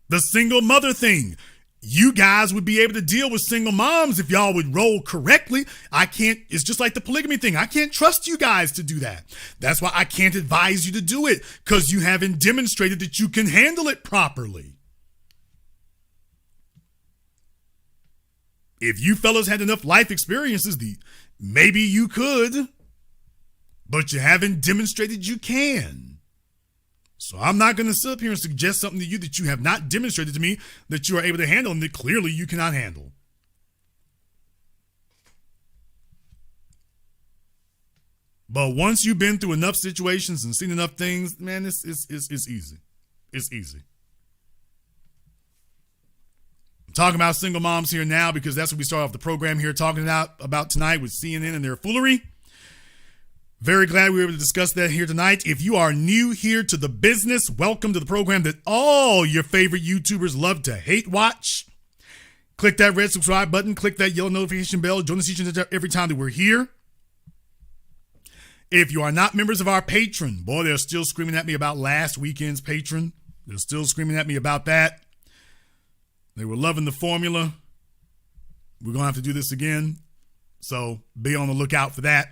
The single mother thing. You guys would be able to deal with single moms if y'all would roll correctly. It's just like the polygamy thing. I can't trust you guys to do that. That's why I can't advise you to do it, because you haven't demonstrated that you can handle it properly. If you fellas had enough life experiences, maybe you could, but you haven't demonstrated you can. So I'm not going to sit up here and suggest something to you that you have not demonstrated to me that you are able to handle and that clearly you cannot handle. But once you've been through enough situations and seen enough things, man, it's easy. It's easy. I'm talking about single moms here now because that's what we start off the program here talking about tonight with CNN and their foolery. Very glad we were able to discuss that here tonight. If you are new here to The Business, welcome to the program that all your favorite YouTubers love to hate watch. Click that red subscribe button. Click that yellow notification bell. Join us each and every time that we're here. If you are not members of our Patreon, boy, they're still screaming at me about last weekend's Patreon. They're still screaming at me about that. They were loving the formula. We're going to have to do this again. So be on the lookout for that.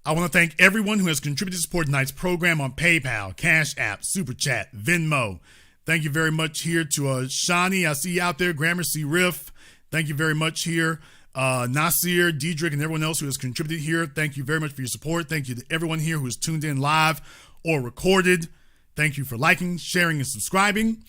I want to thank everyone who has contributed to support tonight's program on PayPal, CashApp, Super Chat, Venmo. Thank you very much here to Shani. I see you out there. Gramercy Riff. Thank you very much here. Nasir, Diedrich, and everyone else who has contributed here. Thank you very much for your support. Thank you to everyone here who has tuned in live or recorded. Thank you for liking, sharing, and subscribing.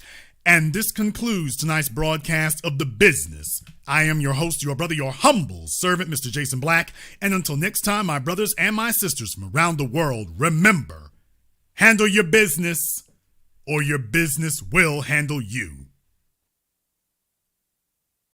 And this concludes tonight's broadcast of The Business. I am your host, your brother, your humble servant, Mr. Jason Black. And until next time, my brothers and my sisters from around the world, remember, handle your business or your business will handle you.